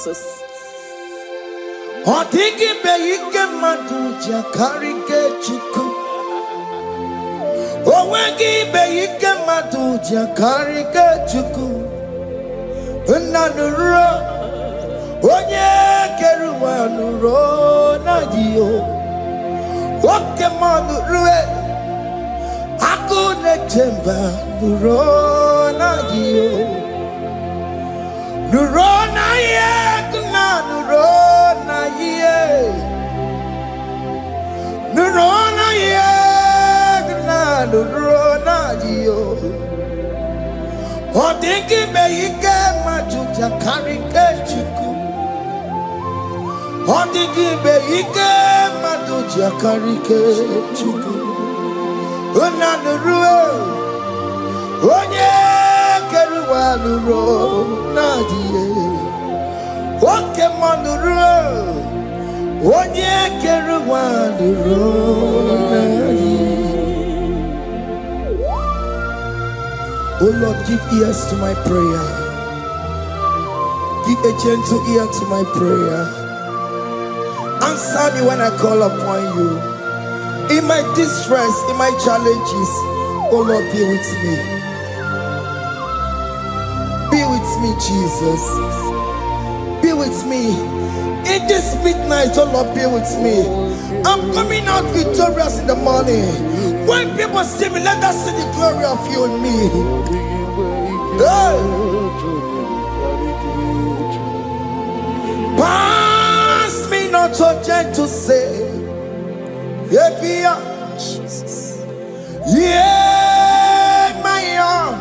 Jesus. Odigi beike maduja karike chiku. Owegi beike maduja karike chiku. Unanuro onye keruwa nuro na dio. Oke manurue akune chemba nuro na dio. Nuro na ye kuna nuro na ye. Nuro na ye kuna nuro na dio. Odigi beike majuja karike chiku. Odigi beike majuja karike chiku. Unanurue onye keruwa nuro na die. Oke manurue onye keruwa nuro na die. Oh Lord, give ears to my prayer. Give a gentle ear to my prayer. Answer me when I call upon you. In my distress, in my challenges, oh Lord, be with me. Be with me, Jesus. Be with me. In this midnight, oh Lord, be with me. I'm coming out victorious in the morning. When people see me, let us see the glory of you in me. Hey. Pass me not so gentle to say, Jesus. Yeah, my arm,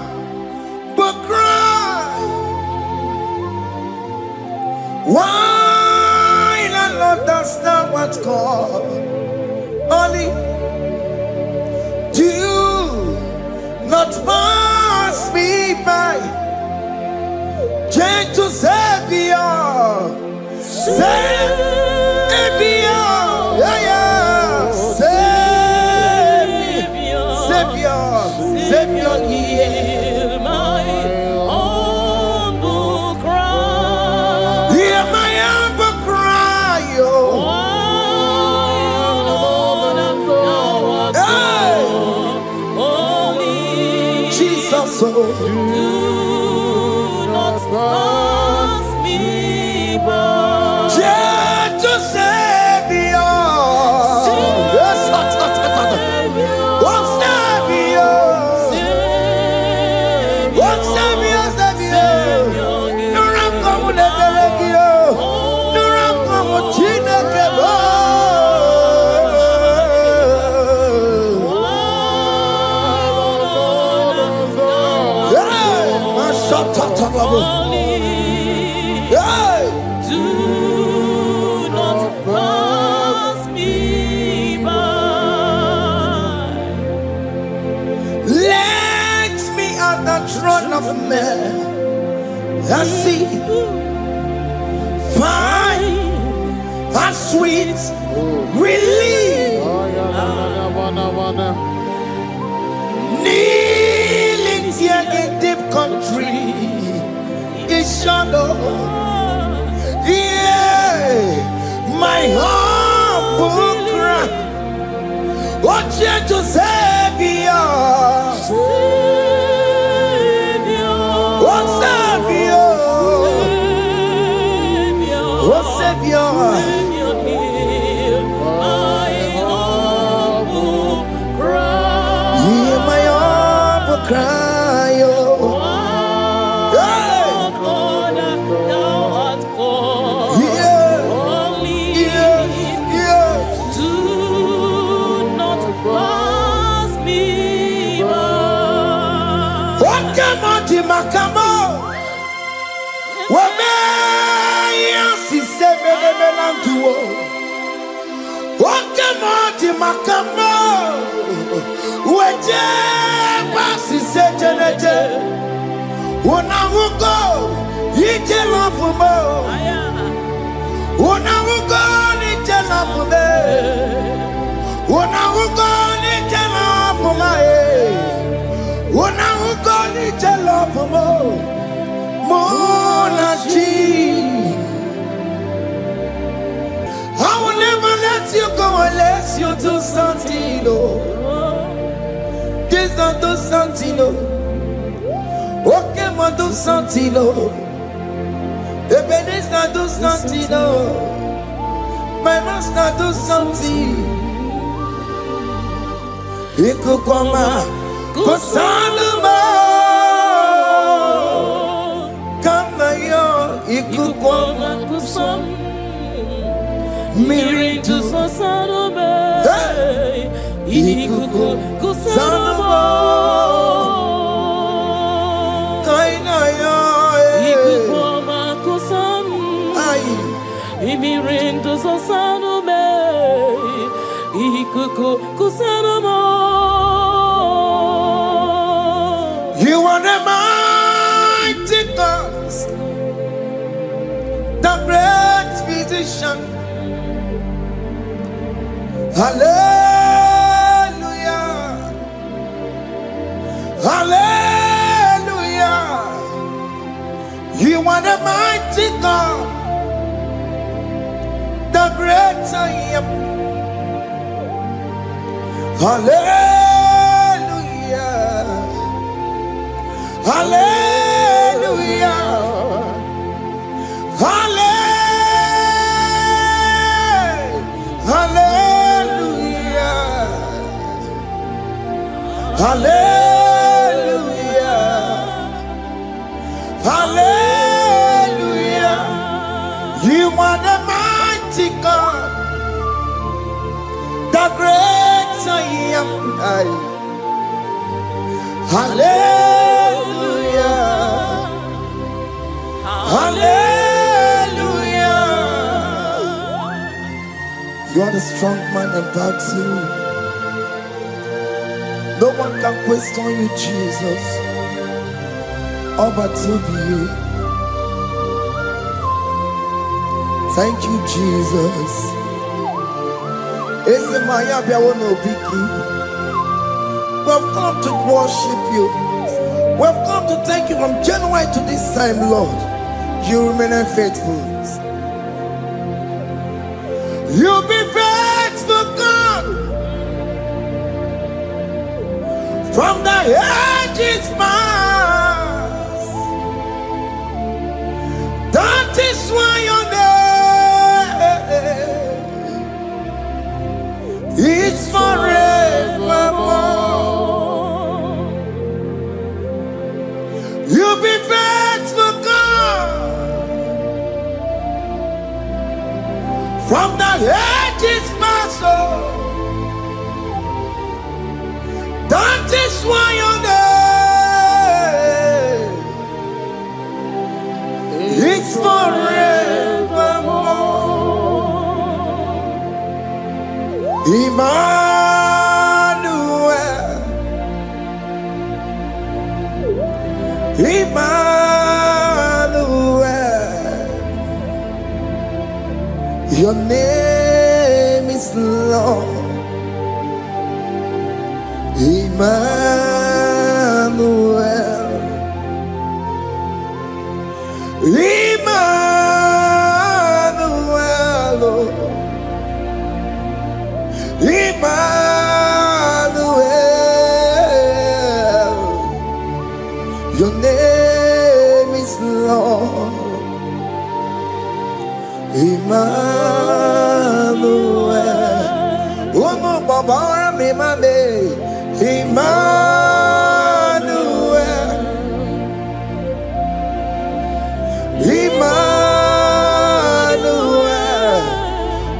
but cry. Why not Lord, that's not what's called? Only do not pass me by. Gentle Savior, Savior, yeah, yeah. Savior, hear my humble cry. Hear my humble cry, oh. Hey. Jesus, oh. Do not pass me by. Gentle Savior. Do not pass me by. Let me at the throne of men and see, find a sweet relief. Kneeling here in deep country is shadow. Yeah, my humble cry. What gentle Savior, what Savior, what Savior, hear my humble cry. Hear my humble cry, oh. Makamo, Wameya si sebe de melantuo. Wakamo makamo, Weje pasi sejeneje. Unamugo, ije lafumo. Unamugo, ije lafume. Unamugo, ije lafume. Unahukoni jelo fumo, Mona chi, unless you do something, this not do something, okay, man, do something, the babies not do something, my master do something. He could come out, go Ikukwama Miri to Sosanobe Ikukwama Kainaya Ikukwama Kusam Miri to Sosanobe Ikukwama. You are the mighty God, the great physician. Hallelujah, hallelujah. You are the mighty God, the great I am. Hallelujah, hallelujah, hallelujah. Hallelujah, hallelujah. You are the mighty God, the great I am. Hallelujah, hallelujah. You are the strong man in battle. No one can question you, Jesus. All but to be you. Thank you, Jesus. We've come to worship you. We've come to thank you from January to this time, Lord. You remain faithful. You be faithful, God. From the ages past, that is why your name is forevermore. You be faithful, God. From the ages past, that is why your name is forevermore. Emmanuel, Emmanuel, your name is Lord. Emmanuel, Emmanuel, Emmanuel, your name is Lord. Emmanuel, oh no, Baba, me mame. Emmanuel, Emmanuel,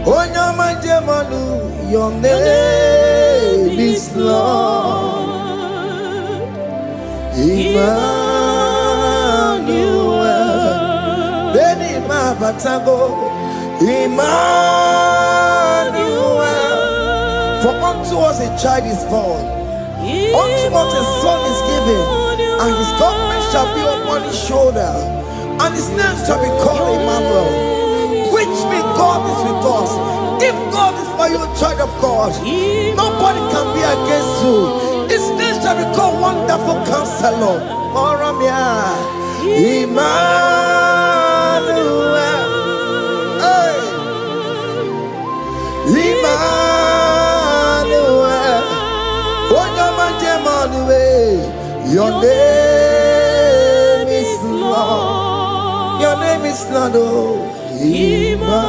Onyamajemanu, your name is Lord. Emmanuel, Beni Mabatago, Emmanuel, for unto us a child is born. Unto us a son is given, and his government shall be upon his shoulder, and his name shall be called Emmanuel, which means God is with us. If God is for you, child of God, nobody can be against you. His name shall be called Wonderful Counselor. Moramia, Emmanuel, hey. Emmanuel. name is Lord. Your name is Lord. Oh, Emmanuel.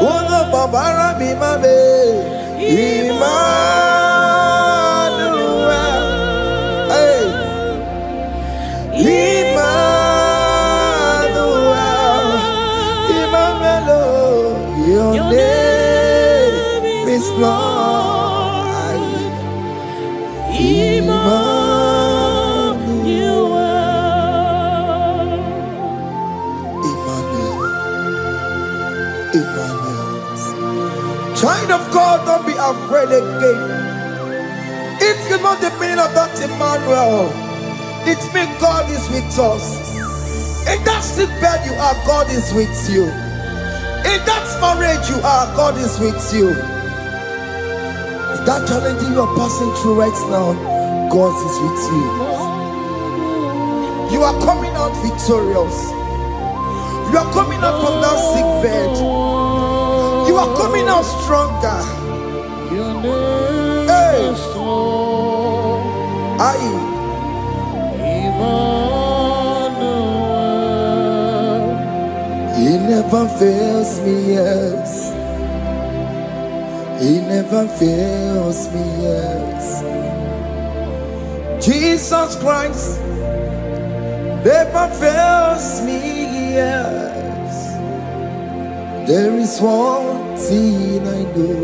Uno babara bimabe. Emmanuel. Hey. Emmanuel. Emmanuel. Your name is Lord. Emmanuel. Emmanuel. Child of God, don't be afraid again. If you know the meaning of that Emmanuel, it means God is with us. In that sick bed you are, God is with you. In that marriage you are, God is with you. In that challenge you are passing through right now, God is with you. You are coming out victorious. You are coming out from that sick bed. You are coming out stronger. Hey. He never fails me, yes. He never fails me, yes. Jesus Christ never fails me, yes. There is one thing I know.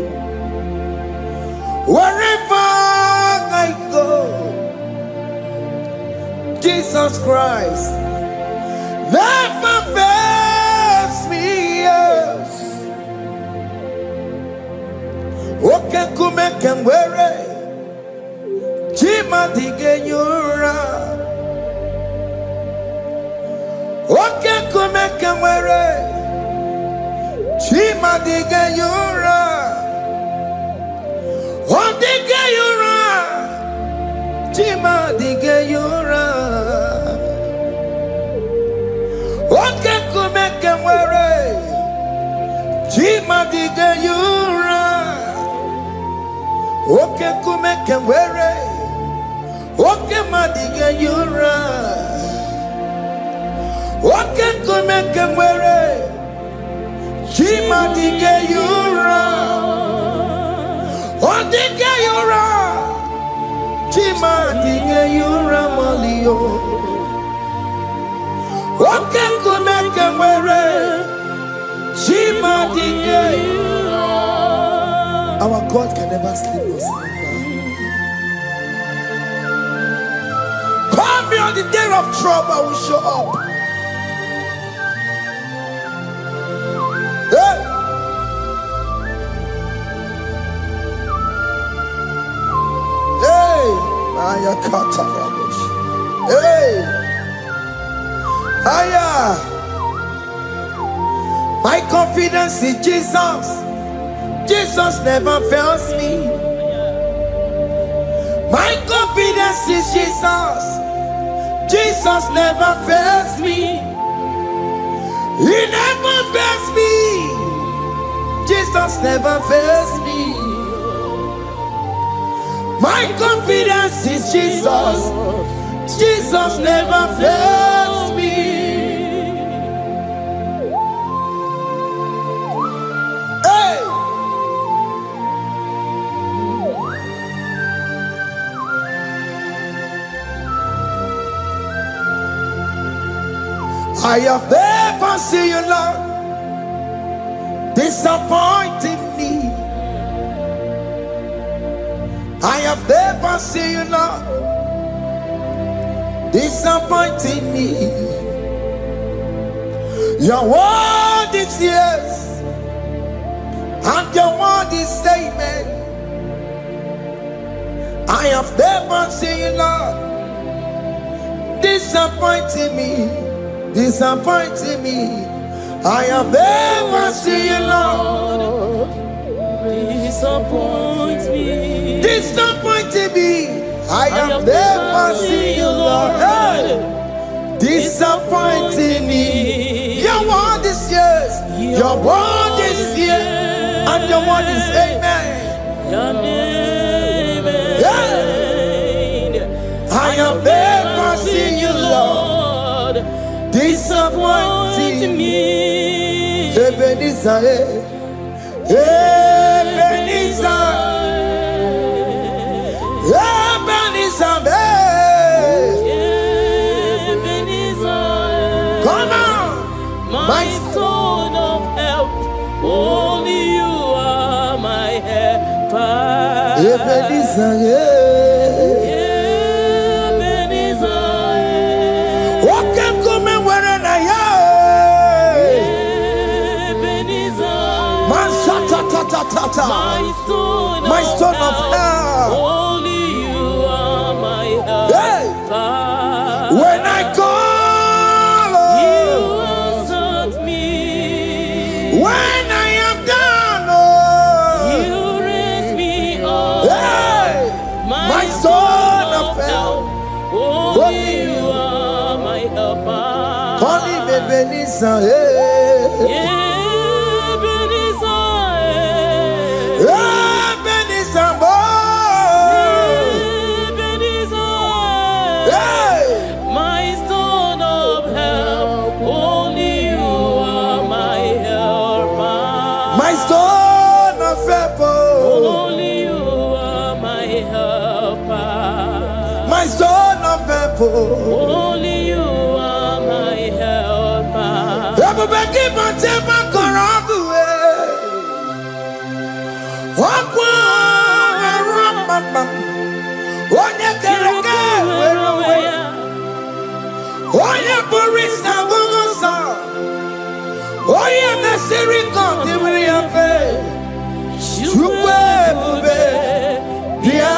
Wherever I go, Jesus Christ never fails me, yes. Oke kume kengwere, chima dige yura. Oke kume kengwere, chima dige yura. Odige yura, chima dige yura. Oke kume kengwere, chima dige yura. Oke kume kengwere, oke madige yura. Oke kume kengwere, chima dige yura. Odige yura, chima dige yura malio. Oke kume kengwere, chima dige yura. Our God can never sleep nor slumber. Call me on the day of trouble, I will show up. Hey! Hey! Aya kata rabosh. Hey! Aya! My confidence in Jesus. Jesus never fails me. My confidence is Jesus. Jesus never fails me. He never fails me. Jesus never fails me. My confidence is Jesus. Jesus never fails me. I have never seen you, Lord, disappointing me. I have never seen you, Lord, disappointing me. Your word is yes, and your word is amen. I have never seen you, Lord, disappointing me. Disappointing me. I have never seen you, Lord. Disappoint me. Disappointing me. I have never seen you, Lord. Hey. Disappointing me. Your word is yes. Your word is yes. And your word is amen. Your name is Yeah. have never seen you, Lord, disappointing me. Ebenezer, Ebenezer, Ebenezer, Ebenezer, come on, my stone of help. Only you are my helper. Ebenezer, Ebenezer, what can come and where I am? Ebenezer, My ta-ta-ta-ta-ta, my stone of help. Only you are my Hey, helper. when I call, You answered me. when I am down, You raise me up. hey, my son of help. Only you are my helper. Call him Ebenezer, hey. Ebenezer, boy. Hey, My stone of help. Only you are my helper. my son of help, Only you are my helper. my son of help. Only you are my helper. Everybody but them are corrupt. Onye kereke were onwe ya, onye bụrụ isi abụghị ụzọ, onye mesịrị ka ọ dịrị ya mfe, Chukwu ebube bịa,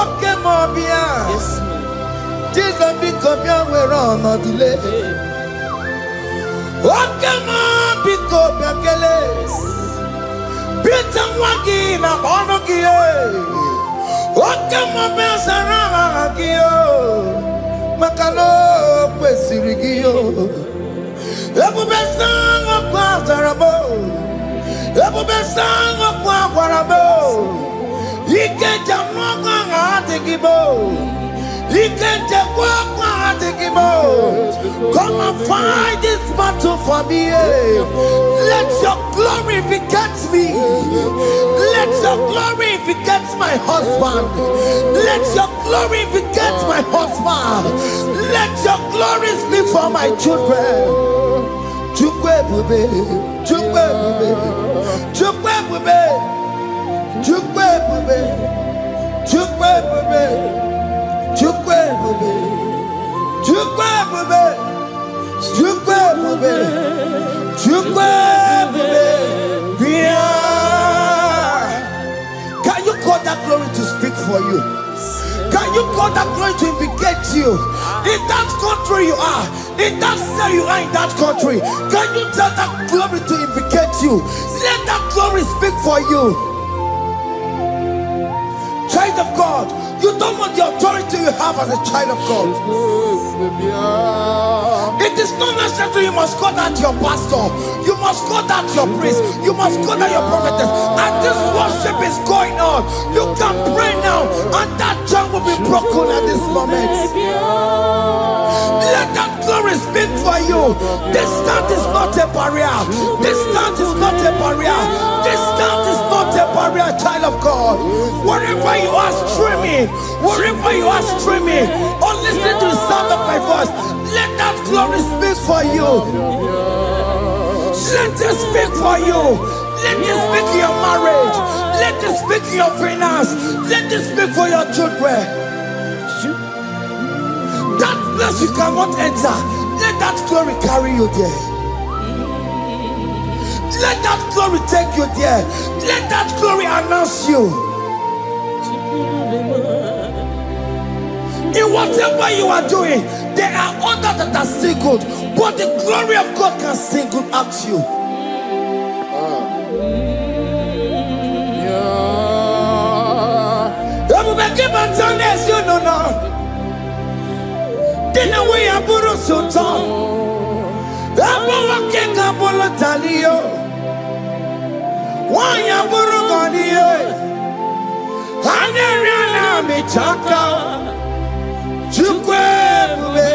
oke ma ọ bịa, Jizọs biko bịa were ọnọdụ lee, oke ma biko bịa kelee. Peter Wagi na ọnụ gị oke mmụọ sara aha gị maka na o kwesịrị gị ebube ọkụ azara m ebube ọkụ agwara m ike njem ọkụ aha adịghị m ike nchekwa ọkụ aha adịghị m. Come and fight this battle for me. Let your glory beget me. Let your glory beget my husband. Let your glory beget my husband. Let your glory speak for my children. Chukwu ebube, Chukwu ebube, Chukwu ebube, Chukwu ebube, Chukwu ebube, Chukwu ebube, Chukwu ebube, Chukwu ebube, Chukwu ebube, bịa. Can you call that glory to speak for you? Can you call that glory to indicate you? In that country you are, in that city you are, in that country, can you tell that glory to indicate you? Let that glory speak for you. Child of God, you don't want the authority you have as a child of God. It is not necessary you must call that your pastor, you must call that your priest, you must call that your prophetess. And this worship is going on. You can pray now, and that chain will be broken at this moment. Let that glory speak for you. Distance is not a barrier. Distance is not a barrier. Distance is not a barrier, child of God. Wherever you are streaming, wherever you are streaming, or listening to the sound of my voice, let that glory speak for you. Let it speak for you. Let it speak in your marriage. Let it speak in your finance. Let it speak for your children. That place you cannot enter, let that glory carry you there. Let that glory take you there. Let that glory announce you. In whatever you are doing, there are others that are still good, but the glory of God can single out you. You know now. Dina we aburu sultan. Abu wake kabulu taliyo. Wanya buru ganiye. Aneriana michaka Chukwebube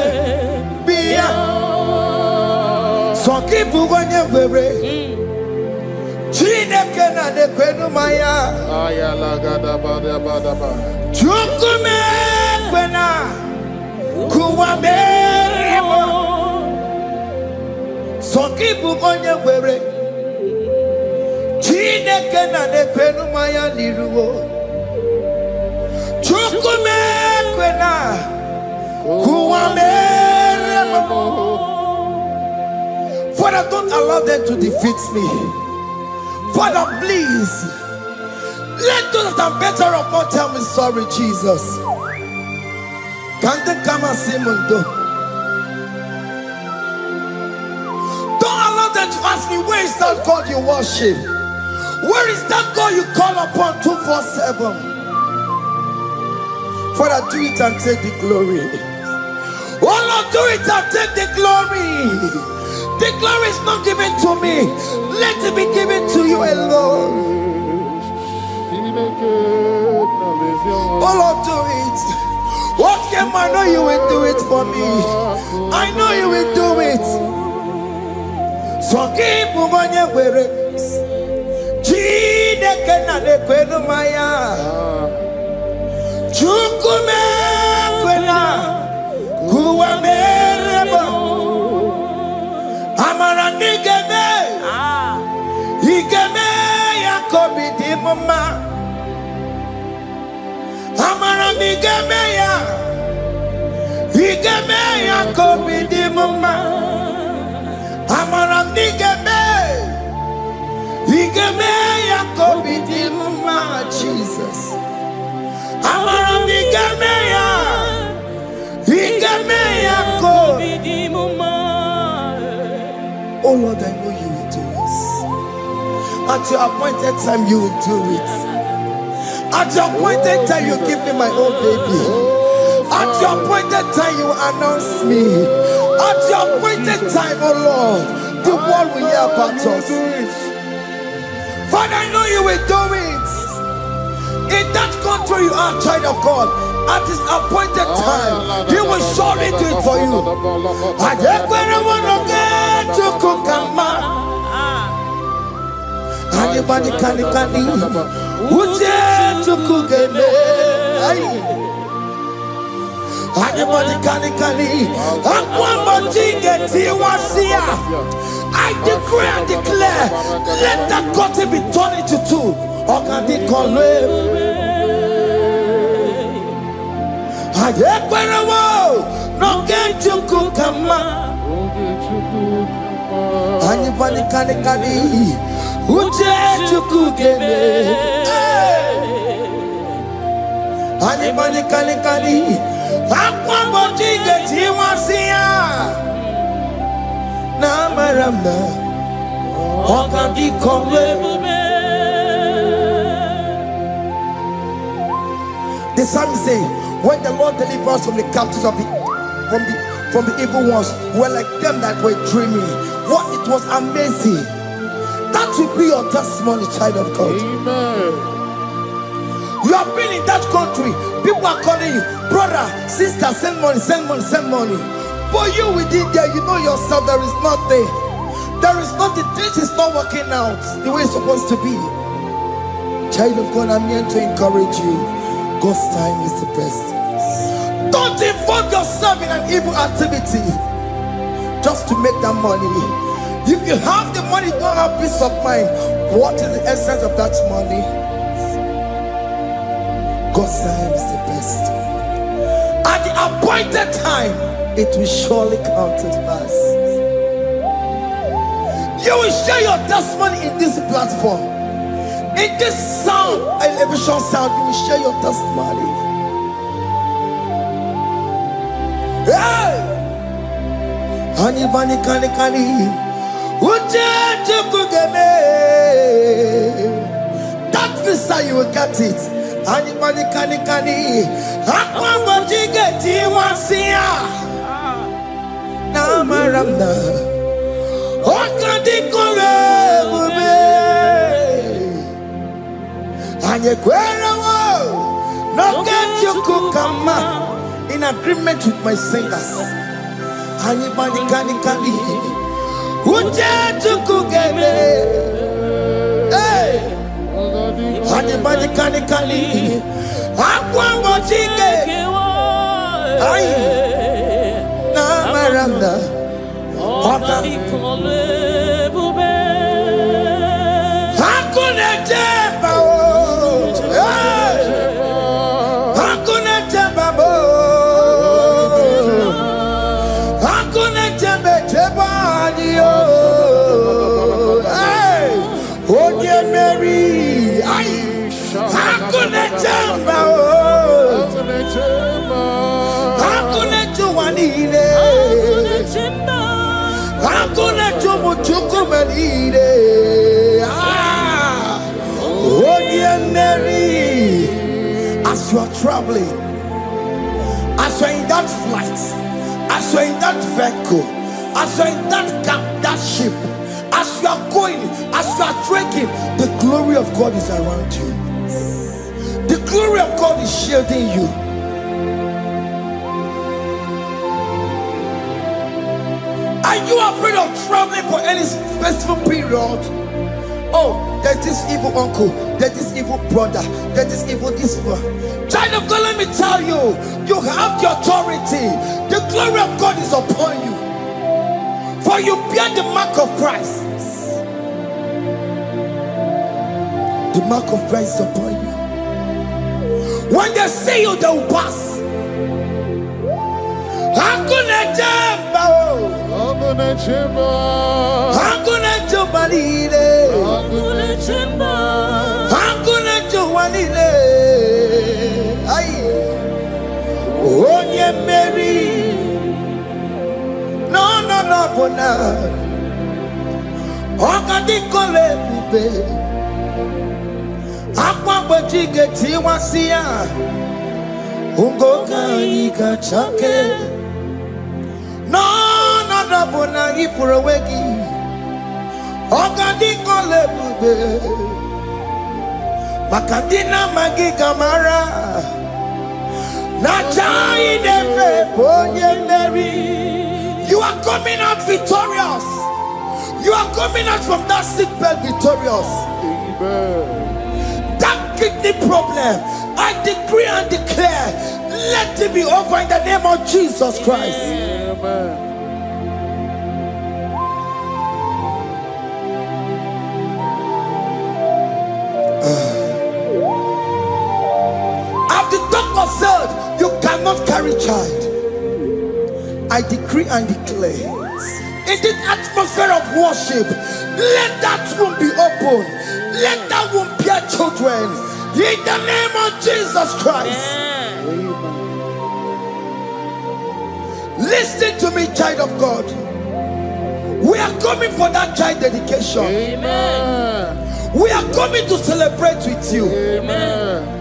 Bia Sokibu Wanye Webre Chineke na Nekwenu Maya Chukume Kwena Kuwamerimo Sokibu Wanye Webre Chineke na Nekwenu Maya Niruwo Chukume Kwena Kuwamerimo. Father, don't allow them to defeat me. Father, please, let those that are better off not tell me sorry, Jesus. Can't they come and see me? Don't allow them to ask me, where is that God you worship? Where is that God you call upon 247? Father, do it and take the glory. Oh Lord, do it and take the glory. The glory is not given to me. Let it be given to you alone. Oh Lord, do it. What can I know you will do it for me? I know you will do it. So keep moving where Chineke na Nekwenu Maya Chukume Kwena Kuwamerimo Amara nigeme Igeme Yakobi di mama Amara nigeme ya Igeme Yakobi di mama Amara nigeme Igeme Yakobi di mama Jesus Amara nigeme ya Igeme Yakobi di mama. Oh Lord, I know you will do it. At your appointed time, you will do it. At your appointed time, you give me my own baby. At your appointed time, you announce me. At your appointed time, oh Lord, the world will hear about us. Father, I know you will do it. In that country, you are a child of God. At his appointed time, he will surely do it for you. Anybody can Uje tukugeme. Anybody can I decree and declare, let that curtain be torn into two. Anybody can Uje tukugeme. Anybody can the psalmist say, when the Lord delivers us from the captives of from the evil ones, we're like them that were dreaming. What it was amazing. That will be your testimony, child of God. Amen. You have been in that country. People are calling you, brother, sister, send money, send money, send money. But you within there, you know yourself, there is nothing. There is nothing. This is not working out the way it's supposed to be. Child of God, I'm here to encourage you. God's time is the best. Don't involve yourself in an evil activity just to make that money. If you have the money, don't have peace of mind. What is the essence of that money? God's time is the best. At the appointed time, it will surely come to pass. You will share your testimony in this platform. In this sound, elevation sound, you will share your testimony. Hey! Anybody can that visa, you will get it. Anybody can and you No get you kukama. In agreement with my singers. Anybody can Uja to kugeme. Hey. Anybody can Aqua mochike. Ay. Na maranda. Oka. Hakuna jeba. Hakuna jeba. Hakuna jeba jeba. Hey. Oye Mary. Ay. Hakuna jeba. Hakuna juanile. Hakuna jumuchukumelile. Oh dear Mary, as you are traveling, as you are in that flight, as you are in that vehicle, as you are in that cab, that ship, as you are going, as you are drinking, the glory of God is around you. The glory of God is shielding you. Are you afraid of traveling for any specific period? Oh, there's this evil uncle, there's this evil brother, there's this evil this one. Child of God, let me tell you, you have the authority. The glory of God is upon you. For you bear the mark of Christ. The mark of Christ is upon you. When they see you, they will pass. Hakuna jamba, hakuna jamba, hakuna jubalile, hakuna jamba, hakuna jubalile. Ay, onye Mary, no bona. Okadi kole bube, akwa bojige tiwasia, ungoka ika chake. No bona ifurowegi. Okadi kole bube, makadina magiga mara. Nachai neve bonye Mary. You are coming out victorious. You are coming out from that sick bed victorious. Amen. That kidney problem, I decree and declare, let it be over in the name of Jesus Christ. Amen. As the doctor said, you cannot carry child. I decree and declare, in this atmosphere of worship, let that room be open. Let that room bear children. In the name of Jesus Christ. Amen. Listen to me, child of God. We are coming for that child dedication. Amen. We are coming to celebrate with you. Amen.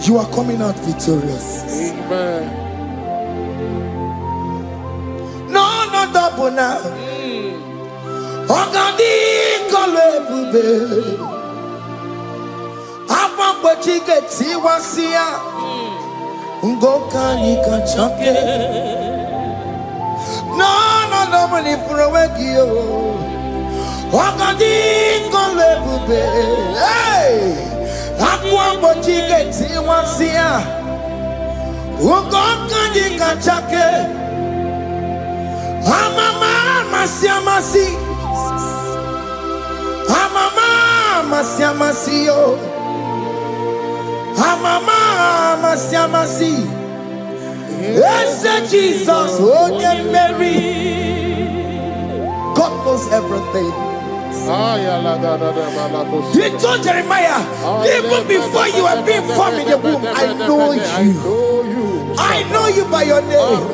You are coming out victorious. Amen. No double now. Ogadi kole bube. Apa bojige tiwasia. Ungoka nikachake. No mani furawegi yo. Ogadi kole bube. Hey. Akwa bojige tiwasia. Ungoka nikachake. Amama masiamasi. Amama masiamasi yo. Amama masiamasi. Yes, Jesus, oh yeah, Mary. God knows everything. He told Jeremiah, even before you were being formed in the womb, I know you. I know you by your name.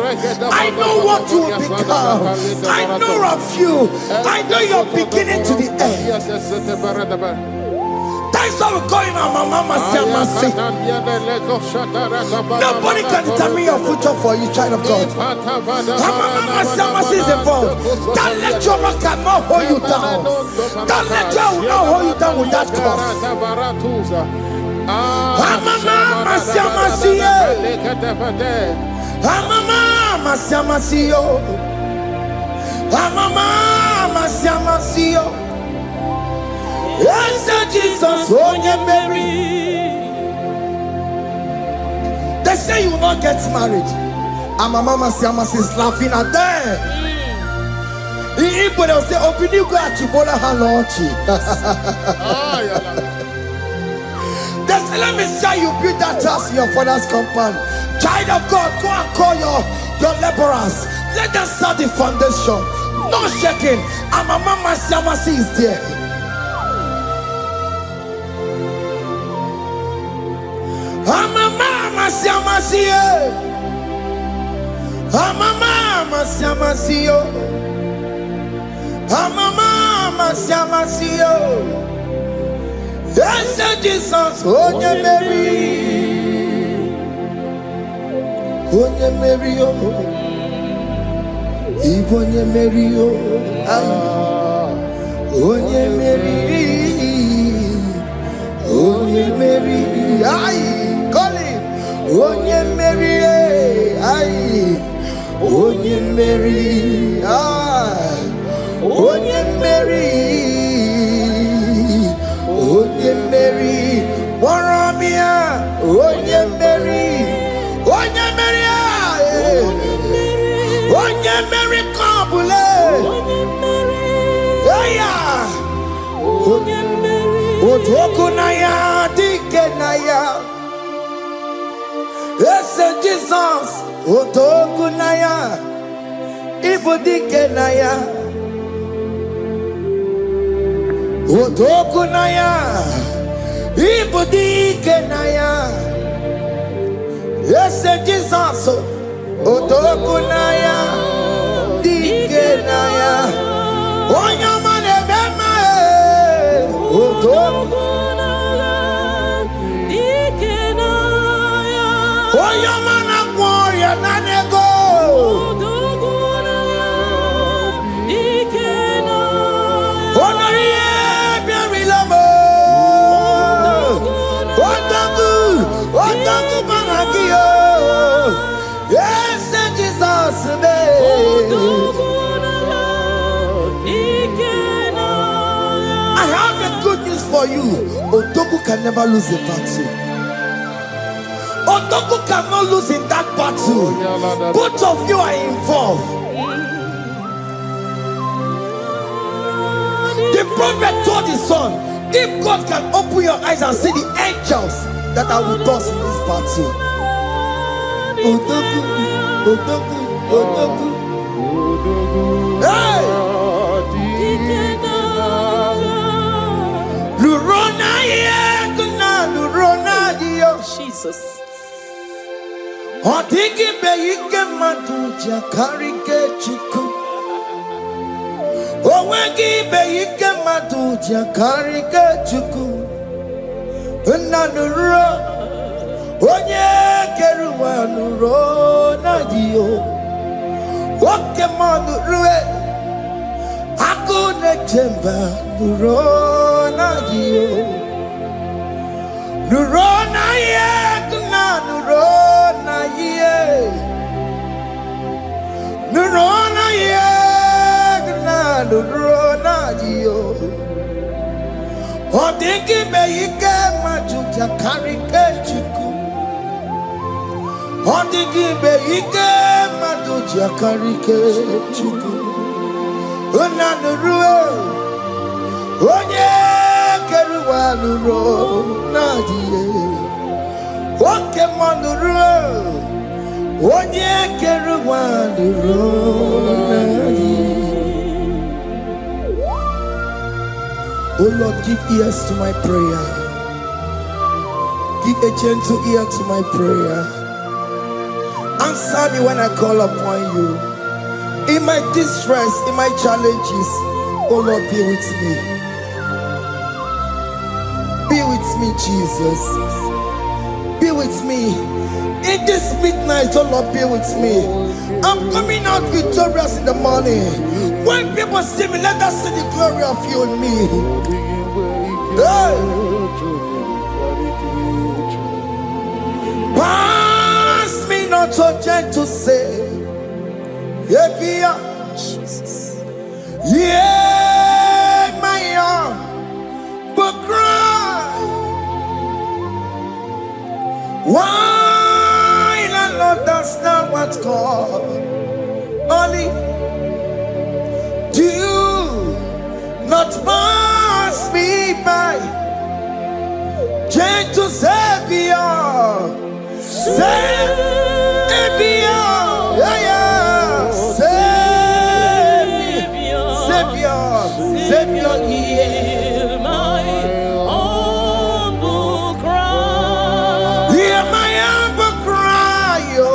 I know what you will become. I know of you. I know your beginning to the end. That's how we're going on, Mama Siamasi. Nobody can determine your future for you, child of God. Mama Siamasi is involved. Don't let your rock not hold you down. Don't let your not hold you down with that cause. Amama siamasiye. Amama siamasiyo. Amama siamasiyo. Yes, Jesus, onye Mary. They say you will not get married. Amama siamasi is laughing at them. In Igbo they will say, "Obini go achibola halochi." They say, "Let me see you build that house in your father's compound." Child of God, go and call your laborers. Let them start the foundation. No shaking. Amama siamasi is there. Amama siamasiye. Amama siamasiyo. Amama siamasiyo. Yes, Jesus, onye Mary. Onye Mary, Igbo onye Mary, onye Mary, onye Mary, call him, onye Mary, onye Mary, onye Mary, onye Mary, Waramia, onye Mary, onye Mary, onye Mary, Kabule, onye Mary, Otokunaya, Dikenaya, yes, Jesus, Otokunaya, Ibu Dikenaya. Otokunaya, Ibudikenaya. Yes, Jesus. Otokunaya, Dikenaya. Onyamane bema. Otokunaya, Dikenaya. Onyamana gloria nanego. Otokunaya, Dikenaya. Onoria. Yes, Jesus. I have a good news for you. Otoku can never lose a battle. Otoku cannot lose in that battle. Both of you are involved. The prophet told his son, if God can open your eyes and see the angels that are with us in this battle. Otoku, Otoku, Otoku. Hey! Lurona yekuna, Lurona dio. Jesus. Otiki beyike maduja karike chiku. Owegi beyike maduja karike chiku. Nanuro, onye keruwa nuro na dio. Oke manurue, akune chemba nuro na dio. Nuro na ye, kuna nuro na ye. Nuro na ye, kuna nuro na dio. Odingi beyike majuja karike chiku. Odingi beyike majuja karike chiku. Unanurue, onye keruwa nuro nadie. Oke manurue, onye keruwa nuro nadie. Oh Lord, give ears to my prayer. Give a gentle ear to my prayer. Answer me when I call upon you. In my distress, in my challenges, oh Lord, be with me. Be with me, Jesus. Be with me. In this midnight, oh Lord, be with me. I'm coming out victorious in the morning. When people see me, let us see the glory of you in me. Hey. gentle say, Jesus. yeah, my young, but cry. Why the Lord does not what God only do not pass me by, gentle Savior, Savior, yeah, yeah, Savior, Hear my humble cry. hear my humble cry, oh.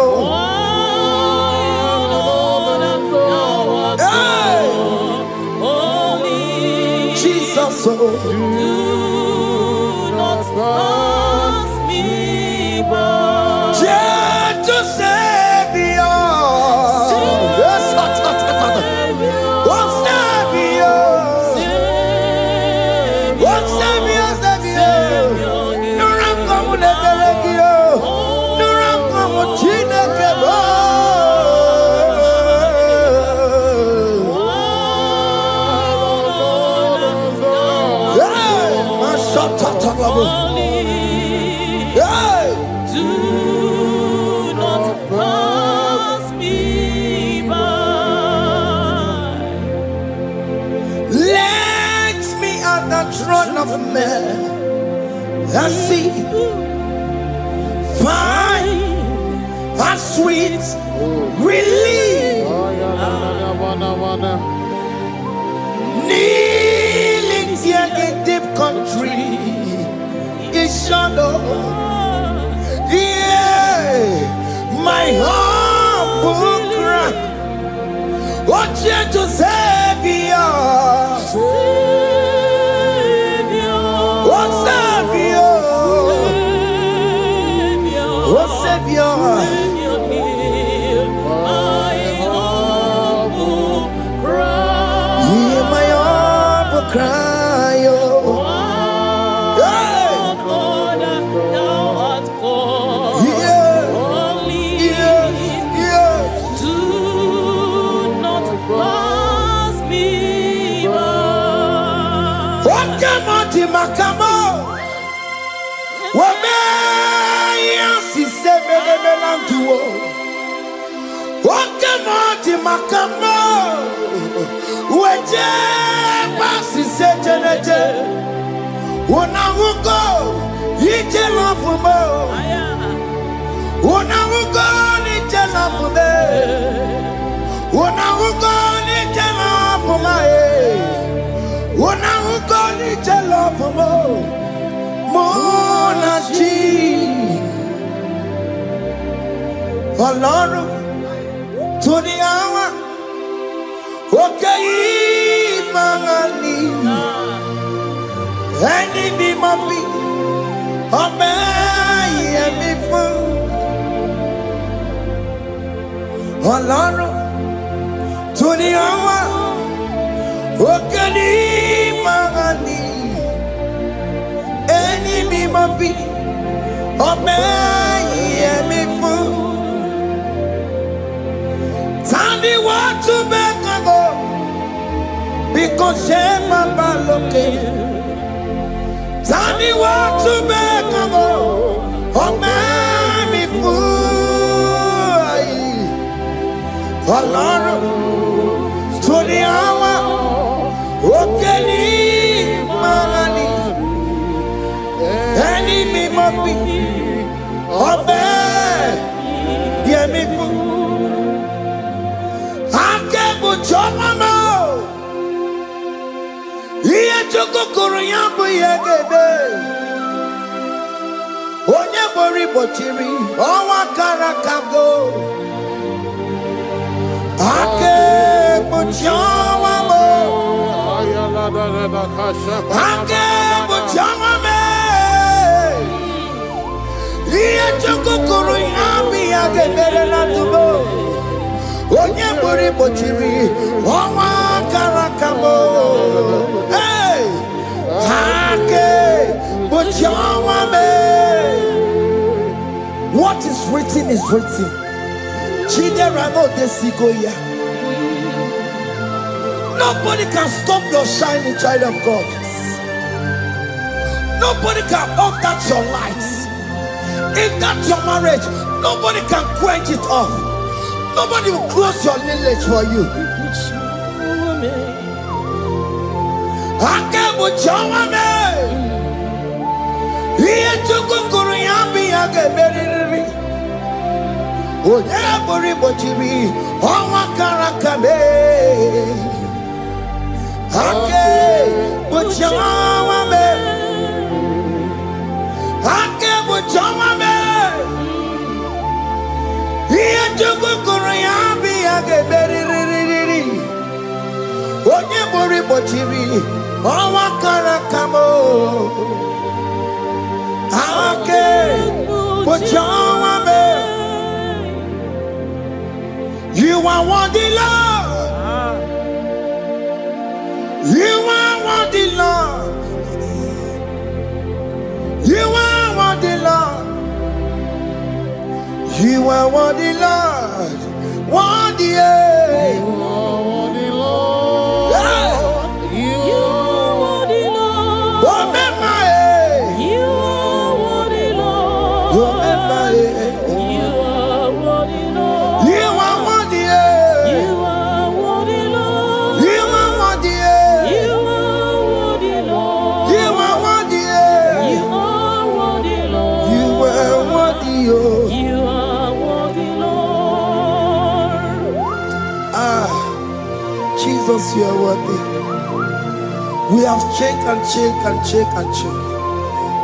Only Jesus, oh. do not pass me by. Gentle Savior, yes, oh Savior, oh Savior, Savior, no run come with the Belegio, no run come with Chineke, hey, my shot, hey. Do not pass me by. Let me at the throne of men and see, find a sweet relief, kneeling here in deep country, is shadow, yeah, my humble cry, oh gentle Savior, oh Savior, oh Savior, Hear my humble cry. hear my humble cry, oh, hey, Lord, thou art called. yeah, Only yeah, do not pass me by. what come on to my come on, what may you say, me to what come on to my come on, what pass is said, when I will go, you tell off for more. When I will go, you tell off for me. When I will go, you tell off for my head. When I will go, you tell off for more. Monachi. Ọlọ́run tó ní àwa òkè yìí máa ní. Ẹni bí mo fi ọmọ ẹ̀yẹ mi fún. Ọlọ́run tó ní àwa òkè ní máa ní. Ẹni bí mo fi ọmọ ẹ̀yẹ mi fún. Tani wọ́n tún bẹ́ẹ̀ kan bọ̀ bí kò ṣe máa bá lókè. Tani wọ́n tún bẹ́ẹ̀ kan bọ̀ ọmọ mi fún ayé. Ọlọ́run tó ní àwọn òkè ní máa ní. Ẹni mi mọ̀ bí ọmọ yẹ mi fún. Akẹ́bùjọ́ mọ́mọ́ iye chukukuru ya bụ ihe gebe onye gbori gbochiri ọnwa kara kago akegbuchi ọnwa m akegbuchi ọnwa m ihe chukukuru ya bụ ihe gebere na tubo onye gbori gbochiri ọnwa kara kago what is written is written. Nobody can stop your shining, child of God. Nobody can off that your lights. In that your marriage, nobody can quench it off. Nobody will close your lineage for you. You are worthy, Lord. You are worthy, Lord. You are worthy, Lord. You are worthy, Lord. Worthy, You are worthy, Lord. You are worthy, Lord. You are worthy, Lord. You are worthy, Lord. You are worthy, You are worthy, Lord. You are worthy, You are worthy, Lord. You are worthy, You are worthy, Lord. You are worthy, You are worthy, Lord. Jesus, you are worthy. We have checked and checked and checked and checked.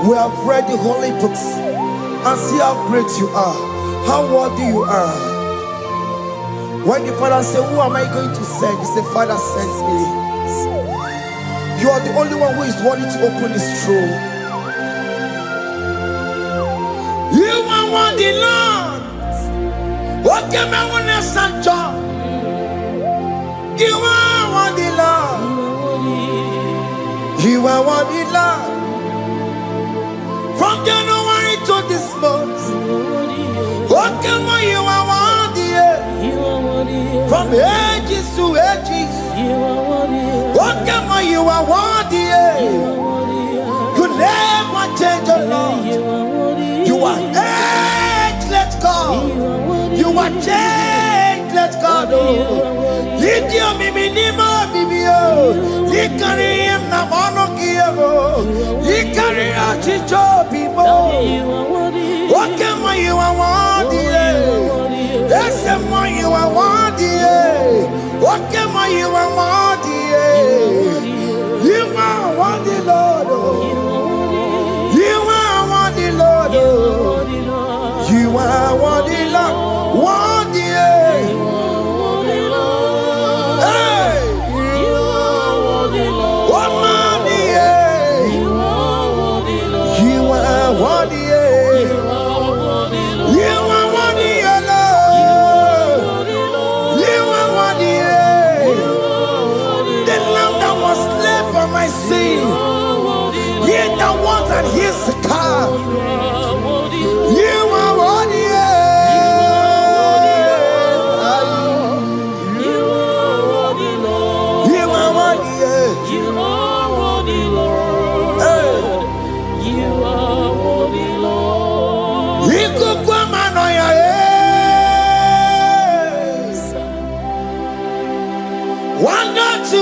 We have read the holy books and see how great you are, how worthy you are. When the Father said, who am I going to send? He said, Father, send me. You are the only one who is worthy to open this throne. You are worthy, Lord. What can I want to send? You are worthy, Lord. You are worthy, Lord. From January to this month, what can you are worthy? From ages to ages, what can you are worthy? You never change, the Lord. You are ageless God. You are changeless God. Lift your minima, Bibio. You carry him na monokio. You carry a chicho people. What can you are worthy? That's the one you are worthy. What can you are worthy? You are worthy, Lord. You are worthy, Lord. You are worthy, Lord. Worthy. Here's the car. You are worthy. You are worthy. You are worthy, Lord. You are worthy. You are worthy, Lord. You are worthy, Lord. You could come on your head. One not to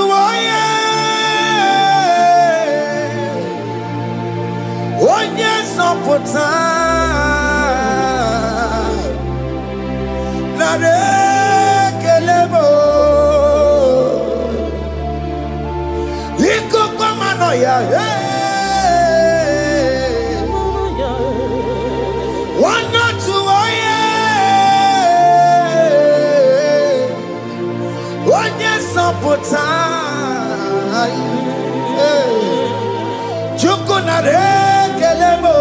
pota na rekelebo iko kwa mano ya wana tuoye onye sopota chuko na rekelebo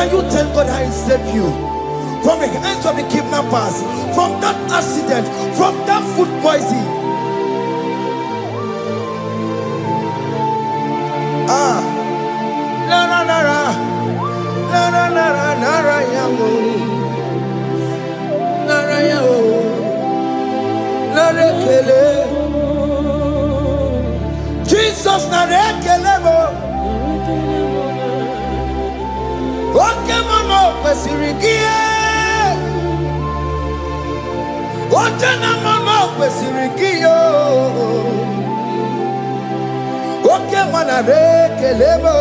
Can you tell God how He saved you from the hands of the kidnappers, from that accident, from that food poisoning? Jesus narekelemo. Oke mama kwesirigie. Oke na mama kwesirigie. Oke mana rekelemo.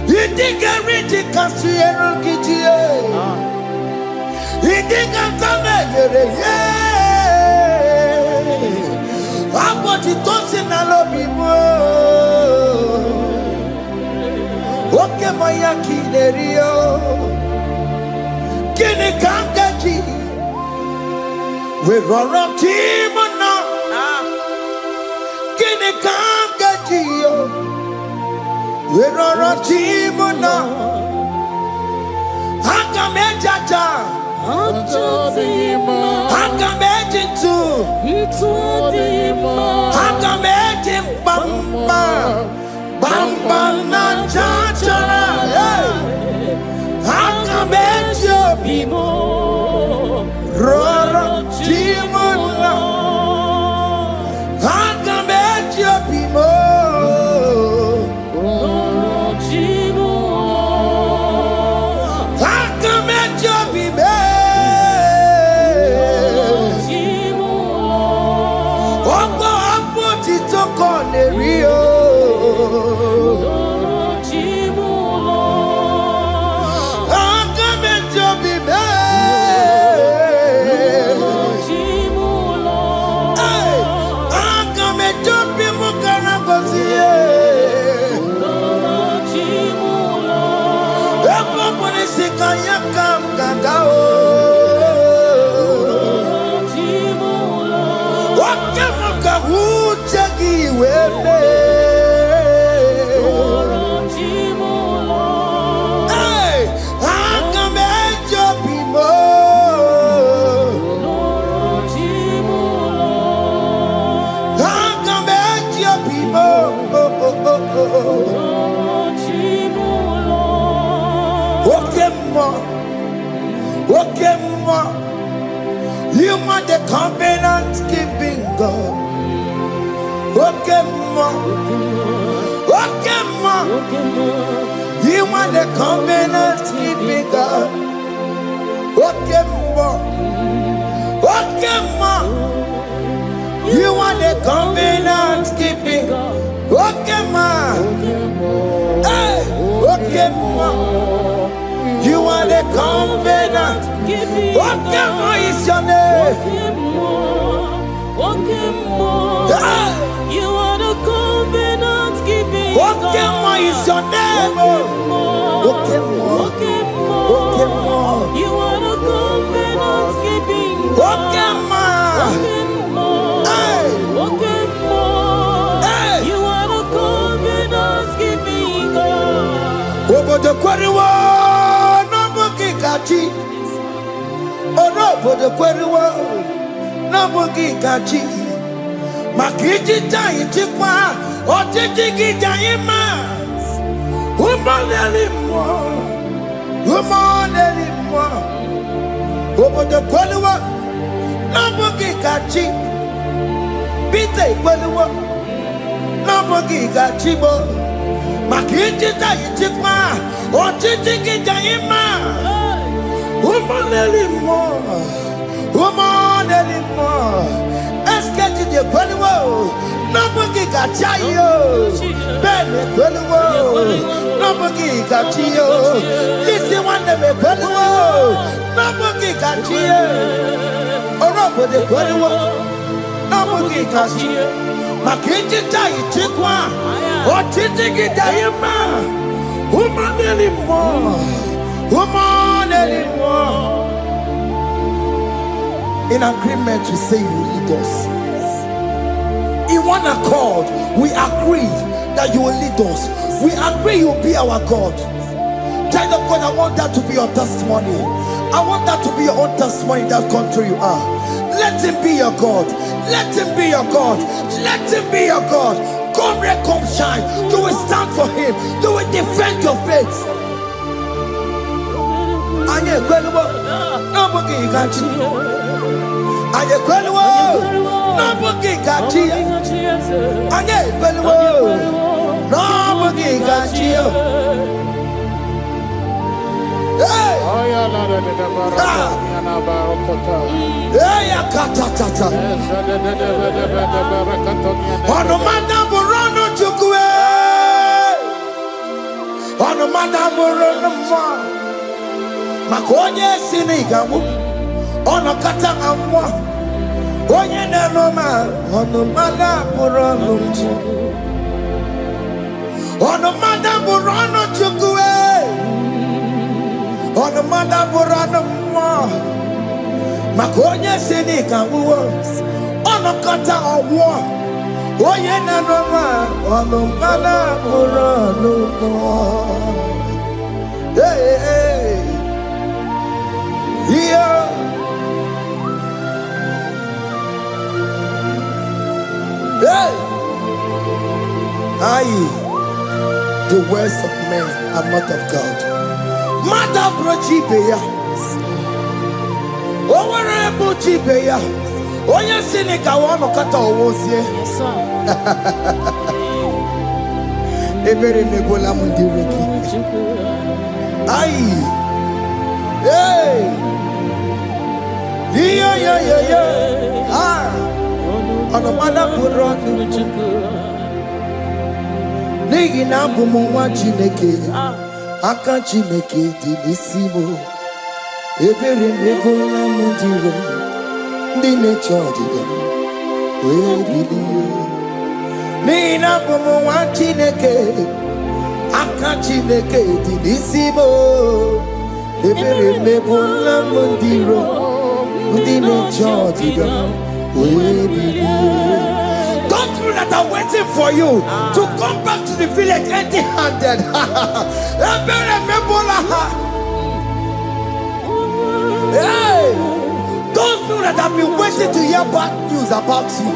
Idiga riti kasiero kijie. Idiga tame yere ye. Aboti tosi na lobi mo. Oke maya kinerio. Kini kangaji. We roro timo na. Kini kangaji yo. We roro timo na. Hanga mejaja. Hanga mejintu. Hanga mejin bamba. Bamba na chachara. Hanga mejo bimo. Roro timo na. Hanga mejo bimo. You are the covenant keeping God. Okay, ma. You are the covenant keeping God. Okay, ma. You are the covenant keeping God. Okay, ma. Hey, okay, ma. You are the covenant. Okay, ma is your name. You are the covenant keeping God. Okay, ma is your name. Okay, ma. You are the covenant keeping God. Okay, ma. You are the covenant keeping God. Over the quarry. Onobodo kweriwo n'obugi gaji makiji tayi tikwa otiji gijayi ma umoneli mo obodo kweriwo n'obugi gaji bite kweriwo n'obugi gaji mo makiji tayi tikwa otiji gijayi ma umoneli mo. Eskeji de kweliwo n'obugi gachayo bene kweliwo n'obugi gachiyo isi nwanne me kweliwo n'obugi gachiyo orobodo kweliwo n'obugi gachiyo maka ijita ichikwa ọchịchị gị daghị mma umaneli mmụọ. In agreement, we say you lead us. In one accord, we agreed that you will lead us. We agree you will be our God. Child of God, I want that to be your testimony. I want that to be your own testimony in that country you are. Let him be your God. Let him be your God. Let him be your God. Come rain, come shine. You will stand for him. You will defend your faith. Anye kwelwo, nobody got you. Anye kwelwo, nobody got you. Anye kwelwo, nobody got you. Hey! Hey, katatata. Ono madamburano chukwe. Ono madamburano mwa. Makonye sinigamu. Ono katanga mwa. Onye nenoma. Ono madamburano chukwe. Ono madamburano chukwe. Ono madamburano mwa. Makonye sinigamu. Ono kata mwa. Onye nenoma. Ono madamburano mwa. Hey, hey. Yeah. Hey. Aye. The words of men are not of God. Mother brochibeya. Owere brochibeya. Oye sinika wono kata owosie. Yes, sir. Ebere nebola mundireki. Aye. Hey! Yeah. Ah! On the mother put on Nigi na bumu Chineke. Aka Chineke di disimo. Ebere nebola mundiro. Dine chodiga. We biliye. Nigi na bumu Chineke. Aka Chineke di disimo. Ebere mebola mundiro, mundino chodiga, those people that are waiting for you to come back to the village empty-handed. Ebere mebola. Hey, those people that have been waiting to hear bad news about you,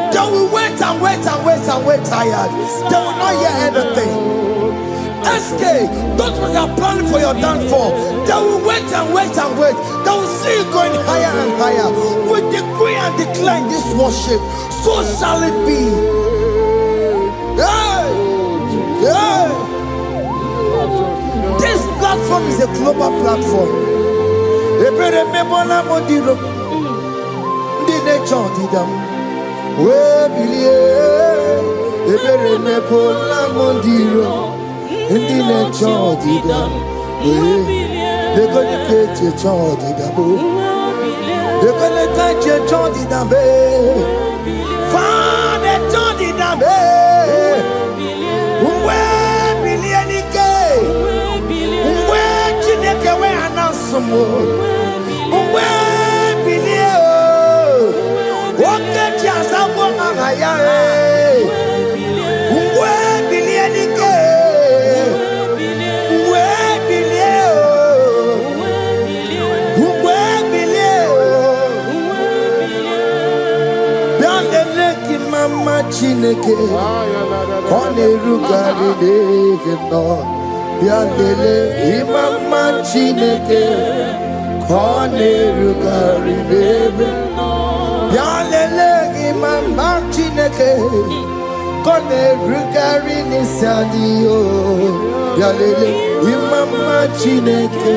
they will wait and wait tired. They will not hear anything. SK, those ones are planning for your downfall. They will wait and wait. They will see you going higher and higher. We decree and declare this worship. So shall it be. Yeah. This platform is a global platform. Ebere mebola modiro. Di nature didam. We believe. Ebere mebola modiro. Indi ne chodi da, de kone keche chodi da bo, de kone keche chodi da be, fa de chodi da be, uwe bilieni ke, uwe chineke we anasumo, uwe bilie o, oke chiasa wo ngaya e, uwe bilieni ke. Chineke kone rugari devino biandele imama Chineke kone rugari devino biandele imama Chineke kone rugari nisadio biandele imama Chineke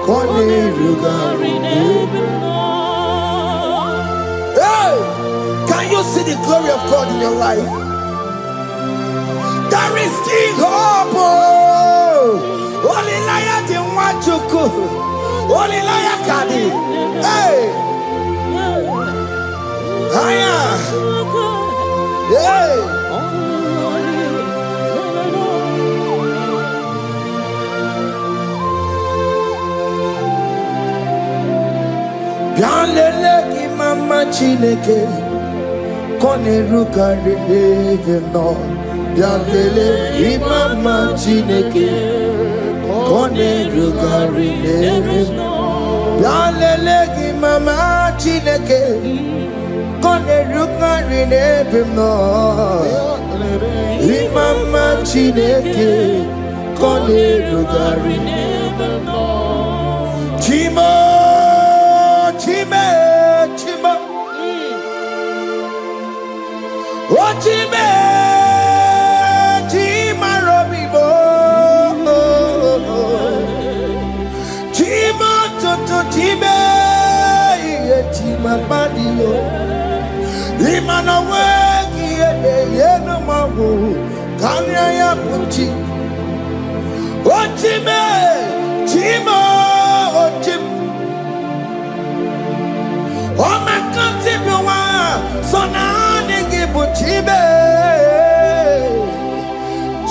kone rugari devino. Can you see the glory of God in your life? There is still hope. Only liar didn't want to go. Only liar can. Hey. Higher. Hey. Bianlele ki mama Chineke. Kone rugari devino Bialele imama Chineke kone rugari nebim. Bialele imama Chineke kone rugari nebim no. Imama Chineke kone rugari nebim no. Chimo, chime, chimo. Oh chime. Time, Madio, Imana Wagi, Yenamabu, Kanya Puchi, Otime, Timo, Otim, Omakatiwa, Sonani Gibuchibe,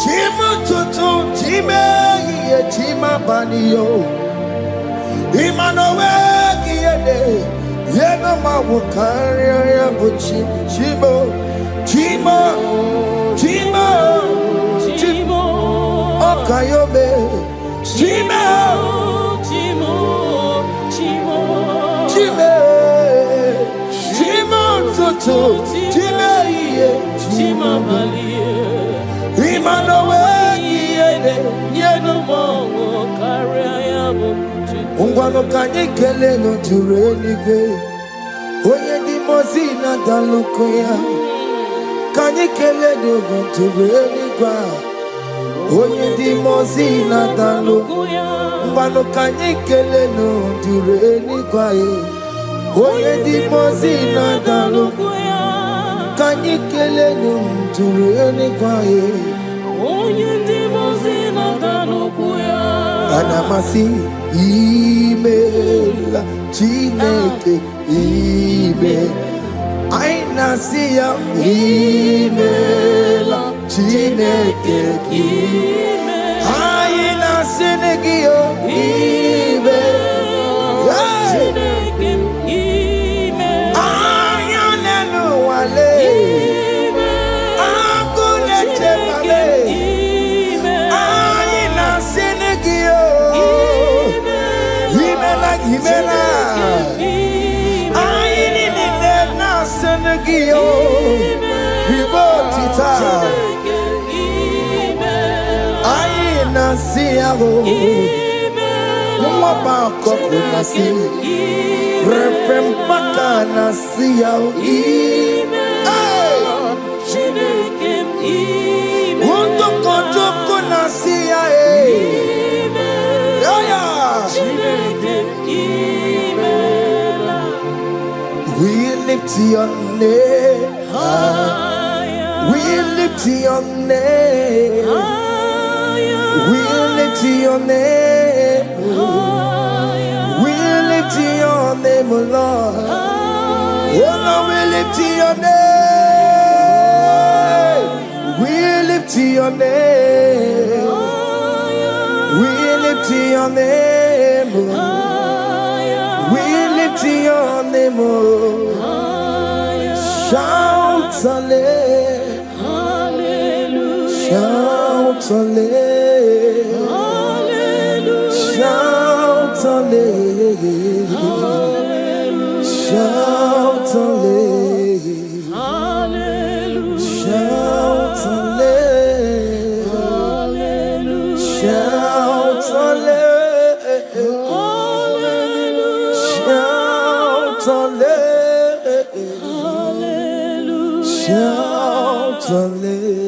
Timo Tutu, Time, Yetima Banio. Imanowe kiyede yena mawukari ya buchi chimo chimo chimo chimo okayobe chimo chimo chimo chimo chimo tutu chimo iye chimo balie Imanowe kiyede yena mawukari ya buchi Ungwano kanye kele no tureni kwe Oye di mozina dalukuya Kanye kele dogo tureni kwa Oye di mozina dalukuya Ungwano kanye kele no tureni kwa Oye di mozina dalukuya Kanye kele no tureni kwa Oye di mozina dalukuya Anamasi email Chineke email Aina siya email Chineke email Aina sinegio email Chineke email Ayanelu wale email Akune chemale email Aina sinegio Himela, I need it now, Senegio, Ribotita, I Nasiago, Mama Coconasi, Repempaka Nasiao, Won't go to Conasia, we lift your name higher. We lift your name higher. We lift your name higher. We lift your name, Lord. Oh, Lord, we lift your name. We lift your name. We lift your name, Lord. We lift your name, oh. Shout hallelujah, shout hallelujah, shout hallelujah, shout hallelujah, shout hallelujah, shout hallelujah. Shout hallelujah.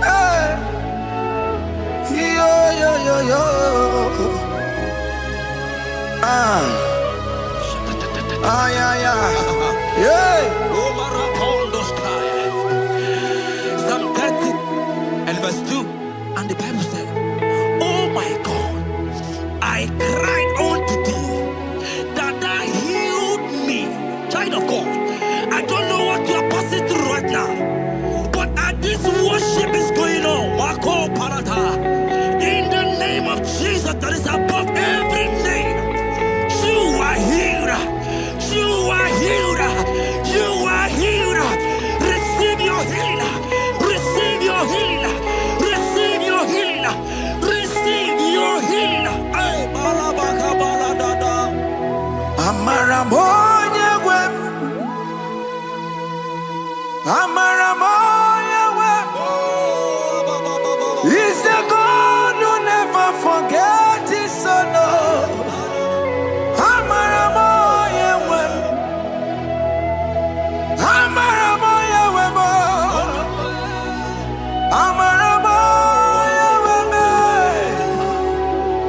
Hey, yo, yo, yo, yo. Ah, yeah, yeah. Yeah. Psalm 30 and verse 2, and the Bible said, oh my God, I cried unto thee, that thou healed me. Child of God, I don't know what you are passing through right now, but as this worship is going on, He's the God who never forgets his son.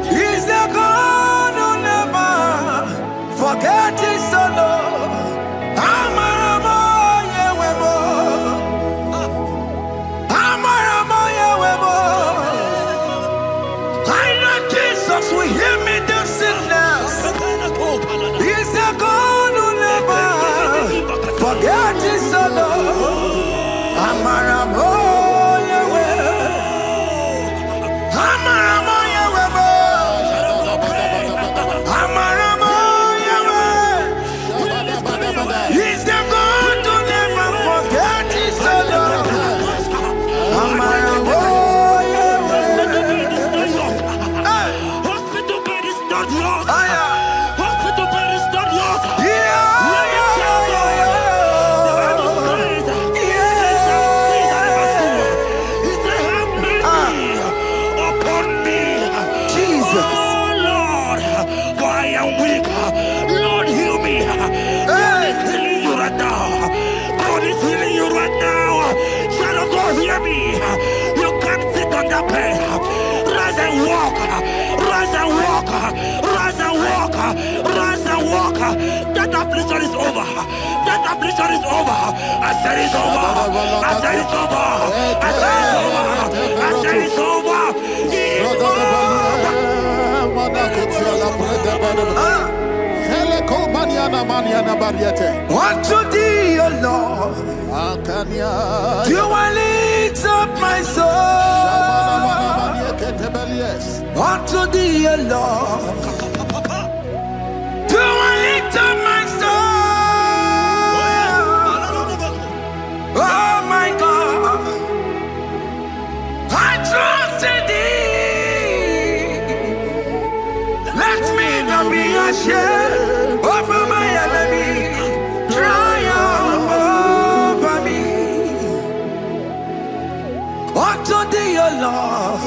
He's the God who never forgets his son. Will hear me the sickness. He's the God who never forget his son. Amaramo Yahweh. Amaramo Yahweh. Amaramo Yahweh. He's the God who never forget his son. Amaramo. Hospital bed is not yours. Upon me, Jesus. Oh Lord, for I am weak. Lord, heal me. God is healing you right now. God is healing you right now. Child of God, hear me. You can't sit on that bed. Rise and walk. Rise and walk. Rise and walk. Rise and walk. That affliction is over. That affliction is over. I said it's over. I said it's over. I said it's over. I said it's over. Unto thee, O Lord, do I lift up my soul. Unto thee, O Lord, do I lift up my soul. Oh my God, I trust in thee. Let me not be ashamed over my enemy. Triumph over me. Unto thee, O Lord,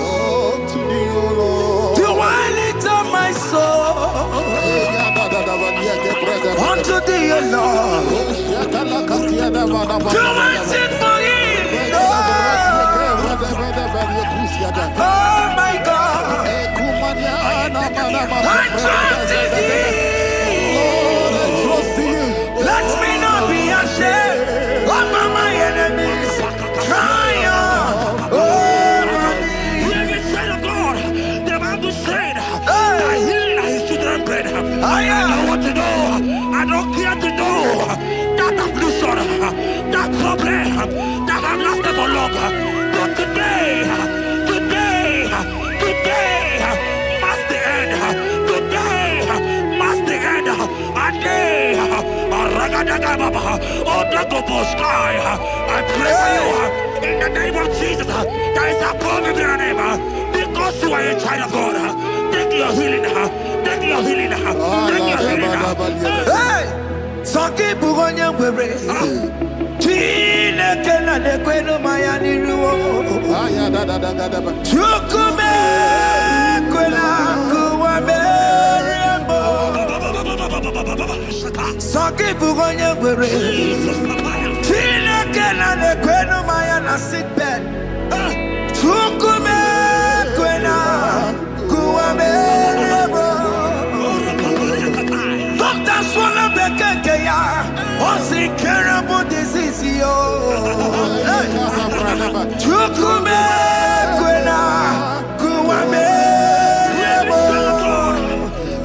do I lift up my soul. Unto thee, O Lord, do I sing for healing. Oh my God, I trust in thee. Let me not be ashamed over my enemies. Triumph over me. Living child of God, the Bible said, that healing his children bread. I don't want to know. I don't care to know that affliction, that problem, that have lasted for long. But today, must the end. Today, must the end. And day, I pray for you in the name of Jesus. There is a problem in your name because you are a child of God. Take your healing. Take your healing. Take your healing. Hey, Saki Bugonya Were. Chile Kena de Queno Mayani Ruo. Chukume Quena Kuame. Saki Bugonya Were. Chile Kena de Queno Mayana sick bed. Chukume Quena Kuame. Doctors wanna be Kenya. What's the terrible disease? Chukume Kwena Kuame.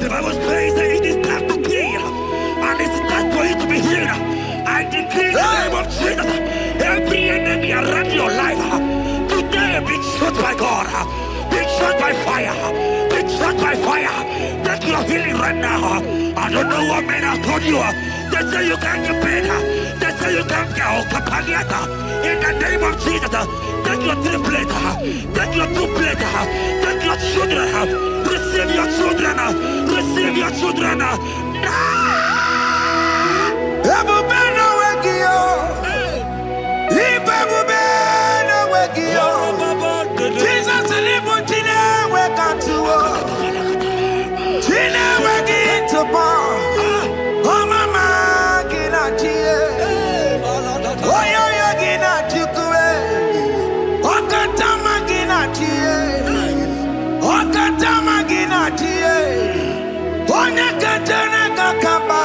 The Bible says that it is time to kill, and it is time for you to be healed. I decree in the name of Jesus, every enemy around your life today be shot by God, be shot by fire, be shot by fire. Take your healing right now. I don't know what men have told you. They say you can't get paid. They say you can't get Kapaniata. In the name of Jesus, take your triplet, take your duplet, take your children, receive your children, receive your children. Now! Jesus Libutine weka tuo. Tine weki to bar. Oh mama gina tie. Oh yo gina tikwe. Oh katama gina tie. Oh katama gina tie. Oh nekatene kakaba.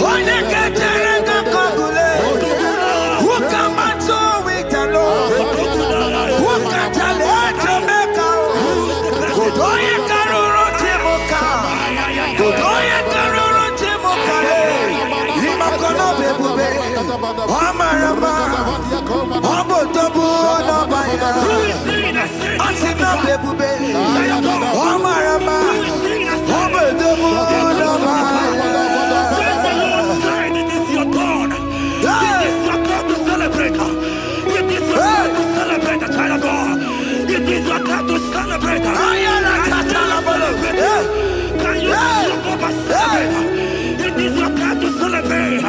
Oh nekatene kakagule. Ukamba to witalo. Godoya karoro temoka. Godoya karoro temoka. Limakono bebube. Amarama. Obotobu no baya. Asina bebube. Amarama. Obotobu no baya. When the Lord said it is your turn, it is your turn to celebrate. It is your turn to celebrate, child of God. It is your time to celebrate. Can you look up and celebrate? It is your time to celebrate.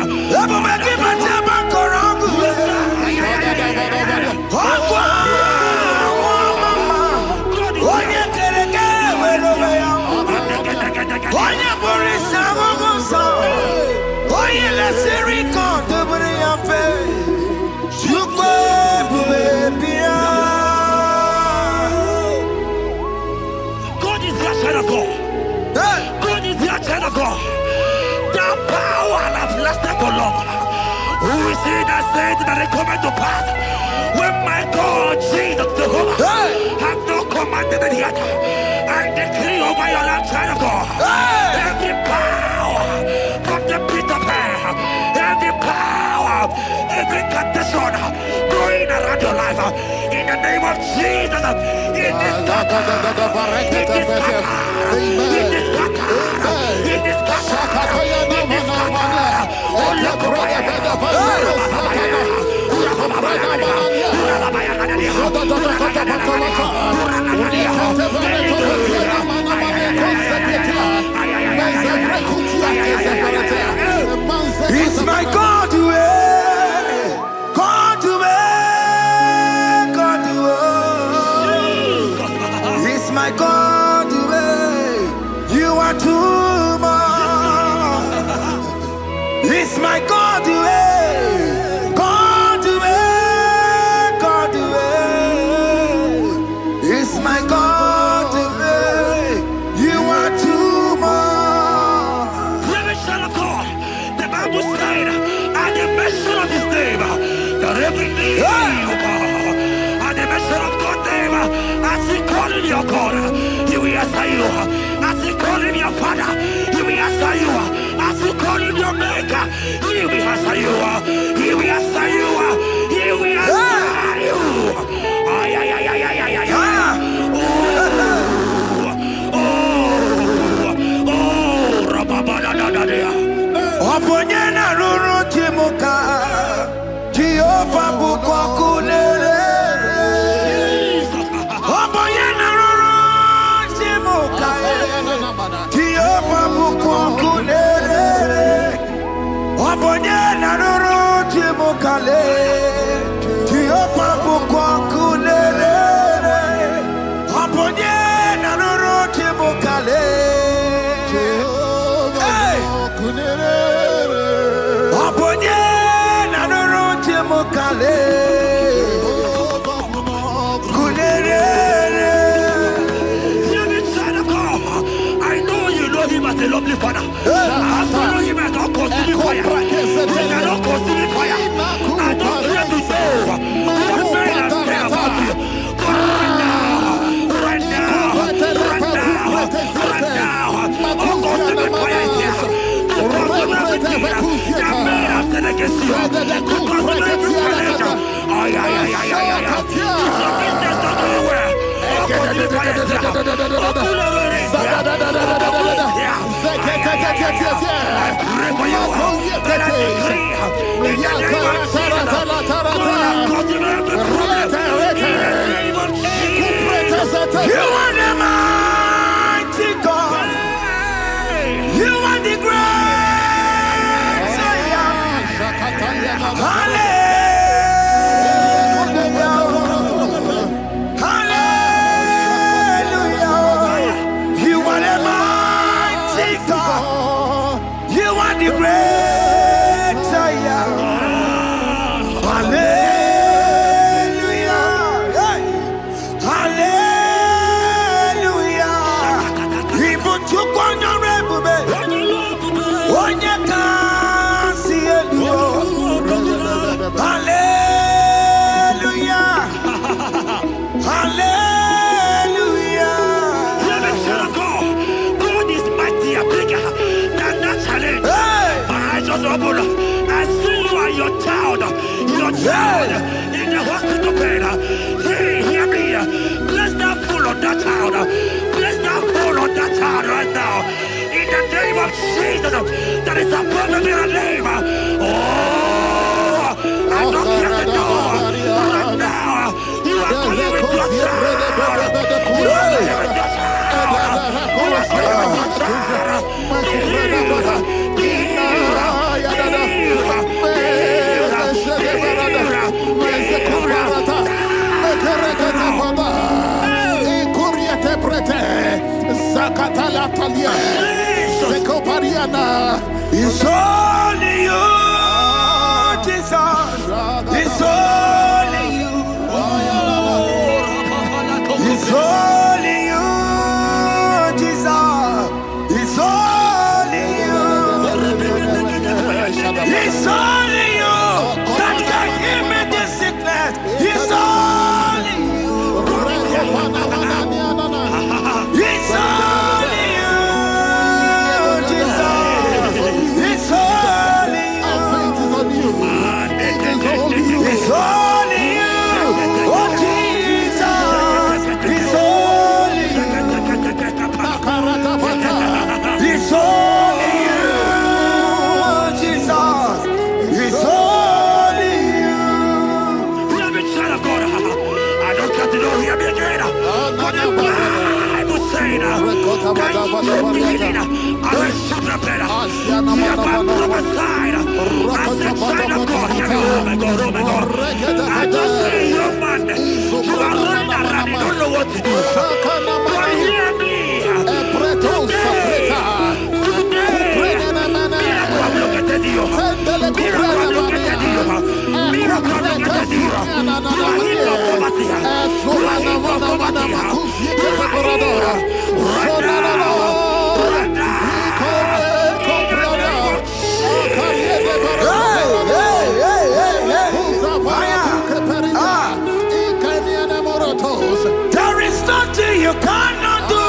God is your child of God. God is your child of God. The power that lasted for long. Who is he that said that it coming to pass? When my God, Jesus Jehovah, have not commanded it yet, I decree over your life, child of God. Every power from the pit of hell, every power, every condition going around your life, in the name of Jesus, it is scattered. It is scattered. It is scattered. It is scattered. It is scattered. Oh, look over It's my God to God to God to It's my God to you are too much. It's my God to God to God to It's my God to you are too much. Revelation of God. The Bible said, at the mention of his name, that every knee will bow. At the mention of God's name, as he call him your God, he will answer you. As he call him your Father, he will answer you. As he call him your Maker, he will answer you. He will answer you. He will answer you. Ay, ay, ay, ay, ay, ay, ay, ay. Oh, rababadadadadea. Oponyena ruru timuka Jehova bukwa kulele Oponyena ruru timuka Jehova bukwa kulele Oponyena ruru timuka le Jehova bukwa kulele Oponyena ruru timuka le I know you know him as a lovely father. I follow him as not consuming fire. He cannot consuming fire. I don't care to know what men have said about you. But right now, all consuming fire is here. To consume everything that men have said against you. To consume every challenge. Ay, ay, ay, ay, ay, ay. If your business not doing well, all consuming fire is here. I pray for you. That I decree in the name of Jesus. God, consume every problem. In the name of Jesus. You are the mighty God. You are the great in the hospital bed. Hey, hear me. Bless that fool on that child. Bless that fool on that child right now. In the name of Jesus, that is supposed to be a name. Oh, I knock at the door right now. You are coming with your child. You are coming with your child. You are coming with your child. It's only you, Jesus. It's only you. It's only you, Jesus. It's only you. It's only you that can give me this sickness. It's only you. It's only you, Jesus. It's only you. It's only you. Oh, Jesus. It's only you. It's only you, Jesus. It's only you. Hear me, child of God. I don't got to know. Hear me again. For the Bible saying, I will shut up better. You have been prophesied. As a child of God. Hear me. Oh my God. Oh my God. I just see you, man. You are running around. You don't know what to do. But hear me. There is nothing you cannot do.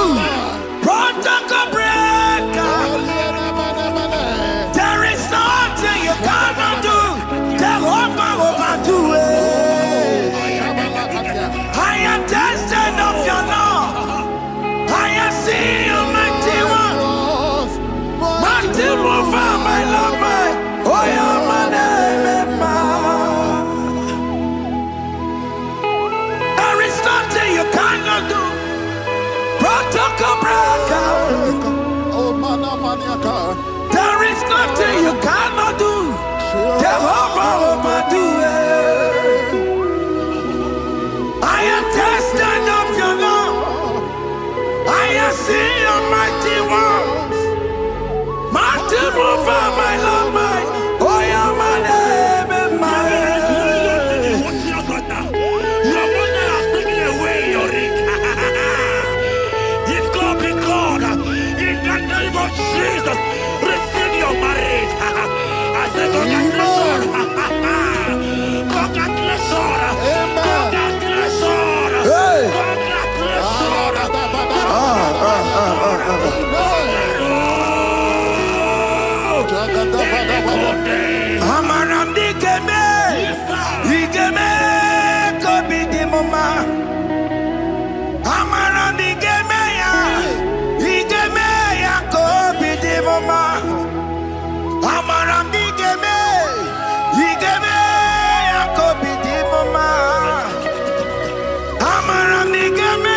Protocol breaker. There is nothing you cannot do. Jehovah overdo it. I am tested of your love. I have seen you, mighty one. Mighty mover, my love, my. Oh, yeah, my name, there is nothing you cannot do. Protocol breaker. There is nothing you cannot do. Jehovah overdo it. I am tested of your love. I have seen your mighty ones. Mighty mover, my love, my. Oh, yeah, my name and my. Your mother has taken away your ring. If God be God, in the name of Jesus, receive your marriage. I say congratulations. Congratulations. Congratulations. Hey. Congratulations. Amaram dikeme, dikeme kobi di mama. Amaram dikeme ya kobi di mama. Amaram dikeme ya kobi di mama. Amaram dikeme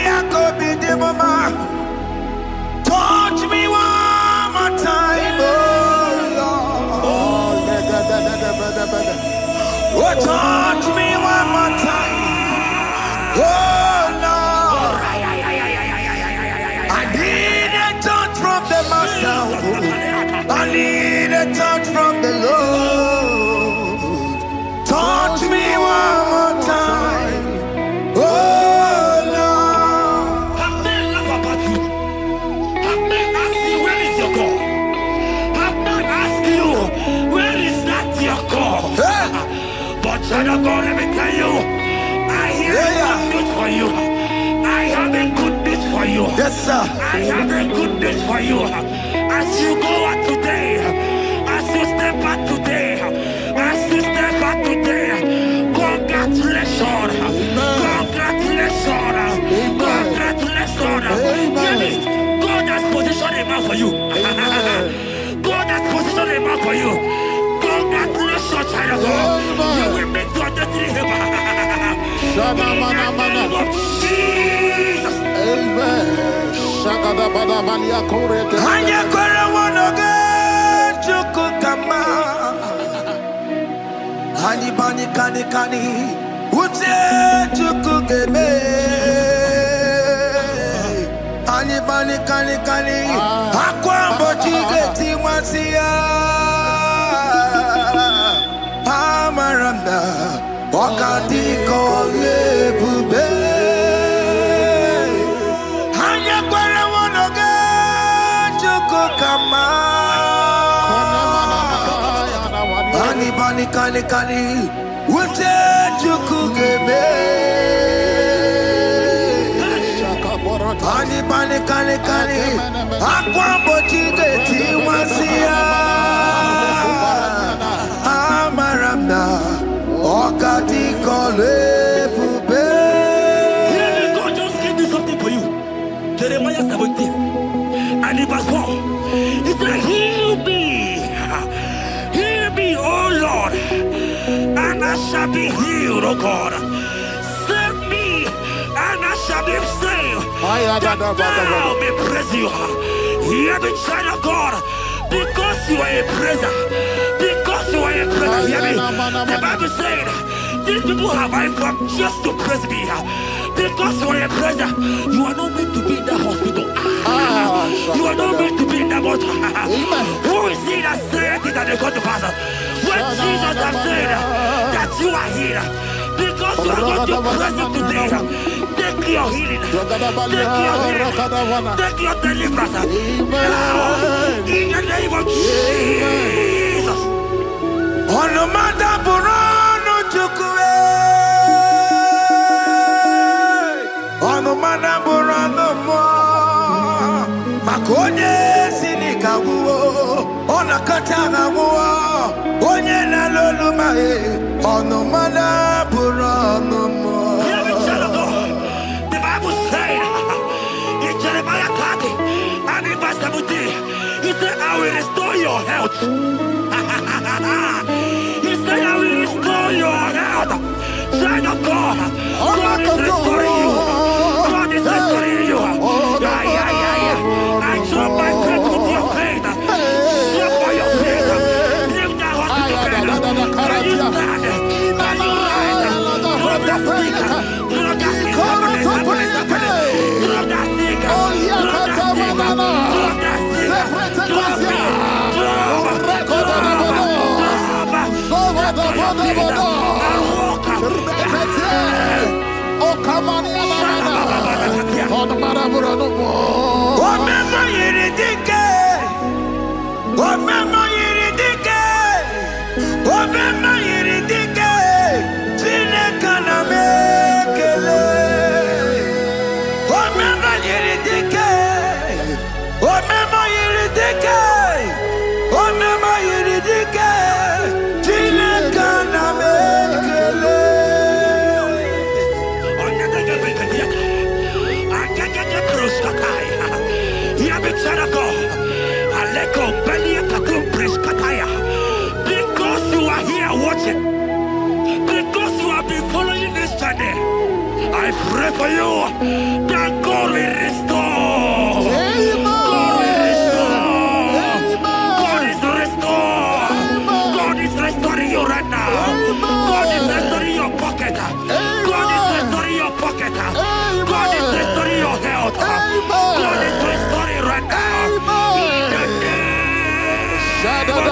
ya kobi di mama. Touch me one more time, oh Lord. Oh touch me one more time. Oh Lord, I need a touch from the Master. I need a touch from the Lord. Touch me one more time. Oh Lord. Have men laugh about you? Have men ask you, where is your God? Have men ask you, where is that your God? Hey. But child of God, let me tell you, I hear a good news for you. I have a good news for you. Yes, sir. I have a good news for you. As you go out today, as you step out today, as you step out today, congratulations. Congratulations. Congratulations. Hear me. God has positioned a man for you. God has positioned a man for you. Congratulations, child of God. You will make your destiny helper. In the name of Jesus. Amen. Hanya kwere wonoge chukukama. Hani bani kani kani ute chukugeme. Hani bani kani kani akwambo chigeti mwasiya. Amaramda wakati kole bube. Hanya kwere wonoge chukukama. Bani bani kani kani ute chukugeme. Bani bani kani kani akwambo chigeti mwasiya. Amaramda wakati kole bube. God just gave me something for you. Jeremiah 17 and in verse 4. He said, heal me, oh Lord, and I shall be healed, oh God. Save me, and I shall be saved, that thou may praise you. Hear me, child of God, because you are a praiser. Because you are a praiser, hear me. The Bible said, these people have I come just to praise me. Because you are a praiser, you are not meant to be in that hospital. You are not meant to be in that water. Who is he that said it and they come to pass? When Jesus has said that you are healed, because you are going to praise him today, take your healing, take your healing, take your deliverance. Now, in the name of Jesus. On the matter burano chukwe. On the matter burano mo. Makonye sinika wo. Ona katana wo. Onye na lolu mae. On the matter burano mo. Hear me, child of God. The Bible said in Jeremiah 30 and in verse 17, he said, I will restore your health. He said, I will restore your health. Child of God, God is restoring you. God is restoring you. I drop my faith with your faith. Drop by your faith. Lift that hospital bed. Can you stand? Can you rise? Drop that stick. Drop that stick. Drop that stick. Drop that stick. Drop it. Because you are here watching, because you have been following this journey, I pray for you that God will restore. God will restore. God is restoring you right now. God is God is restoring your pocket. God is restoring your health. God is restoring right now. In the name of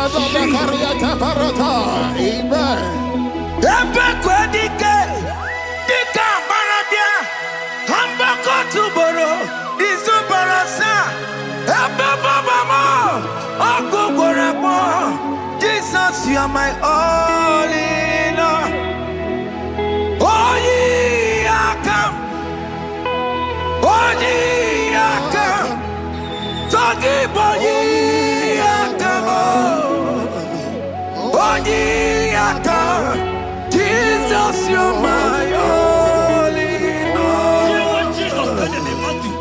Jesus, you are my all in all. Oh, ye are come. Oh, ye are come. Talking about ye are come. Oh, ye are come. Jesus, you are my all in all. You know what Jesus said in Matthew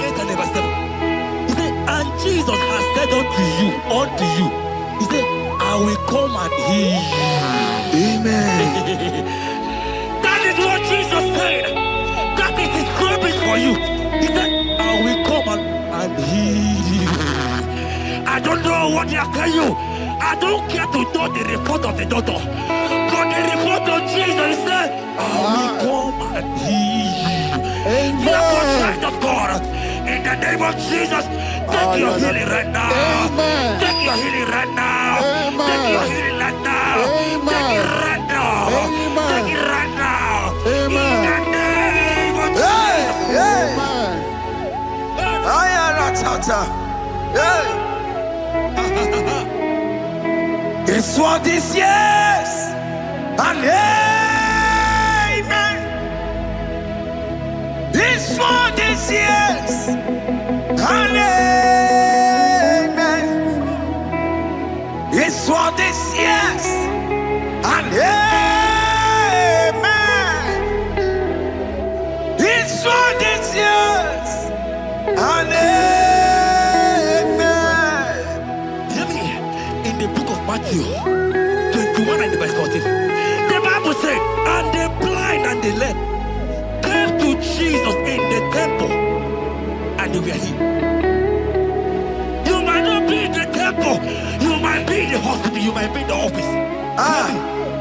8 and verse 7? He said, and Jesus has said unto you, he said, I will come and heal you. Amen. That is what Jesus said. That is his promise for you. He said, I will come and heal you. I don't know what they are telling you. I don't care to know the report of the doctor. But the report of Jesus, he said, I will come and heal you. Therefore, child of God, in the name of Jesus, take your healing right now. Amen. Take your healing right now. Amen. Take your healing right now. Amen. Take it right now. Amen. Take it right now. Amen. In the name of Hey, hey. Amen. I am not tata. Hey. This what is yes and amen. This what is yes and amen. This what is yes and amen. This what is yes and amen. Hear me. In the book of Matthew 21 and verse 14, the Bible said, and the blind and the lame came to Jesus in the temple, and they were healed. You might not be in the temple, you might be in the hospital, you might be in the office.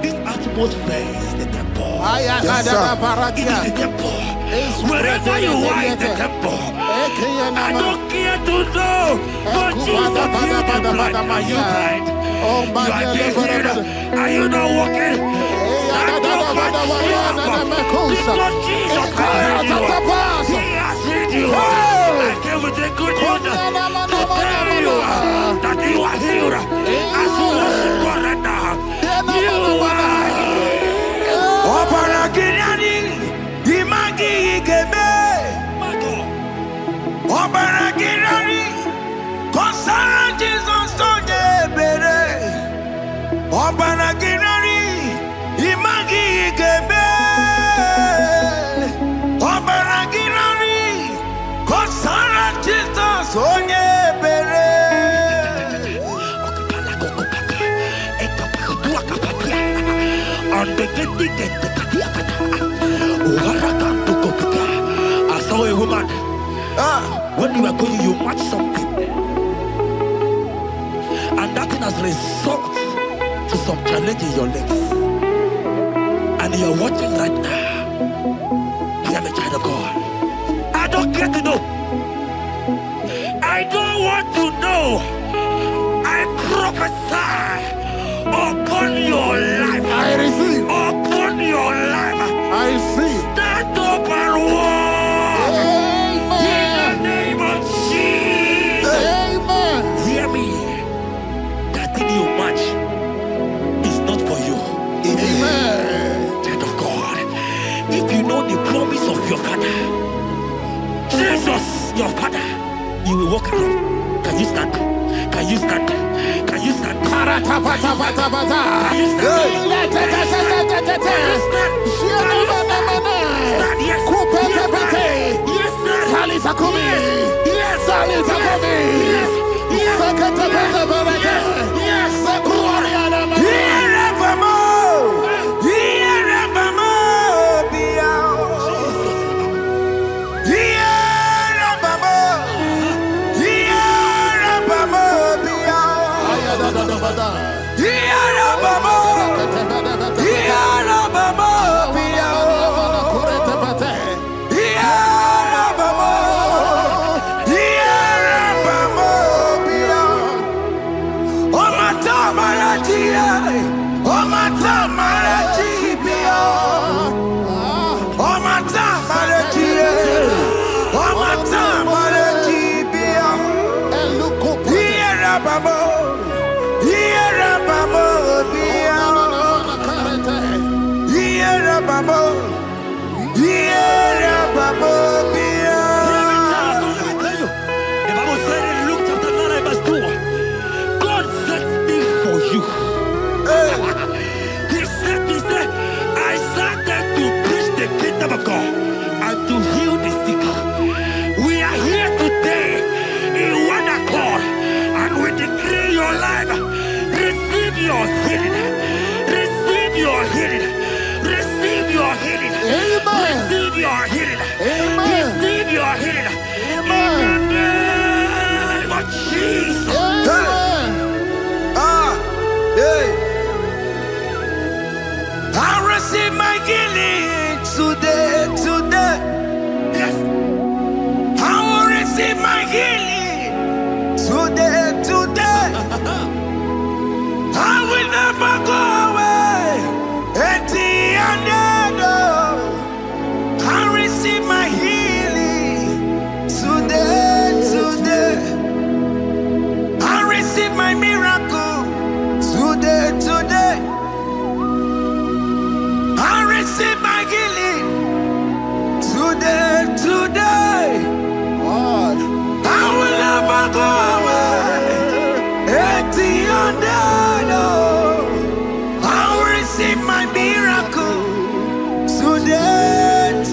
This atmosphere is the temple. Yes, sir. It is the temple. Wherever you are in the temple, I don't care to know, but Jesus healed the blind. Are you blind? You are being healed. Are you not walking? Stand up and walk. Because Jesus has healed you. He has healed you. I came with the good news to tell you that you are healed. As you worship God right now, you are healed. Obaragirani, imagi igebe. My God. Obaragirani, kosara Jesus onye ebere. Obaragirani, imagi igebe. Obaragirani, kosara Jesus onye ebere. I saw a woman. When you were going, you match something, and that thing has resulted to some challenge in your legs, and you're watching right now. Hear me, child of God. I don't care to know. I don't want to know. I prophesy upon your life. I receive. Upon your life. I receive. Stand up and walk. In the name of Jesus. Amen. Hear me. That thing you match is not for you. Amen. Child of God. If you know the promise of your father, Jesus, your father, you will walk around. Can you stand? Can you stand? Can you stand? Can you stand? Yeah. receive my healing today. Yes. I will receive my healing today. I will never go away. I receive my healing today. I receive my miracle today. I receive my healing today. I will never go away. I will receive my miracle today.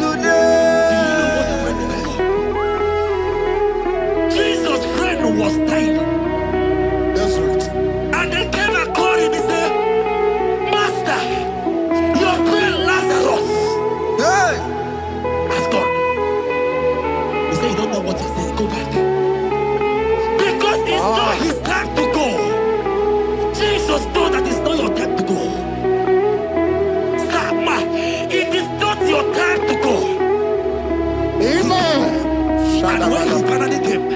Jesus' friend was dying. That's right. And they came and called him and said, Master, your friend Lazarus has gone. He said, you don't know what you're saying. Go back. Because it's not his time to go. Jesus knows that it's not your time to go. Sama, it is not your time to go. Amen. And when he finally came,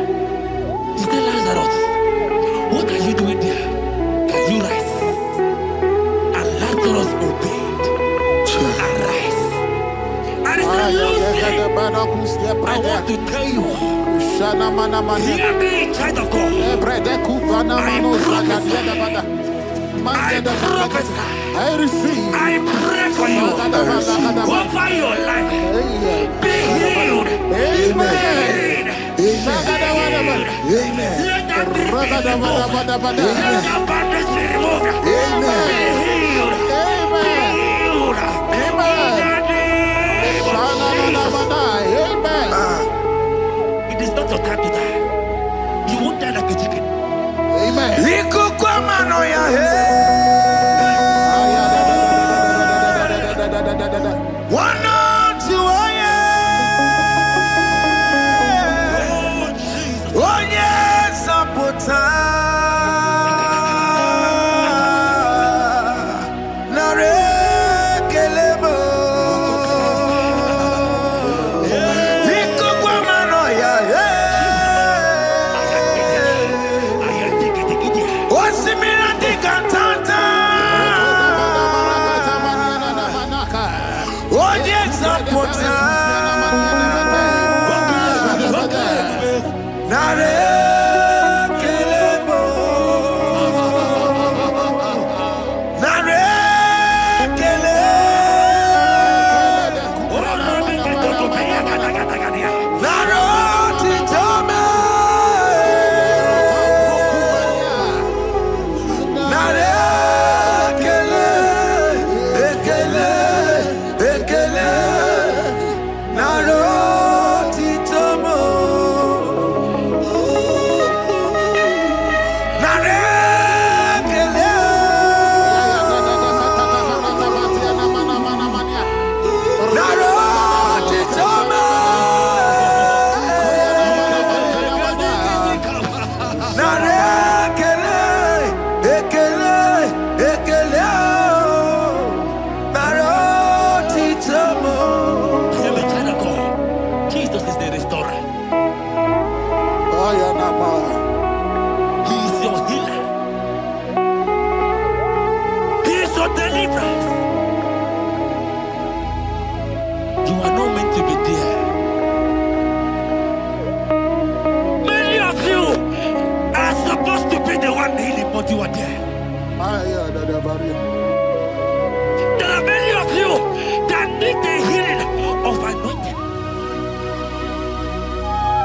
he said, Lazarus, what are you doing there? Can you rise? And Lazarus obeyed and rise. And he said, Lucy, I want to tell you, hear me, child of God. I prophesy. I I receive. pray for you. Over your life. Be healed. Amen. Amen. Let that be removed. Let that bandage be removed. Be healed. Be healed. In the name of Jesus. It is not your time to die. You won't die like a chicken. Amen.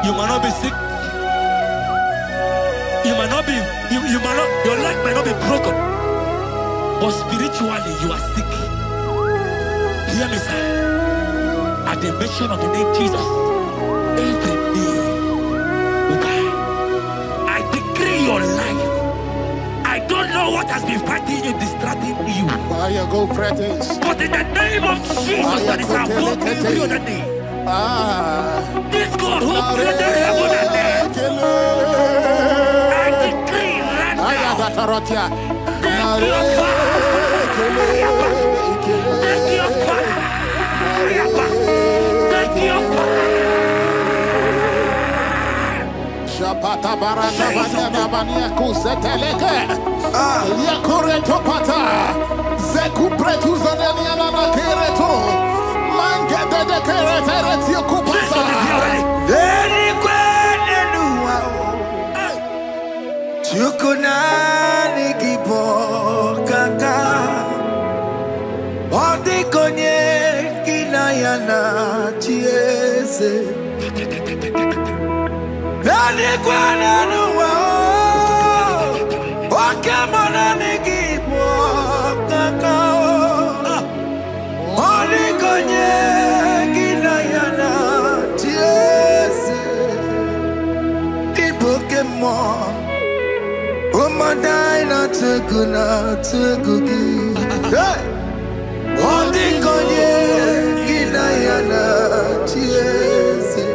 You might not be sick. You might not be, your leg might not be broken. But spiritually, you are sick. Hear me, sir. At the mention of the name Jesus, every day will die. I decree your life. I don't know what has been fighting you, distracting you. But in the name of Jesus, that is above every other name. This God who created heaven and earth, I decree right now, take your fire, take your pata barata banya banya kuseteleke. Yakore topata. Zeku pretu zadania na kereto. Mangete de kerete yokupasa. Chukunani gibo kaka Odi konye kinayana chiese Nani kwana nuwa Wakemona ni gibo kaka Odi konye kinayana chiese Ibukemo Umadina tukugi. Hey! Odi konye kinayana chiese.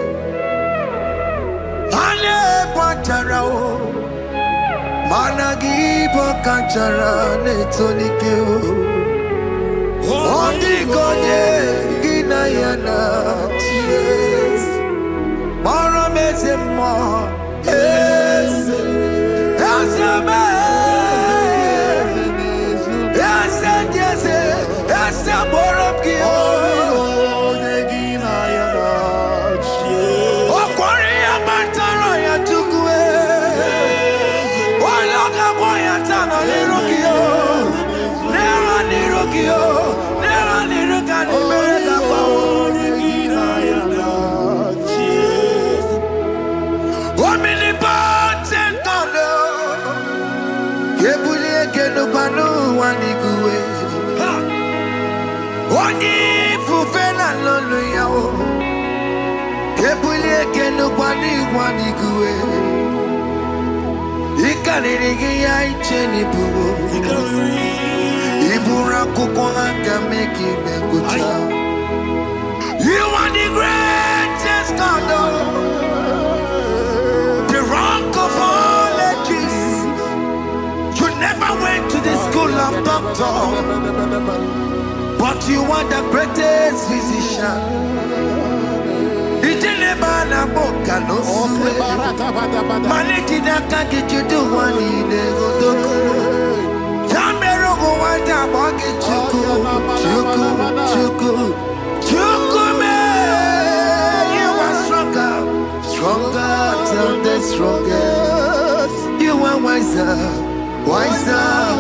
Ale patarao. Managi pokachara netonike. Odi konye kinayana chiese. Mara mezemo. Yes. Oni fufela lolo yao Kebulie kenu wani guwe Ikanirigi ya icheni buwo Ibura kuko hanga meki mekucha You are the greatest God The rock of all ages You never went to the school of doctor But you are the greatest physician. Ijelebana boka no suwe. Maliki naka get you do one in the godoko. Jamero go wanta boki chuku me. You are stronger than the strongest. You are wiser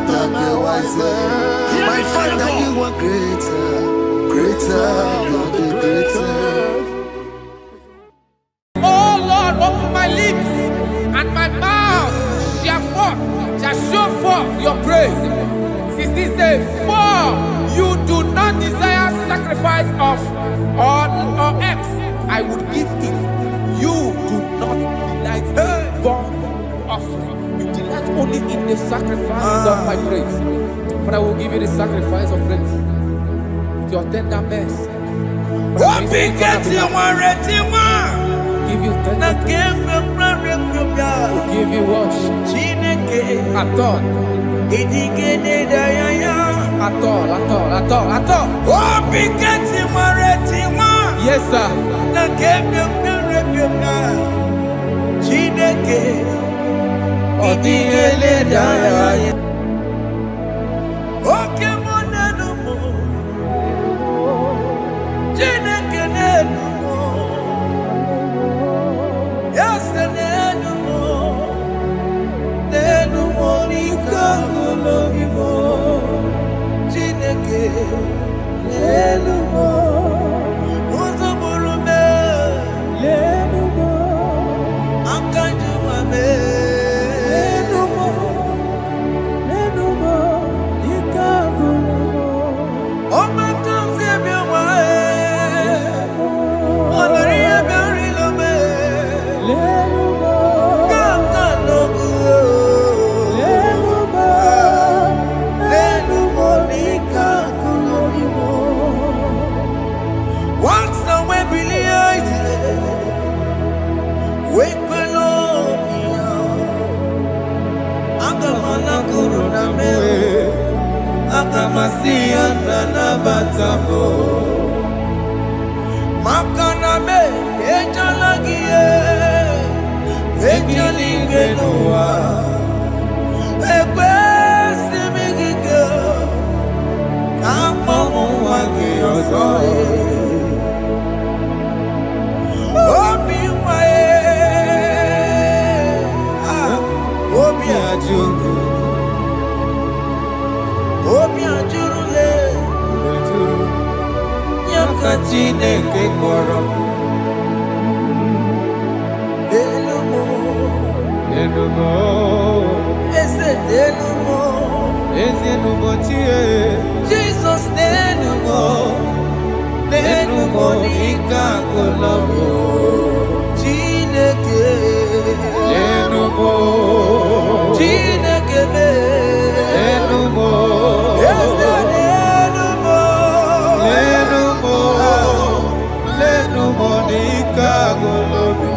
than the wiser. My Father, you are greater than the greatest. Oh Lord, open my lips and my mouth shall show forth your praise. 16 says, for you do not desire sacrifice of or X, I would give it. You do not delight in burnt offering. You delight only in the sacrifice of my praise. But I will give you the sacrifice of praise. With your tender mercy. Give you tender mercy. Give you worship. At all. Yes, sir. Makana me ejalagie, ejali Nenua Ekwesi migike Kamomu wake ozoe Obi wae Obi ajuru Obi ajuru le Yaka Chineke kpọrọ Enumo Eze Nenumo Chie Jesus Nenumo Nika Kolomo Chineke Nenumo Chineke Nenumo Eze Nenumo Nika Kolomo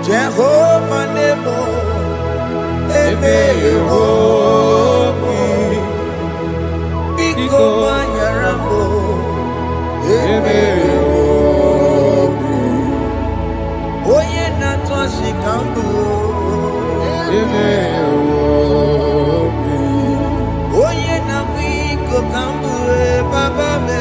Jehovah Nebo Biko Manyarambo Oye Natwa Shikambu Oye Namiko Kambu Baba me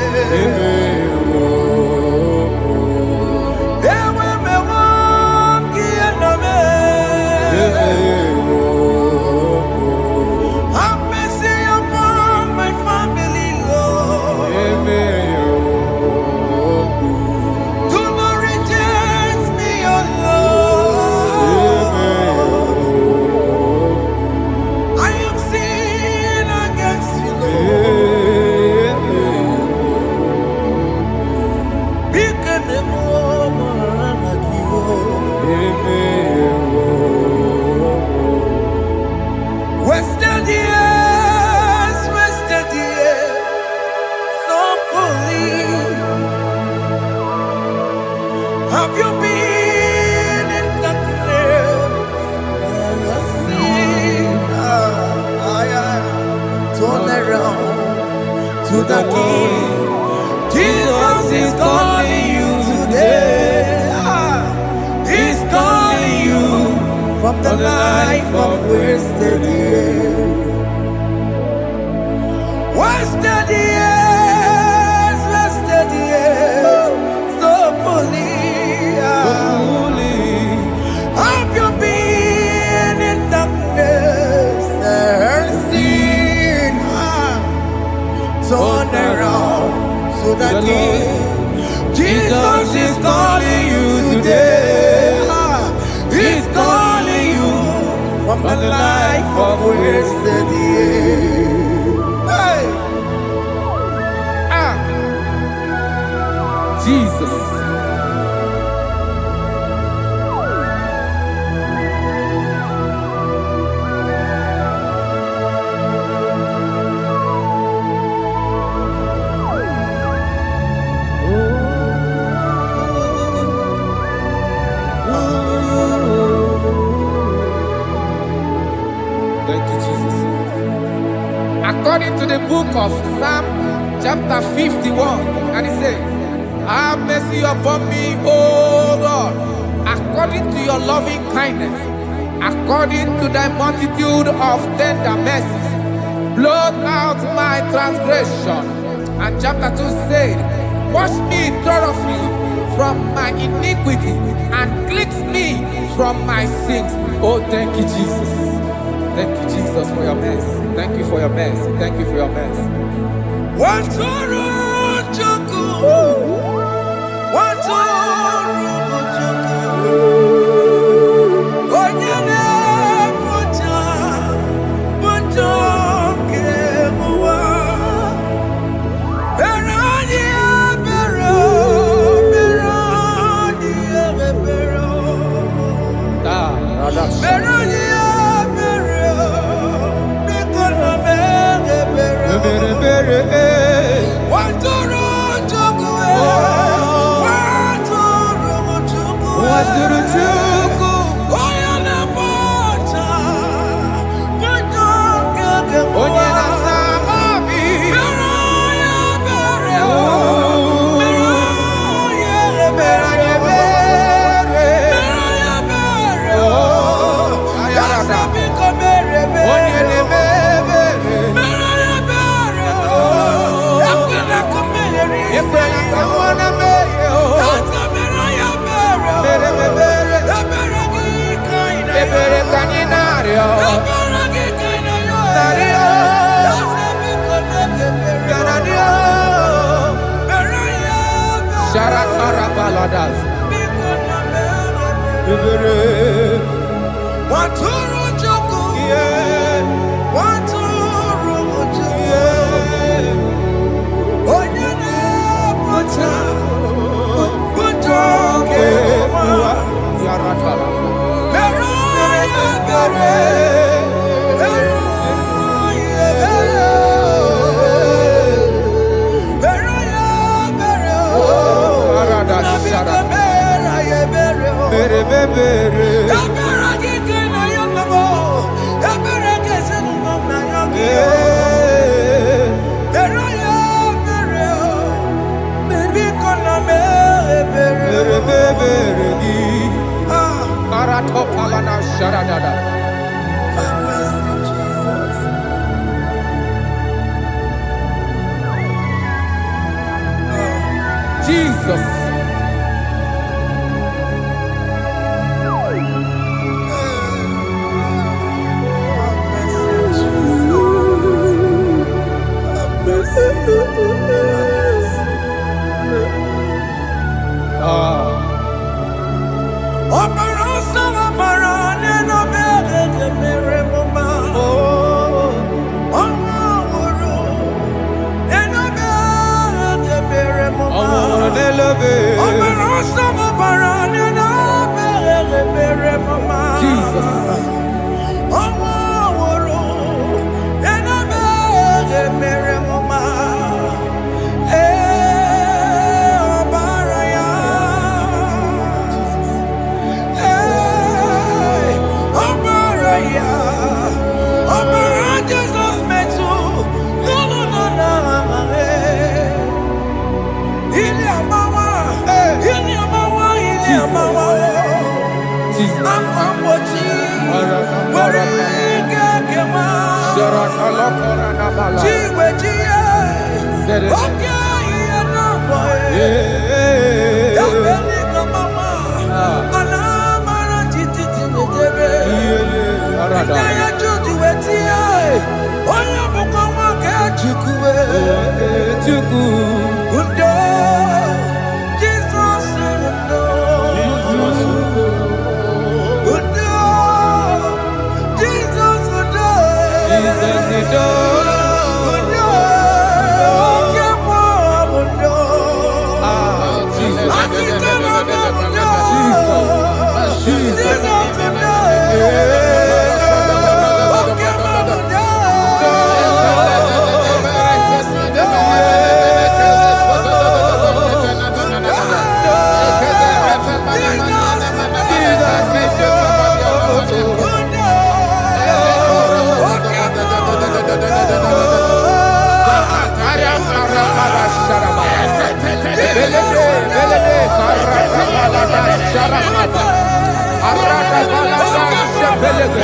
Have you been in darkness? Turn around to the King. Jesus is calling you today. He's calling you from the life of wasted years. Wasted years, wasted years, so fully. Have you been in darkness and seen? Turn around to the King. Jesus is calling you today. He's calling you from the life of wasted years. Hey! Jesus. According to the book of Psalm chapter 51, and it says, have mercy upon me, O Lord, according to your loving kindness, according to thy multitude of tender mercies, blot out my transgression. And chapter 2 said, wash me thoroughly from my iniquity and cleanse me from my sins. Oh, thank you, Jesus. Thank you, Jesus, for your mercy. Thank you for your mercy. Thank you for your mercy. Jesus. belege.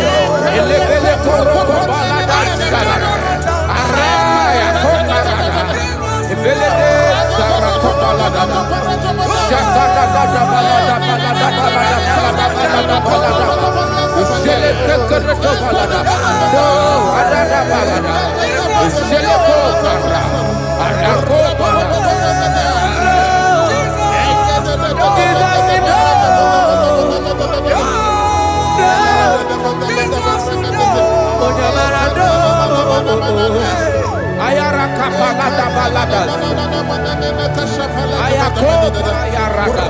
Elebele koroko balada shara. Araya kokarada. Ebelede sarako balada. Shakada balada balada balada balada balada. Ushele kekereto balada. No, adada balada. Ushele kokara. Arako balada. Ayara kapalada balada. Ayako ayaraga.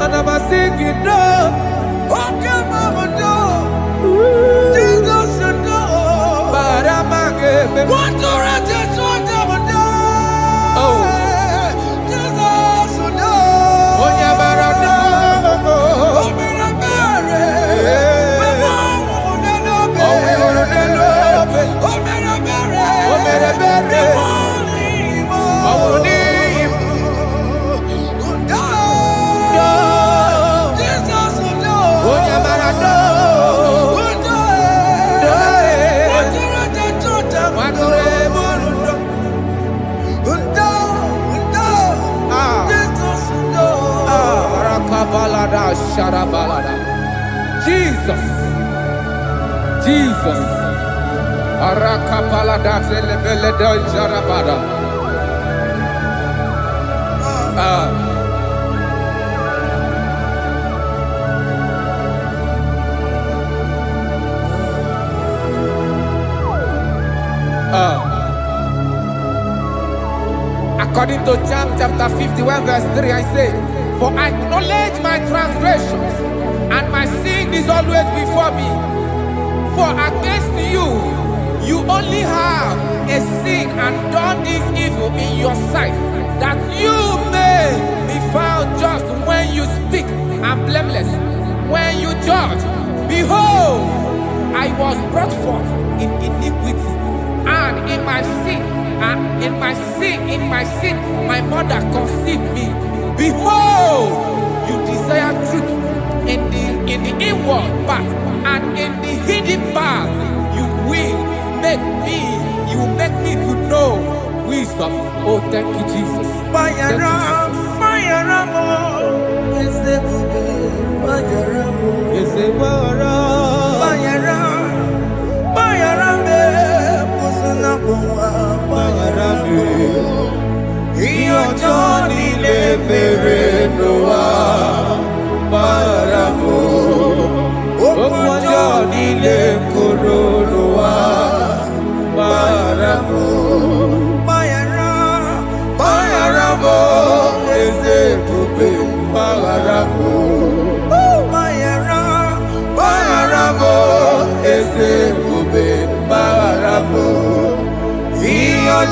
And I'm singing no. Okay, mama, no. Jesus, no. But I'm again. What do I just want to do? Oh, Jesus, no. Oh, yeah, but I know. Oh, me, I'm married. Oh, me, I'm married. Oh, me, I'm married. Oh, me, Jesus, Jesus, Arakapalada zelebeleda jarabada. According to John chapter 51 verse 3, I say, for I acknowledge my transgressions, and my sin is always before me. For against you, you only have a sin and done this evil in your sight, that you may be found just when you speak, and blameless when you judge. Behold, I was brought forth in iniquity, and in my sin, my mother conceived me. Behold, you desire truth in the inward part, and in the hidden part you will make me to know wisdom. Oh, thank you, Jesus.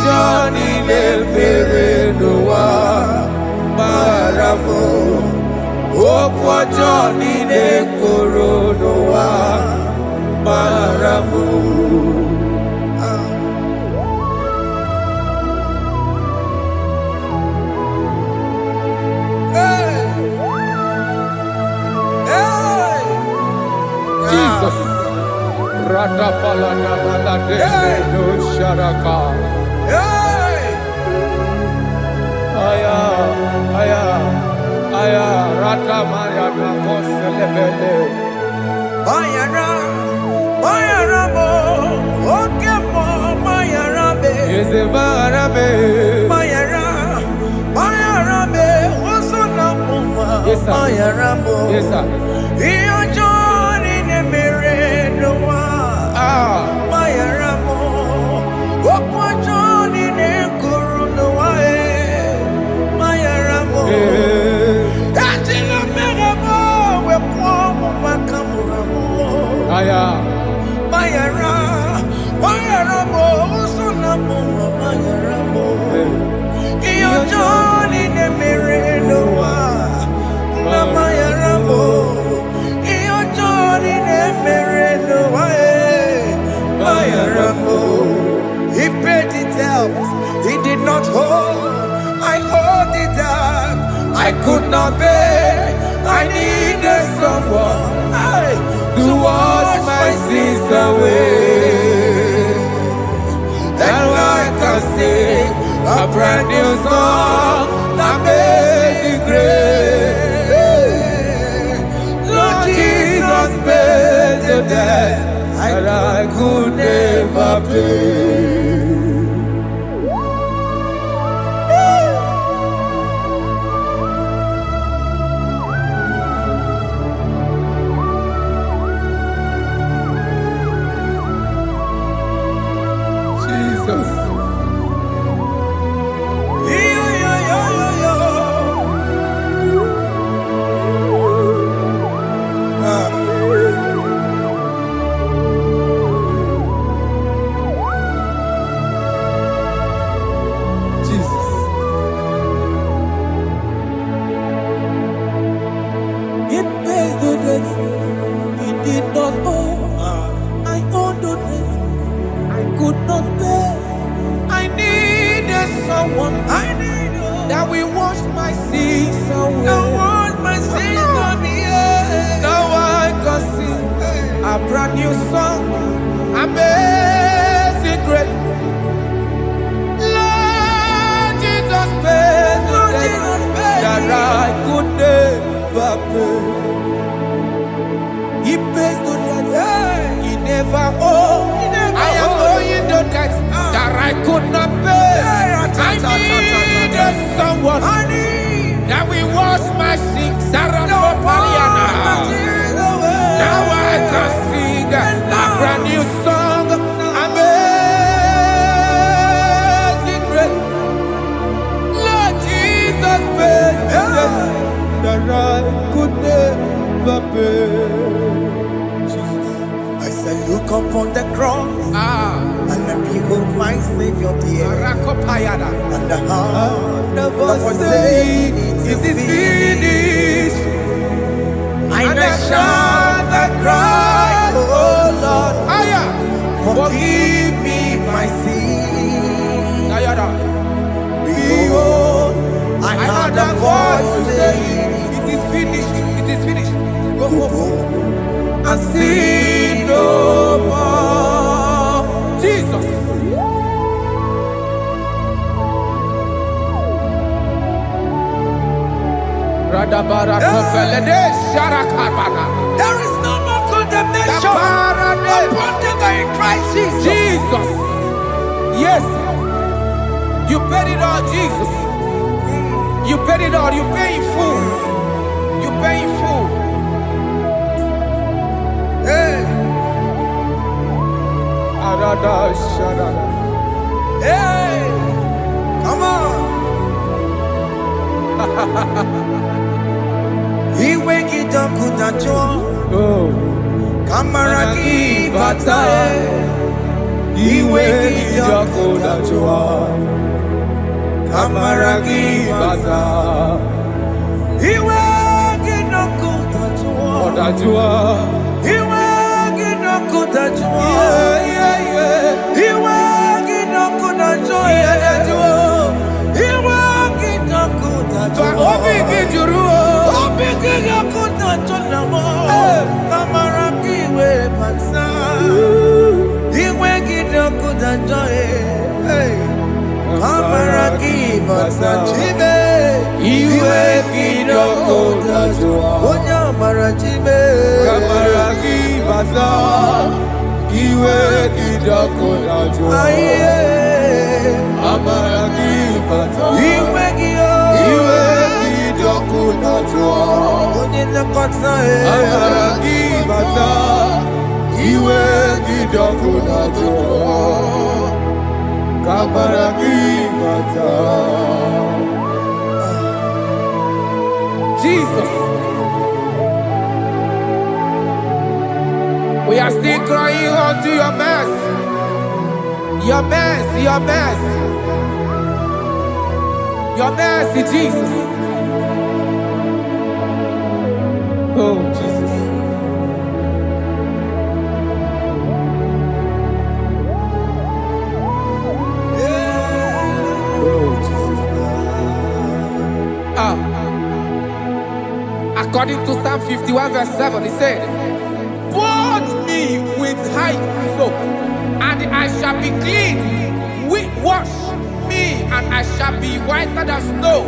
Johnny le bere noa baramo okwa Johnny le koro noa baramo. Jesus Rada palada balade no sharaka. Aya, Rata Maya Nakoselebele. Bayara mo, okemo Bayara be. Eze Bayara be, osona muma. Bayara mo. Yes sir. Iyo joni ne mere noa. Bayara mo, okwa joni ne kuru noa. Bayara mo. Aya, Bayara mo, usuna mo, Bayara mo. Iyo Johnny Nemerenoa, Mama Yaramo, Iyo Johnny Nemerenoa, Maya Rambo. He paid it out, he did not hold. I owed it out, I could not pay. I needed someone to wash my sins away. And I can sing a brand new song, Amazing Grace. Lord Jesus paid the debt that I could never pay. Jesus. He did not owe. I owed the debt I could not pay. I needed someone. That will wash my sins away. Now I can sing a brand new song. Amazing Grace. Lord Jesus paid the debt that I could never pay. He pays the debt he never owed. I am owing the debt that I could not pay. I needed someone that will wash my sins. Now I can sing a brand new song. Amazing Grace. Lord Jesus paid the debt that I could never pay. I said, look upon the cross and behold my Savior dear. And the heart that was saying, it is finished. And I shout and cry, oh Lord, forgive me my sin. Behold, I heard a voice saying, it is finished, it is finished. Go and sin no more. Jesus. There is no more condemnation upon them in Christ Jesus. Jesus. Yes. You paid it all, Jesus. You paid it all. You pay in full. You pay in full. Hey. Hey. Come on. He wake it up with a joy. Kamaraki batae. He wake it up with a joy. Kamaraki batae. He wake it up with a joy. He wake it up with a joy. He wake it up with a joy. He wake it up with a joy. Jesus, we are still crying unto your mercy, your mercy, your mercy. Your mercy, Jesus. Oh, Jesus. Oh, Jesus. According to Psalm 51 verse 7, he said, "Wash me with hyssop, and I shall be clean. Wash me, and I shall be whiter than snow.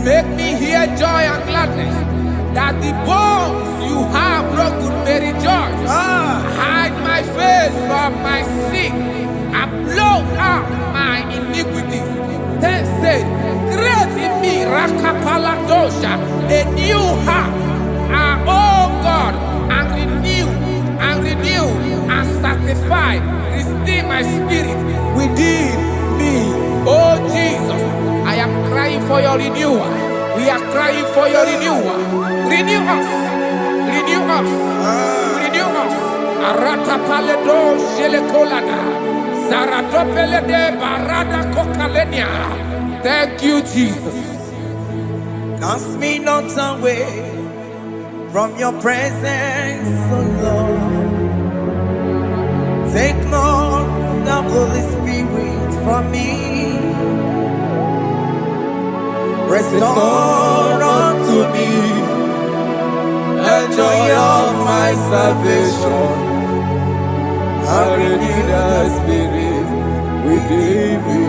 Make me hear joy and gladness, that the bones you have broken may rejoice. Hide my face from my sin, and blot out my iniquities. Then say, create in me Rakapaladosha, a new heart, oh God, and renew, and sanctify, restore my spirit within me." Oh Jesus, I am crying for your renewal. We are crying for your renewal. Renew us, renew us, renew us. Arata paledo shelekolada, zaratopele de barada kokalenia. Thank you, Jesus. Cast me not away from your presence, oh Lord. Take not the Holy Spirit from me. Restore unto me the joy of my salvation, and renew the spirit within me.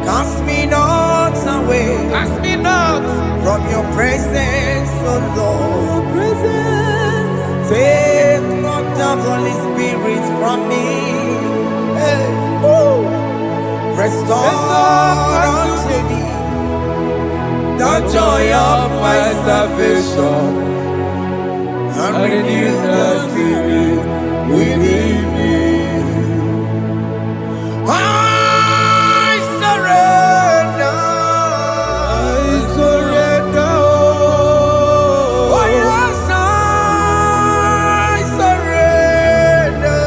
Cast me not away, Cast me not from your presence, oh Lord. Take not the Holy Spirit from me. Hey. Restore unto me the joy of my salvation, and renew the spirit within me. I surrender. I surrender. Oh yes, I surrender.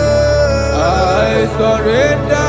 I surrender.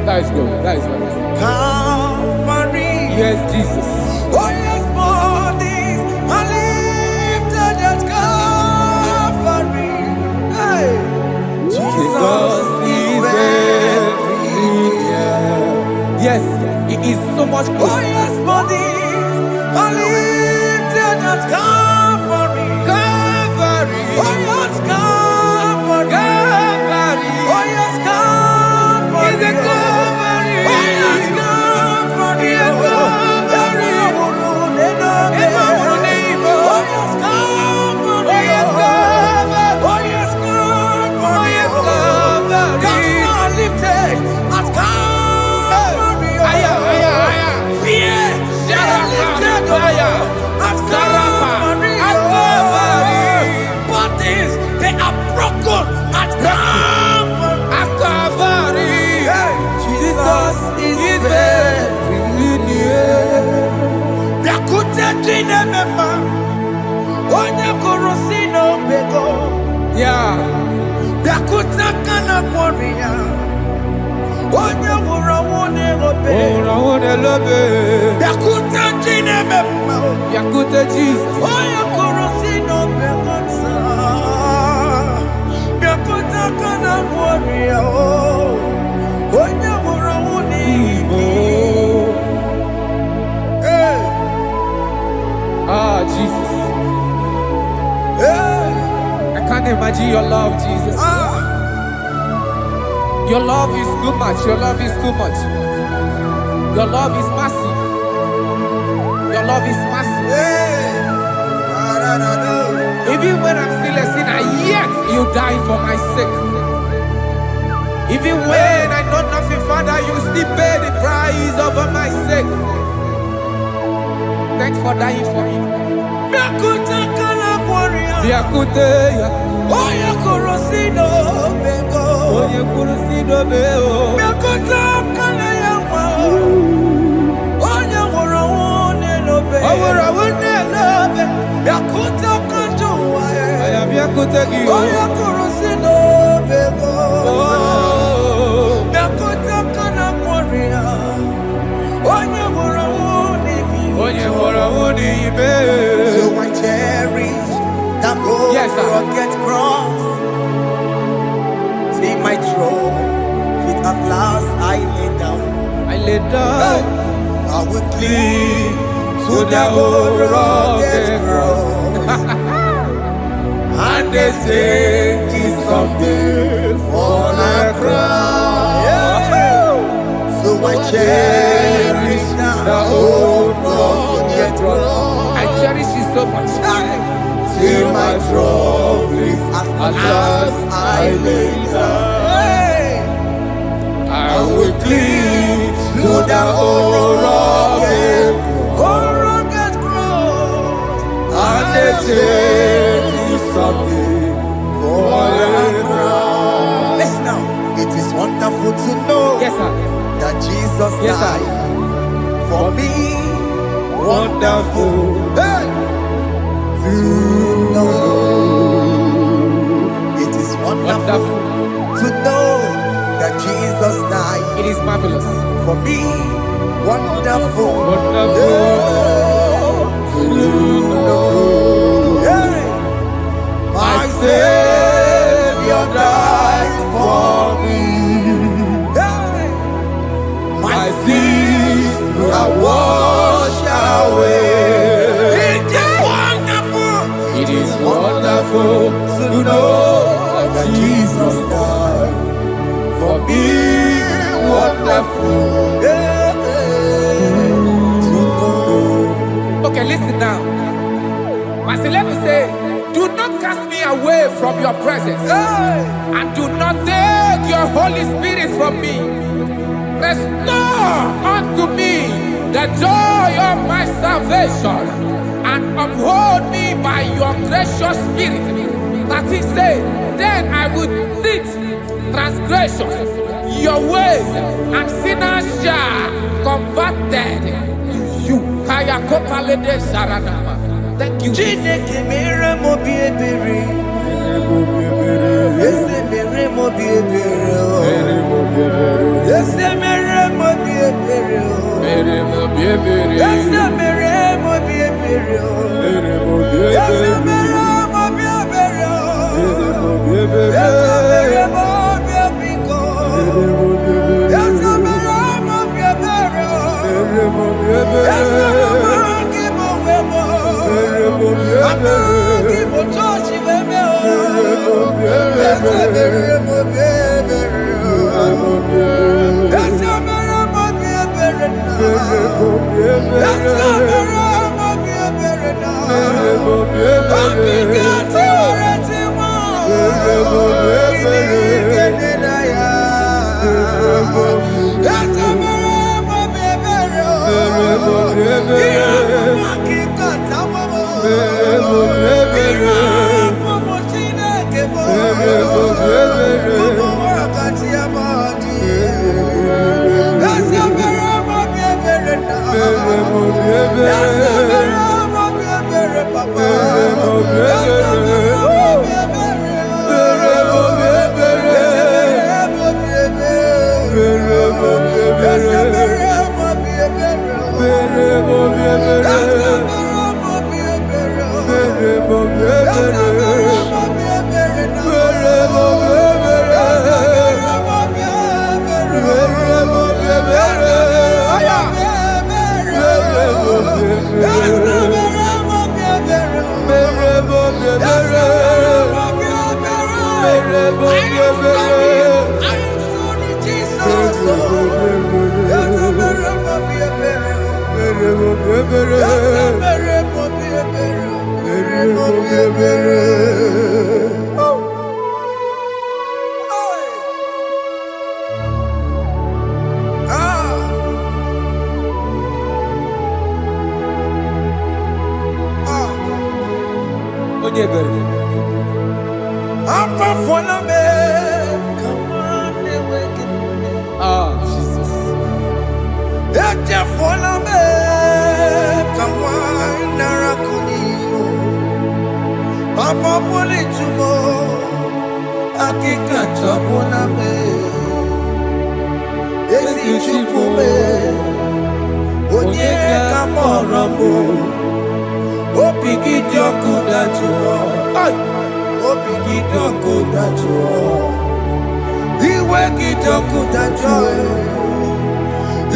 That is good. That is good. Calvary. Yes, Jesus. Oh yes, bodies are lifted at Calvary. Hey. Jesus is everywhere. Yes, it is so much good. Oh yes, bodies are lifted at Calvary. Calvary. Oh yes, Calvary. Calvary. Oh yes, Calvary. Is it Calvary? Oh yes, Calvary. Yes, Calvary. Oh yes, Calvary. Oh yes, Calvary. Oh yes, Calvary. Oh yes, Calvary. Cast are lifted at Calvary. Fear, lifted at Calvary. Chinemema, Onya Korosino Bego, Yeah. Dakuta Kana Korea, Onya Murawone Robe, Ora love. Dakuta Chinemema, Yakuta Jesus. Onya Korosino Bego, Dakuta Kana Korea, Onya Murawone Igbo. Ah, Jesus. I can't imagine your love, Jesus. Your love is too much. Your love is too much. Your love is massive. Your love is massive. Even when I'm still a sinner, yet you die for my sake. Even when I know nothing, Father, you still pay the price over my sake. Thanks for dying for me. Biakute, Oya Korosino Bego, Oye Kurusino Beo. Biakota Kana Yama, Oya Murawone Lobe, Awurawune lobe. Biakota Kanjuwa, Aya biakute gi. Oya Korosino Bego, Biakota Kana Korea, Oya Murawone Oye Murawune ibe. So I cherish that old Yes, sir. rugged cross. See my throne, feet at last I lay down. I lay down I will cling to the old rugged cross. and they say it's something for a crown. So I cherish The old rugged cross. I cherish it so much. See my trophies at last I lay down. I will cling To the old rugged cross. and they say it's something for a crown. Listen now, it is wonderful to know Yes, sir. that Jesus Yes, sir. died for me. Wonderful. Hey! To know. It is wonderful Wonderful. to know that Jesus died It is marvelous. for me. Wonderful. Wonderful. To know. Hey! My Savior died for me. Hey! My sins are washed away. It is wonderful. It is wonderful to know that Jesus died for me. Wonderful. Okay, listen now. I say, let me say, do not cast me away from your presence, and do not take your Holy Spirit from me. Restore unto me the joy of my salvation, and uphold me by your gracious spirit. That he said, then I will teach transgressions your ways, and sinners shall converted to you. Kaya kopalede saranama. Thank you. Chineke mere mo bi ebere. Ese mere mo bi ebere. Ese mere mo bi ebere. Mere mo biebere. Ese mere mo bi ebere. Mere mo Ese biebere. mere mo bi ebere. Mere mo Ese biebere. mere mo bi ebiko. Mere mo biebere. Ese mere mo bi ebere. Mere mo Ese biebere. mere ki mo wemo. Mere mo Ama biebere. ki mo tochi weme o. Mere mo biebere. Ese mere mo bi ebere. Mere mo biebere. Ese mere mo bi ebere na. Mere mo biebere. Ese mere mo bi ebere na. Mere mo biebere. Akike ti ore ti mo. Mere mo biebere. Kini na ya. Mere mo biebere. Ese mere mo bi ebere o. Mere mo biebere. Iya akike ta mo mo. Mere mo biebere. Iya mo mo Chineke mo. Mere mo biebere. Jesus. Papa poli tumo, akika chapona me, esi chupume, onye kamoramo, opiki joko dachuo, opiki joko dachuo, iwe kijoko dachuo,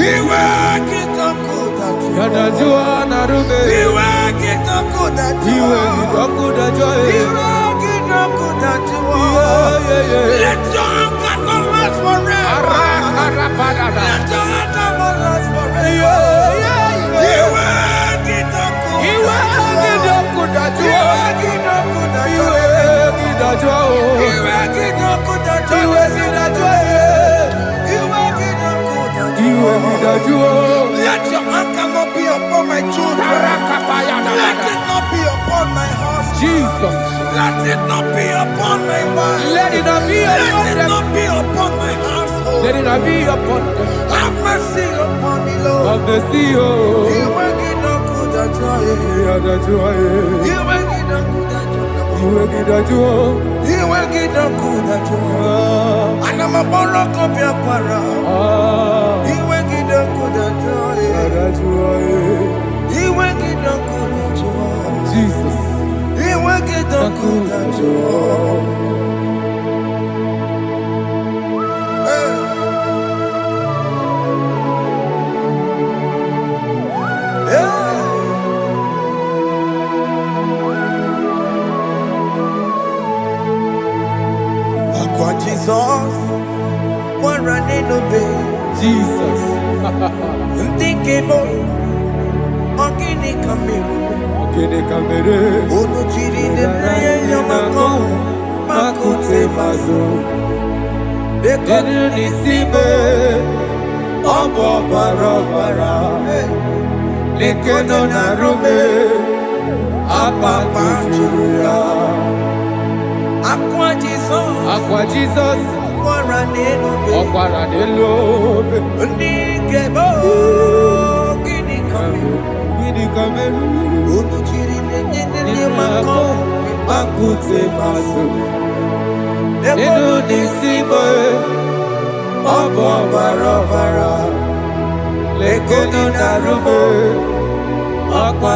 iwe kijoko dachuo, Yadajua narume. iwe kijoko dachuo, Iwe kijoko dachuo. Let your anger not last forever. Let your anger not last forever. Let your anger not be upon my children. Let it not be upon my husband. Jesus. Let it not be upon my wife. Let it not be Let upon it them. not be upon my household. Let it not be upon them. Have mercy upon me, Lord. Of the CEO. You will get no good at all. You will get no good at all. You will get no good at all. And I'm a borrow of your para. You will get no good at all. You will get no good at all. Jesus. You will get no good at all. Jesus, what running obey. Jesus. Thinking more, organic camera. Okene kamere. Ono chiri de naya yamako, makute mazo. Denu nisibe. Obo barabara. Lekeno narume. Apa chuya. Aqua Jesus, Aqua Jesus. what running obey. Okwara delobe. Ndikebo, gini camera. Gini kamere. Ono chiri de naya yamako, makute mazo. Denu nisibe. Obo barabara. Lekeno narume. Apa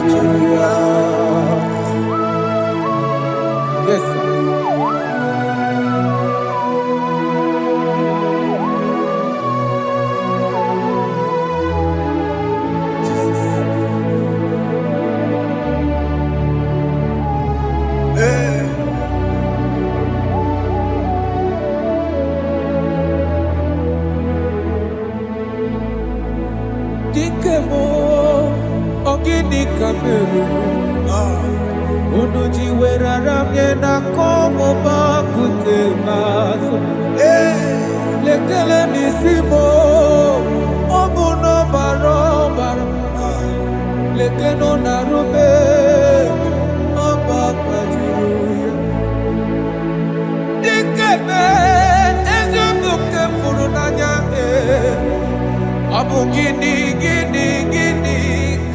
chuya. Yes, sir. Dikemo, ogini kamere. Unuji werara mjena komo bakute maso. Lekele nisimo, obuno barobara. Lekeno narume, abakajiruya. Dikeme, ezubuke furunanya. Abu gini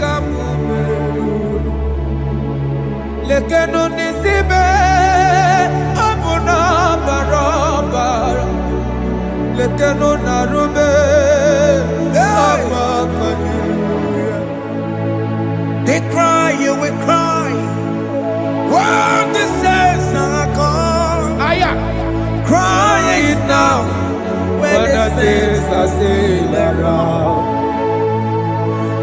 kamumeru. Lekeno nisibe. Abu na barabara. Lekeno narume. Abakajiruya. They cry, you will cry. When the saints are gone, cry it now. When When the the saints saints are still around.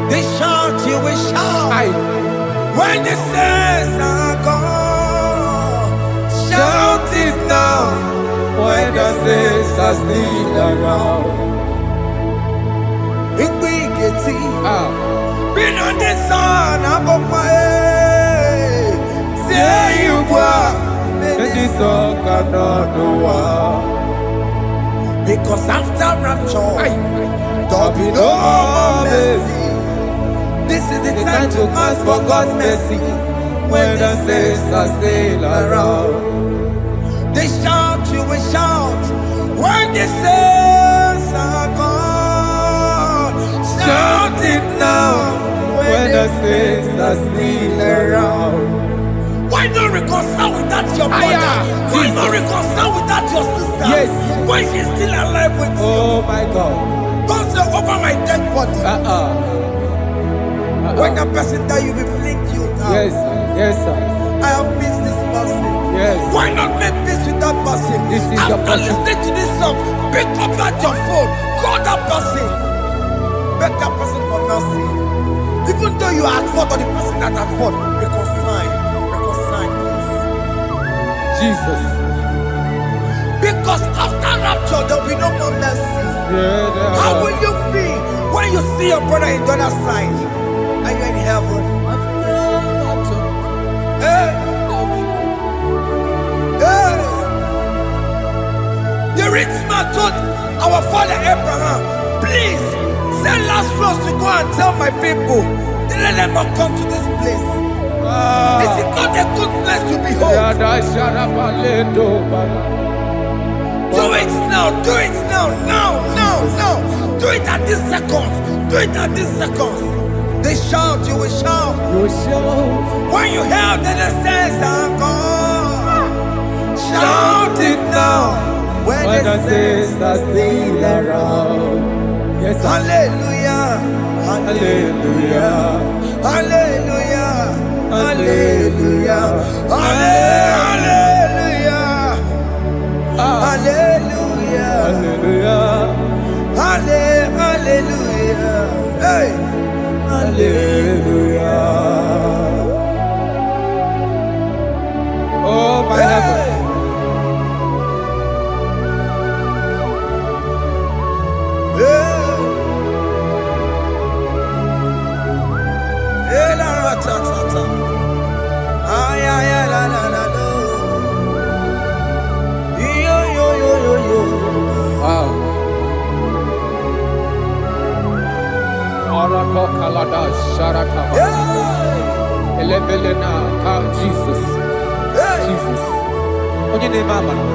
they shout, you will shout. Aye. When the saints are gone, shout it now. are still around. Been on the sun, I'm on my say you were, And this song cannot do what. because after rapture, there'll be no no more mercy. mercy. This is the It's time to ask for God's mercy. when the saints are still around. They shout, you will shout when the saints are gone. Shout it now when the saints are still around. Why not reconcile with that your brother? Why not reconcile with that your sister? Yes. When she's still alive with you? Oh my God. Don't say over my dead body. When the person die, you will blink you down. Yes, yes, sir. I have missed this person. Yes. Why not make peace with that person? This is your After person. listening to this song, pick up that your phone, call that person, beg that person for mercy. Even though you are at fault or the person that at fault, reconcile, please. Jesus. Because after rapture, there will be no more mercy. Yeah, How will you feel when you see your brother in the other side and you're in heaven? Hey. Hey. The rich man told our father Abraham, please send Lazarus to go and tell my people, let them not come to this place. This is not a good place to behold. Do it now, do it now, now. Do it at this second. Do it at this second. They shout, you will shout. When you hear that the saints are gone, shout it now. When the saints are still around. Yes, sir. Hallelujah, hallelujah, hallelujah, hallelujah, hallelujah, hallelujah, Hallelujah. hallelujah, hey, Hallelujah. Oh, my heavens. Wow. Arako kalada sharataba. Elebelena ka Jesus. Jesus. Onye na-eme amara.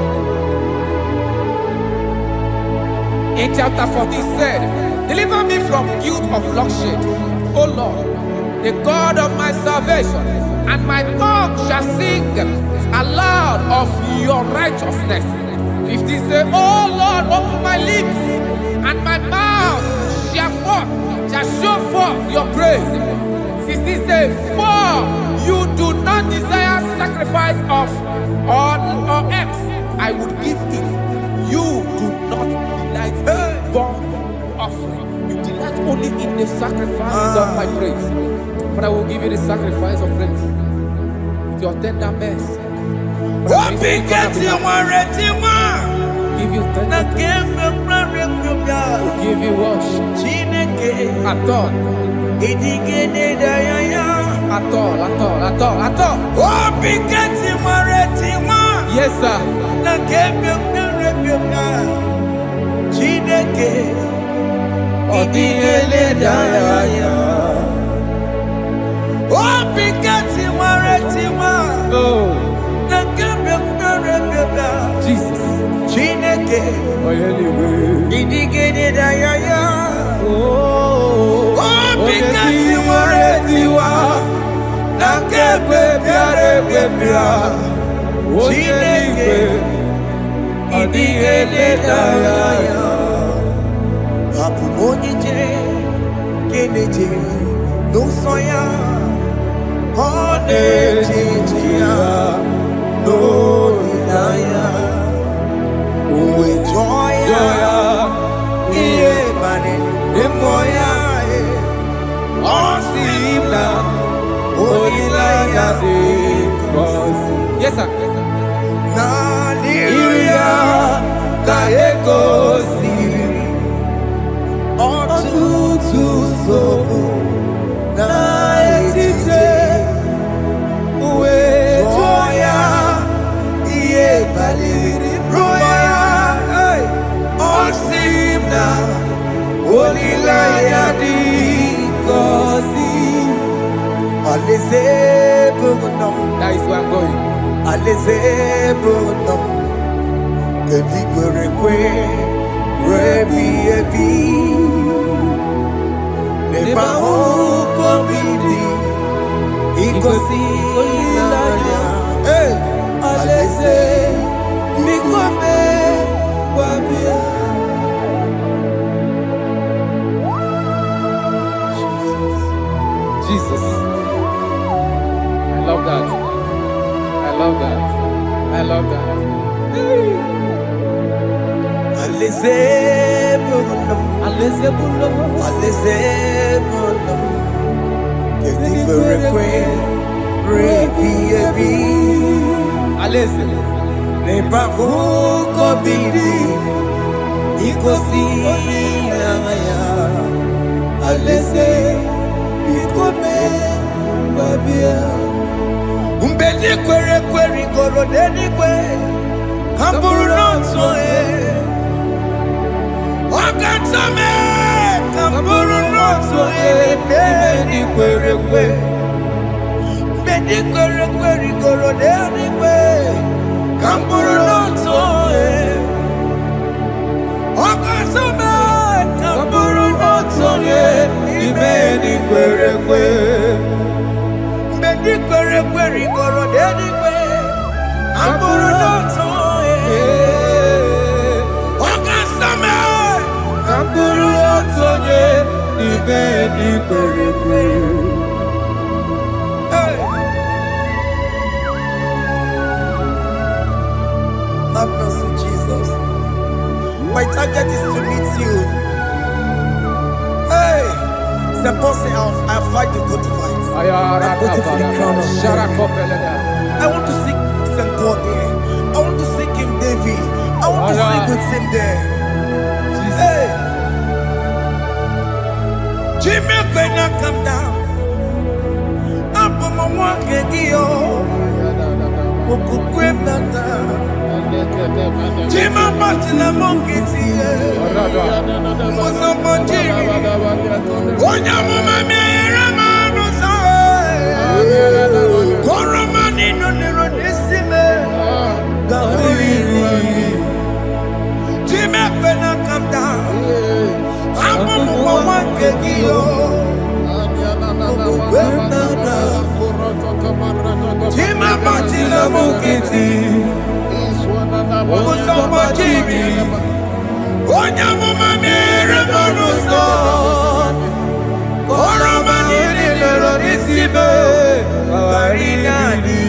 In chapter 14 said, deliver me from guilt of bloodshed, O Lord, the God of my salvation, and my tongue shall sing aloud of your righteousness. 15 say, O Lord, open my lips, and my mouth shall show forth your praise. 16 say, for you do not desire sacrifice of or X, I would give it. You do not delight in burnt offering. You delight only in the sacrifice of my praise. But I will give you the sacrifice of praise with your tender mercy. What begins you want Give you tender praise. Will give you worship. At all. At all. What begins you want Yes, sir. Oh, Jesus. Oh, Yes, sir. Hallelujah. ka egosiri ọtụtụ nsogbu na echiche wee jụọ ya ihe kpaliri rụọ ya ọ sị m na olileanya dị ngọzi alaeze bụ nọ m. That is where I'm going. Alaeze bụ nọ m. Kedu kwere kwe rebi ebi n'ebe ahụ ka obi dị igosi olileanya. Alaeze biko mee gwa bịa. Jesus. I love that. I love that. I love that. Alaeze bụ nọ m. Alaeze bụ nọ m. Alaeze bụ nọ m. Kedu kwere kwe rebi ebi Alaeze. n'ebe ahụ ka obi dị igosi olileanya. Alaeze biko mee gwa bịa. Mgbe ndị kwere ekwe rigoro n'eluigwe ha bụrụ n'otu onye, ọ ga-atọ mee ka m bụrụ n'otu onye n'ime ndị kwere ekwe. Mgbe ndị kwere ekwe rigoro n'eluigwe ka m bụrụ n'otu onye, ọ ga-atọ mee ka m bụrụ n'otu onye n'ime ndị kwere ekwe. Mgbe ndị kwere ekwe rigoro n'eluigwe ka m bụrụ n'otu onye, ọ ga-atọ mee ka m bụrụ n'otu onye n'ime ndị kwere ekwe. Have mercy, Jesus. My target is to meet you. Hey, c'est pensé I fight the good fight. I'm waiting for the crown of glory. I want to seek St. God there. I want to seek King David. I want to sing with him there. Hey, Jimmy, when I come down, I'm on my walk again. Jima Martina Monkiti, Mosambo Jimmy, Onya Mama Ramano Koromani no Nero Nisime, Jimmy, when I come down, I'm on my walk again. Jima Martina Monkiti, Mosambo Jimmy, Onya Mama Ramano Koromani no Nero Nisime, Barinani.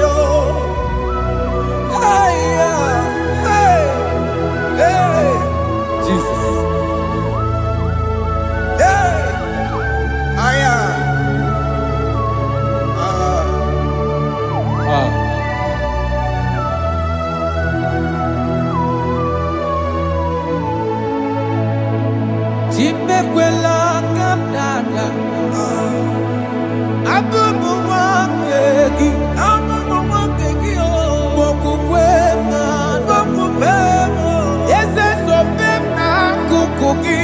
Yo. Hey. Jesus. Hey. Chimekwela kamdada. Abubu wakegi. Mokupema. Yese sopema kukugi.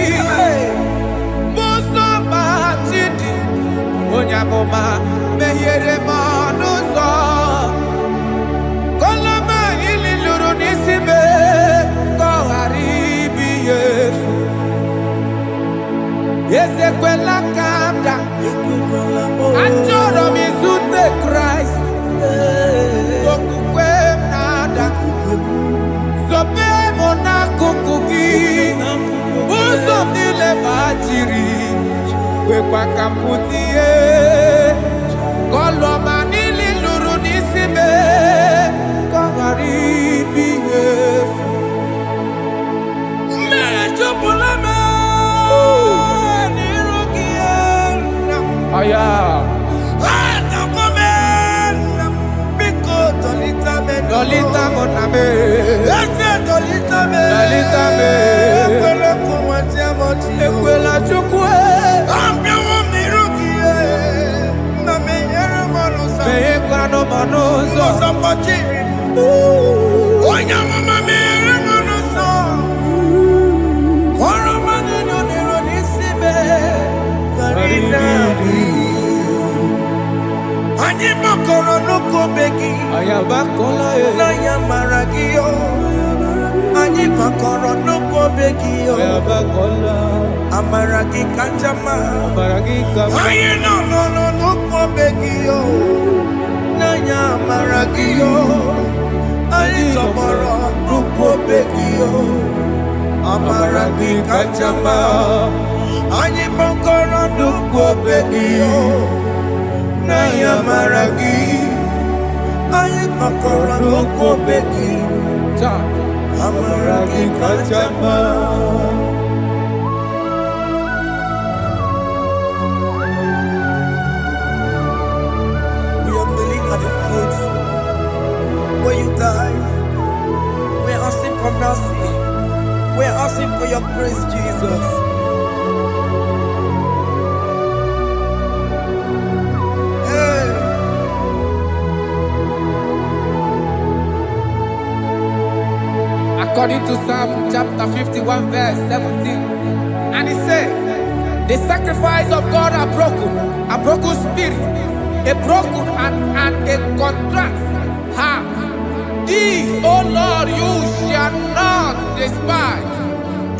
Muso machidi. Onyamoma mehiere manuso. Koloma ililuru nisime. Koharibi Yesu. Yese kwela kamda. Achoro mizute Christ. Okukwemnada. Sope mona kukugi. Uzo nile majiri. Wekwa kamputie. Koloma nili luru nisime. Koharibi Yesu. Mejupulame. Aya. Dolita moname. Dolita me. Ekwela chukwe. Me ekwano manozo. Ani makoro nuko begi Ayabakola na ya maragio. Ani makoro nuko begi Ayabakola amaragi kanjama. Maragi kama Aye no nuko begi na ya maragio. Ani tomoro nuko begi amaragi kanjama. Ani makoro nuko begi na ya maragi. Aye makoro nuko begi amaragi kanjama. We are kneeling at the foot where you died. We're asking for mercy. We're asking for your grace, Jesus. Hey. according to Psalm chapter 51 verse 17. And he said, the sacrifice of God are broken spirit, a broken and a contrite heart. These, O Lord, you shall not despise.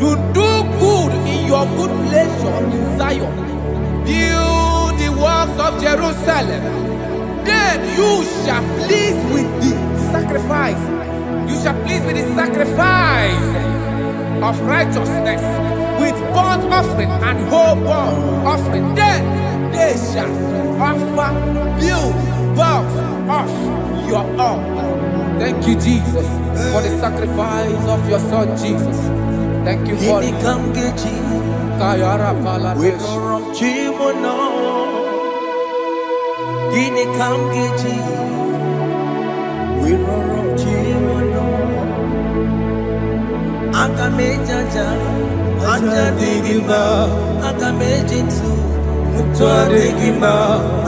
To do good in your good pleasure in Zion. Build the works of Jerusalem. Then you shall please with the sacrifice. You shall please with the sacrifice of righteousness, with burnt offering and whole burnt offering. Then they shall offer build works of your own. Thank you, Jesus, for the sacrifice of your Son, Jesus. Thank you for it. Kayara Paladesh. We don't chimono. Gini kamgeji. We don't chimono. Akamejaja. Aja digima. Akamejinsu. Mutwa digima.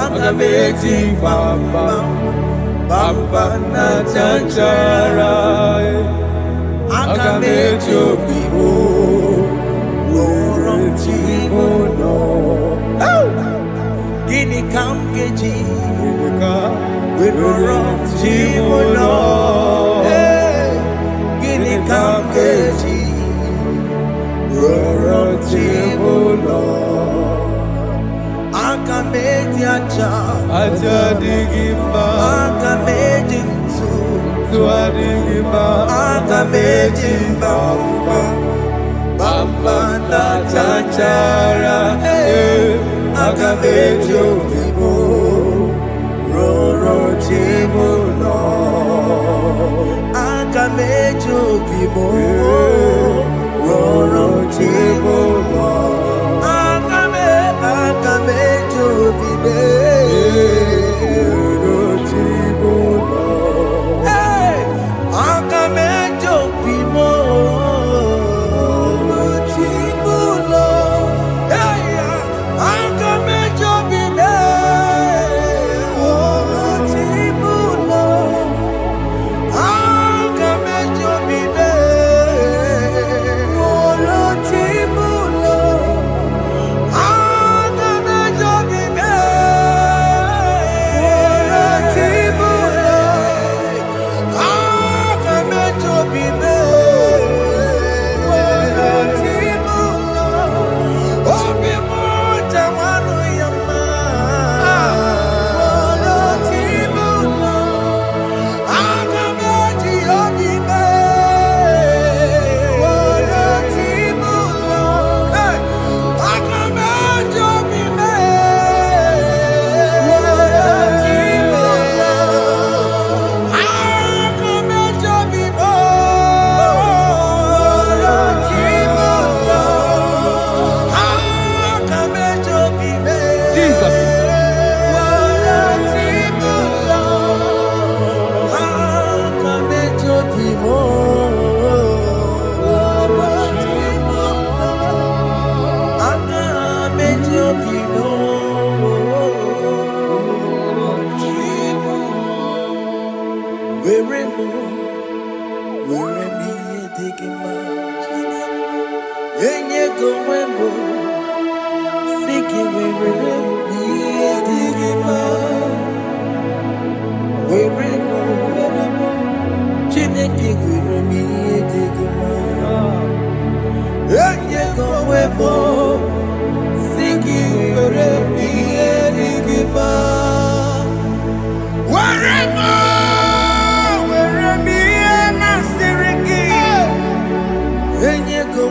Akameji bamba. Bamba na chanchara. Akamejo bibo. Chimono. Gini kamgeji. We don't chimono. Gini kamgeji. We don't chimono. Akameji aja. Aja digima. Akameji ntu. Tua digima. Akameji bamba. Bamba na chanchara. Akamejo bibo. Roro chimono. Akamejo bibo. Roro chimono. Akamejo bibo. Roro chimono. Hey, akamejo bibo. go wembo. Siki were me digima. Wembo. Chineke were me digima. Enye go wembo. Siki were me digima.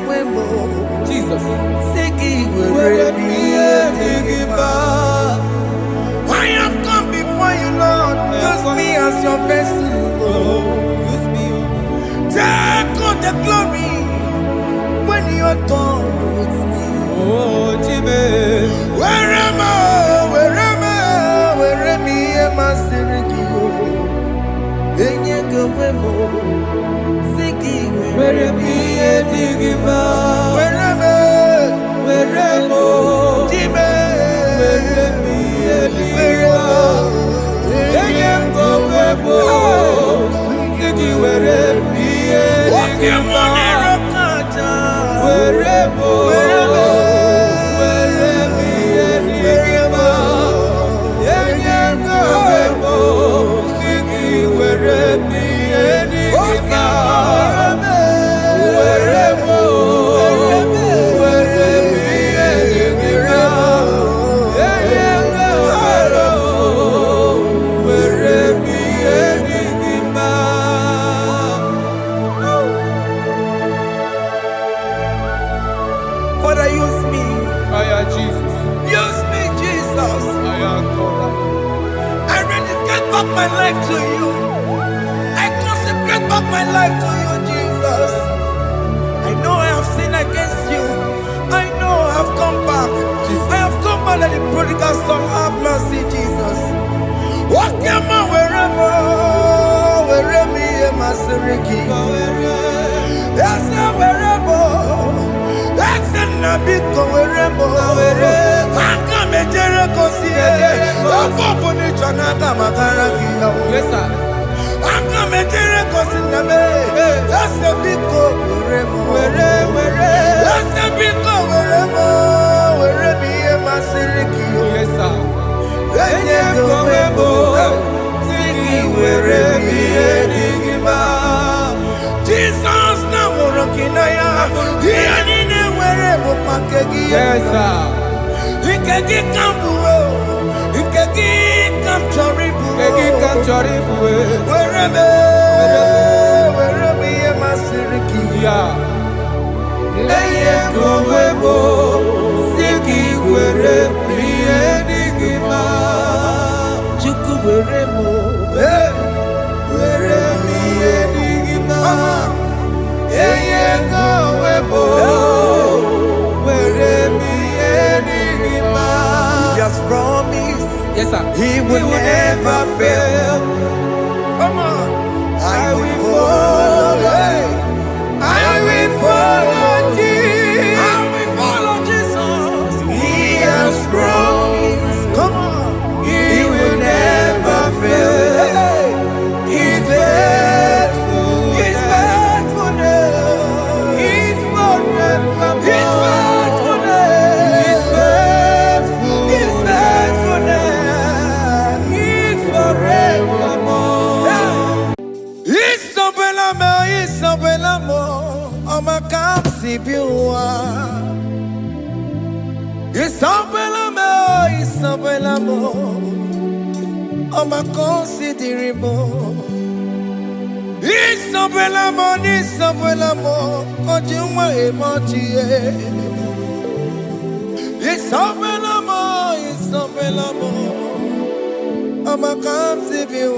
Wembo. Jesus. I have come before you, Lord. Use me as your vessel, Lord. Use me. Take all the glory when you are done with me. Oh, Jimmy. Where am I? Where am I? Maserikio. Enye gowemo. Siki where am I? Digima. Where am I? Jimmy. Where am Father, use me. Jesus. Use me, Jesus. I rededicate back my life to you. I consecrate back my life to you, Jesus. I know I have sinned against you. I know I have come back. I have come back like the prodigal son. Have mercy, Jesus. Walk your man wherever me and my Seriki. Yes, wherever. That's a nabiko wherever. Come and Jericho see it. Yes, sir. I'm coming to the that's a big go wherever. That's a big go wherever me and my Seriki. Yes, sir. Jesus now rocking Yes, sir. He can get wherever me and my Seriki. Yeah. Just promise. Yes, sir. He will never fail. Come on. I will follow. I will follow Jesus. I will follow Jesus. He has promised. Come on. He will never fail. He's faithful. He's faithful. He's forever. He's faithful. He's faithful. He's faithful. He's forevermore. Isabelamo, I'ma come see you. Isabelamo, I'ma consider more. Isabelamo, Ojuma emotie. Isabelamo, I'ma come see you.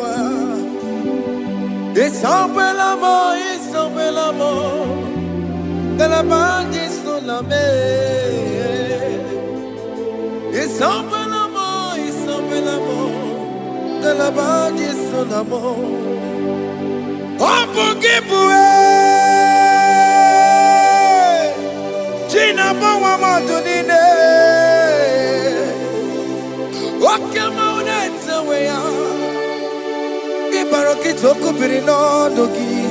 Isabelamo, de la bande solame. Isabelamo, de la bande solamo. Opugibue, Gina Bawa Madunine. Wakama unete weya. Ibaroki toku birino dogi.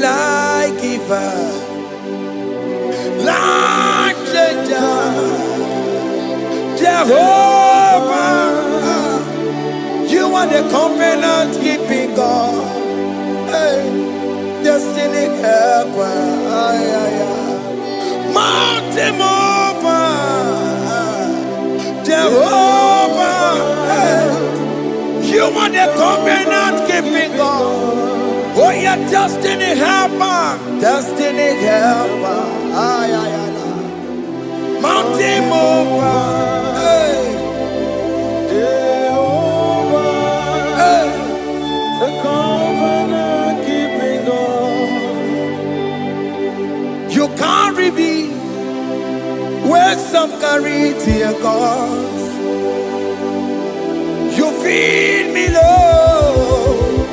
Like giver, like changer, Jehovah, you are the covenant keeping God, hey, destiny helper, mountain mover, Jehovah, hey, you are the covenant keeping God. Oh, yeah, destiny helper, mountain mover, hey, Jehovah, hey, the covenant keeping God. You carry me where some carry tear gods. You feed me, Lord,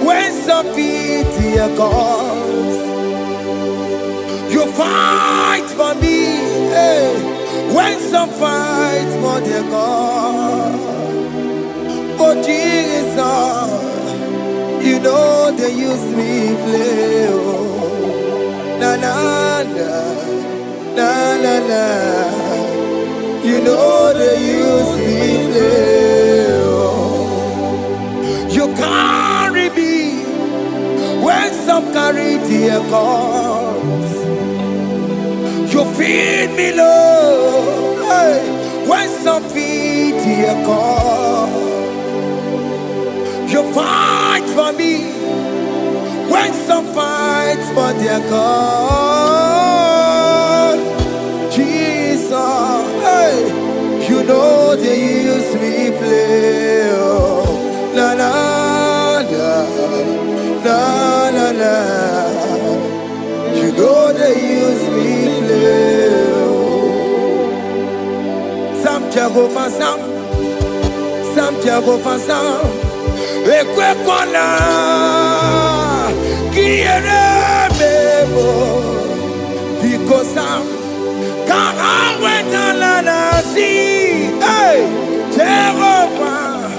when some feed tear gods. You fight for me, hey, when some fight for their God. Oh Jesus, you know they use me play, oh, na na na, na na na. You know they use me play, oh. You carry me when some carry their gods. You feed me, Lord, hey, when some feed their God. You fight for me when some fight for their God. Jesus, hey, you know they use me play, oh, na na na, na na na. You know they use me play, oh. Some Jehovah, some Jehovah, some. Ekwe kona kiere mebo because I'm wetala na si, hey, Jehovah,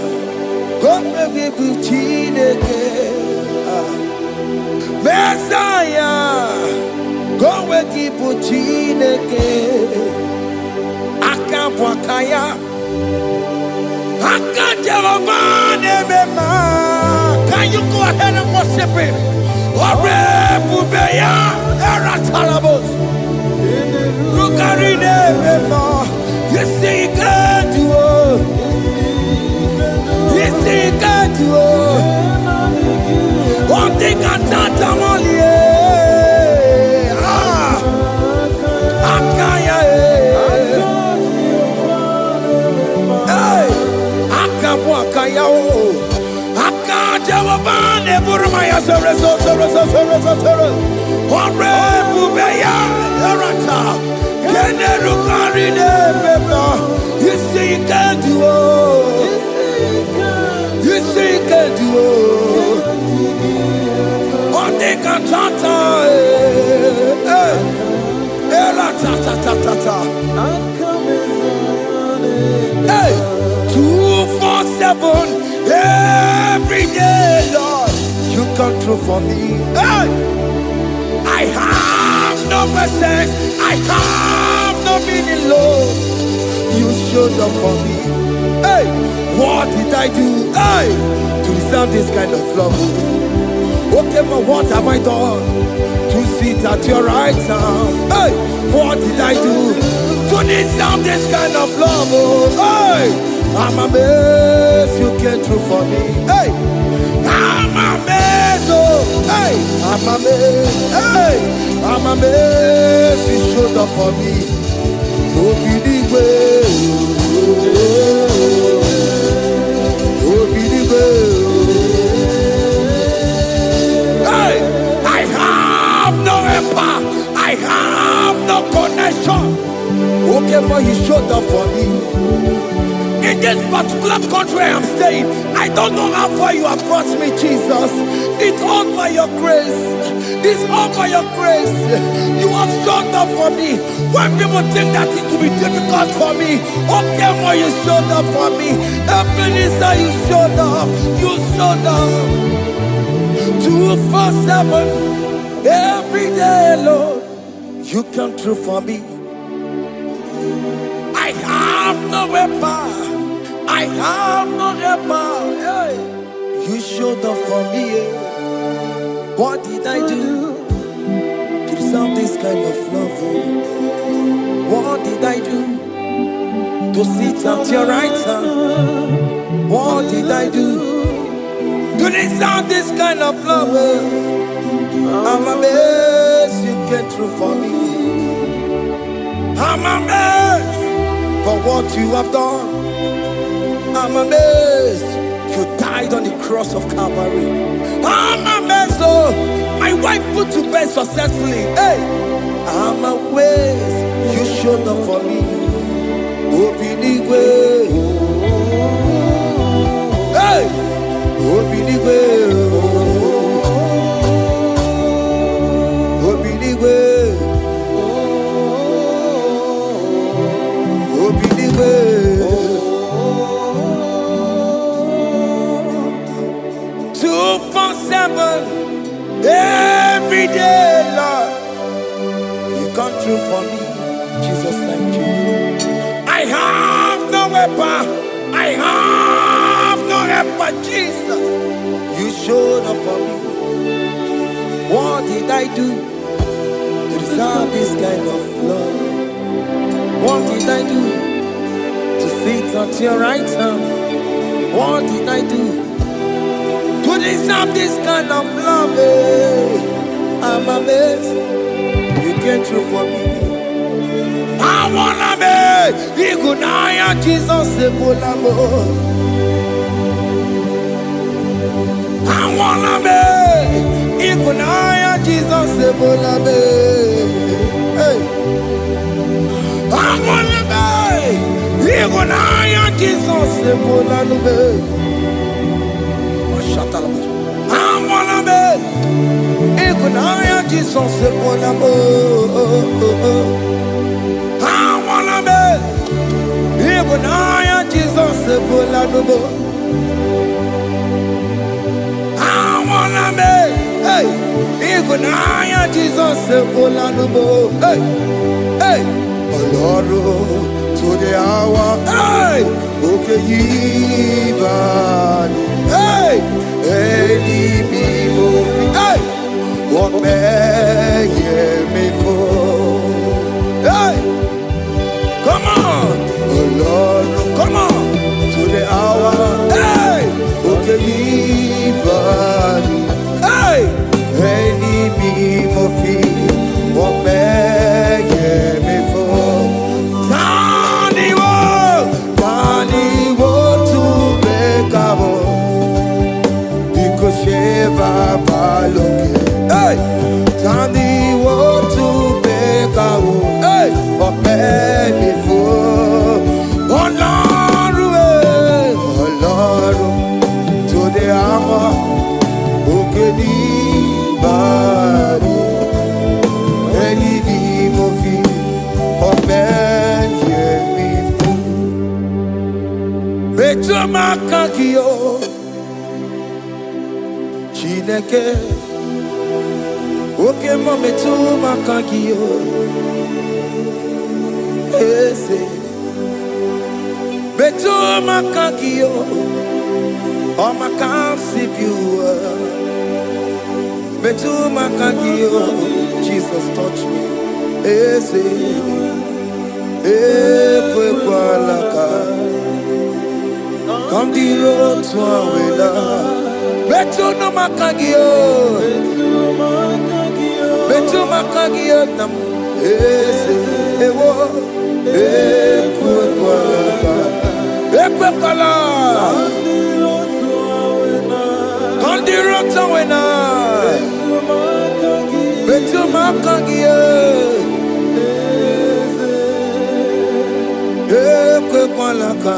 come be buchineke, Messiah, come be buchineke, akabwakaya. Can you go ahead and worship him? You see, he can do it. You see, he can do it. One thing I can't only. You see, you can do it. You see, you can do it. One thing I can't. Hey, 247 every day, Lord, you come through for me. Hey, I have no message, I have no meaning, Lord. You showed up for me. Hey, what did I do? Hey, to deserve this kind of love? Okay, but what have I done to sit at your right hand? Hey, what did I do to deserve this kind of love? Hey, I'm amazed you came through for me. Hey, I'm amazed, oh, hey, I'm amazed, hey, I'm amazed you showed up for me. Deepigbo, Deepigbo. Hey, I have no empire. came on, you showed up for me. In this particular country I am staying, I don't know how far you have brought me, Jesus. It's all by your grace. It's all by your grace. You have showed up for me. When people think that it will be difficult for me, okay, more you showed up for me. Ebenezer, you showed up. You showed up. 247 every day, Lord. You come through for me. I have no weapon. I have no weapon. Hey. You showed up for me. What did I do to deserve this kind of love? What did I do to sit at your right hand? What did I do to deserve this kind of love? I'm amazed you came through for me. I'm amazed for what you have done. I'm amazed you died on the cross of Calvary. I'm amazed, oh, my wife put to bed successfully. Hey, I'm amazed you showed up for me. Obinigwe, hey, Obinigwe, Obinigwe, Obinigwe. 247 every day, Lord. You come through for me, Jesus. Thank you. I have no weapon. I have no weapon, Jesus. You showed up for me. What did I do to deserve this kind of love? What did I do to sit at your right hand? What did I do to deserve this kind of love? I'm amazed you came through for me. I wanna be Igunaya Jesus Ebulamo. I wanna be Igunaya Jesus Ebulamo. Hey, I wanna be Igunaya Jesus Ebulamo. I wanna be Igunaya Jesus Ebulamo. I wanna be Igunaya Jesus Ebulamo. I wanna be, hey, Igunaya Jesus Ebulamo. Hey, hey, Oloro to the hour. Hey, okay, Yibani. Hey, hey, hey, what may me for? Hey, come on, oh Lord, come on to the hour. Hey, okay, body. Hey, any me what may me for? Tani wo to make up. Sheva Baloke, hey, Tandi want to make a wood, hey, but many for Lord, to the hour, okay, body, any movie, but many for Betumakakio. Chineke, oke mometu makagio, ese, betu makagio, o makansipiwa, betu makagio, Jesus touch me, ese, ekwe kwa laka, come the road to Awela. Betu no makagio, betu makagio nam ese ewo ekwe kwala kandirota wena betu makagio Walaka.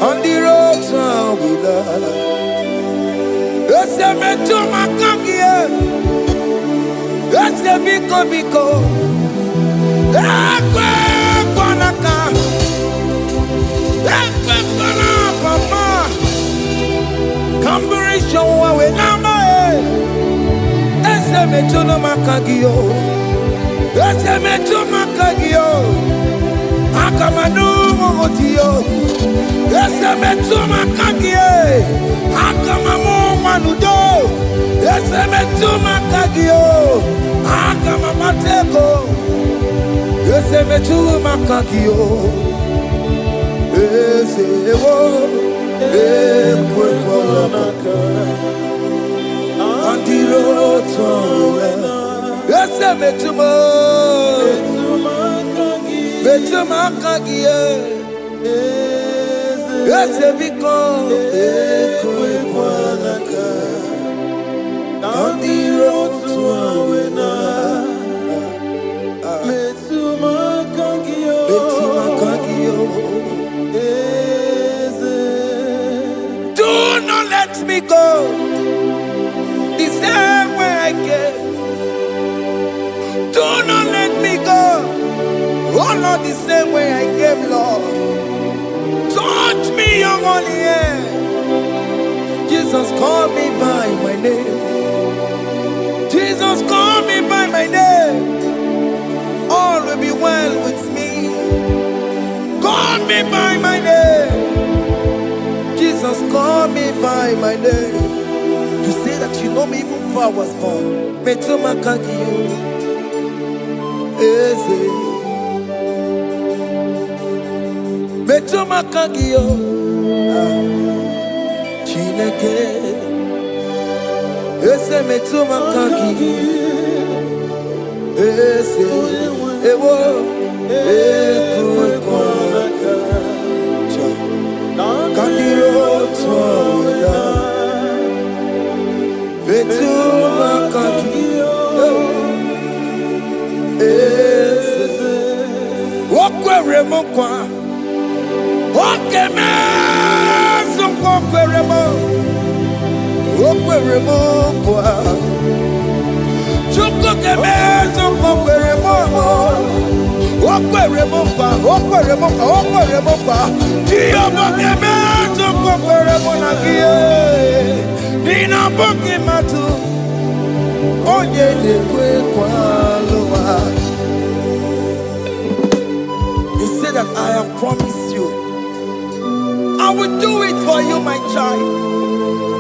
On the roads we love. Yes, I met to my kangia. Yes, I biko. Ekwe kwanaka. Ekwe kwana papa. Kamburisho wawe nama. Yes, I met to my kangio. Yes, I met to my kangio. Akamanu motiyo. Ese metuma kagie. Akamamu manudo. Ese metuma kagio. Akamamatego. Ese metuma kagio. Ese ewo. Ekwekolaka. Andiro towe. Ese metuma. Metuma kagie. Ese biko ekwekolaka. Andiro towe. Metuma kagio. Do not let me go the same way I came. Do not let me go. Oh, not the same way I came, Lord. Touch me, your holy hand. Jesus, call me by my name. Jesus, call me by my name. All will be well with me. Call me by my name. Jesus, call me by my name. You say that you know me even before I was born. Metuma kagio. Eze. Metuma kagio. Chineke. Eze metuma kagio. Eze. Ewo. Ekwekolaka. Kandiro toya. Metuma kagio. Eze. Okwere mokwa. Okeme soko kweremo. Okweremo kwa. Chuko keme soko kweremo. Okweremo kwa. Diyo keme soko kweremo na kie. Nina boki matu. Onye nekwe kwa loa. He said that I have promised you. I will do it for you, my child.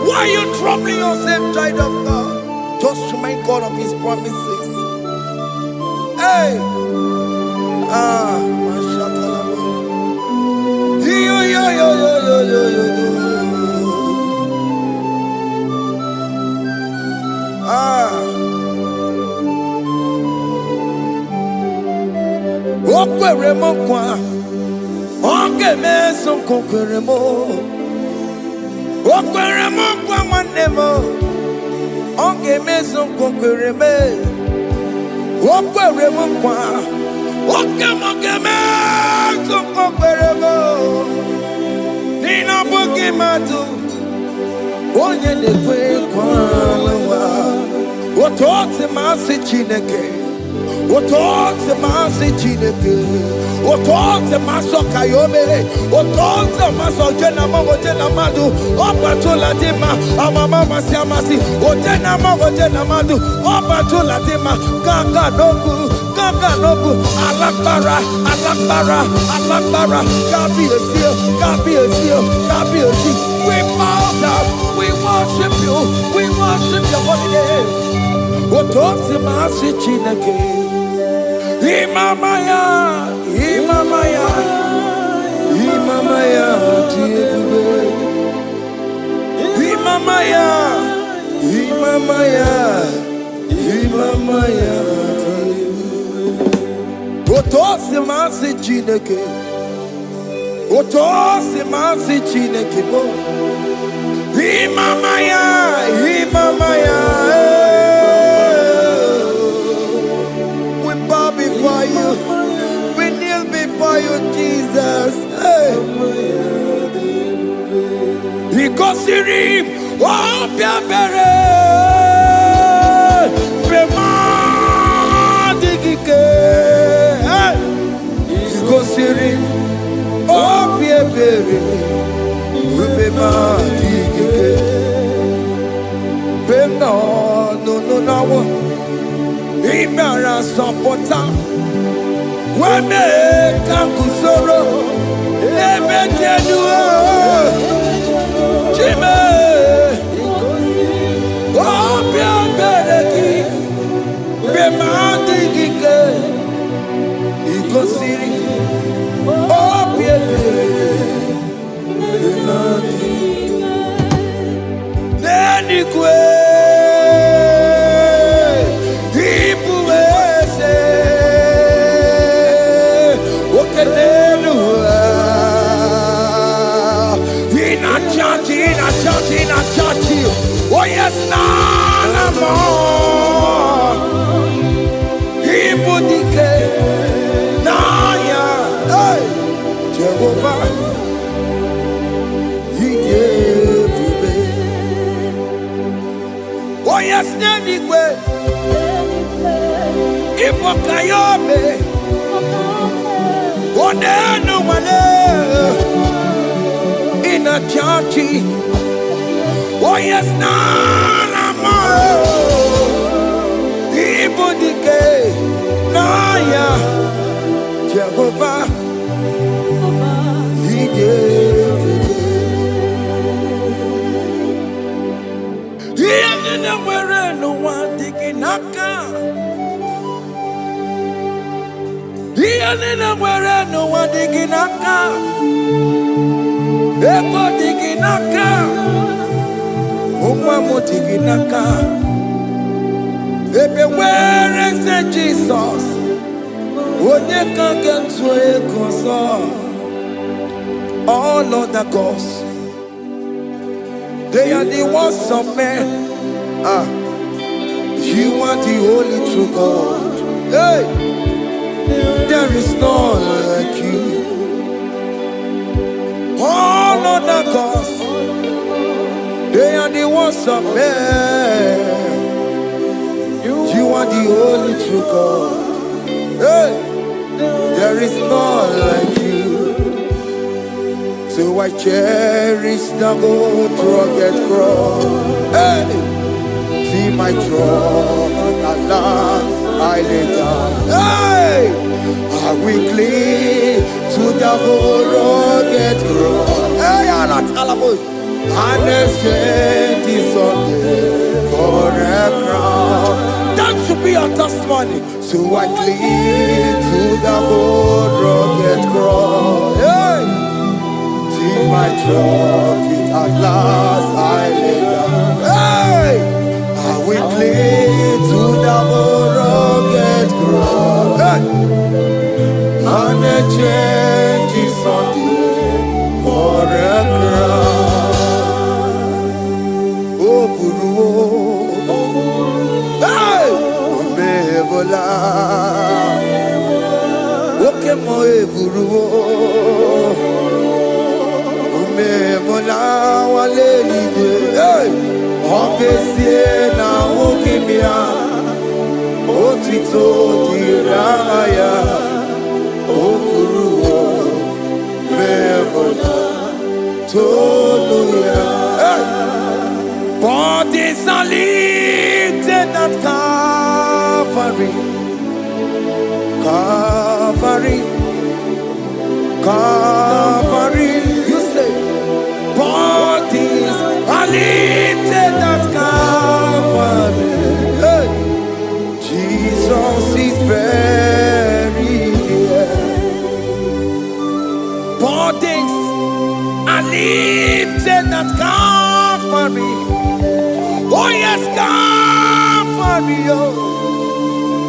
Why are you troubling yourself, child of God? Just remind God of His promises. Hey! Mashatalama. Yo. Okweremo kwa. Okeme soko kweremo. Okweremo kwa manemo. Okeme soko kwereme. Okweremo kwa. Okeme soko kweremo. Nina boki matu. Onye nekwe kwa lawa. Otote masi chineke. Otote masi chineke. Otote maso kayome. Otote maso jena madu. Opatola dima. Amama masi amasi. Ojena madu. Opatola dima. Gaga nobu. Alakbara. Gabi esio. We bow down. We worship you. We worship your holy name. Otote masi chineke. Imamaya, Otosi masi chineke. Bo. Imamaya. We bow before you. We kneel before you, Jesus. no, no. Ibara Sopota. Wame Kakusoro. Ebekedua. Chime. Obia Bereki. Bemandi Gike. Igosiri. Obia Bereki. Nenikwe. Oh yes, nana more. Ibudike, naya, hey, Jehovah, He gave me. Oh yes, nanigwe, Ibokayobe, oh nenu male, in a churchy. Oh yes, nana more. Ibudike, naya, Jehovah, He gave it. He ain't where no one digging naka. He ain't where no one digging naka. Ebo digging naka. Where is the Jesus? When you can get to all other gods, they are the works of men. You are the only true God. Hey, there is none like you. All other gods, they are the ones of men. You are the only true God. Hey, there is none like you. So I cherish the gold rugged cross. Hey, see my throne, Allah, I lay down. Hey, I will cling to the gold rugged cross. Hey, Allah, Talamus. And exchange is Sunday for a crown. That should be our testimony. So I cling to the old rugged cross. Hey! See my trophy at last I lay down. Hey! I will cling to the old rugged cross. Hey! And exchange is Sunday for a crown. Hey! Omebola. Okemo eburu. Omebola wale ligwe. Hey! Okesie na okimia. Otito diraya. Okuru. Omebola. Toluya. Hey! Bodies are lifted at Calvary, Calvary, Calvary. You say, bodies are lifted at Calvary. Hey. Jesus is buried here. Bodies are lifted at Calvary. Oh yes, Calvary,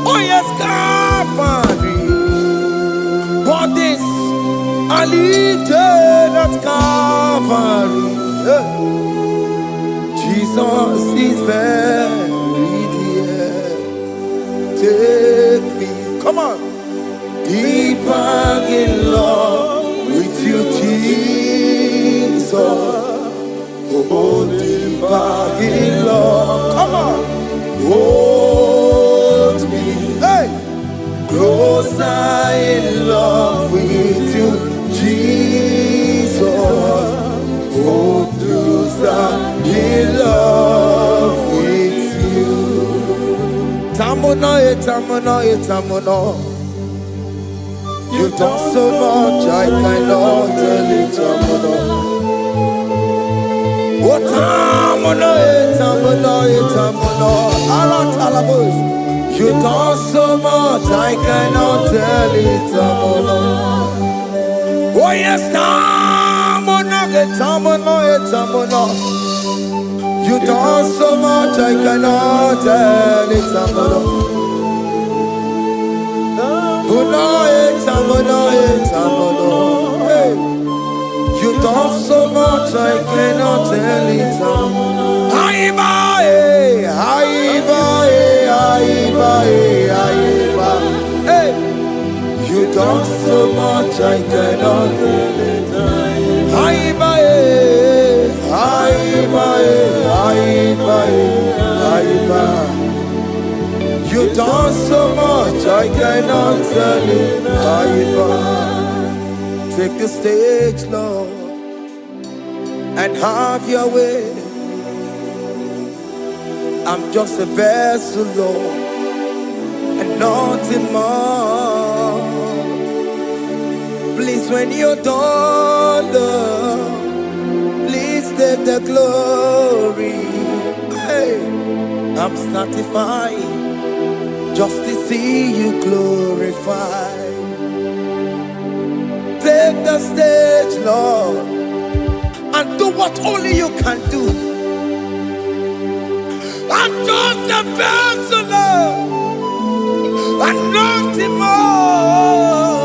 oh yes, Calvary. Bodies are lifted at Calvary. Jesus is buried here. Take me, come on, deeper in love with you, Jesus. Oh, deeper in love. Come on. Hold me. Hey. Closer in love with you, Jesus. Oh, closer in love with you. You've done so much, I cannot tell it. You've done so much, I cannot tell it. Oh yes, you done so much, I cannot tell it. Hey. You done so much, I cannot tell it. Hey. You done so much, I cannot tell it. You done so much, I cannot tell it. Take the stage, Lord, and have your way. I'm just a vessel, Lord, and nothing more. Please, when you're done, Lord, please take the glory. Hey, I'm satisfied just to see you glorified. Take the stage, Lord, and do what only you can do. I'm just a vessel, Lord, and nothing more.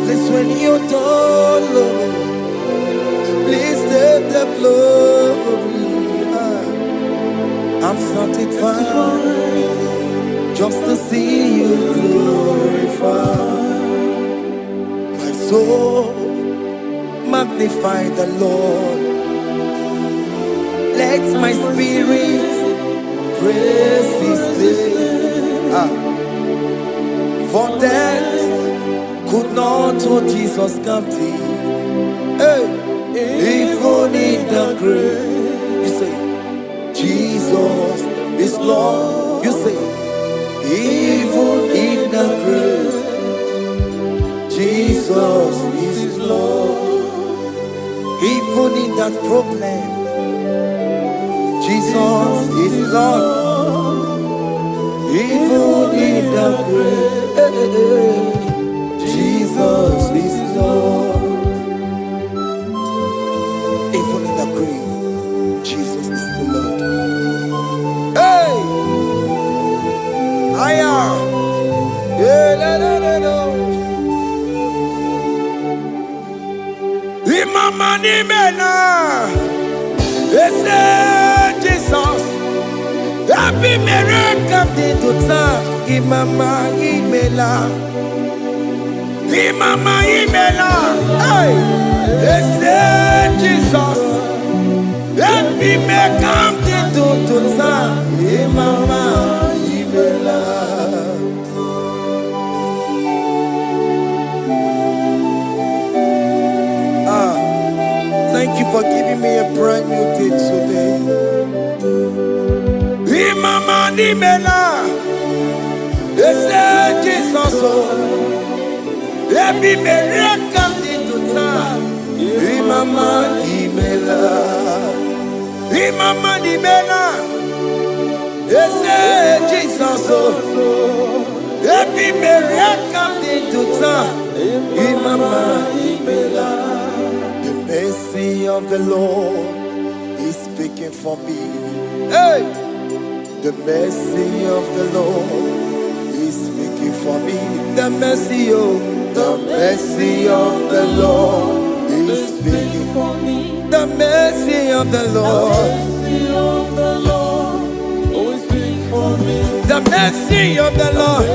Please, when you're done, Lord, please take the glory. I'm satisfied just to see you glorified. My soul magnify the Lord. Let my spirit praise His name. For death could not hold Jesus captive. Hey, even in the grave, you say, Jesus is Lord. You say, even in the grave, Jesus is Lord. Even in that problem, Jesus is Lord. Even in the grave, Jesus is Lord. Even in the grave, Jesus is the Lord. Hey! I am. Imama ni mena, Jesus. Happy miracle de tuta. Imama imela, Imama imela. Hey, Jesus. Happy miracle de tuta. Imama imela. Thank you for giving me a brand new day today. Imama nimela, Jesus, every miracle did to time. Imama nimela, Imama nimela, Jesus, every miracle did to time. Imama nimela. The mercy of the Lord is speaking for me. Hey! The mercy of the Lord is speaking for me. The mercy of the Lord is speaking for me. The mercy of the Lord always speak for me. The mercy of the Lord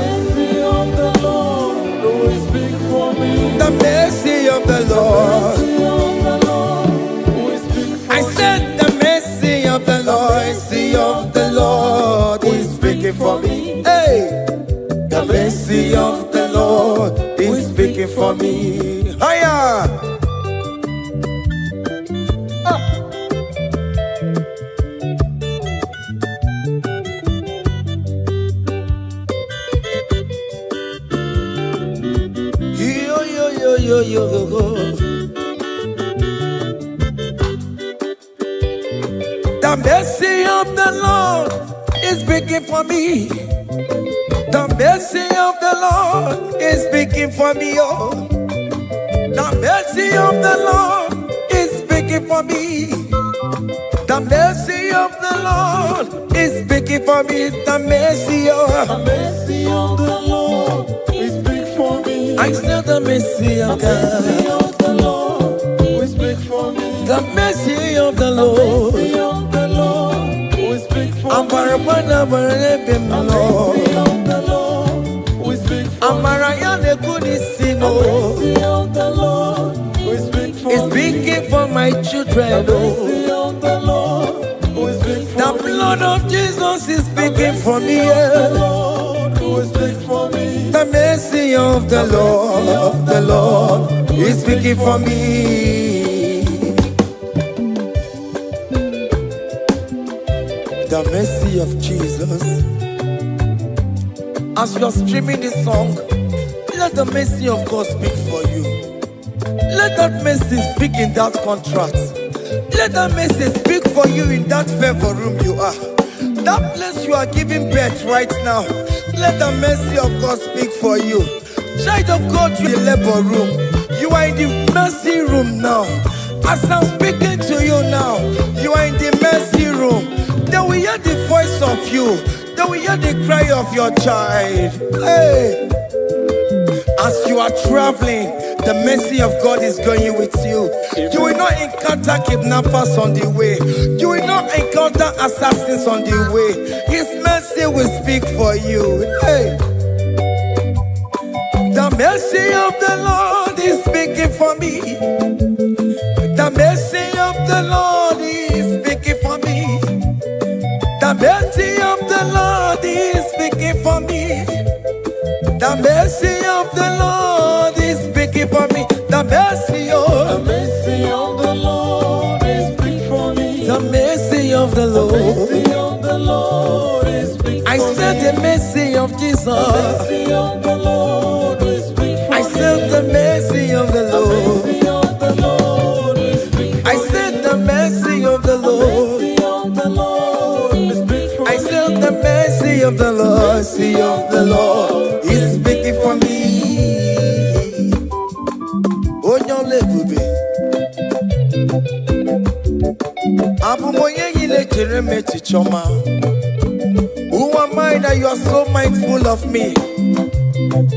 always speak for me. The mercy of the Lord. I said the mercy of the Lord is speaking for me. Hey, the mercy of the Lord is speaking for me. Hiya. The mercy of the Lord is speaking for me. The mercy of the Lord is speaking for me. Oh, the mercy of the Lord is speaking for me. The mercy of the Lord is speaking for me. The mercy of the Lord is big for me. I still the mercy of God. The mercy of the Lord is big for me. The mercy of the Lord. The mercy of the Lord is big for me. I'm The mercy of the Lord is big for me. The mercy of the Lord is big for me. It's speaking for my children. The mercy of the Lord is big for me. The blood of Jesus is speaking for me. The Lord is big for me. The mercy of the Lord is speaking for me. The mercy of Jesus. As you are streaming this song, let the mercy of God speak for you. Let that mercy speak in that contract. Let that mercy speak for you in that favor room you are. That place you are giving birth right now. Let the mercy of God speak for you. Child of God, you in the labor room. You are in the mercy room now. As I'm speaking to you now, you are in the mercy room. They will hear the voice of you. They will hear the cry of your child. Hey. As you are traveling, the mercy of God is going with you. You will not encounter kidnappers on the way. You will not encounter assassins on the way. His mercy will speak for you. Hey. The mercy of the Lord is speaking for me. The mercy of the Lord is speaking for me. The mercy of the Lord is speaking for me. The mercy of the Lord is speaking for me. The mercy of the Lord is big for me. the mercy of the The Lord. mercy of the Lord is big for me. I said the mercy of Jesus. The mercy of the Lord is big for me. I said the mercy of the The Lord. mercy of the Lord is big for I me. said the mercy of the The Lord. mercy of the Lord is big for I me. said the mercy of the Lord. Mercy of the Lord is speaking for me. Onyolebube. Abumoye yile jereme chichoma. Who am I that you are so mindful of me?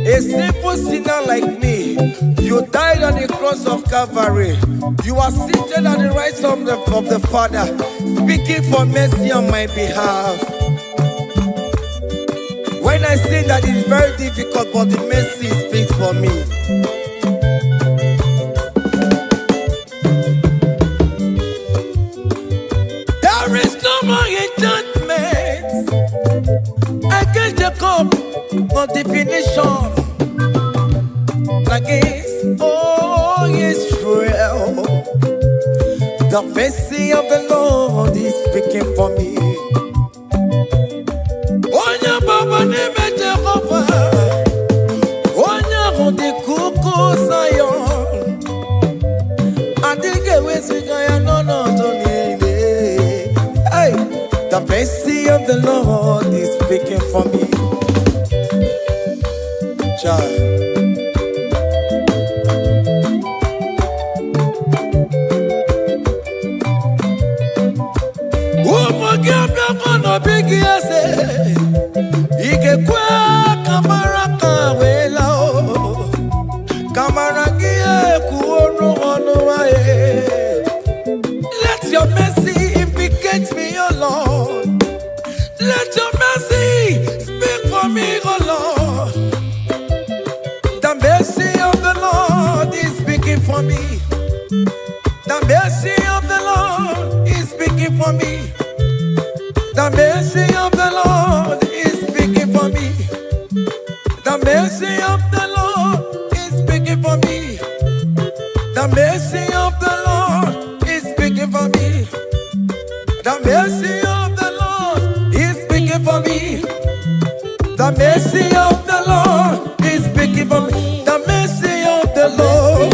A simple sinner like me. You died on the cross of Calvary. You are seated at the right side of the Father, speaking for mercy on my behalf. When I say that it is very difficult, but the mercy speaks for me. There is no more enchantment against Jacob, no definition against all Israel. The mercy of the Lord is speaking for me. Onya baba neme Jehovah, onya hodi kuku Zion. Adige wesigaya no tonile. Hey, the mercy of the Lord is speaking for me. Child. Let your mercy implicate me, O Lord. Let your mercy speak for me, O Lord. The mercy of the Lord is speaking for me. The mercy of the Lord is speaking for me. The mercy of the Lord is speaking for me. The mercy of the Lord is speaking for me. The mercy of the Lord is speaking for me. The mercy of the Lord is speaking for me. The mercy of the Lord is speaking for me. The mercy of the Lord.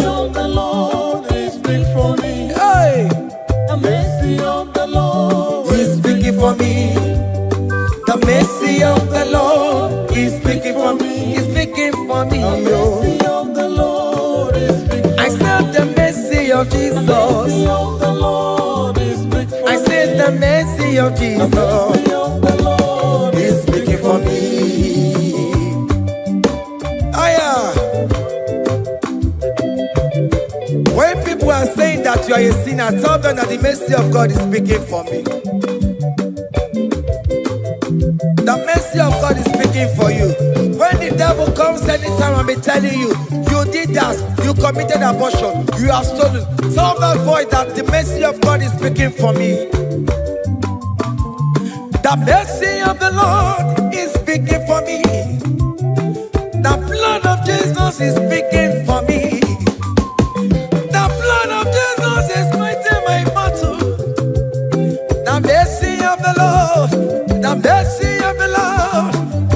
of the Lord is speaking for me. Is speaking for me. The mercy of the Lord is speaking for me. I said the mercy of Jesus. The mercy of the Lord is speaking for me. I said the mercy of Jesus. The mercy of the Lord is speaking for me. Aya. When people are saying that you are a sinner, tell them that the mercy of God is speaking for me. The mercy of God is speaking for you. When the devil comes anytime and be telling you, you did that, you committed abortion, you have stolen, tell that voice that the mercy of God is speaking for me. The mercy of the Lord is speaking for me. The blood of Jesus is speaking for me. The blood of Jesus is fighting my battle. The mercy of the Lord, the mercy of the Lord,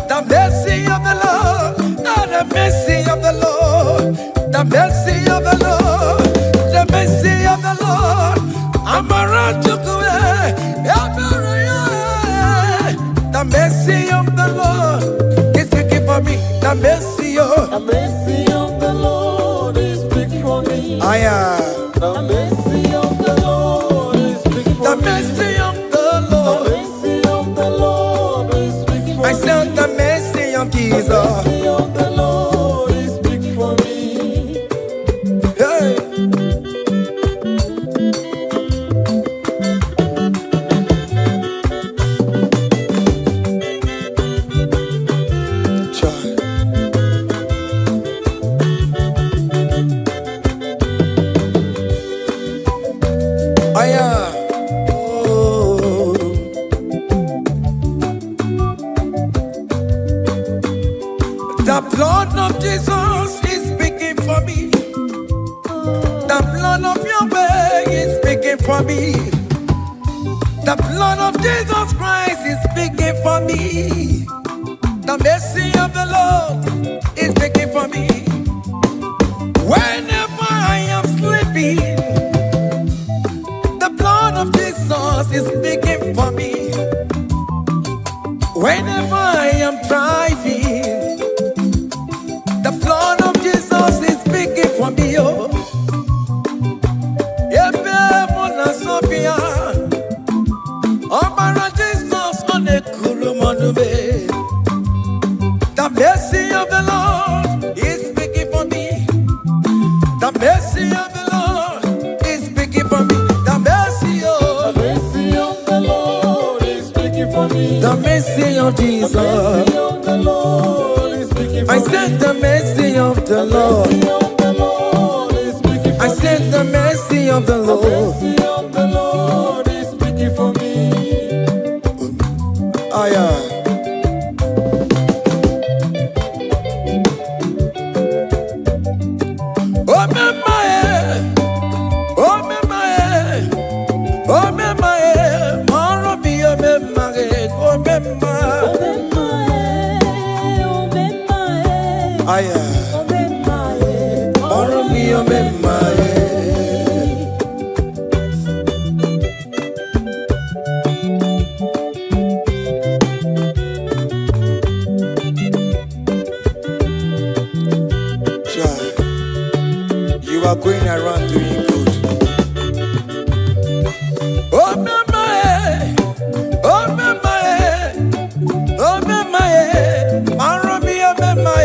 the mercy of the Lord, the mercy of the Lord, the mercy of the Lord, the mercy of the Lord. I'm around to go. The mercy of the Lord is speaking for me. The mercy of the Lord is speaking for me. I am. The mercy of the Lord is speaking for The me. mercy of the The Lord. mercy of the Lord is speaking for me. I said the mercy of The Jesus. mercy of the Lord is speaking for me. Hey. Child. I am. Oh. The blood of Jesus is speaking for me. The blood of Yahweh is speaking for me. The blood of Jesus Christ is speaking for me. The mercy of the Lord is speaking for me. Whenever I am sleeping, the blood of Jesus is speaking for me. Whenever I am driving, the blood of Jesus is speaking for me. Oh, Ebe Mona Sophia, Obara Jesus on a Kurumanube. The mercy of the Lord is speaking for me. The mercy of the Lord is speaking for me. The mercy The of mercy of the Lord is speaking for me. the mercy of The Jesus. mercy of the Lord is speaking for I me. said the mercy of the Lord. The mercy of the Lord is speaking for I me. said the mercy of the The Lord. mercy of the Lord is speaking for me. I am. Oh, my, oh, my, oh, my, Marabi, oh, my, oh, my, I am. Marabi, oh, my. You are going around doing good. Oh, mama, oh, mama, oh, mama, Marabi, oh, mama,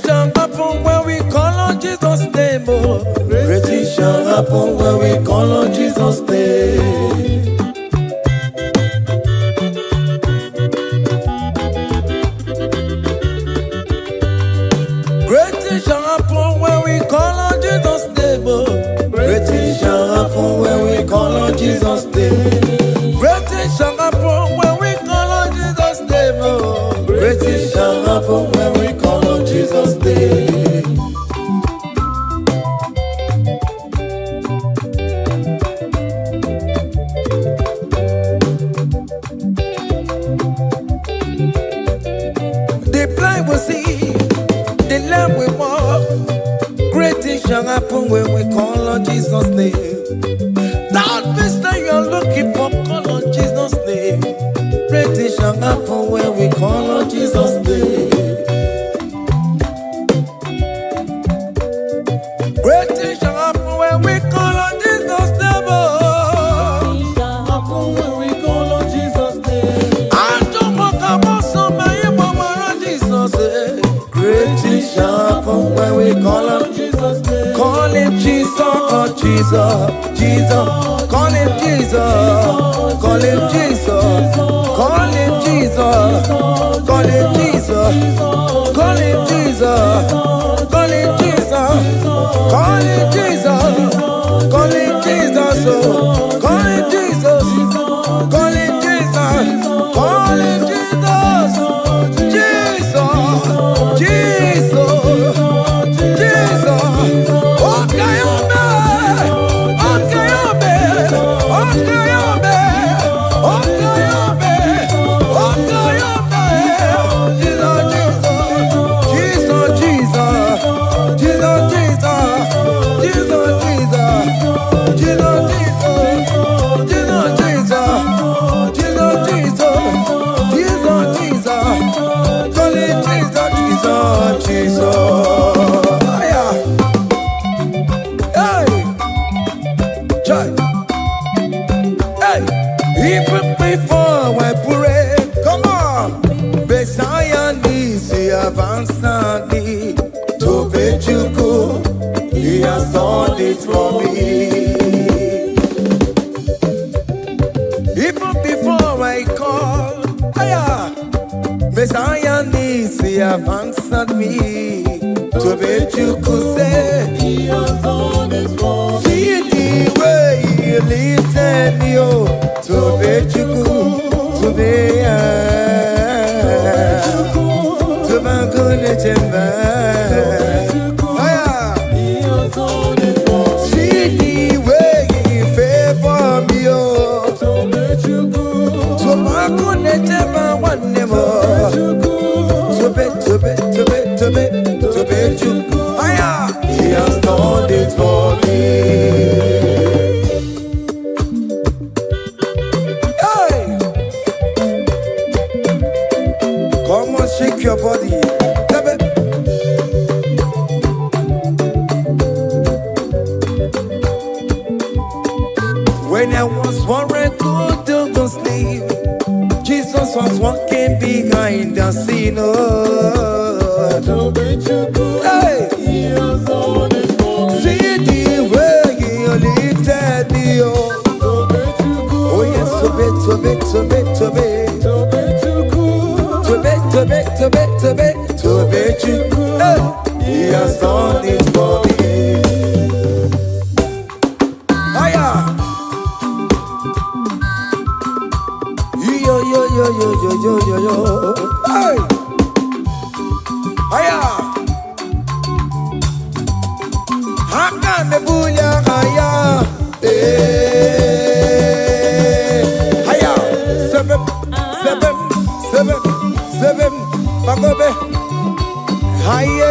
things shall happen when we call on Jesus' name. Oh, great things shall happen when we call on Jesus' name. Great things shall happen when we call on Jesus' name. Oh, great things shall happen when we call on Jesus' name. Great things shall happen when we call on Jesus' name. Oh, great things shall happen when we call on Jesus' name. The blind will see, the lame will walk. Great things shall happen when we call on Jesus' name. That means that you're looking for, call on Jesus' name. Great things shall happen when we call on Jesus' name. Great things shall happen when we call on Jesus' name. Oh, Shall happen when we call on Jesus' name. I don't want to go so many more on Jesus' name. Great things shall happen when we call on Jesus' name. Call him Jesus, oh Jesus, Jesus. Call him Jesus, call him Jesus, call him Jesus, call him Jesus, call him Jesus, call him Jesus, call him Jesus, call him Jesus, oh, call him Jesus, call him Jesus, call him Jesus, Jesus, Jesus, Jesus. Okay, even before I pray, come on. Messiah needs to answered me. To bet you go, he has done it for me. Even before I call, Messiah needs to answered me. To bet you could say, He has done it for me. see the way he lifted me, oh, to bet you could, to be to my goodness and He has done it for me. see the way he favor me, oh, So let you go. to my goodness and one never. To bet you, he has done it for me. Hey, come on, shake your body. When I was worried, good to sleep, Jesus was walking behind the scene. Oh. So let you go. Hey, He has done it for me. see the way he lifted me, oh. So let you go. Oh yes, to bet. So let you go. To bet you. Hey, he has done it for me. Hiya. Yo. Hey. Hiya. Haka nebunya haya. Haya. Seven. Bagobe. Hiya.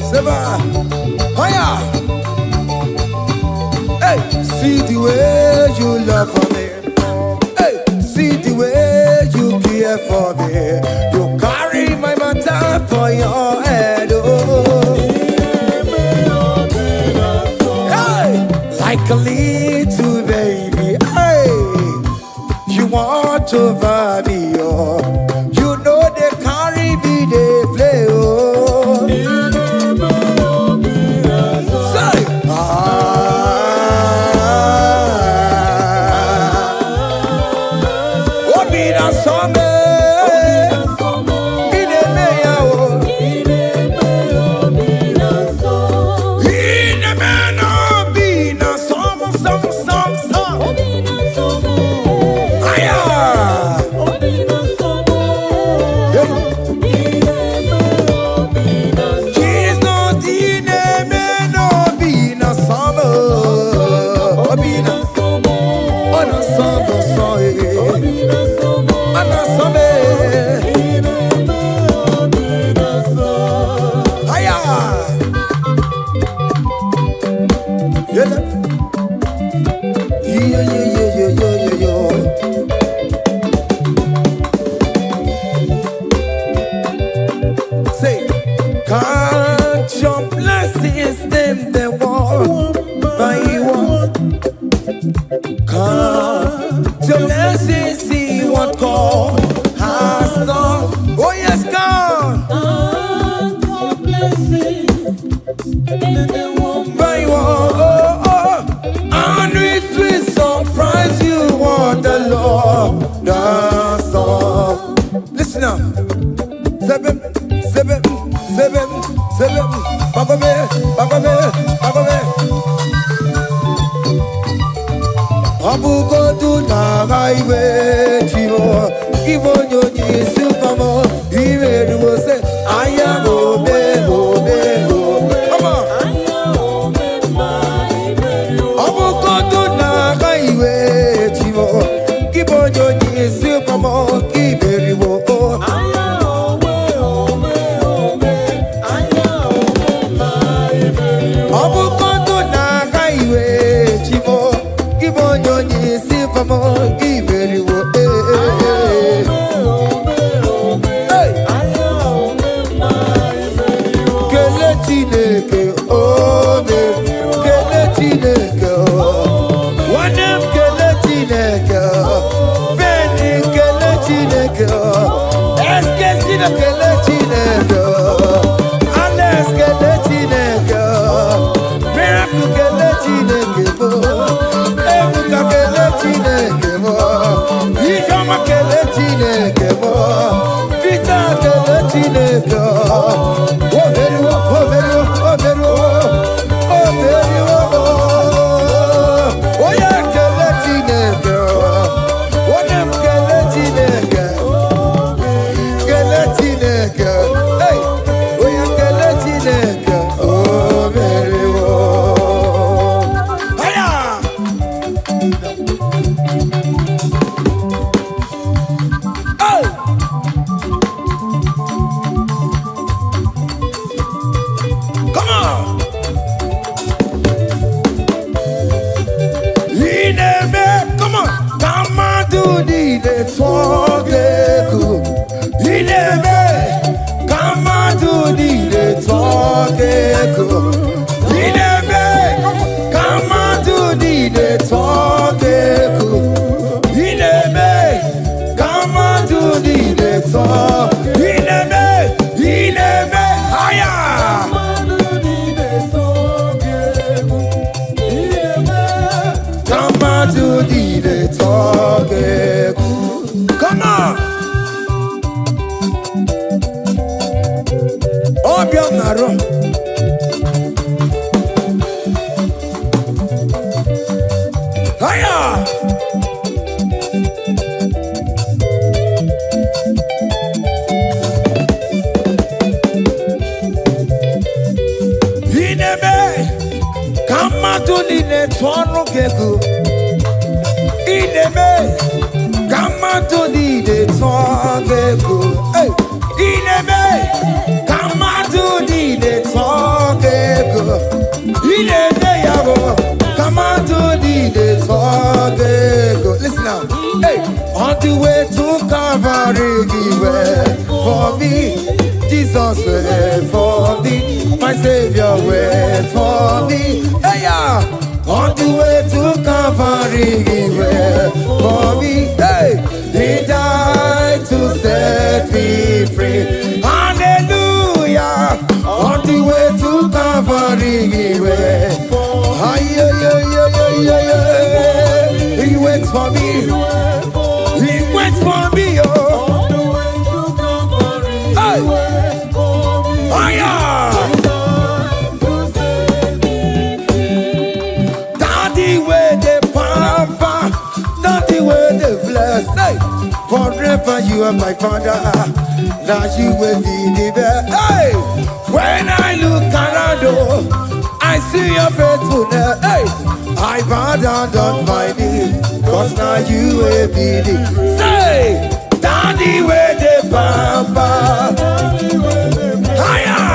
Seba. Hiya. Hey, see the way you love for me. Hey, see the way you care for me. You carry my matter for your head. Oh. But you and it will surprise you what the Lord does. Listen up. Seven. Bagome. Abugo do na highway chivo. Ivo nyonyi silpamo. Iwe do say I am obe. Come on. Abugo do na highway chivo. Ivo nyonyi silpamo. Iwe do Listen now. Hey, on the way to Calvary, He went for me. Jesus went for me. My Savior went for me. Hey, yeah. On the way to Calvary, He went for me. Hey, He died to set me free. Hallelujah. On the way to Calvary, He went. He waits for me. He waits for me, oh. Hey. Oh, yeah. Daddy, where the pampa, daddy, where the bless. Hey. Forever you are my father. Now you will be the best. Hey. When I look around, oh, I see your faithfulness. Hey. I bow down on my knees, cause now you will be the. Say, Daddy, where the pampa. Higher.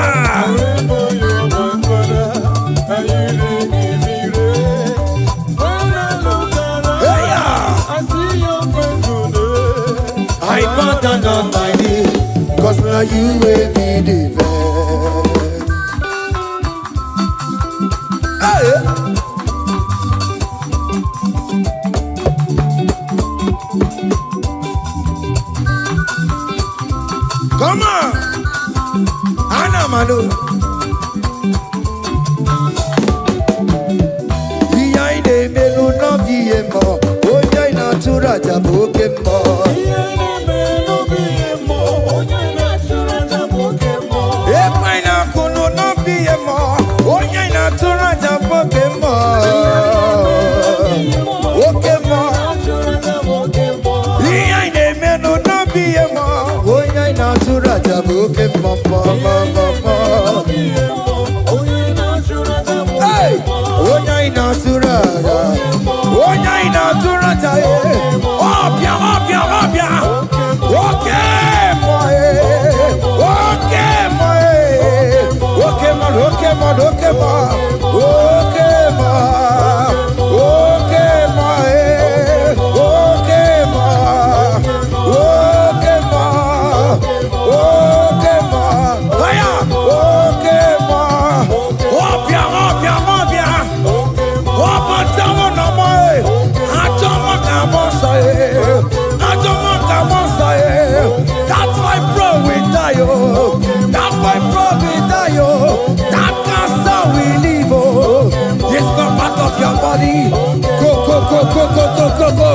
I bow down on my knees, cause now you will be the best. Hey. Come on, Anna Manu. Hey, onya inatura, onya inatura taye. Opia, opia, opia. Okay, boy. Okay, boy. Okay, man. Okay, man. Okay, man. Okay, man. Okay, man. Okay, man. Okay, man. Okay, man. Aya. Okay, man. Opia, opia, opia. Opa, tamo na mai. Atoma kamosaye. Atoma kamosaye. That's why bro we die, oh. That's why bro we die, oh. That cancer we live, oh. It's not part of your body. Go, go, go, go, go, go, go, go.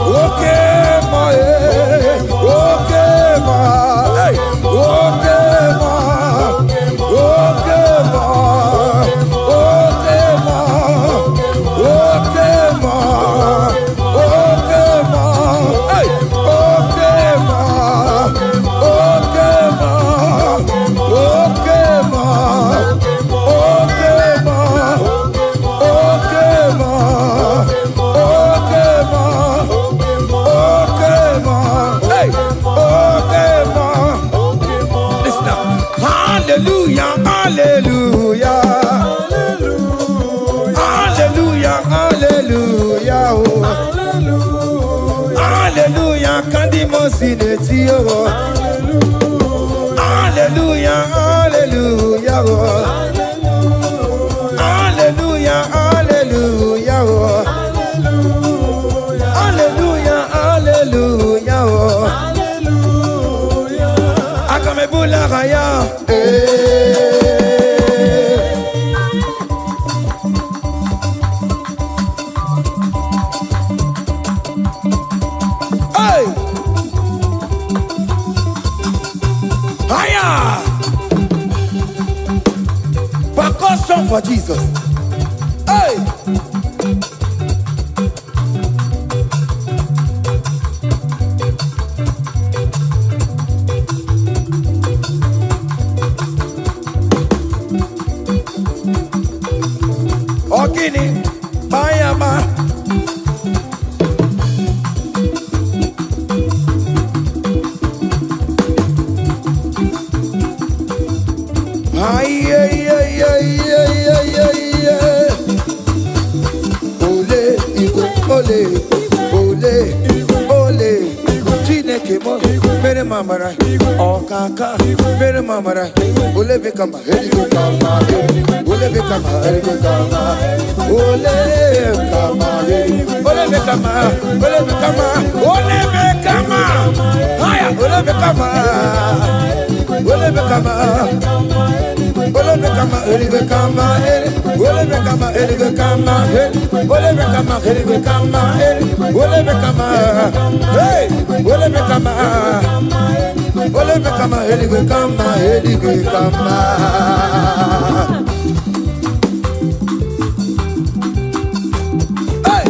Okay, my. Okay, my. Hey. Okay, my. Okay, my. Okay, my. Okay, ma. Okay, ma. Hey. Okay, ma. Okay, ma. Okay, ma. Okay, ma. Okay, ma. Okay, ma. Okay, ma. Hey. Okay, ma. Listen now. Hallelujah. Hallelujah. Hallelujah, hallelujah, oh. Hallelujah, kandi mosineti, oh. Hallelujah, hallelujah, oh. Hallelujah, hallelujah, oh. Hallelujah, hallelujah, oh. Akamebula raya, percussion for Jesus. Hey! Ogini, Bayama. Ay, ay, ay, ay, ay, ay, ay, ay. Ole, Igbo, ole, ole, ole. Chineke mo, mere mamara. Okaka, mere mamara. Ole bekama, heligo kama, ole bekama, heligo kama, ole kama, ole bekama, ole bekama, ole bekama. Haya, ole bekama, ole bekama. Ole bekama, ele bekama, ele. Ole bekama, ele bekama, ele. Ole bekama, ele bekama, ele. Ole bekama, hey. Ole bekama, ole bekama, ele bekama, ele bekama. Hey.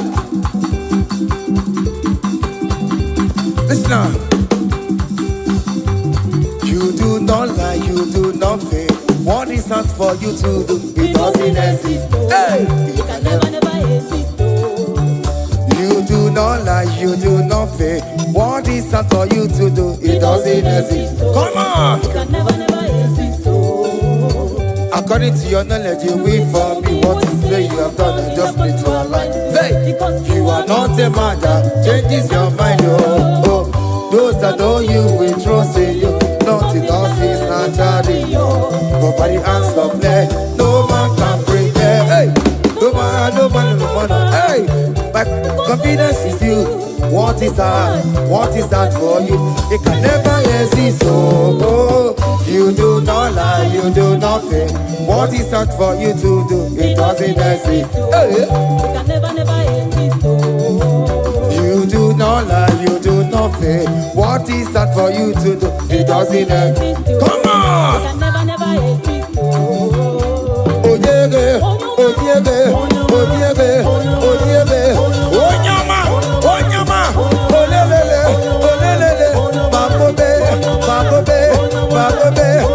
Listen now. You do not lie, you do not fail. What is not for you to do? It doesn't exist. Hey! It can never exist. You do not lie, you do not fail. What is not for you to do? It doesn't exist. Come on! It can never exist. According to your knowledge, you will for me. What you say you have done, I just need to align. Say, you are not a man that changes your mind, oh, oh. Those that know you will trust in you. Nothing else is naturally. But by the hands of flesh, no man can break it. Hey, no man, no man, no man. Hey, my confidence is you. What is that? What is that for you? It can never exist. Oh, oh. You do not lie, you do not fail. What is that for you to do? It doesn't exist. Hey. It can never exist. You do not lie, you do not fail. What is that for you to do? It doesn't exist. Come on! It can never exist. Oh yeah, oh yeah, oh yeah, oh yeah, oh nyama, olelele, olelele, babobe, babobe, babobe.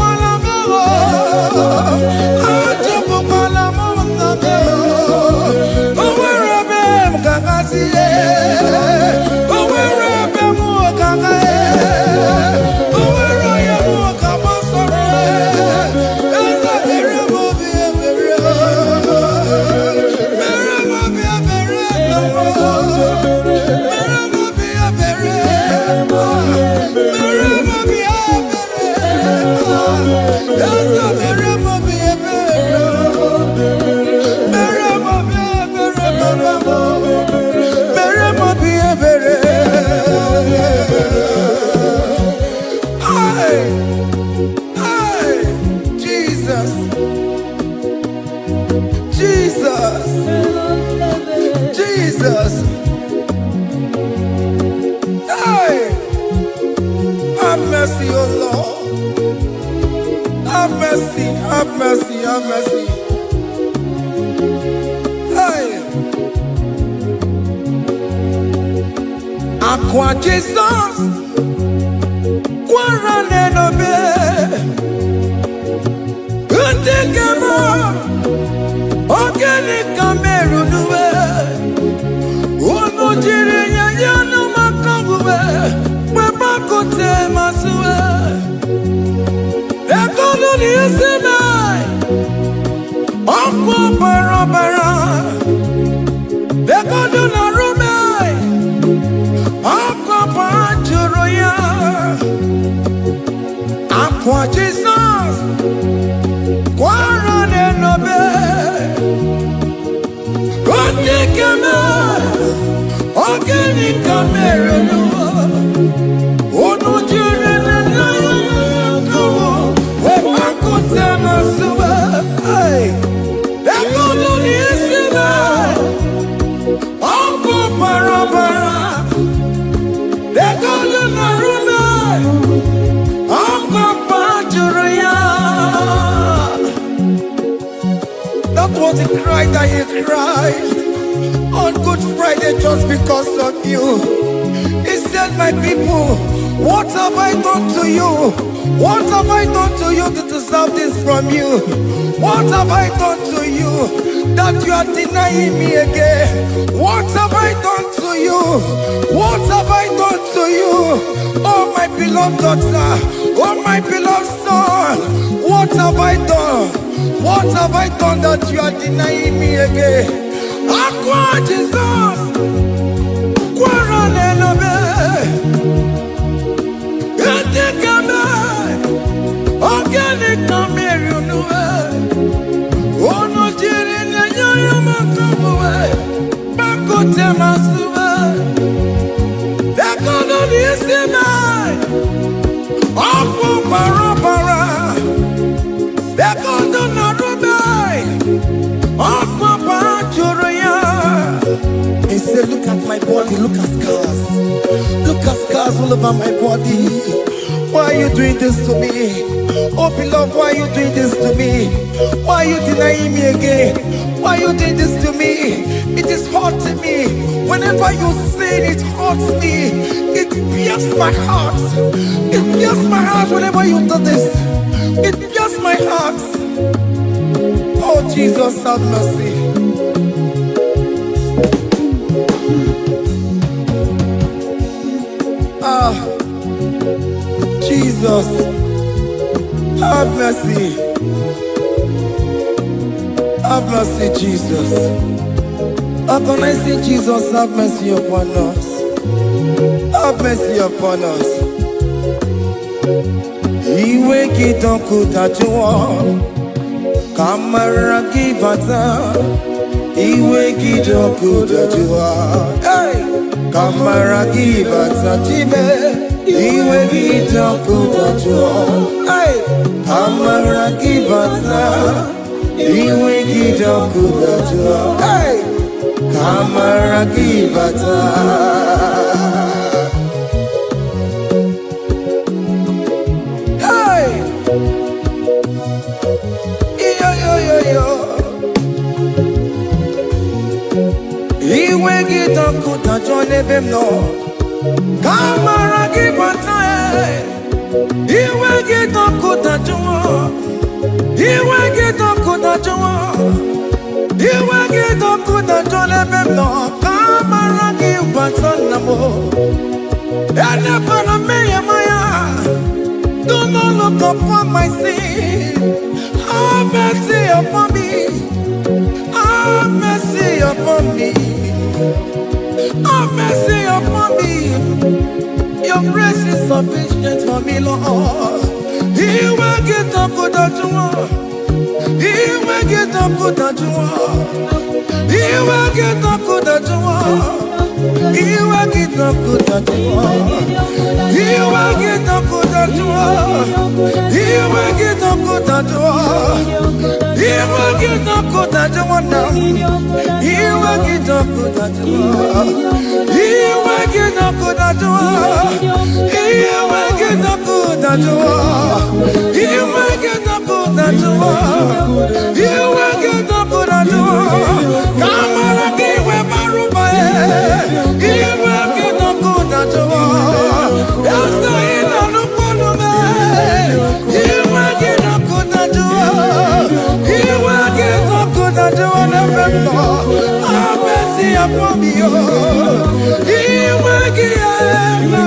Jesus. Jesus. Hey. Have mercy, oh Lord. Have mercy, have mercy, have mercy. Hey. Aqua Jesus. Quarane no be. Undigama. Organic Cameroon. Ono jiri ya no makangube. Papa kote masue. Ekono ni eseme. Okwa barabara. Ekono na rume. Okwa panjuro ya. Aqua Jesus. Quarane no be. Undigama. Organic Cameroon. Ono jiri na yo. Wepa kote masue. Hey. Ekono ni eseme. Okwa barabara. Ekono na rume. Okwa panjuro ya. That was the cry that you cried on Good Friday just because of you. He said, my people, what have I done to you? What have I done to you to deserve this from you? What have I done to you that you are denying me again? What have I done to you? What have I done to you? Oh, my beloved daughter, oh, my beloved son, what have I done? What have I done that you are denying me again? Aqua Jesus, Quarane no be, Undigama, Organic Cameroon. Ono jiri na yo makabuwe, bakote masube. Ekono ni eseme, okwa barabara. Ekono na rume, okwa panjuro ya. He said, look at my body, look at scars. Look at scars all over my body. Why are you doing this to me? Oh beloved, why are you doing this to me? Why are you denying me again? Why are you doing this to me? It is hurting me. Whenever you sin, it hurts me. It pierces my heart. It pierces my heart whenever you do this. It pierces my heart. Oh Jesus, have mercy. Ah, Jesus, have mercy. Have mercy, Jesus. How can I say, Jesus, have mercy upon us? Have mercy upon us. Iwe kitoko tajuwa, kamara kibata. Iwe kitoko tajuwa, hey, kamara kibata chibe. Iwe kitoko tajuwa, hey, kamara kibata. Iwe kitoko tajuwa, hey, kamara kibata. Iwe kitoko tajuwa nebem no, kamara kibata. Iwe kitoko tajuwa, iwe kitoko tajuwa, iwe kitoko tajuwa nebem no, kamara kibata namo. Ene pana meye maya, do not look upon my sin. Have mercy upon me. Have mercy upon me. Have mercy upon me. Your grace is sufficient for me, Lord. He will get up good at you. He will get up good at you. He will get up good at you. He will get up good at you. He will get up good at you. He will get up good at you. He will get no good at the one now. You will get no good at the one. You will get no good at the one. You will get no good at the one. You will get no good at the one. You will get no good at the one. Come on, give me my room. You will get no good at the one. That's the end of the problem. You will get no good at the one. You will get no good at the one. Have mercy upon me. You will get no.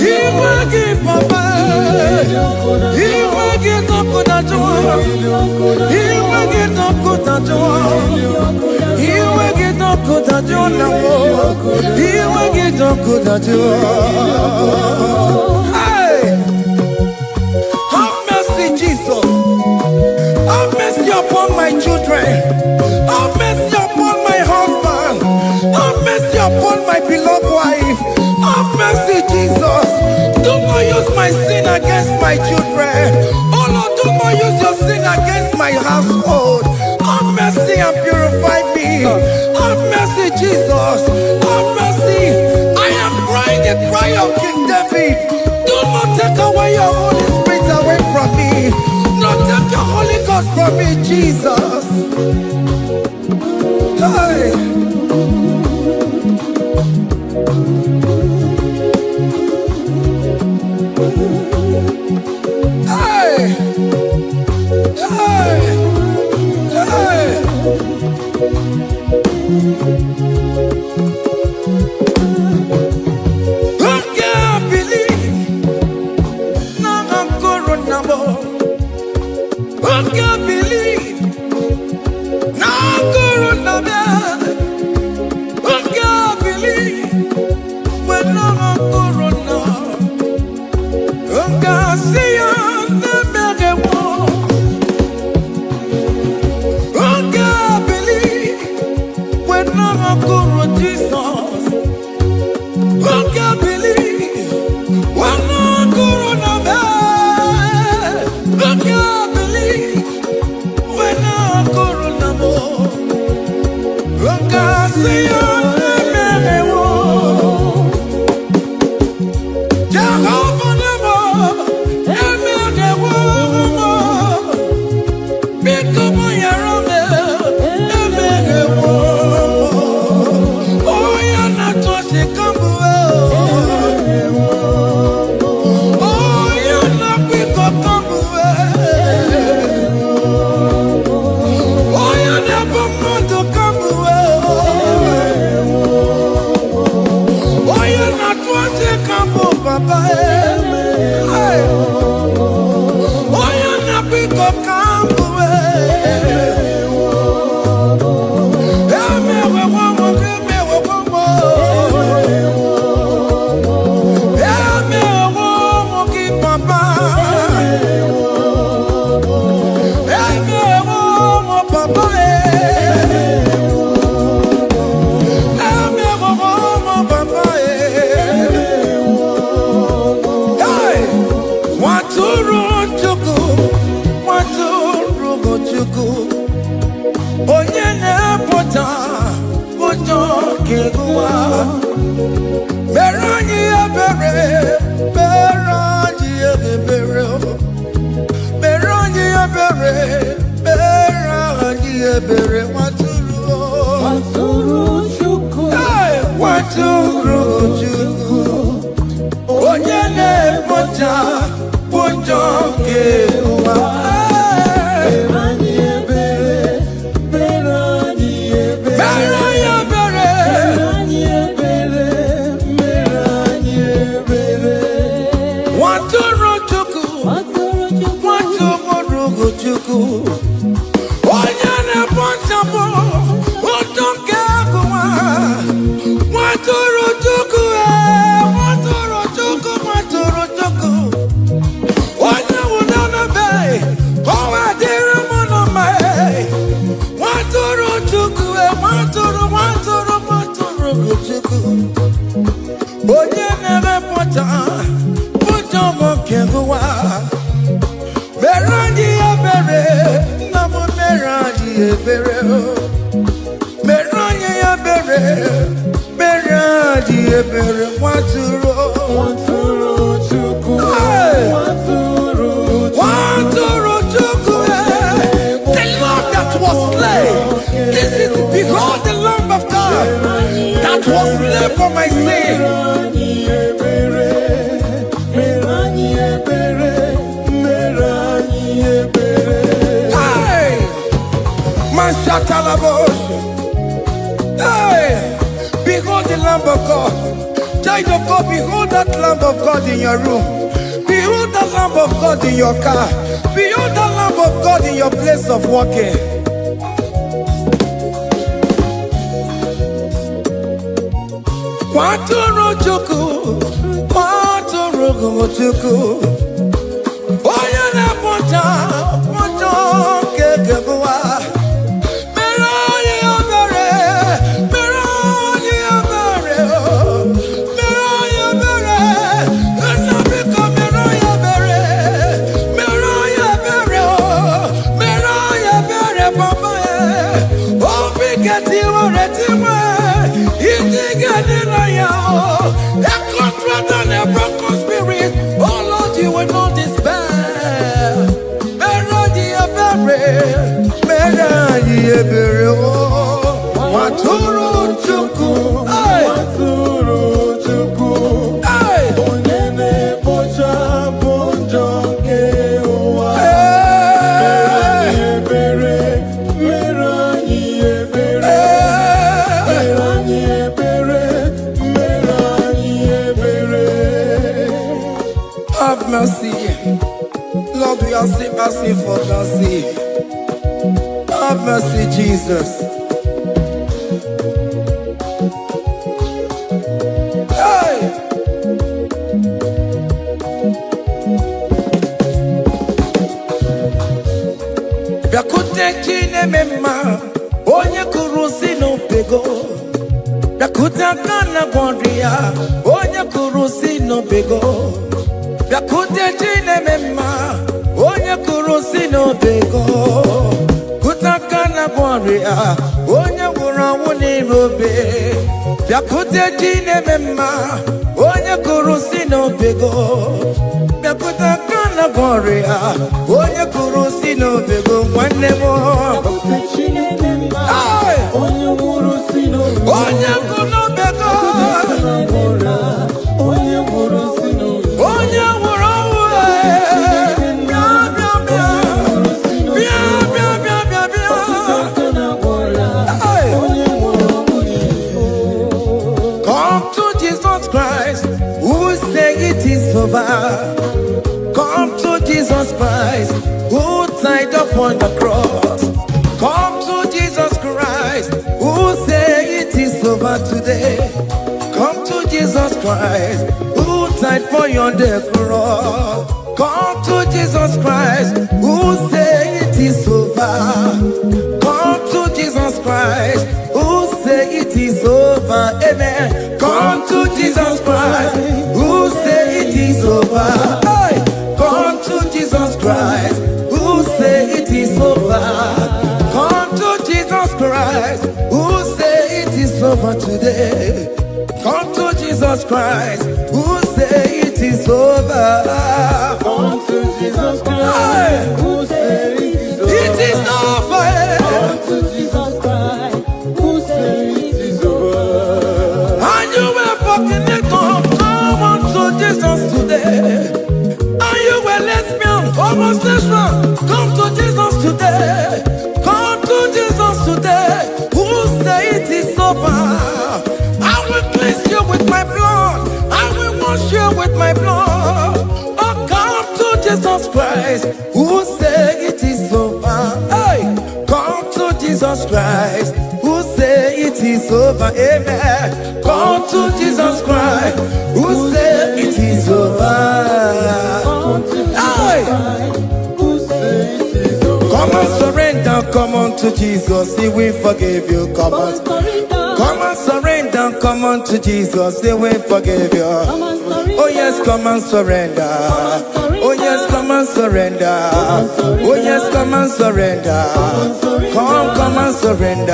You will get Papa. You will get no good at the one. You will get no good at the one. You will get no good at the one. You will get no good at the one. Hey, have mercy, Jesus. Have mercy upon my children. Have mercy upon my husband. Have mercy upon my beloved wife. Have mercy, Jesus. Do not use my sin against my children. Oh Lord, do not use your sin against my household. Have mercy and purify me. Have mercy, Jesus. Have mercy. I am crying the cry of King David. Do not take away your Holy Spirit away from me. Not take your Holy Ghost from me, Jesus. Hey. Hey. Hey. Hey. I can't believe now I'm corona. I can't believe now I'm corona. I can't believe when I'm corona. I can't see you never more. I can't believe when I'm corona, Jesus. I can't believe when I'm corona. I can't believe when I'm corona. I can't see you never more. Jehovah never, never more. Become your own, never more. Oh, you're not just a combo. Oh, you're not pick up combo. Oh, you never want to come away. Oh, you're not want to come over, Papa. Hey. Oh, you're not pick up come away. Hey, me, we want more, give me, we want more. Hey, me, we want more, give Papa. Hey, me, we want more, Papa. Hey, me, we want more, Papa. Hey, want to run to go, want to run to go. Oh, yeah, na pota, pota, kegua. Berani abere, berani abere, berani abere, berani abere. Waturu chuku, hey, waturu chuku. Oh, yeah, na pota, pota, kegua. Berani abere, namo mera ebere, meranye ebere, meranye ebere, waturo chuku, waturo chuku, the Lamb that was slain. This is behold the Lamb of God that was slain for my sin. Hey, hey, behold the Lamb of God. Child of God, behold that Lamb of God in your room. Behold that Lamb of God in your car. Behold that Lamb of God in your place of working. Waturu chuku, waturu chuku. Oya na pota, pota kekebuwa. Meroni obere, meroni obere, meroni obere. Nabika meroni obere, meroni obere, meroni obere, papa. Obi keti oretiwe, itigani na yao. A contract and a broken spirit. Oh Lord, you will not despair. Meroni ebere, waturu chuku, waturu chuku, onyene bocha bonjo kewa. Meroni ebere, have mercy, Lord, we are still asking for mercy. Have mercy, Jesus. Hey! Yakute chine mema, onye kurusi no pego. Yakuta kana bondria, onye kurusi no pego. Yakute chine mema, onye kurusi no pego. Kutakana boria, onye wura wuni robe. Yakute chine mema, onye kurusi no pego. Yakutakana boria, onye kurusi no pego. One more. Onye kurusi no pego. Onye kurusi no pego. Onye wura come to Jesus Christ, who say it is over. Come to Jesus Christ, who died upon the cross. Come to Jesus Christ, who say it is over today. Come to Jesus Christ, who died for you on the cross. Come to Jesus Christ, who say it is over. Come to Jesus Christ, who say it is over. Amen. Come to Jesus Christ, who say it is over. Hey. Come to Jesus Christ, who say it is over. Come to Jesus Christ, who say it is over today. Come to Jesus Christ, who say it is over. Come to Jesus Christ, who say it is over. It is over. Come to Jesus Christ, who say it is over. And you were fucking it up. Come on to Jesus today. And you were lesbian, homosexual. Come to Jesus today. Come to Jesus today. Who say it is over. I will cleanse you with my blood. I will wash you with my blood. Oh, come to Jesus Christ, who say it is over. Hey, come to Jesus Christ, who say it is over. Amen. Come to Jesus Christ, who say it is over. Hey, come and surrender. Come on to Jesus, He will forgive you. Come on. Come and surrender, come on to Jesus, He will forgive you. Oh yes, come and surrender. Oh yes, come and surrender. Oh yes, come and surrender. come and surrender.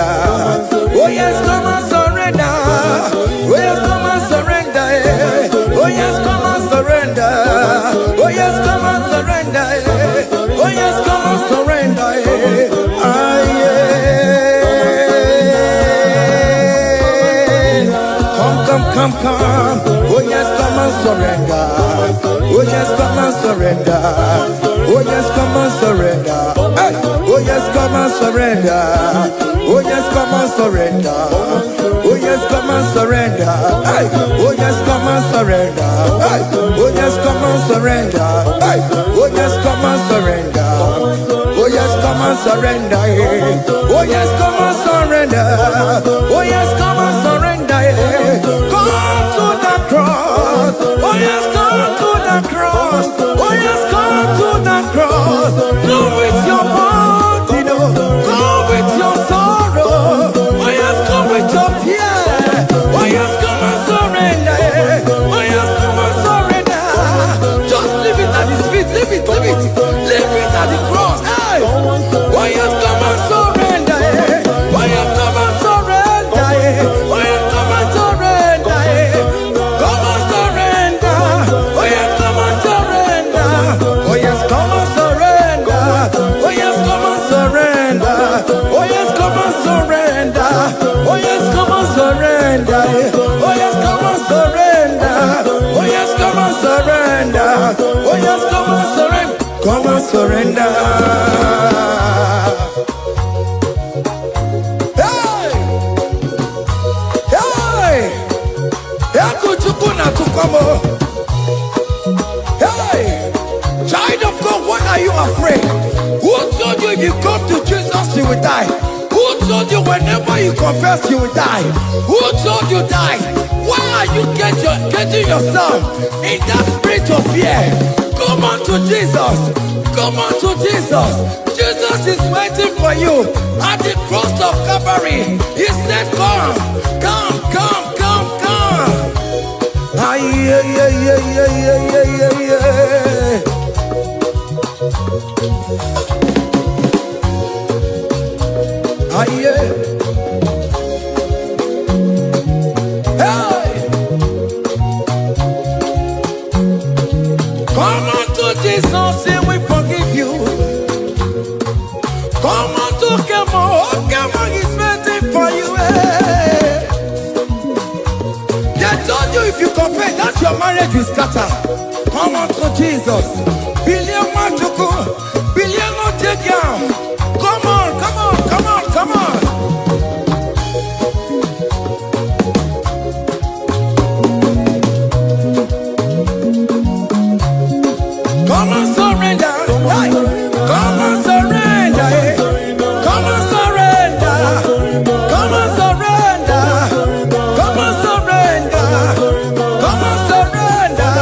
Oh yes, come and surrender. Oh yes, come and surrender. Oh yes, come and surrender. Oh yes, come and surrender. Oh yes, come and surrender. Ah yeah. Come. Oh yes, come and surrender. Oh yes, come and surrender. Oh yes, come and surrender. Hey. Oh yes, come and surrender. Oh yes, come and surrender. Oh yes, come and surrender. Hey. Oh yes, come and surrender. Hey. Oh yes, come and surrender. Hey. Oh yes, come and surrender. Oh yes, come and surrender. Oh yes, come and surrender. Oh yes, come and surrender. Come to the cross. Oh yes, come to the cross. Oh yes, come to the cross. Go with your body, go with your sorrow. Oh yes, come with your fear. Oh yes, come and surrender. Oh yes, come and surrender. Just leave it at his feet. Leave it at the cross. Hey. Oh yes, come and surrender. Oh yes, come and surrender. Oh yes, come and surrender. Come and surrender. Oh yes, come and surrender. Oh yes, come and surrender. Oh yes, come and surrender. Oh yes, come and surrender. Oh yes, come and surrender. Oh yes, come and surrender. Oh yes, come and surrender. Oh yes, come and surrender. Come and surrender. Hey! Hey! Hey! Child of God, why are you afraid? Who told you if you come to Jesus you will die? Who told you whenever you confess you will die? Who told you die? Why are you getting yourself in that spirit of fear? Come on to Jesus. Come on to Jesus. Jesus is waiting for you at the cross of Calvary. He said, come. Ah, yeah. Ah, yeah. Hey! Come on to Jesus, he will forgive you. Come on to come on, he's waiting for you. Hey. They told you if you confess that your marriage will scatter. Come on to Jesus. Billion Machuku, billion not take down. Come on. Come and surrender. Hey. Come and surrender. Come and surrender. Come and surrender. Come and surrender. Come and surrender.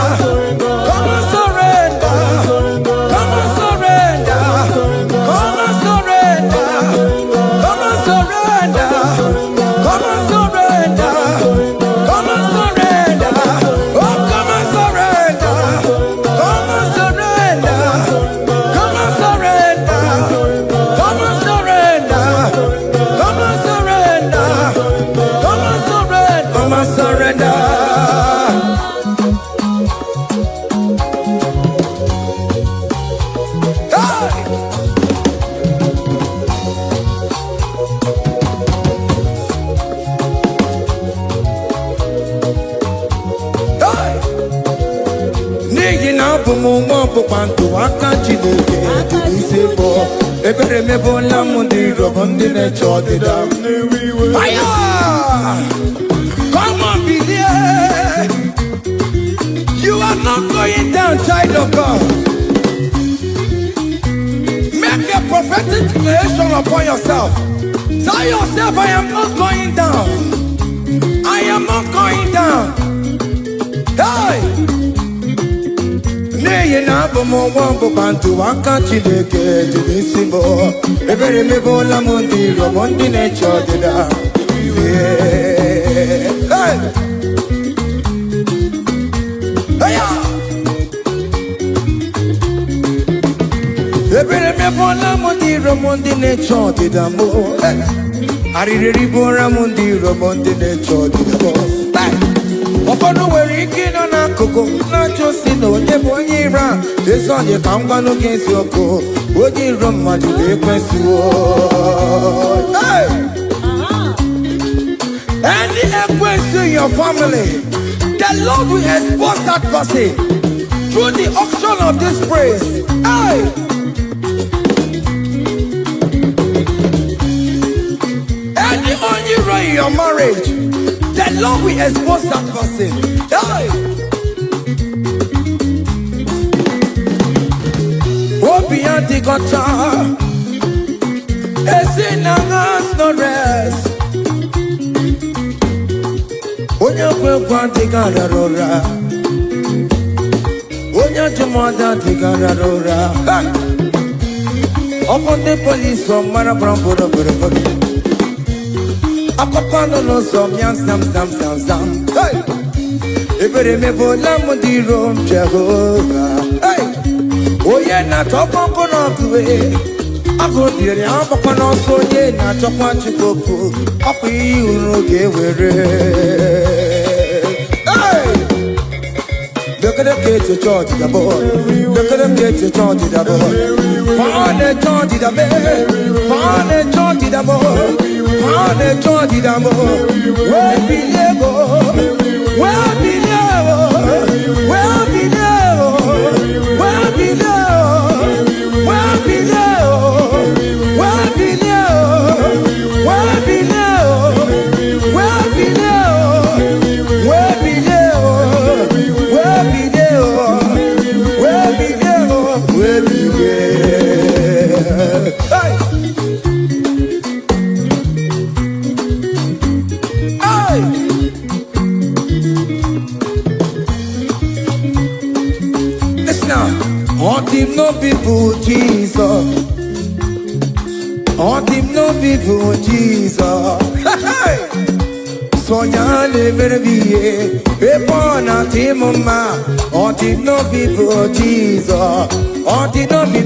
Come and surrender. Come and surrender. Come and surrender. Come and surrender. Come and surrender. Come and surrender. Oh, come and surrender. Come and surrender. Come and surrender. Come and surrender. Come and surrender. Come and surrender. Come and surrender. Hey! Hey! N'ihi na abụ m nwa ọkpụkpa ntụ aka Chineke jiri isi bụ ebere mebola m ndị rọbọ ndị na-eche ọdịda m. Aya! Come on, believe. You are not going down, child of God. Make a prophetic declaration upon yourself. Tell yourself, I am not going down. I am not going down. Hey! N'ihi na abụ m nwa ọkpụkpa ntụ aka Chineke jiri isi bụ ebere mebola m ndị rọbọ ndị na-eche ọdịda. Hey! Ebere me bola mundi romundi ne chodi damo. Aririri bora mundi romundi ne chodi damo. Ofono weri kino na koko na chosi no nebonyira. Desonye kangwano gensi oko. Oji roma jude kwensuo. Any question in your family, the Lord will expose that person through the auction of this praise. Hey! Any unusual in your marriage, the Lord will expose that person. Hey! Obian the gotcha, it's in no rest. Onya kwa tigara rora, onya jumada tigara rora. Upon the police from Marabrambo, Akopano no some young sam. Hey, if you remember Lamudi Rome Jehovah. Hey, oh yeah, not up on way. I go there, I'm up on also, yeah, not up on Chicoco. Up you get where. Hey! Look at the kids, you charge the boy. Look at the kids, you charge the boy. Find a charge the man. Find a charge the boy. Find a charge the boy. Where be level? Where be level? Where be level? Where be level? Where be level? Where be level? Where be level? Where be level? Where be level? Where be level? Where be level? Where be level? Hey! Hey! Listen now. On him no people Jesus. On him no people Jesus. Hey! Sonya never be a born at him ma. On him no people Jesus. On him no be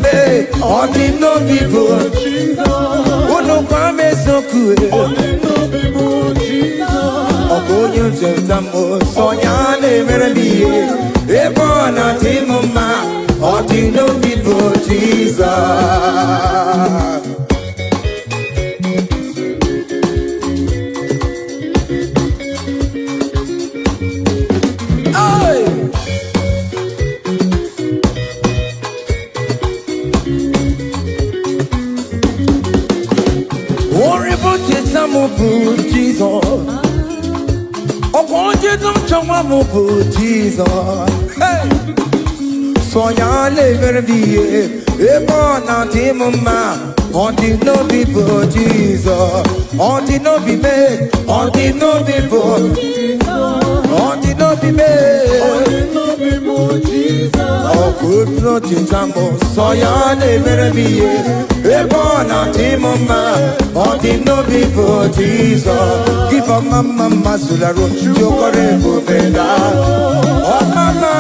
on him no people Jesus. Oh no come so cool. On him no people Jesus. Oh go you just Sonya never be a born at him ma. On him no people Jesus. Jesus, oh, won't you don't show my Jesus? Hey, so ya never be a born at him, ma. On the no people, Jesus. On the no be made, on the no people, on the no be made, on the no people, Jesus. Oh, good nothing, Jambo. So ya never be a born at him, ma. On the no people, Jesus. Give a mama, Masularo, Jokorebo, Benda. Oh, mama,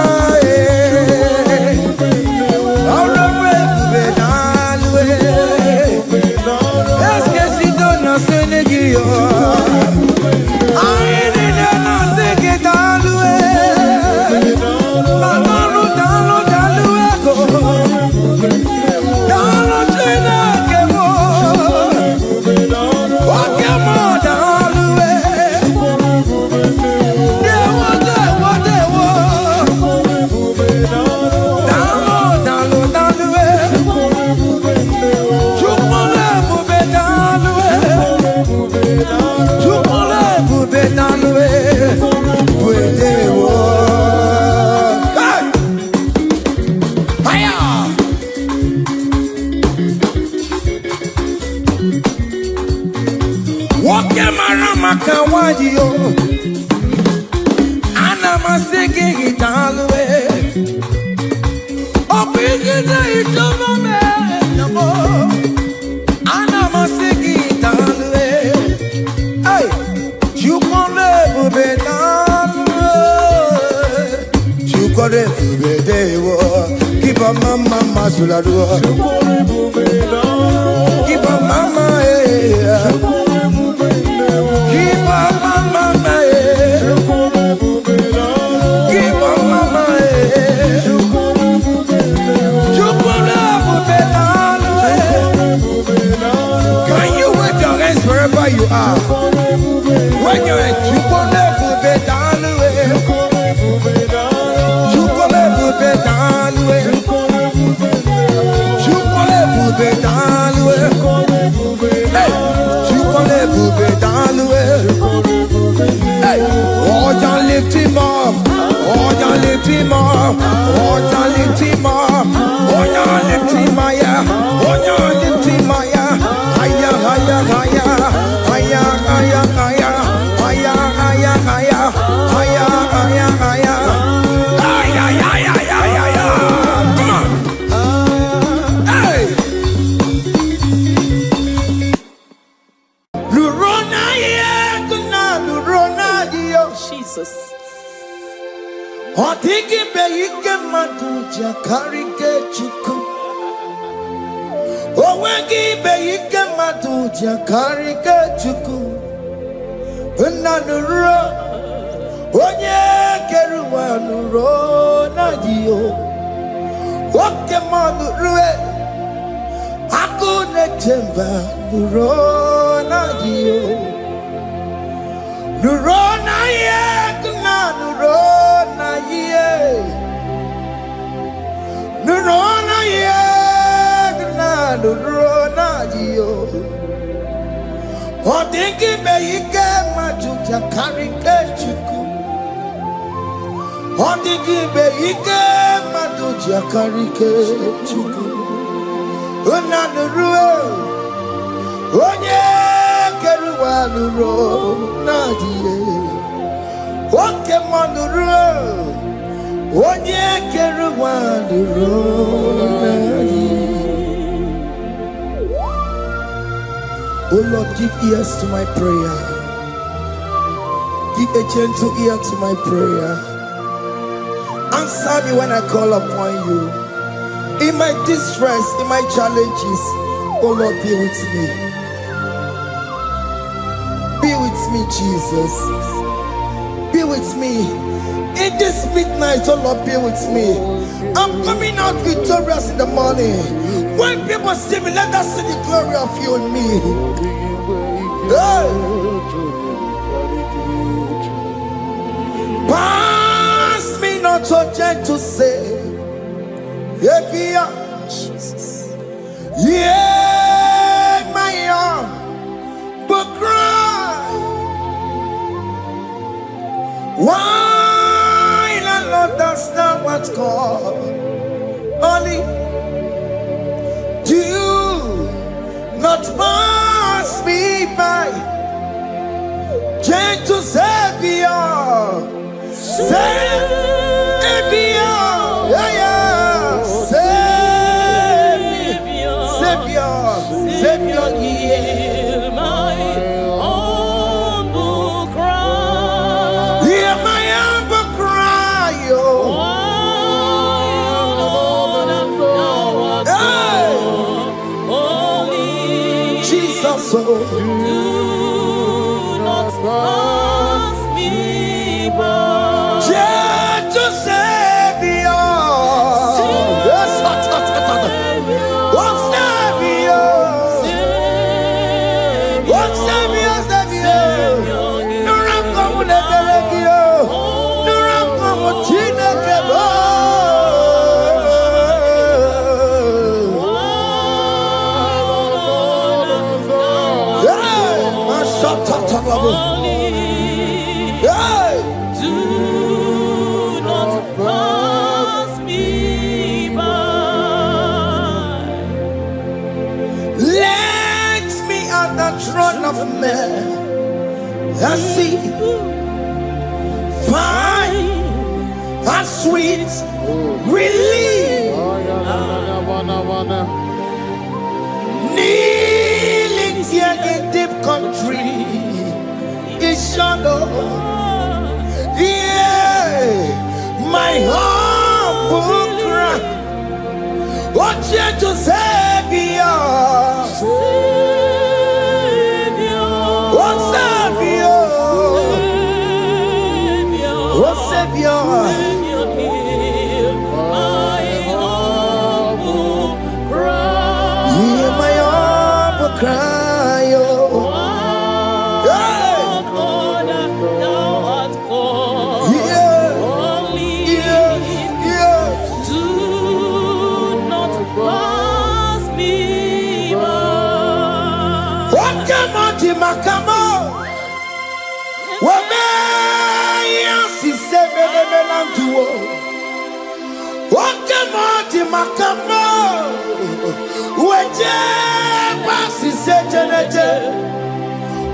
Keep a mama, Masulado. dalwe. Hey, chukole bube dalwe. Hey, oh, don't lift him up. Oh, don't lift him up. Oh, don't lift him up. Oh, don't lift him higher. Oh, don't lift him higher. Higher, higher, higher. Higher, higher, higher. Higher, higher, higher. Higher, higher, higher. Higher, higher, higher, higher. Come on. Hey. Lurona ye, kuna lurona dio. Jesus. Otiki be ike maduja karike chuku. Owengi be ike maduja karike chuku. Unanuro, onye keruwa nuro na dio. Oke manurue, akune temba nuro na dio. Nuro na ye, kuna nuro na ye. Nuro na ye, kuna nuro na dio. Odingi be ike majuja karike chuku. Odingi be ike majuja karike chuku. Unanurue, onye keruwa nuro na die. Oke manurue, onye keruwa nuro na die. Oh Lord, give ears to my prayer. Give a gentle ear to my prayer. Answer me when I call upon you. In my distress, in my challenges, oh Lord, be with me. Be with me, Jesus. Be with me. In this midnight, oh Lord, be with me. I'm coming out victorious in the morning. When people see me, let us see the glory of you in me. Hey. Pass me not so gentle say, Evia, Jesus. yeah, my arm, but cry. Why not understand what's called? Only do not pass me by, gentle Savior, Savior, yeah, yeah, Savior, Savior, Savior, Hear my humble cry. hear my humble cry, oh. Jesus, oh. Do not pass me by. Gentle Savior. Yes, one Savior. One Savior, Savior. Nurango munegeregio. Nurango muchinegebo. Hey, mashatatalabu. Hey. Do not pass me by. Let me at the throne of men and see, find a sweet relief. Kneeling here in deep country is shadow. Yeah, my humble cry. What you to Savior? What Savior? What Savior? Hear my humble cry, oh. Hey. Yeah. Yeah. Yeah. Do not pass me Okemoti makamo. Wameya si sebele melantuo. Okemoti makamo. Weje pasi sejeneje.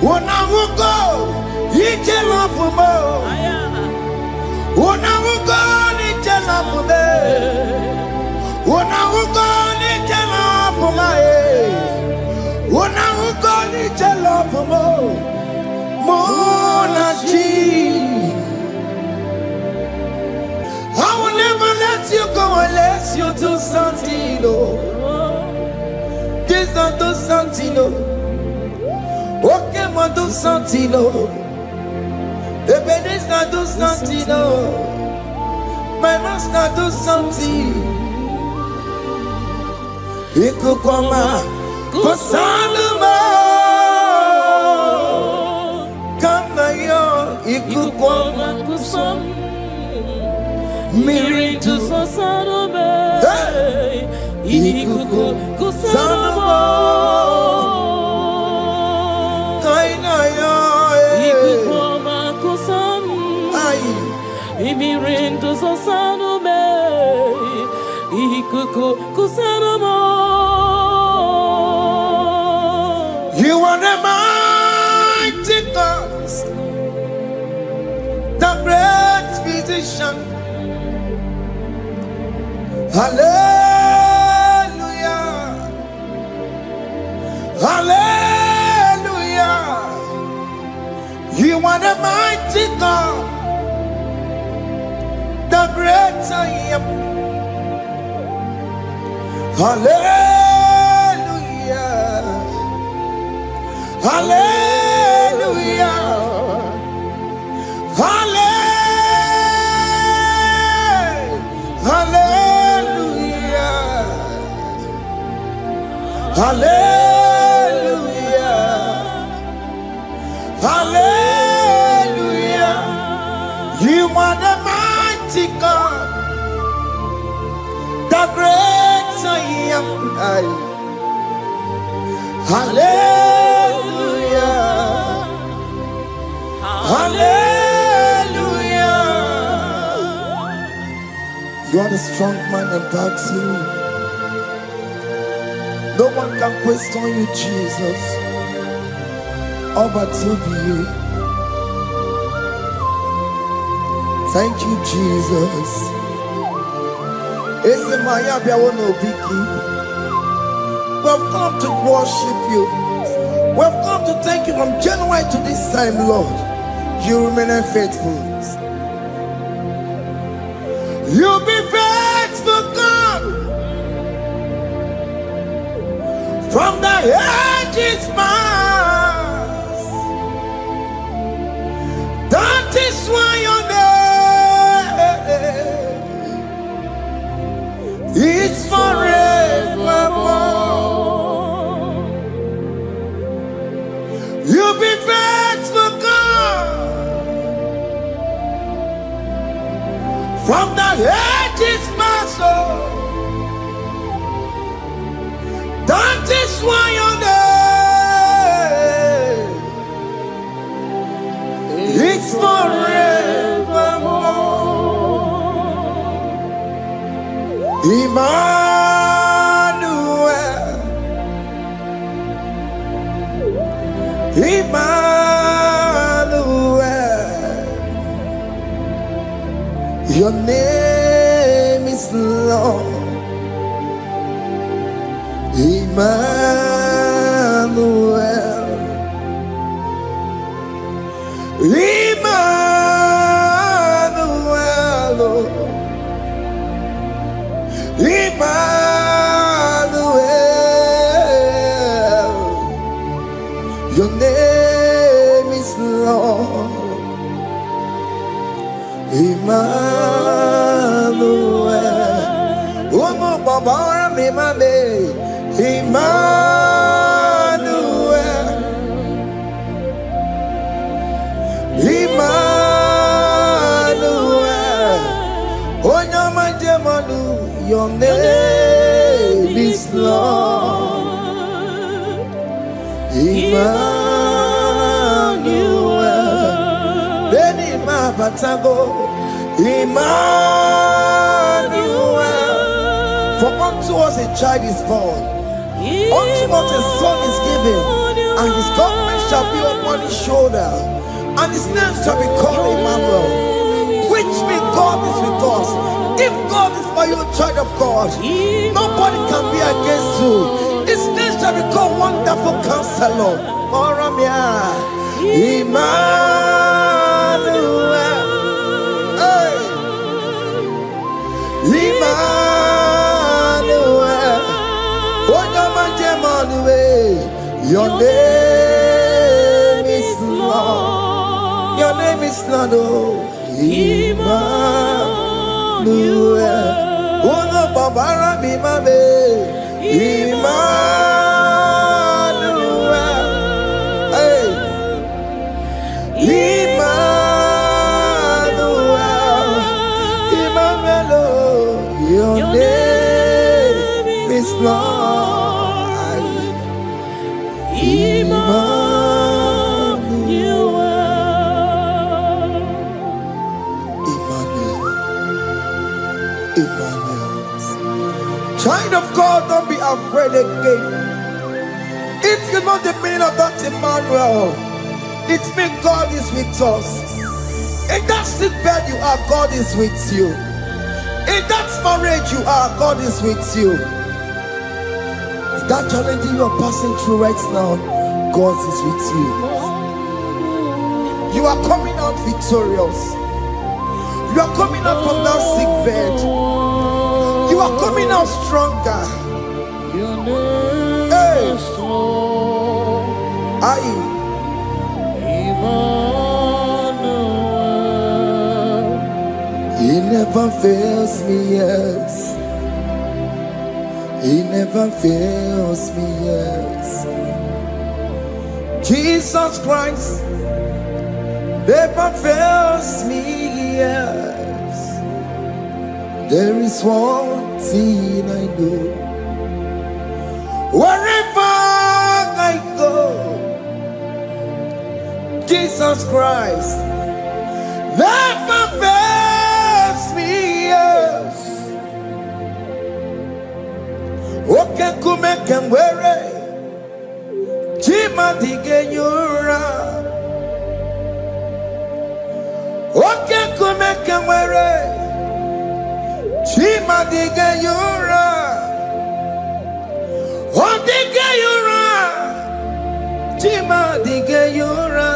Unamugo ije lafumo. Unamugo ije lafume. Unamugo ije lafume. Unamugo ije lafumo. Monachi, I will never let you go unless you do something. This not do something. Okay, ma do something. Baby, this not do something. My master do something. Ikukoma, kosanuma. Ikukoma kusam miri tu sasarobe ikuko kusarobo kaina yo ikukoma kusam miri tu sasarobe ikuko kusarobo. You are the mighty God, the great physician. Hallelujah. Hallelujah. You are the mighty God, the great I am. Hallelujah. Hallelujah. Hallelujah. Hallelujah. Hallelujah. You are the mighty God, the great I am. Hallelujah. Hallelujah. You are the strong man that backs you. No one can question you, Jesus. All but to be you. Thank you, Jesus. We've come to worship you. We've come to thank you from January to this time, Lord. You remain faithful. You be faithful, God. From the ages past. That is why your name is forevermore. You be faithful, God. From the ages past, that is why your name is forevermore. Emmanuel, Emmanuel, your name is Lord. Emmanuel, Emmanuel, Emmanuel, your name is Lord. Emmanuel, Umu Baba Mimame, Emmanuel, Emmanuel, Onyama Jemanu, your name is Lord. Emmanuel. Beni Mabatago. Emmanuel. For unto us a child is born, unto us a son is given, and his government shall be upon his shoulder, and his name shall be called Emmanuel, which means God is with us. If God is for you, child of God, nobody can be against you. His name shall be called Wonderful Counselor. Oramia, Emmanuel. Hey. Emmanuel. Your name is Lord. Your name is Lord. Emmanuel. Uno babara bimabe. Emmanuel. Hey. Emmanuel. Emmanuel. Your name is Lord. Emmanuel. Child of God, don't be afraid again. If you know the meaning of that Emmanuel, it means God is with us. In that sick bed you are, God is with you. In that marriage you are, God is with you. In that challenge you are passing through right now, God is with you. You are coming out victorious. You are coming out from that sick bed. You are coming out stronger. Hey. He never fails me, yes. He never fails me, yes. Jesus Christ never fails me, yes. There is one thing I know. Wherever I go, Jesus Christ never fails me, yes. Okay, come and wear it. Chima digenyura. Okay, come and wear it. Chima digenyura. Oh digenyura. Chima digenyura.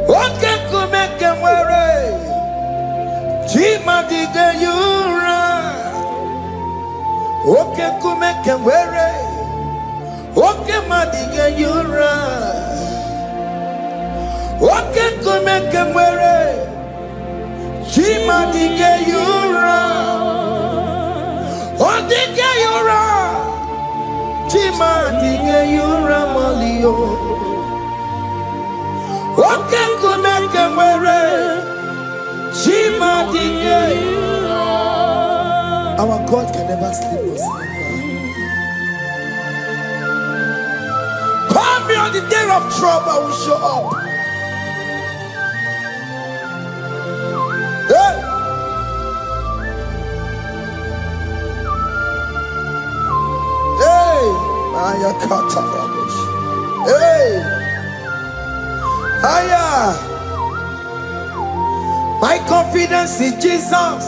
Okay, come and wear it. Chima digenyura. Okay, come and wear it. Okay, madiga yura. Okay, come and wear it. Chima diga yura. Oh, diga yura. Chima diga yura malio. Okay, come and wear it. Chima diga yura. Our God can never sleep or slumber. Call me on the day of trouble, I will show up. Hey! Hey! Maya kata rabosh. Hey! Aya! My confidence in Jesus.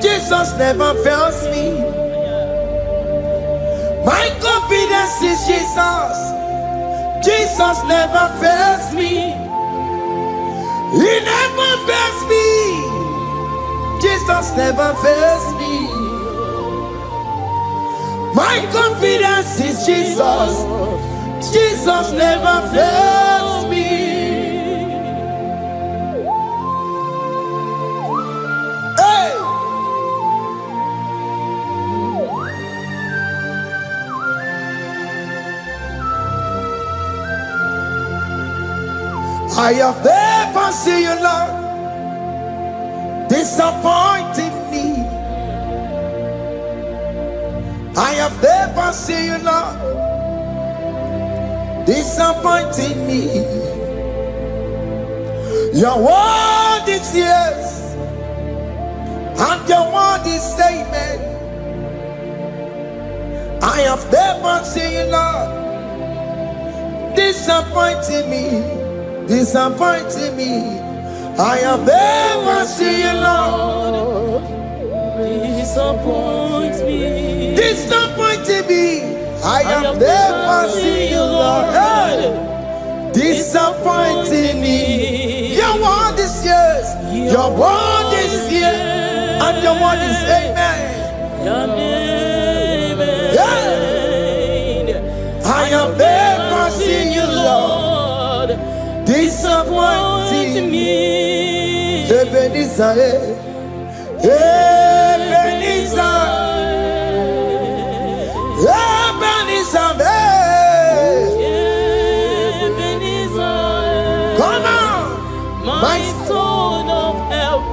Jesus never fails me. My confidence is Jesus. Jesus never fails me. He never fails me. Jesus never fails me. My confidence is Jesus. Jesus never fails me. I have never seen you, Lord, disappointing me. I have never seen you, Lord, disappointing me. Your word is yes, and your word is amen. I have never seen you, Lord, disappointing me, disappointing me. I have never seen you, Lord, Disappoint me. disappointing me. I have never seen you, Lord, hey, disappointing me. Your word is yes, your word is yes, and your word is amen. Yeah. I have never seen you, Lord, disappointing me. Ebenezer, Ebenezer, Ebenezer, come on, My stone of help,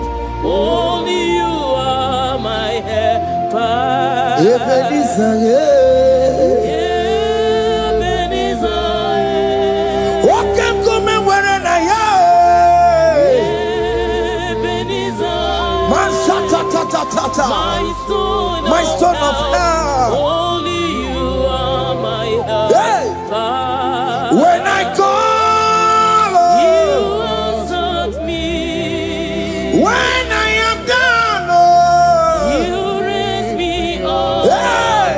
only you are my helper. Ebenezer, Ebenezer, what can come and where I am? Ebenezer, My shata, my stone of help. only you are my Hey, helper. when I call, You oh, answered me. when I am down, oh, You raised me up. hey,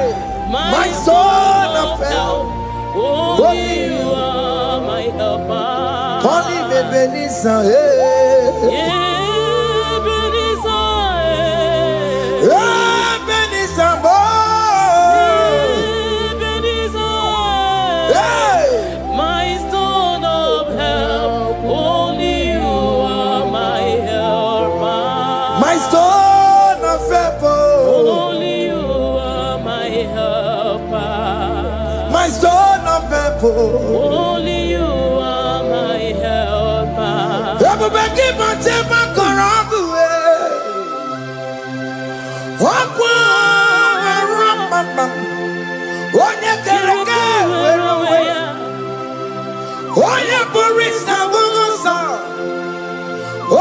my son of help. Only you are my helper. Call him Ebenezer, hey. Ebenezer, boy. Hey, My stone of help, only you are my helper. my son of help, oh, Only you are my helper. my son of help, oh. Only you are my helper. Everybody keep on taking my corrupt way. Onye kereke were onwe ya, onye bụrụ isi abụghị ụzọ,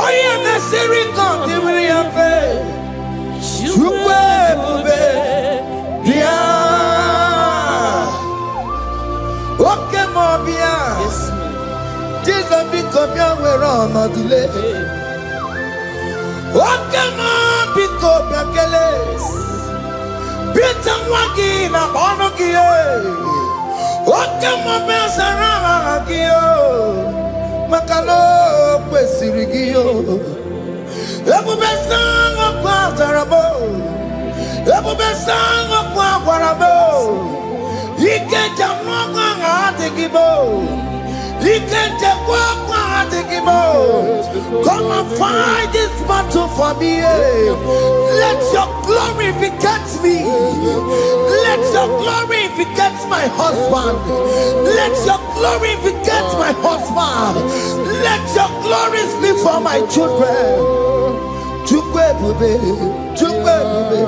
onye mesịrị ka ọ dịrị ya mfe. Chukwu ebube bịa, oke ma ọ bịa, Jizọs biko bịa were ọnọdụ lee. Oke ma biko bịa kelee. Bita nwa gị na ọnụ gị, oke ma bịa sara aha gị, maka na o kwesịrị gị. Ebube sang ọkụ azara m, ebube sang ọkụ agwara m, ike njem ọkụ ahụ adịghị m, ike nchekwa ọkụ ahụ adịghị m. Come and fight this battle for me. Let your glory beget me. Let your glory beget my husband. Let your glory beget my husband. Let your glory speak for my children. Chukwu ebube, Chukwu ebube,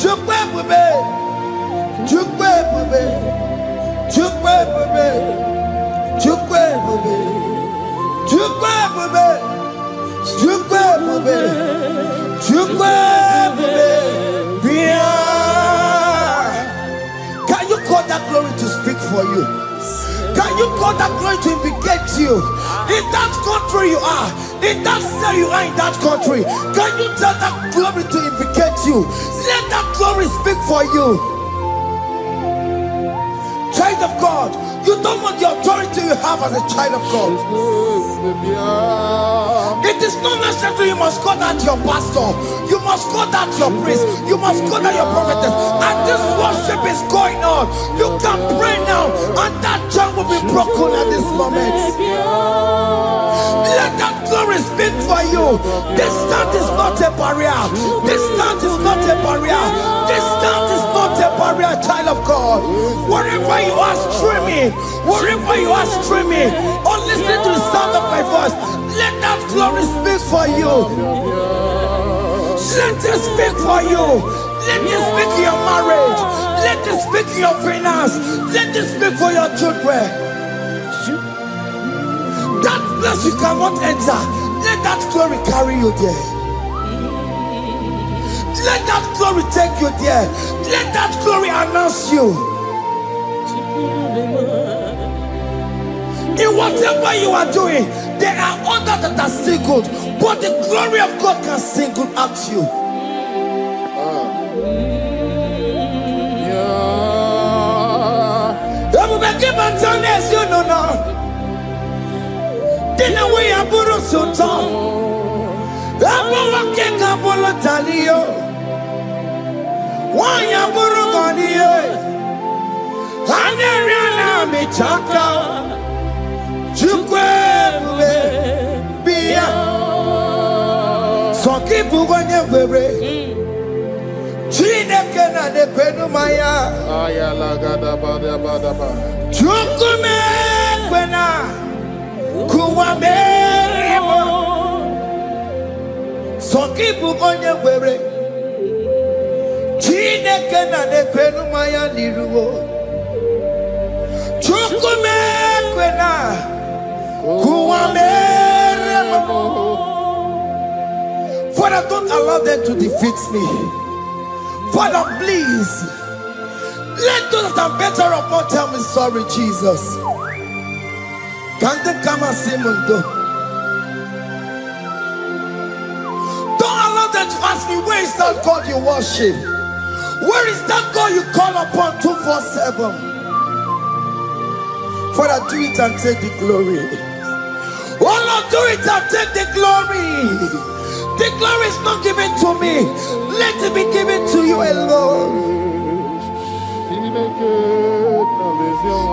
Chukwu ebube, Chukwu ebube, Chukwu ebube, Chukwu ebube, Chukwu ebube, Chukwu ebube, Chukwu ebube, bịa. Can you call that glory to speak for you? Can you call that glory to indicate you? In that country you are, in that cell you are, in that country, can you tell that glory to indicate you? Let that glory speak for you. Child of God, you don't want the authority you have as a child of God. It is not necessary you must call that your pastor, you must call that your priest, you must call that your prophetess. And this worship is going on. You can pray now, and that chain will be broken at this moment. Let that glory speak for you. Distance is not a barrier. Distance is not a barrier. Distance is not a barrier, child of God. Wherever you are streaming, wherever you are streaming, or listening to the sound of my voice, let that glory speak for you. Let it speak for you. Let it speak in your marriage. Let it speak in your finance. Let it speak for your children. That place you cannot enter, let that glory carry you there. Let that glory take you there. Let that glory announce you. In whatever you are doing, there are others that are still good, but the glory of God can single out you. You know now. Dinner we are Buru Sultan. I'm walking a Bolotalio. Why am Buru Gania? Anariana Michaka. Chukwe Bia. So keep Buganya Bebe. Chine Kena de Penumaya. Chukume Kwena Kuwamerimo Sonkibu Onye Were Chineke na Nekwenu Maya Liruo Chukume Kwena Kuwamerimo. Father, don't allow them to defeat me. Father, please, let those that are better off not tell me sorry, Jesus. Can't they come and see me? Don't allow them to ask me, where is that God you worship? Where is that God you call upon 247? Father, do it and take the glory. Oh Lord, do it and take the glory. The glory is not given to me. Let it be given to you alone.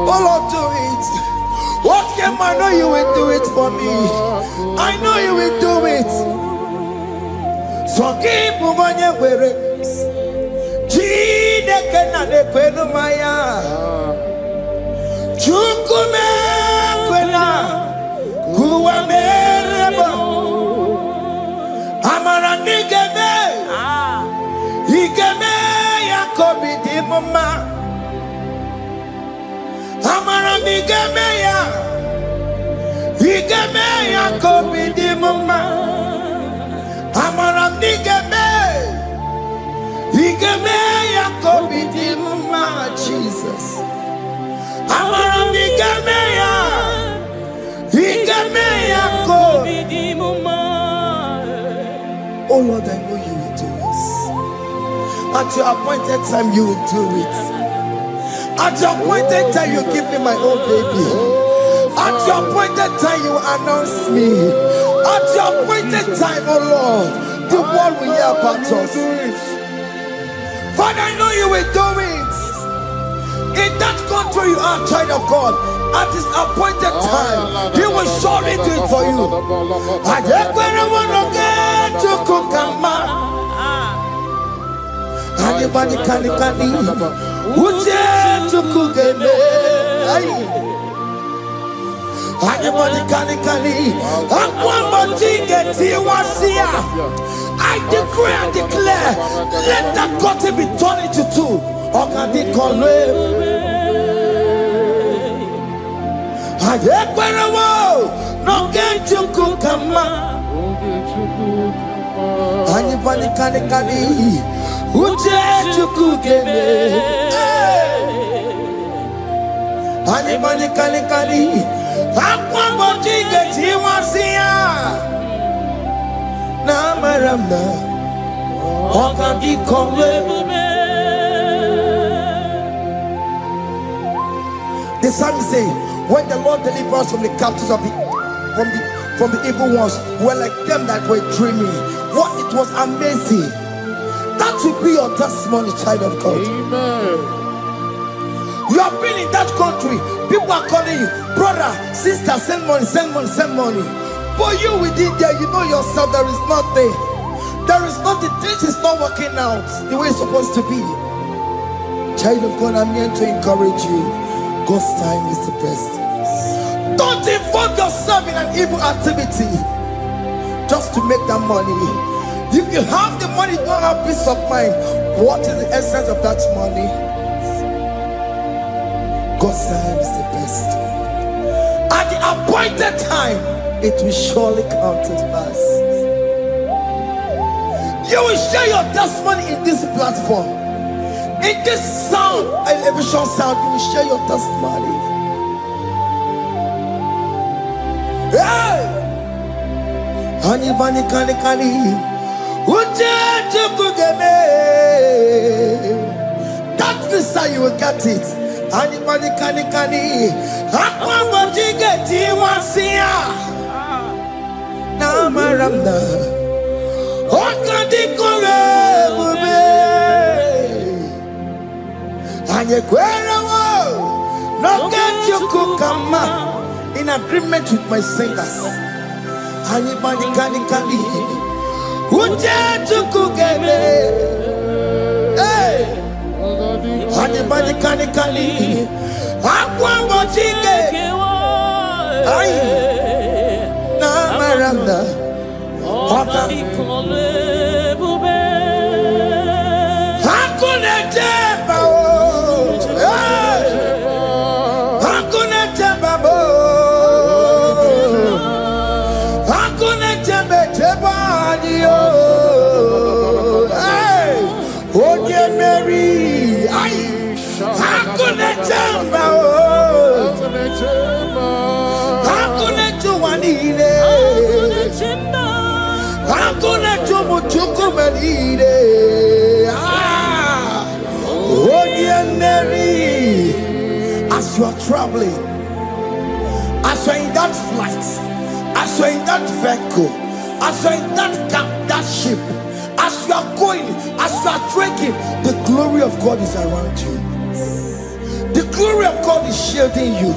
Oh Lord, do it. What can I know you will do it for me? I know you will do it. So keep moving where Chineke na nekwenu maya. Chukume kwena kuwamerebo. Amara nigeme. Igeme yakobi di mama. Amara migeme ya. Igeme yakobi di mama. Amara migeme. Igeme yakobi di mama. Jesus. Amara migeme ya. Igeme yakobi di mama. Oh Lord, I know you will do this. At your appointed time, you will do it. At your appointed time, you give me my own baby. At your appointed time, you announce me. At your appointed time, oh Lord, the world will hear about us. Father, I know you will do it. In that country, you are a child of God. At his appointed time, he will surely do it for you. I want to get to Kukama. Anybody can Uje to Kugeme. Anybody can I decree and declare, let that curtain be torn into two. Or can they call me? No get to Kukama. Anybody can Uje to Kugeme. Anybody can Aquabody get him was here. Namaramna. Or can he come? The psalmist say, when the Lord delivers us from the captives of from the evil ones, we're like them that were dreaming. What it was amazing. That will be your testimony, child of God. Amen. You have been in that country. People are calling you, brother, sister, send money, send money, send money. But you within there, you know yourself, there is nothing. There is nothing. This is not working out the way it's supposed to be. Child of God, I'm here to encourage you. God's time is the best. Don't involve yourself in an evil activity just to make that money. If you have the money, you don't have peace of mind. What is the essence of that money? God's time is the best. At the appointed time, it will surely come to pass. You will share your testimony in this platform. In this sound, elevation sound, you will share your testimony. Hey! Anybody can that visa you will get it. Anybody can get it once here. Now my ramna. And you no get you come in agreement with my singers. Anybody can hey, anybody can as you are traveling, as you are in that flight, as you are in that vehicle, as you are in that ship, as you are going, as you are trekking, the glory of God is around you. The glory of God is shielding you.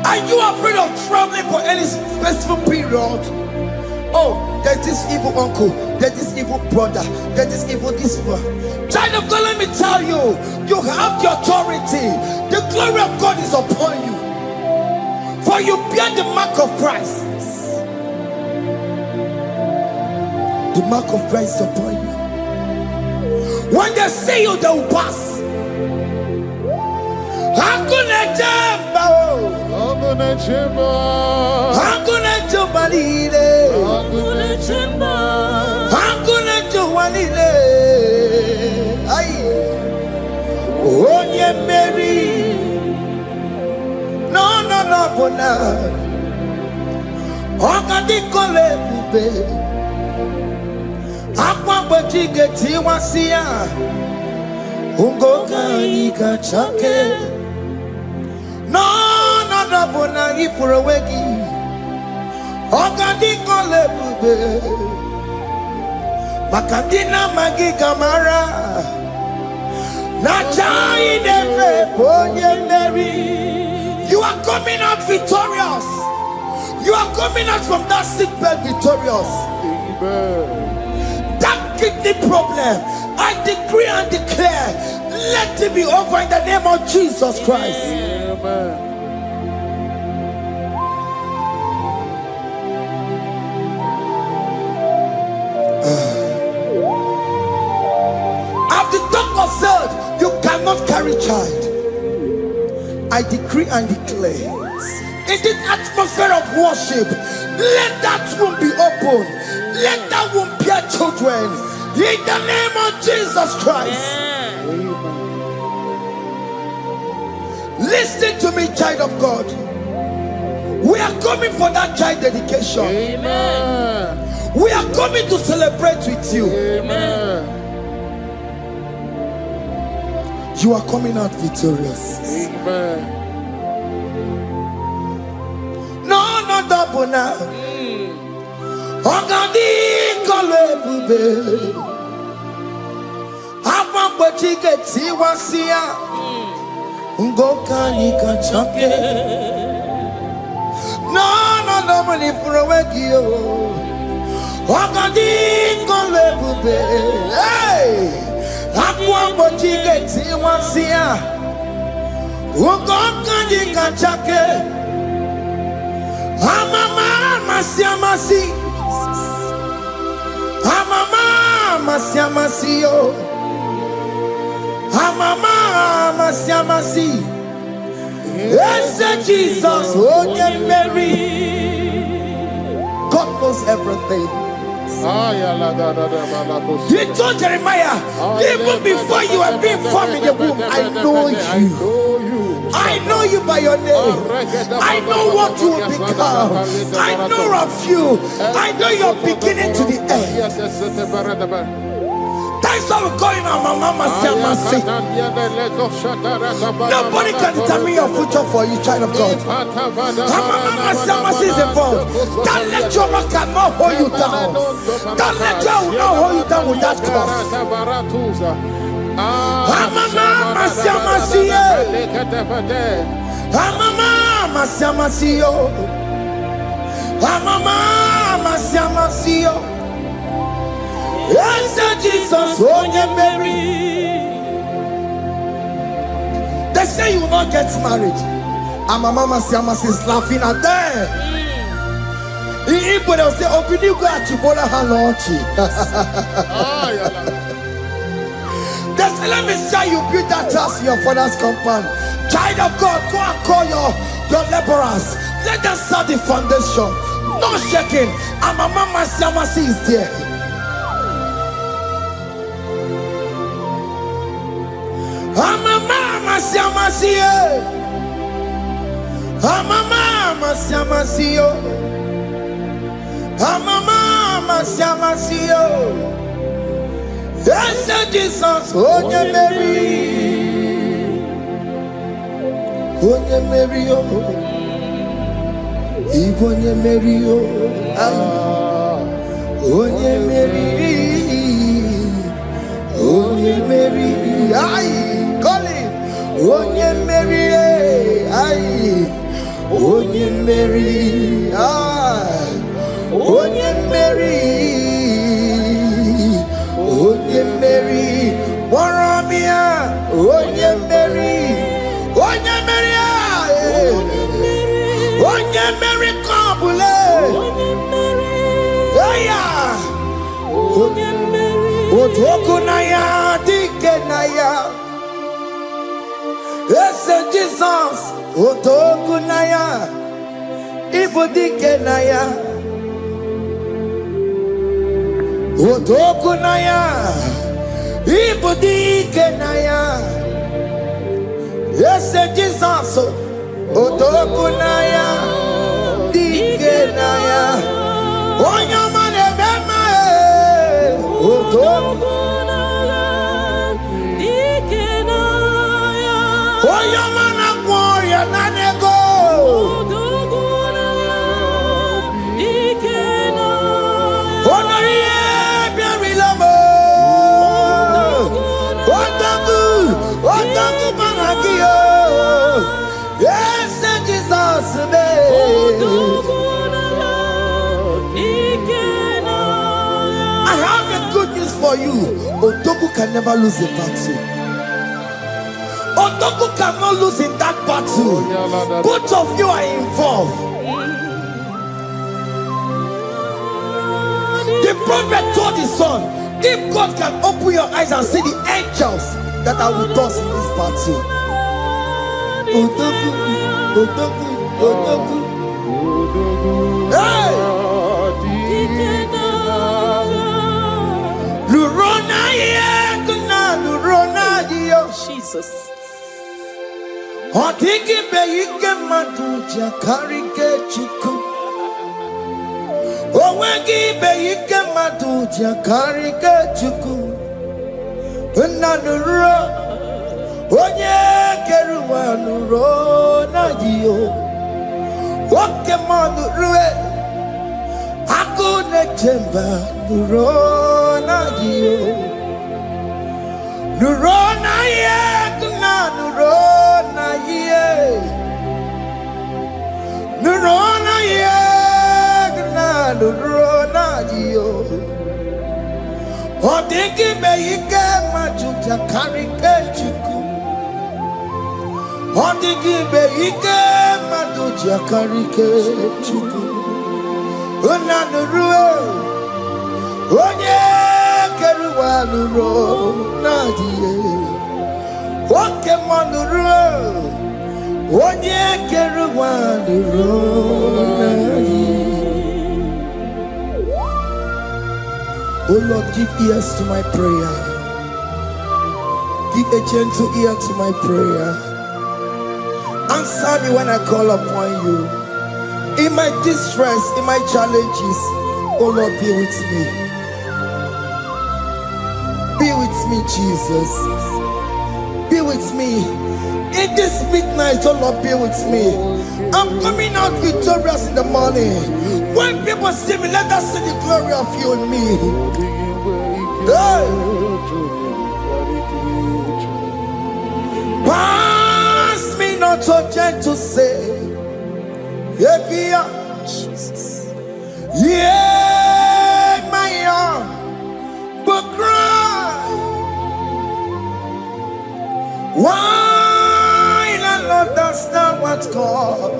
Are you afraid of traveling for any specific period? Oh, there's this evil uncle, there's this evil brother, there's this evil this one. Child of God, let me tell you, you have the authority. The glory of God is upon you. For you bear the mark of Christ. The mark of Christ is upon you. When they see you, they will pass. Hakuna jamba, hakuna jamba, hakuna jamba lile, hakuna jamba, hakuna jamba lile. Ay, onye Mary, no bona, okadi kole bube, akwa bojige tiwasia, ungoka ikachake. No, bona ifurowegi. Ogadi kole bube. Makandina magi kamara. Nachai neve bonye Mary. You are coming out victorious. You are coming out from that sick bed victorious. Amen. That kidney problem, I decree and declare, let it be over in the name of Jesus Christ. Amen. After the doctor said you cannot carry child, I decree and declare, in the atmosphere of worship, let that womb be open. Let that womb bear children. In the name of Jesus Christ. Amen. Listen to me, child of God. We are coming for that child dedication. Amen. We are coming to celebrate with you. Amen. You are coming out victorious. Amen. No, double now. Ogadi kole bube. Apa bojige tiwasia. Ngoka nikachake. No, money for a wegio. Ogadi kole bube. Hey, apa bojige tiwasia. Ngoka nikachake. Amama masiamasi. Amama masiamasio. Amama Masiamasi. Yes, Jesus, oh yeah, Mary. God knows everything. He told Jeremiah, even before you were being formed in the womb, I know you. I know you by your name. I know what you will become. I know of you. I know your beginning to the end. That's how we're going on, Mama Siamasi. Nobody can determine your future for you, child of God. Mama Siamasi is involved. Don't let your luck cannot hold you down. Don't let your will not hold you down with that cause. Mama Siamasi. Mama Siamasi. Mama Siamasi. Yes, Jesus, oh yeah, Mary. They say you will not get married. And my mama Siamas is laughing at them. In Igbo, they'll say, open you go at Chibola Hanochi. They say, let me see you build that house in your father's compound. Child of God, go and call your laborers. Let them start the foundation. No shaking. And my mama Siamas is there. Mama Siamasi, Mama Siamasi, Mama Siamasi. Yes, Jesus, oh yeah, Mary, oh yeah, Mary, oh, even yeah, Mary, oh yeah, Mary, oh yeah, Mary, aye, call it. Onye Mary, aye. Onye Mary, aye. Onye Mary, Onye Mary, Moramia, Onye Mary, Onye Mary, aye. Onye Mary, Kabule, Aya, Onye Mary, Otokunaya, Dikenaya. Yes, Jesus, Otokunaya, Ibodikenaya, Otokunaya, Ibodikenaya. Yes, Jesus, Otokunaya, Dikenaya. Onyamane bema, Otokunaya. Oyamana gloria nanego. Onoye biarilamo. Otaku managio. Yes, Jesus me. I have a good news for you. Otaku can never lose a battle. Otoku cannot lose in that battle. Both of you are involved. The prophet told his son, if God can open your eyes and see the angels that are with us in this battle. Otoku, Otoku, Otoku. Hey! Lurona yekuna, Lurona dio. Jesus. Otiki beike maduja karike chiku. Owegi beike maduja karike chiku. Unanuro onye keruwa nuro na dio. Oke manurue akune chemba nuro na dio. Nuro na ye na nuro. Nurona yegna nurona dio. Odiki beike majuja karike chiku. Odiki beike majuja karike chiku. Una nurue onye keruwa nurona dio. Okay, on the road. One year, carry one the road. Oh Lord, give ears to my prayer. Give a gentle ear to my prayer. Answer me when I call upon you. In my distress, in my challenges, oh Lord, be with me. Be with me, Jesus. Be with me. In this midnight, oh Lord, be with me. I'm coming out victorious in the morning. When people see me, let us see the glory of you in me. Hey. Pass me not so gentle say, Jesus. Yeah, my arm, but cry. Why not understand what's called?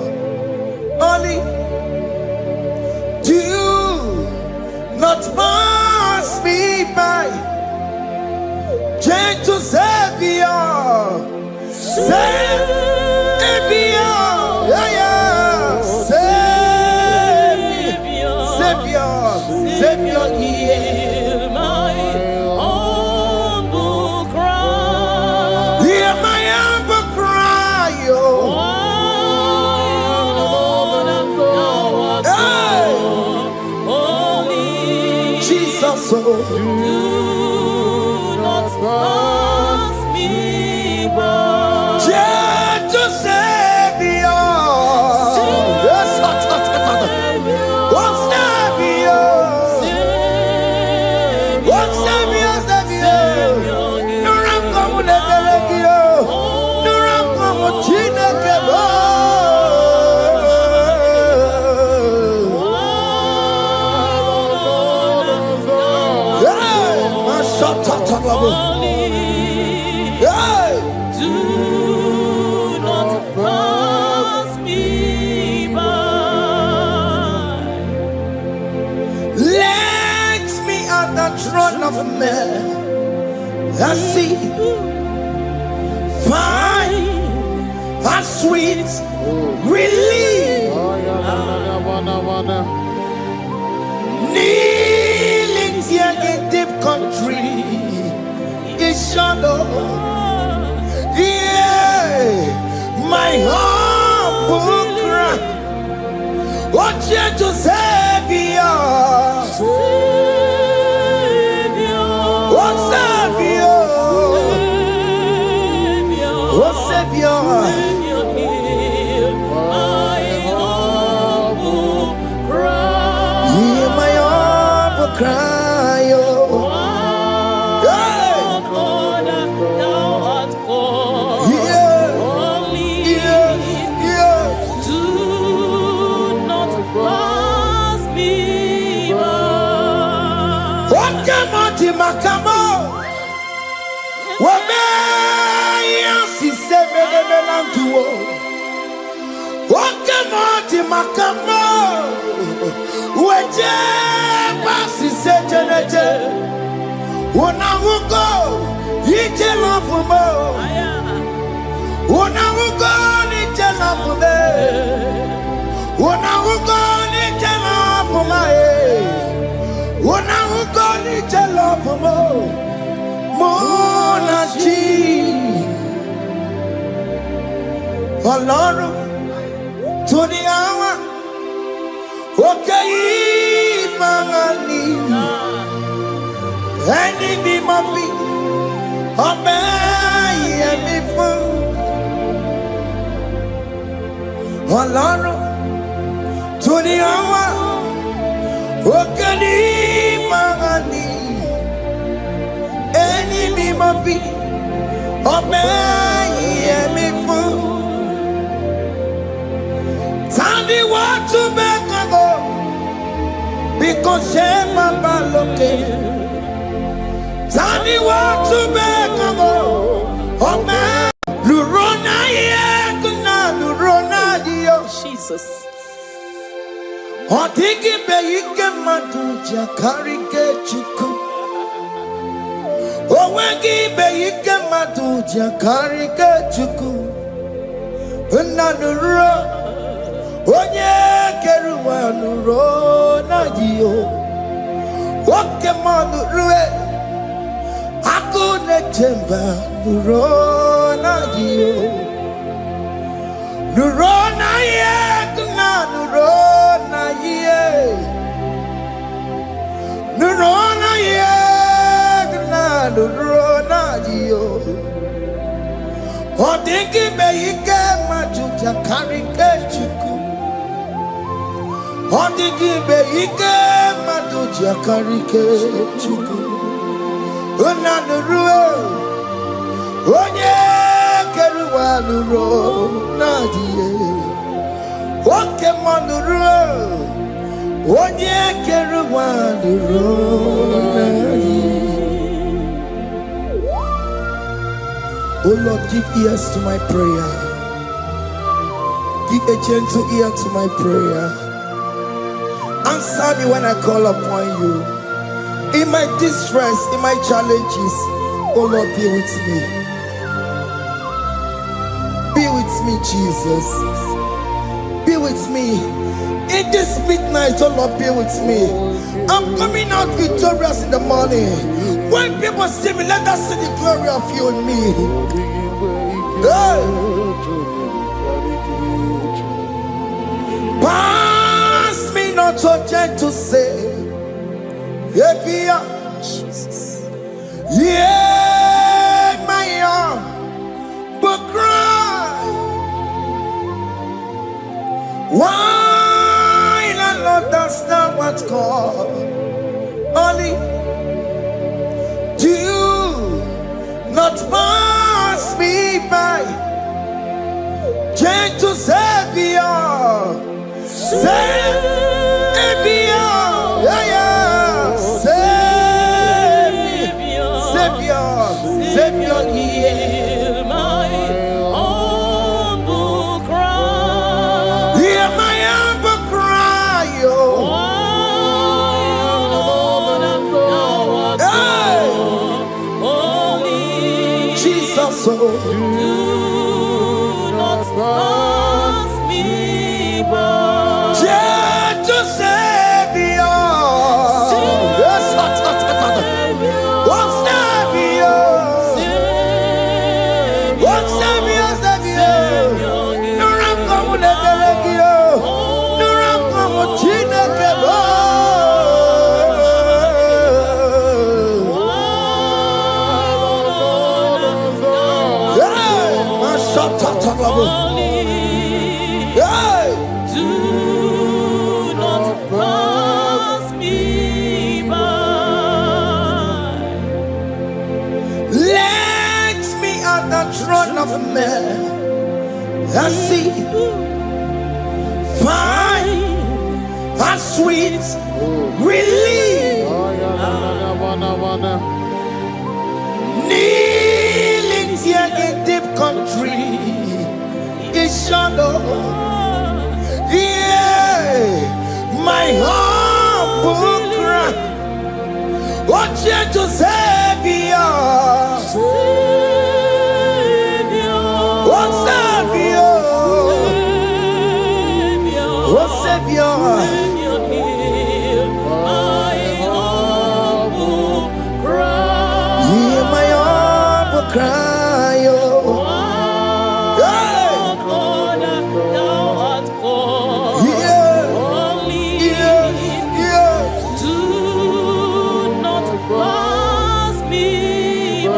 Only do not pass me by. Gentle Savior, Savior, yeah, yeah. Savior, hear my humble cry. Hear my humble cry, oh. Jesus, oh. Do not pass me by. Gentle Savior. Yes, do not pass me by. Let me at the throne of men. I see, find a sweet relief. Kneeling here in deep country is shadow. Yeah, my humble cry. What you to Savior? What Savior? What Savior? My humble cry. Hear my humble cry. Makamo, Wame, si sebe melantuo. Wakamo, Makamo, Weje, pasi sejenete. Wonawugo, ije lafumo. Wonawugo, ije lafume. Wonawugo, ije lafume. Wonawugo, ije lafumo. Monachi, Ọlọ́run tó ní àwọn òkè ìmọ̀ràn ẹni bí mo fi ọbẹ̀ yẹmi fún. Ọlọ́run tó ní àwọn òkè ìmọ̀ràn ẹni bí mo fi ọbẹ̀ yẹmi fún. Tani wọ́n tún bẹ́ẹ̀ kan bọ̀ bí kò ṣe bàbá lókè. Tani wọ́n tún bẹ́ẹ̀ kan bọ̀ ọmọ lùrọ̀nà yẹ kúnà lùrọ̀nà yíyọ. Jesus. Ọ̀dígì bẹ̀yì ké màdùjà kárí ké chukwu. Òwe gí bẹ̀yì ké maduja karike chuku. Unanuro. Onye keruwa nuro na jiyo. Woke manu ruwe. Akune chemba nuro na jiyo. Nuro na ye kuna nuro na ye. Nuro na ye kuna nuro na jiyo. Odingi beike majuja karike chuku. Odingi beike majuja karike chuku. Unanurue onye keruwa nuro nadie. Oke manurue onye keruwa nuro nadie. Oh Lord, give ears to my prayer. Give a gentle ear to my prayer. Answer me when I call upon you. In my distress, in my challenges, oh Lord, be with me. Be with me, Jesus. Be with me. In this midnight, oh Lord, be with me. I'm coming out victorious in the morning. When people see me, let us see the glory of you in me. Hey. Pass me not so gentle to say. Jesus. Yeah, my arm, but cry. Why not understand what's called? Only do not pass me by. Gentle Savior, Savior, yeah, yeah. Savior, hear my humble cry. Hear my humble cry, oh. Hey. Jesus, oh. Do not pass me by. Gentle Savior. I see fine and sweet relief. Kneeling here in deep country is shadow. Yeah, my humble cry. What you to Savior? Cry, oh. Yeah. God, thou art called. Yeah. Do not pass me by.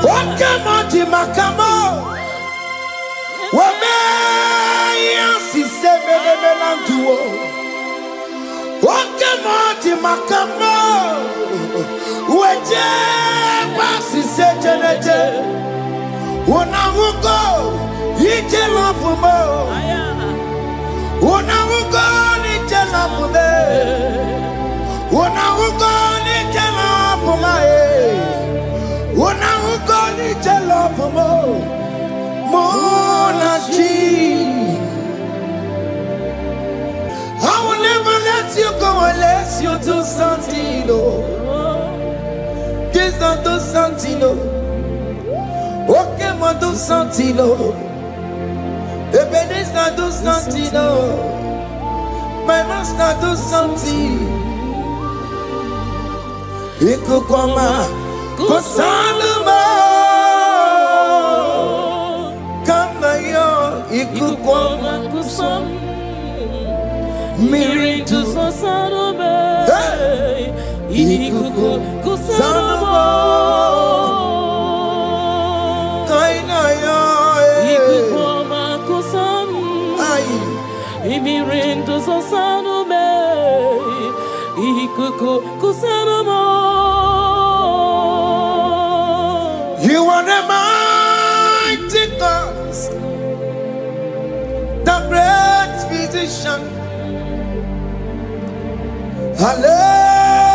What come on, Timakamo? What may you see, what come on, Timakamo? What si sejenete unamugo ijela fumo unamugo ijela fume unamugo ijela fumae unamugo ijela fumo monachi. I will never let you go unless you do something, oh. Just don't do something, oh. Mama do something, oh. Ebenezer do something, oh. My master do something. Ikukoma kusanuma. Kama yo ikukoma kusam. Miritu sasanuma. Ikuku kusanuma. Kaina yo ikukoma kusam. Miritu sasanuma. Ikuku kusanuma. You are the mighty God, the great physician. Hallelujah,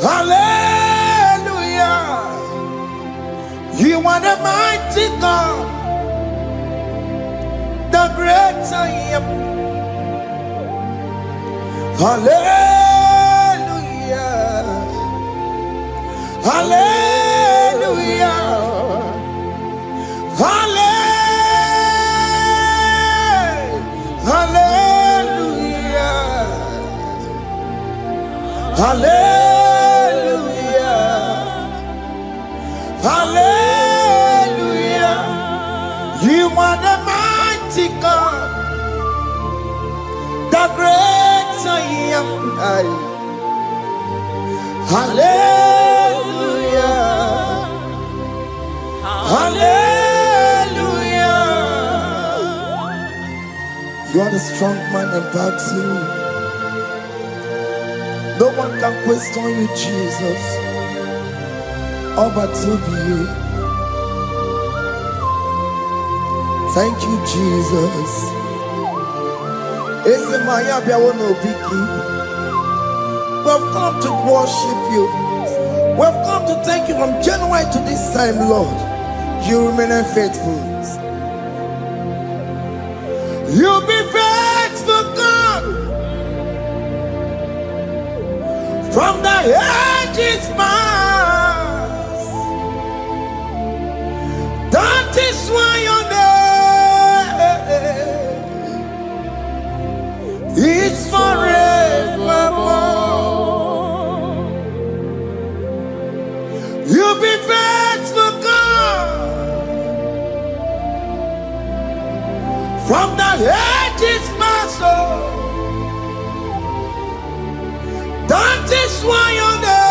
hallelujah. You are the mighty God, the great I am. Hallelujah. Hallelujah. Hallelujah. Hallelujah. Hallelujah. You are the mighty God, the great I am. Hallelujah. Hallelujah. You are the strong man in battle. No one can question you, Jesus. All but to be you. Thank you, Jesus. Eze maya biawo no biki. We've come to worship you. We've come to thank you from January to this time, Lord. You remain faithful. You be faithful, God. From the ages past. That is why your name is forevermore. You be faithful, God. From the ages past, that is why your name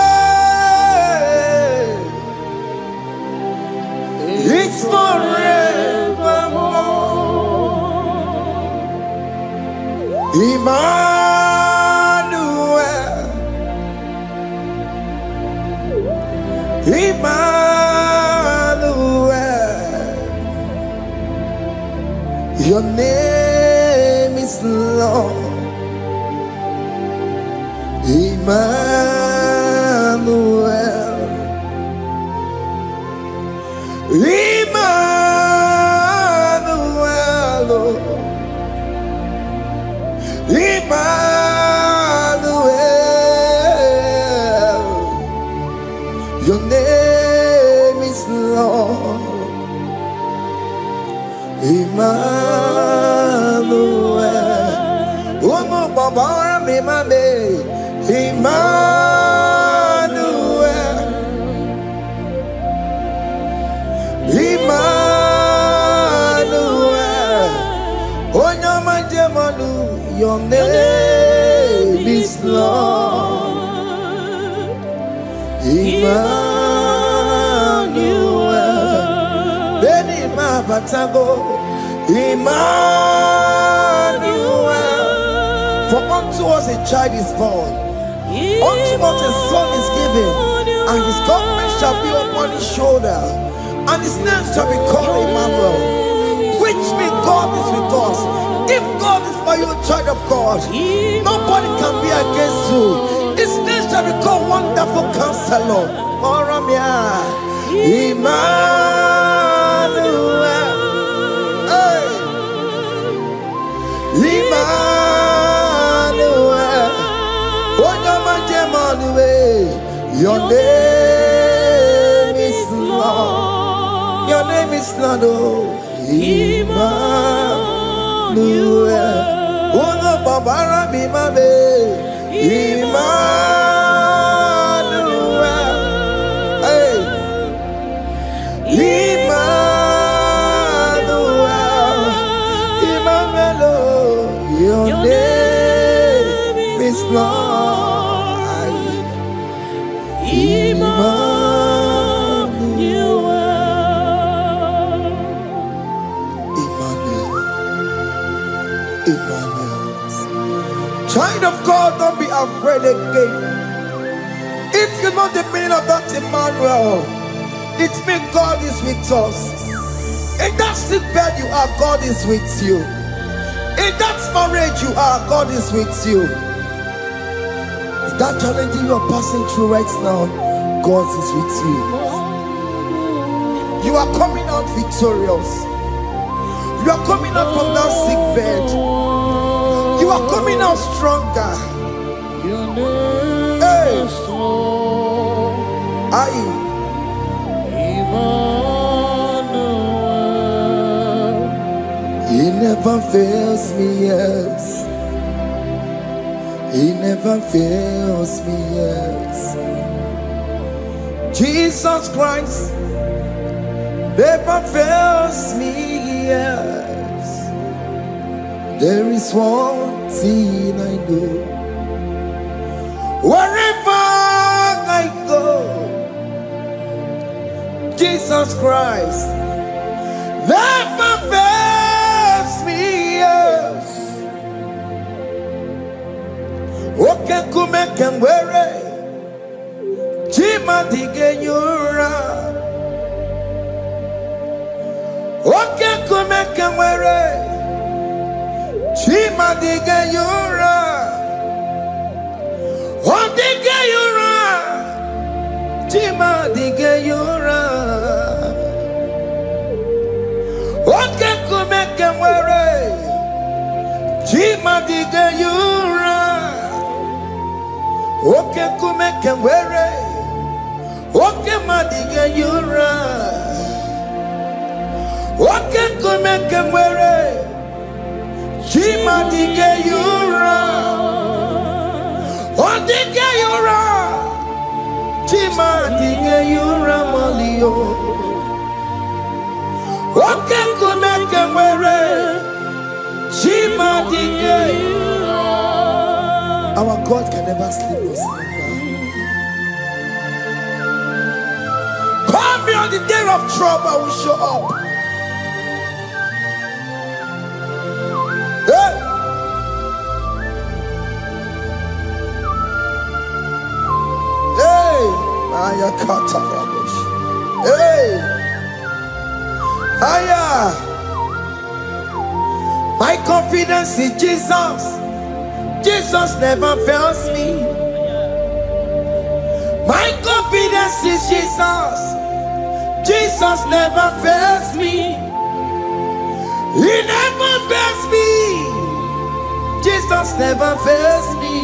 is forevermore. Emmanuel, Emmanuel, your name is Lord. Emmanuel, Emmanuel, Emmanuel, your name is Lord. Emmanuel, oh no, Baba, me mame, Emmanuel, Emmanuel, oh no, my demonu, your name is Lord. Emmanuel, Beni Mabatago, Emmanuel. For unto us a child is born, unto us a son is given, and his government shall be upon his shoulder, and his name shall be called Emmanuel, which means God is with us. If God is for you, child of God, nobody can be against you. His name shall be called Wonderful Counselor. Emmanuel, hey. Emmanuel, your name Lord. Your name is Lord. Oh, Emmanuel. Uno babara bimabe. Emmanuel. Hey. Emmanuel. Emmanuel. Your name is Lord. Emmanuel. Emmanuel. Child of God, don't be afraid again. If you know the meaning of that Emmanuel, it means God is with us. In that sick bed you are, God is with you. In that marriage you are, God is with you. In that challenge you are passing through right now, God is with you. You are coming out victorious. You are coming out from that sick bed. You are coming out stronger. Hey. He never fails me, yes. He never fails me, yes. Jesus Christ never fails me, yes. There is one thing I know. Wherever I go, Jesus Christ never fails me, yes. Okay, come and wear it. Jima dige yura. Okay, come and wear it. Jima dige yura. Oh, dige yura. Jima dige yura. Okay, come and wear it. Jima dige yura. Okay, come and wear it. Okay, ma dige yura. Okay, come and wear it. Jima dige yura. Oh, dige yura. Jima dige yura malio. Okay, come and wear it. Jima dige yura. Our God can never sleep nor slumber. Call me on the day of trouble, I will show up. Hey! Hey! Aya kata rabosh. Hey! Aya! My confidence in Jesus. Jesus never fails me. My confidence is Jesus. Jesus never fails me. He never fails me. Jesus never fails me.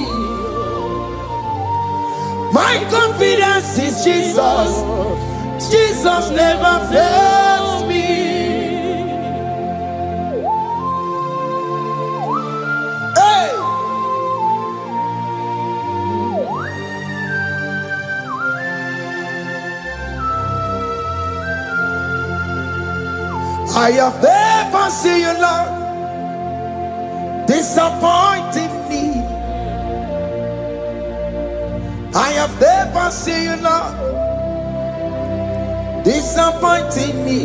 My confidence is Jesus. Jesus never fails me. I have never seen you, Lord, disappointing me. I have never seen you, Lord, disappointing me.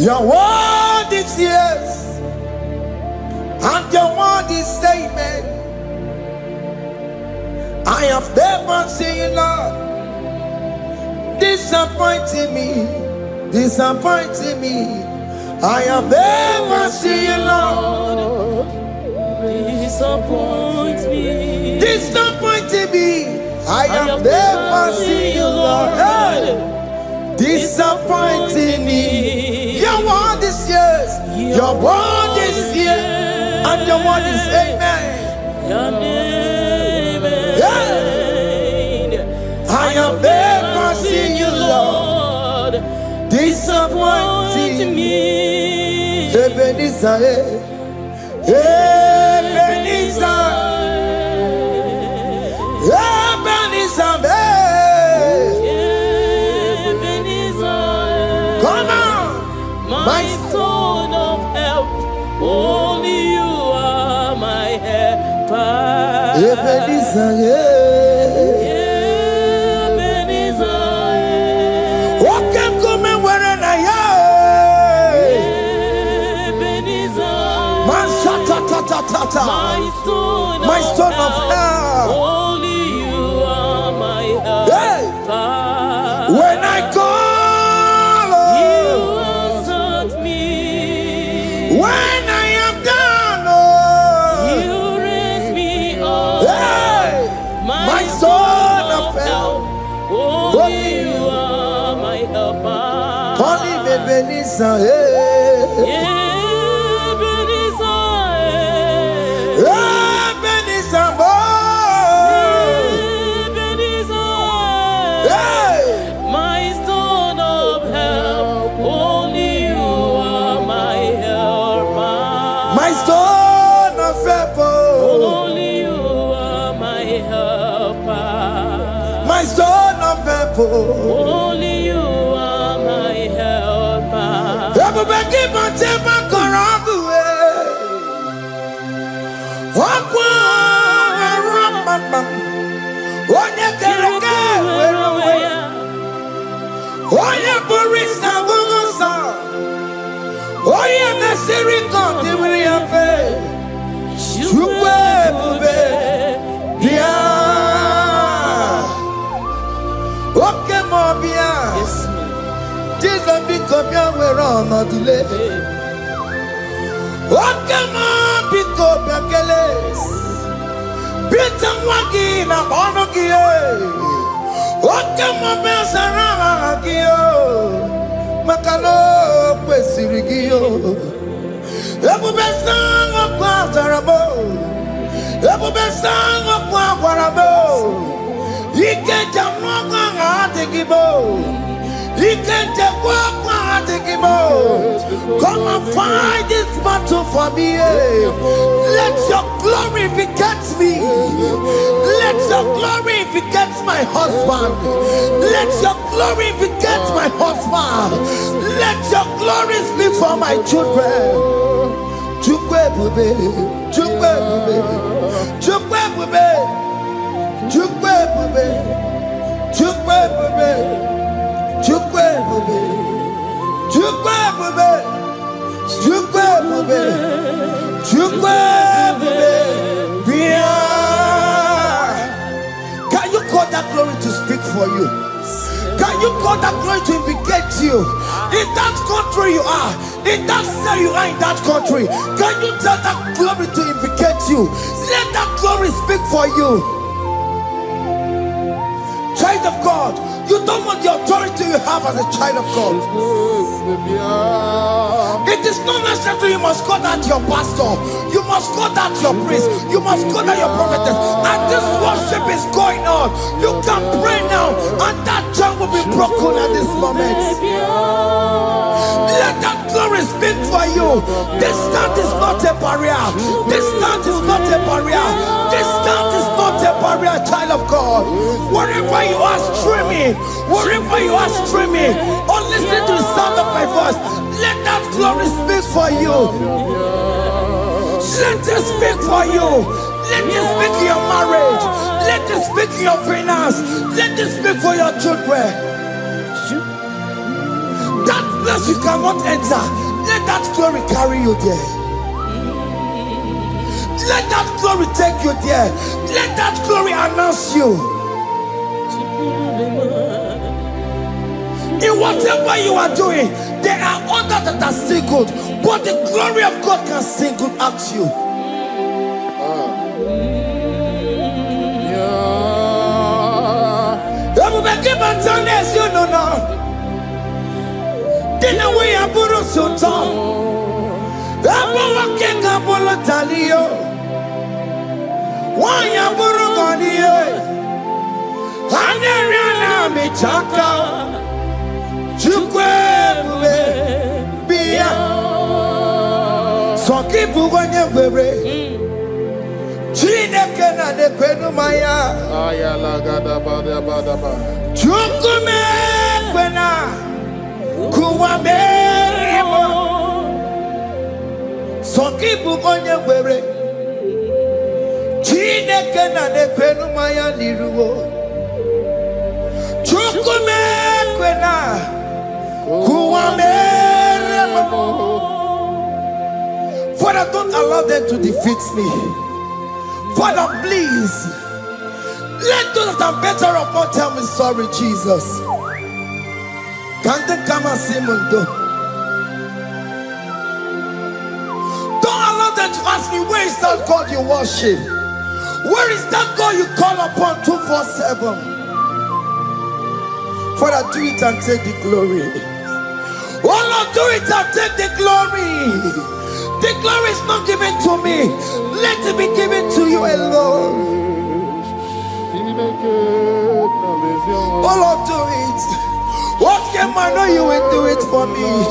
Your word is yes, and your word is amen. I have never seen you, Lord, disappointing me. Disappointing me. I have never seen you, Lord. Disappoint me. Disappointing me. I have never seen you, Lord. Hey. Disappointing me. Your word is yes. Your word is yes. And your word is amen. Your name is yeah. I have never seen you, disappointing me. Ebenezer, Ebenezer, Ebenezer, Ebenezer, come on, my stone of help. Only you are my helper. Ebenezer, Ebenezer, what can come and where I am? Ebenezer, My stone of help. Only you are my Hey, helper. when I call, You answered me. when I am down, You raised me up. hey, my stone of help. Only you are my helper. Call him Ebenezer, Ebenezer, hey, My stone of help. Only you are my helper. my stone of help, Only you are my helper. my stone of help. Only you are my helper. Everybody keep on telling my corrupt Jesus become your way on not delay. Come on, pick up your keles. Beat and wagi na bonogie. Come on, Besaragio. Makano, Pesirigio. Ebu Besang of Quatarabo. Ebu Besang of Quatarabo. He can't jump on Atikibo. He can't jump on Atikibo. Come and fight this battle for me. Let your glory beget me. Let your glory beget my husband. Let your glory beget my husband. Let your glory speak for my children. Chukwe bube, chukwe bube, chukwe bube, chukwe bube, chukwe bube, chukwe bube, chukwe bube, chukwe bube, chukwe bube. Can you call that glory to speak for you? Can you call that glory to indicate you? In that country you are, in that cell you are in that country, can you tell that glory to indicate you? Let that glory speak for you. Child of God, you don't want the authority you have as a child of God. It is not necessary you must call that your pastor, you must call that your priest, you must call that your prophetess. And this worship is going on. You can pray now, and that chain will be broken at this moment. Let that glory speak for you. Distance is not a barrier. Distance is not a barrier. Distance is not a barrier, child of God. Wherever you are streaming, wherever you are streaming, or listening to the sound of my voice, let that glory speak for you. Let it speak for you. Let it speak in your marriage. Let it speak in your finance. Let it speak for your children. That place you cannot enter, let that glory carry you there. Let that glory take you there. Let that glory announce you. In whatever you are doing, there are others that are still good, but the glory of God can single out you. You know now. Dina we aburo sultan. Abo wakenga bolo talio. Wanya buro goniye. Hane riana michaka. Chukwe Sokibu onye were. Chineke na nekwenu maya. Chukume kwena kuwameremo. Sokibu onye were. Chineke na nekwenu maya niruwo. Chukume kwena kuwameremo. Father, don't allow them to defeat me. Father, please, let those that are better off not tell me sorry, Jesus. Can't they come and see me? Don't allow them to ask me, where is that God you worship? Where is that God you call upon 247? Father, do it and take the glory. Oh Lord, do it and take the glory. The glory is not given to me. Let it be given to you alone. Oh Lord, do it. What can I know you will do it for me?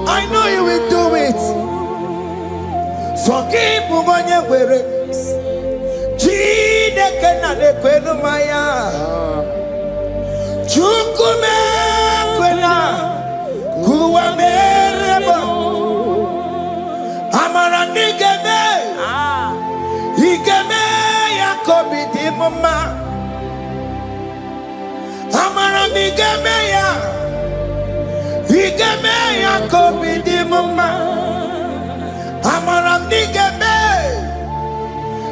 I know you will do it. So keep moving where it is. Chineke na nekwenu maya. Chukume kwena kuwamerebo. Amara nigeme, igeme ya kobi di mama. Amara nigeme ya, igeme ya kobi di mama. Amara nigeme,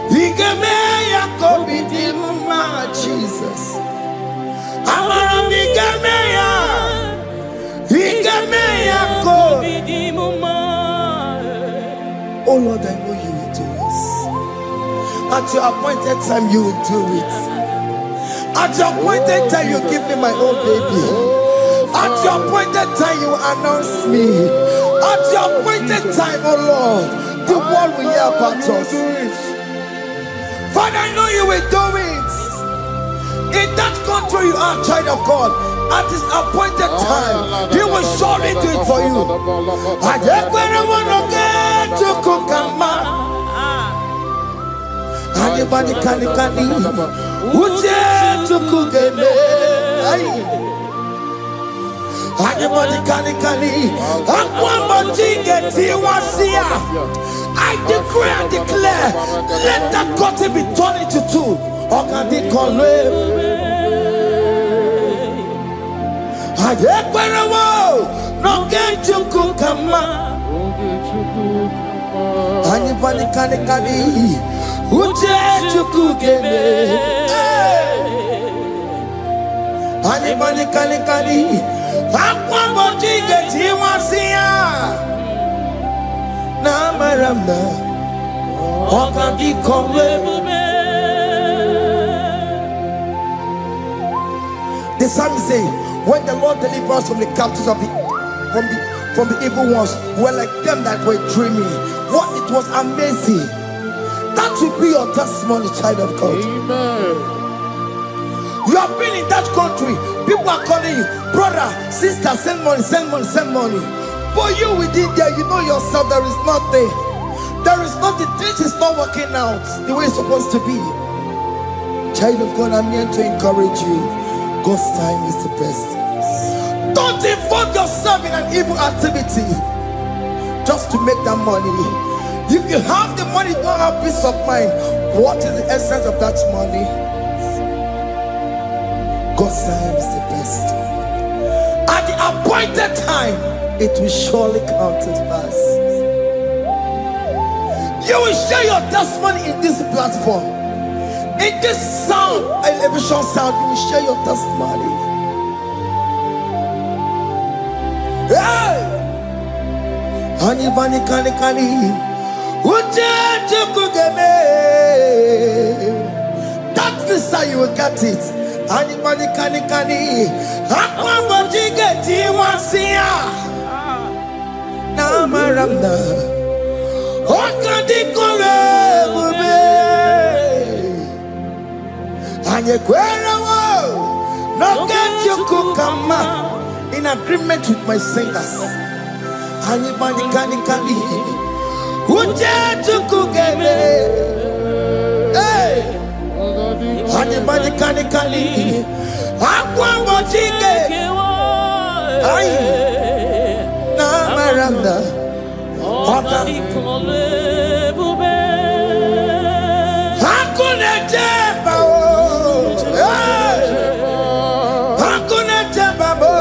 igeme ya kobi di mama. Jesus. Amara nigeme ya, igeme ya kobi di mama. Oh Lord, I know you will do it. At your appointed time, you will do it. At your appointed time, you give me my own baby. At your appointed time, you announce me. At your appointed time, oh Lord, the world will hear about us. Father, I know you will do it. In that country, you are a child of God. At his appointed time, he will surely do it for you. Anybody can Uje tukugeme. Anybody can I decree and declare, let that curtain be torn into two. Anybody can Uje tukugeme. Anybody can the psalmist say, when the Lord delivers us from the captives of from the evil ones, we're like them that were dreaming. What it was amazing. That will be your testimony, child of God. Amen. You have been in that country. People are calling you, brother, sister, send money, send money, send money. But you within there, you know yourself, there is nothing. There is nothing. This is not working out the way it's supposed to be. Child of God, I'm here to encourage you. God's time is the best. Don't involve yourself in an evil activity just to make that money. If you have the money, don't have peace of mind. What is the essence of that money? God's time is the best. At the appointed time, it will surely come to pass. You will share your testimony in this platform. In this sound, elevation sound, you will share your testimony. Hey! Anybody can that visa, you will get it. Anybody can in agreement with my singers. Anybody can Uche tukugeme. Hey. Anybody kani. Aqua mochike. Ay. Na maranda. Oka. Hakuna jeba o. Hakuna jeba bo.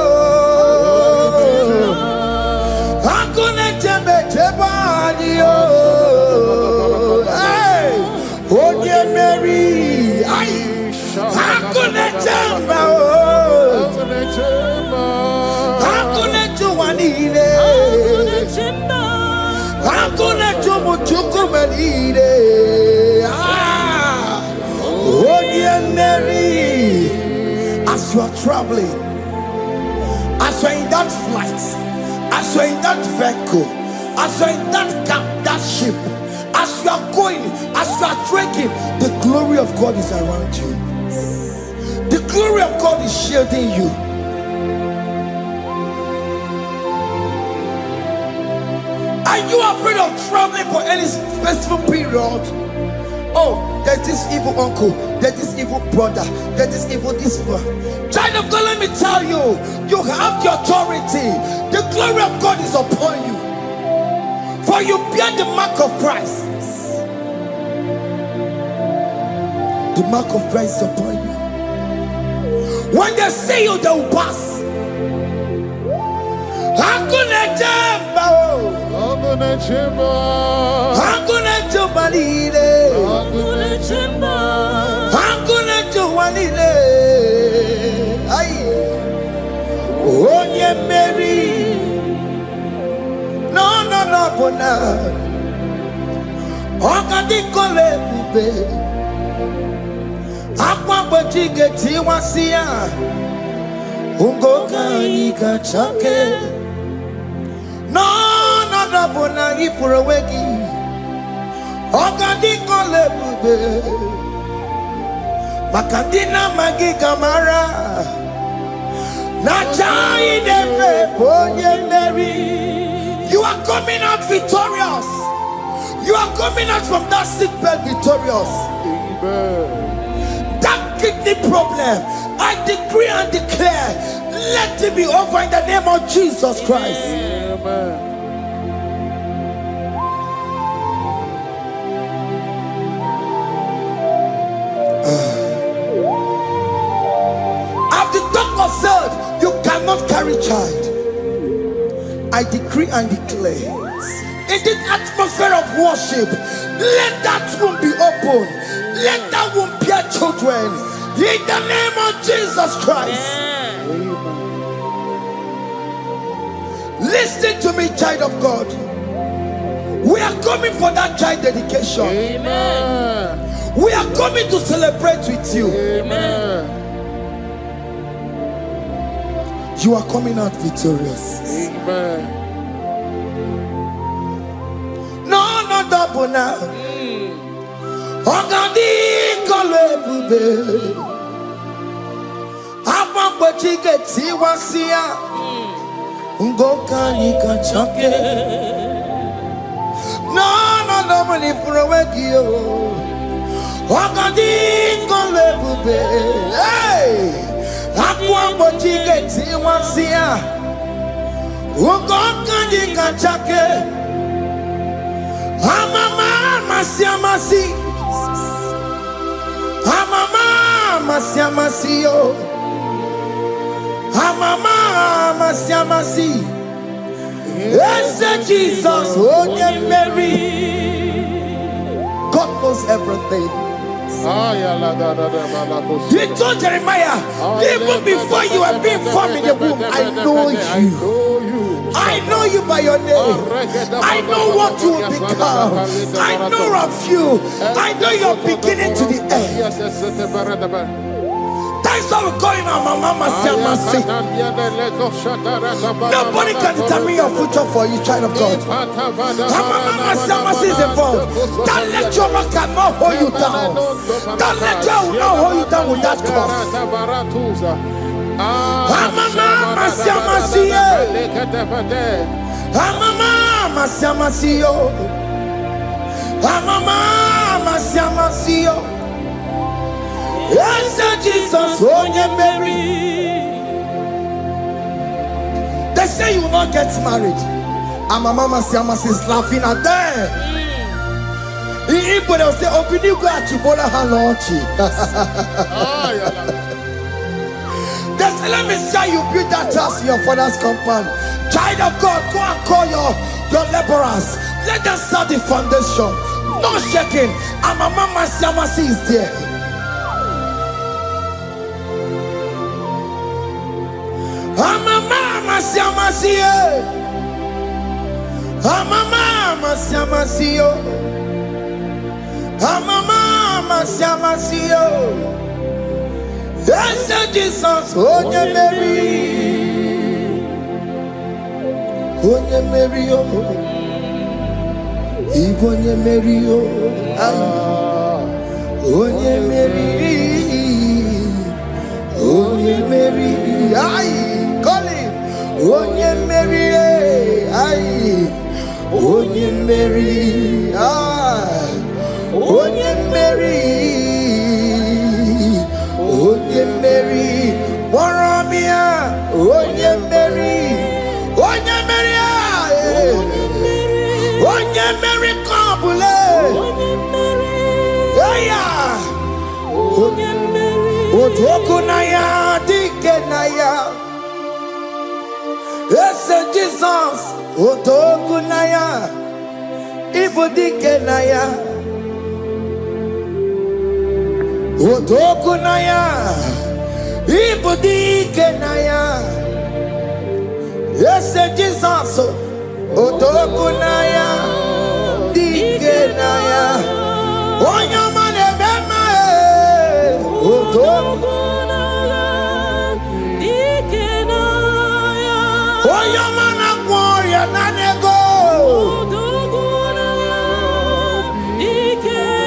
Hakuna jeba ni o. Hey. Oye Mary. Ay. Hakuna jeba o. Hakuna juanile. Hakuna jumuchukumelile. Oh dear Mary, as you are traveling, as you are in that flight, as you are in that vehicle, as you are in that cab, that ship, as you are going, as you are trekking, the glory of God is around you. The glory of God is shielding you. Are you afraid of traveling for any specific period? Oh, there's this evil uncle, there's this evil brother, there's this evil this one. Child of God, let me tell you, you have the authority. The glory of God is upon you. For you bear the mark of Christ. The mark of Christ is upon you. When they see you, they will pass. Hakuna jubalile. Hakuna jubalile. Ay. Onye Mary. No, bona. Okadi kole bube. Akwa bojige tiwasia. Ungoka ika chake. No, bona ipurawegi. Okadi kole bube. Makadina magi kamara. Nachai neve bonye Mary. You are coming out victorious. You are coming out from that sick bed victorious. Amen. That kidney problem, I decree and declare, let it be over in the name of Jesus Christ. Amen. As the doctor said, you cannot carry child. I decree and declare, in this atmosphere of worship, let that womb be open. Let that womb bear children. In the name of Jesus Christ. Listen to me, child of God. We are coming for that child dedication. Amen. We are coming to celebrate with you. Amen. You are coming out victorious. Amen. No, double now. Ogadi kole bube. Apa bojige tiwasia. Ungoka nika chake. No, money for a wegio. Ogadi kole bube. Hey. Aqua bojige tiwasia. Ungoka nika chake. Amama masiamasi. Amama masiamasi yo. Amama masiamasi. Yes, Jesus, oh yeah, Mary. God knows everything. He told Jeremiah, even before you were being formed in the womb, I know you. I know you by your name. I know what you will become. I know of you. I know your beginning to the end. That's how we're going on, Mama Siamasi. Nobody can determine your future for you, child of God. Mama Siamasi is involved. Don't let your man cannot hold you down. Don't let your not hold you down with that cause. Mama Siamasi. Mama Siamasi. Mama Siamasio. Yes, Jesus, oh, you Mary. They say you will not get married. And my mama Siamasi is laughing at them. In Igbo, they'll say, open you go at Chibola Halochi. They say, let me see you build that house in your father's compound. Child of God, go and call your laborers. Let them start the foundation. No shaking. And my mama Siamasi is there. And my mama Siamasi. And my mama Siamasi. Mama Siamasio. Yes, Jesus, oh, you Mary. Oh, you Mary, oh. Igbo, you Mary, oh. Oh, you Mary. Oh, you Mary. Aye, call him. Oh, you Mary. Aye. Oh, you Mary. Aye. Onye Mary, Onye Mary, Waromia, Onye Mary, Onye Mary, Onye Mary, Kabule, Aya, Otokunaya, Dikenaya, yes, Jesus, Otokunaya, Ibu Dikenaya. Otokunaya, Ibudikenaya. Yes, Jesus. Otokunaya, Dikenaya. Onyamane bema. Otokunaya, Dikenaya. Onyamana gloria nanego. Otokunaya, Dikenaya.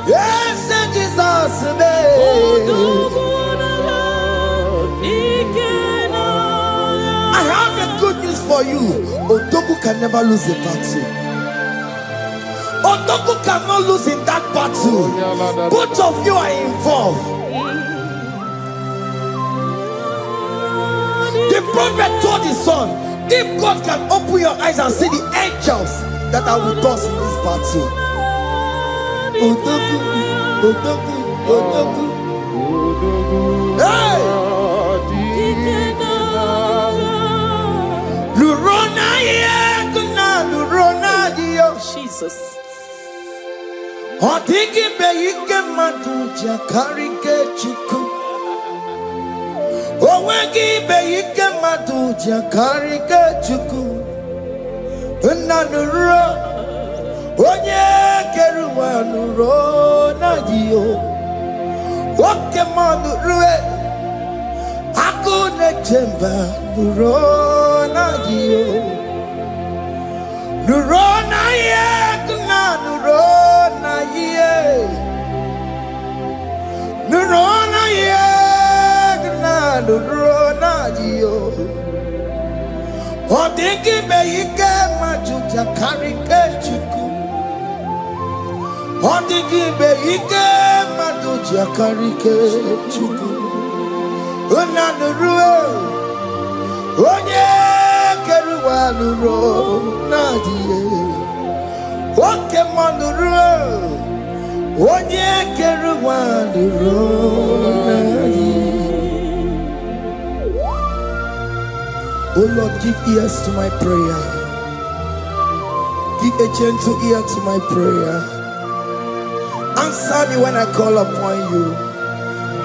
Yes, Jesus, I have a good news for you. Otoku can never lose a battle. Otoku cannot lose in that battle. Both of you are involved. The prophet told his son, if God can open your eyes and see the angels that are with us in this battle. Otoku, Otoku, Otoku. Hey! Lurona yekuna, Lurona dio. Jesus. Otiki beyike matuja karike chiku. Owegi beyike matuja karike chiku. Nanuro. Onye keruwa nuro na dio. Oke manu rue. Akune chemba nuro na dio. Nuro na ye kuna nuro na ye. Nuro na ye kuna nuro na dio. Odingi beyike majuja karike chuku. Odingi beyike majuja karike chuku. Unanurue onye keruwa nuro nadie. Oke manurue onye keruwa nuro nadie. Oh Lord, give ears to my prayer. Give a gentle ear to my prayer. Answer me when I call upon you.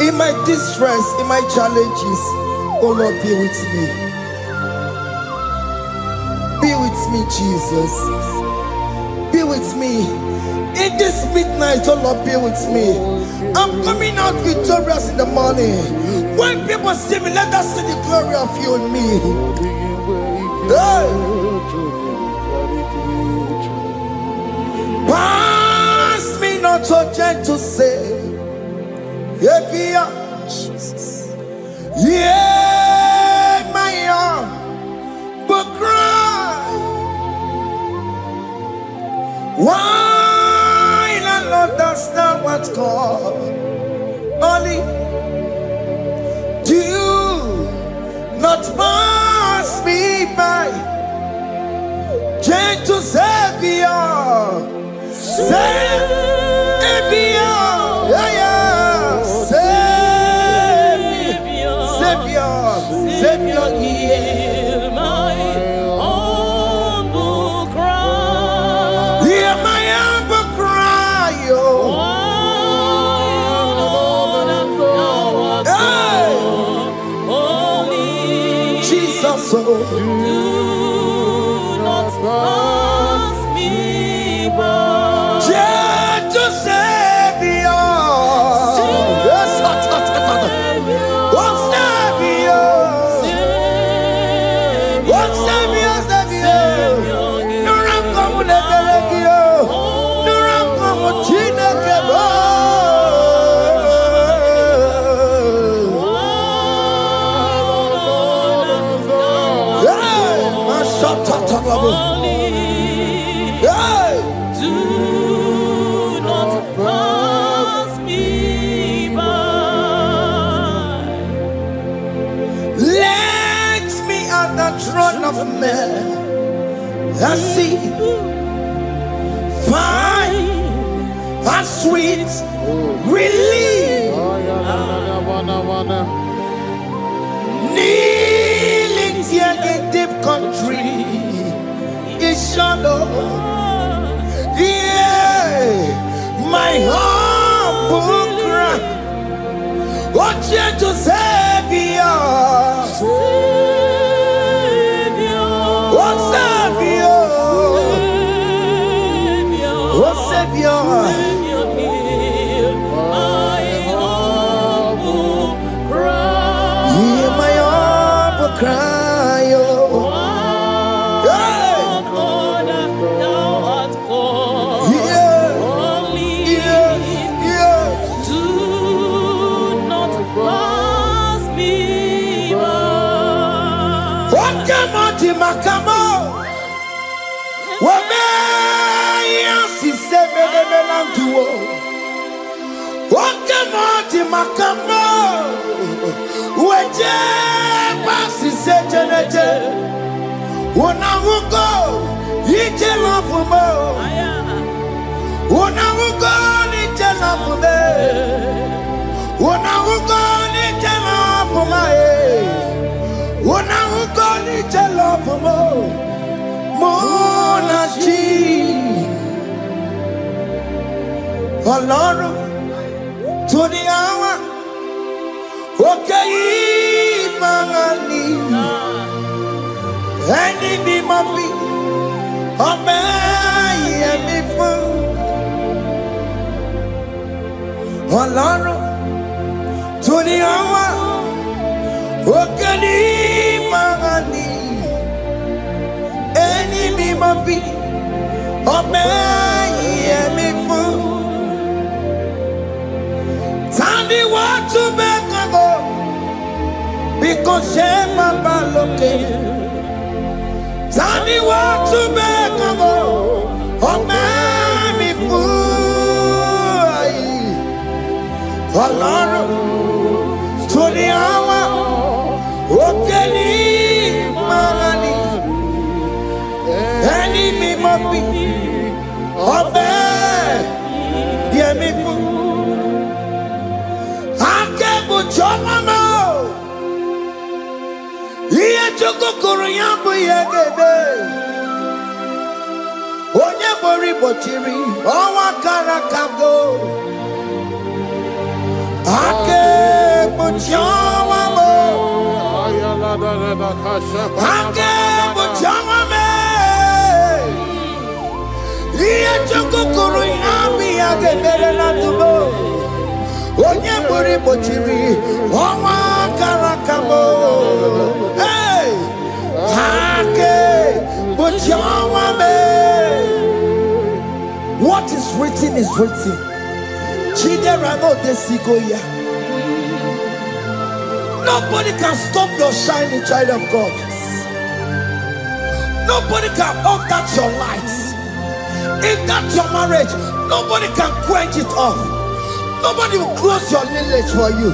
In my distress, in my challenges, oh Lord, be with me. Be with me, Jesus. Be with me. In this midnight, oh Lord, be with me. I'm coming out victorious in the morning. When people see me, let us see the glory of you in me. Hey. Pass me not so gentle, say. Jesus. Yeah, my young will cry. Why the Lord does not what's called? Only do not pass me by. Gentle Savior, Savior, yeah, yeah. Savior, hear my humble cry. Hear my humble cry, oh. Hey. Holy Jesus, oh. do not pass me by. Gentle Savior, yes, do not pass me by. Let me at the throne of men. I see fine and sweet relief. Kneeling here in deep country is shadow. Yeah, my humble cry. Oh, gentle Savior, oh Savior, oh Savior. Hear my humble cry. Hear my humble cry, oh. Hey. Thou art called. Yeah. Holy. Yeah. Do not pass me by. Wakamati makamo. Wameya siseme nebelantuo. Wakamati makamo. Weje basi sejeneje. Unahuko ije lafumo. Unahuko nije lafume. Unahuko nije lafumae. Unahuko nije lafumo. Monachi. Ọlọ́run tó ní àwa òkè yìí máa ní ẹni bí mo fi ọmọ ẹ̀yẹ mi fún. Ọlọ́run tó ní àwa òkè yìí máa ní ẹni bí mo fi ọmọ ẹ̀yẹ mi fún. Tani wọ́n tún bẹ́ẹ̀ kan bọ̀ bí kò ṣe máa bá lókè. Tani wọ́n tún bẹ́ẹ̀ kan bọ̀ ọmọ mi fún ayé. Ọlọ́run tó ní àwọn òkè ní máa ní ẹni mímọ́ bí ọmọ mi fún. Chomamo, iye chokokoro yambu yegebe. Onye bori bochiri, owa karakago. Ake bochomamo, ake bochomame. Iye chokokoro yambu yegebe na tubo. Onye bori bochiri, owa karakamo. Hey, hake bochomame. What is written is written. Chidera no desigoya. Nobody can stop your shining, child of God. Nobody can off that your lights. In that your marriage, nobody can quench it off. Nobody will close your lineage for you.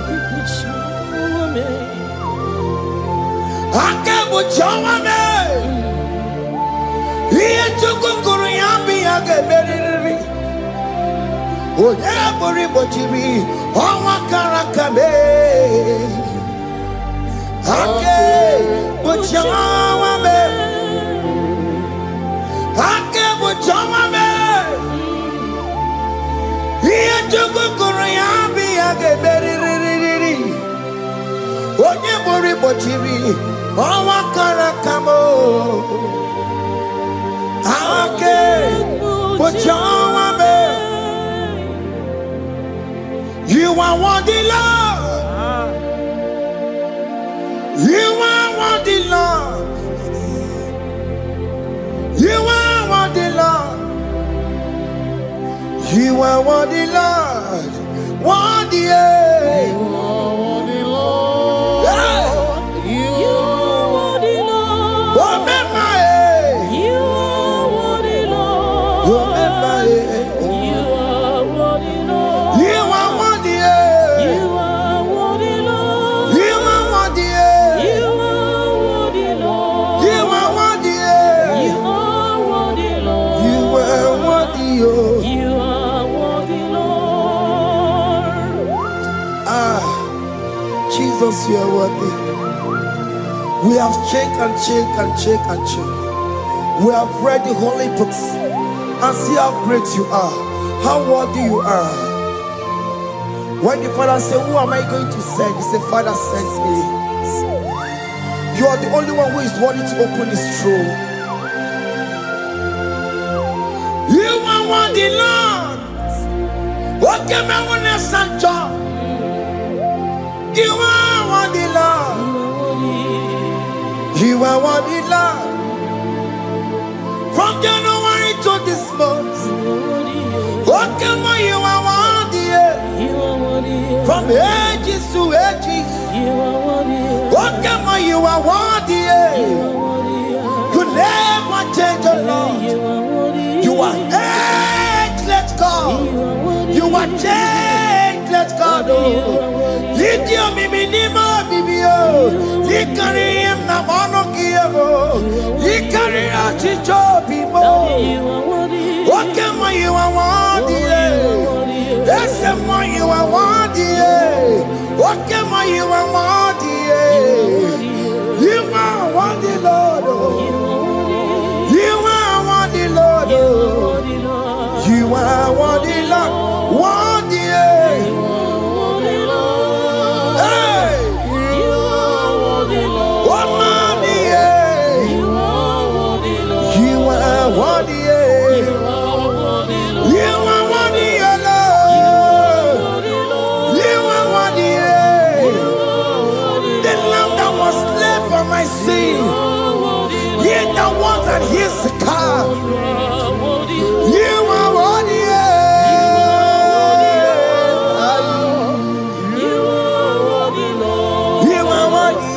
You are worthy, Lord. You are worthy, Lord. You are worthy, Lord. You are worthy, Lord. Worthy, You are worthy, Lord. You are worthy, Lord. Remember, You are worthy, Lord. remember, You are worthy, Lord. you are worthy, You are worthy, Lord. you are worthy, You are worthy, Lord. you are worthy, You are worthy, Lord. you are worthy, oh. You are worthy, Lord. Ah, Jesus, you are worthy. We have checked and checked and checked and checked. We have read the holy books and see how great you are, how worthy you are. When the Father said, "Who am I going to send?" He said, "Father, send me." You are the only one who is worthy to open this throne. You are worthy, Lord. What can I want to send you? You are worthy, Lord. You are worthy, Lord. From January to this month, what can you are worthy? From ages to ages, what can you are worthy? You never change, oh Lord. You are ageless God. You are changeless God. Lithium minima bibio. Likari na monokia. Likari achicho bimo. What can you are worthy? Yes, you are worthy. What can you are worthy? You are worthy, Lord. You are worthy, Lord. You are worthy, Lord. Worthy. Hey. Oh, mommy, you are worthy. You are worthy, Lord. You are worthy. The lamb that was slain for my sin. He that was and he's the car. You are worthy. You are worthy.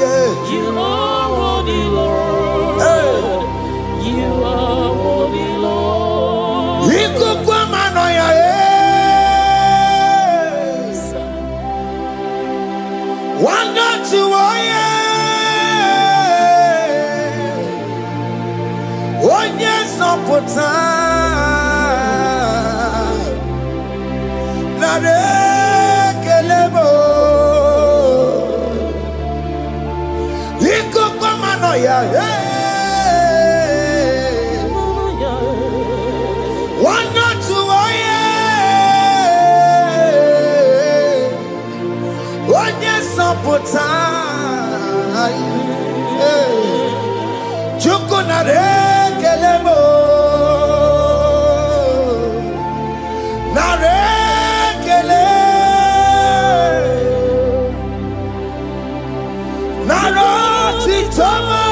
One not to one yes up for time. Not a kelebo. He could come on, one not to one yes up for time. Chukunare kelebo. Nare kele. Naro titomo.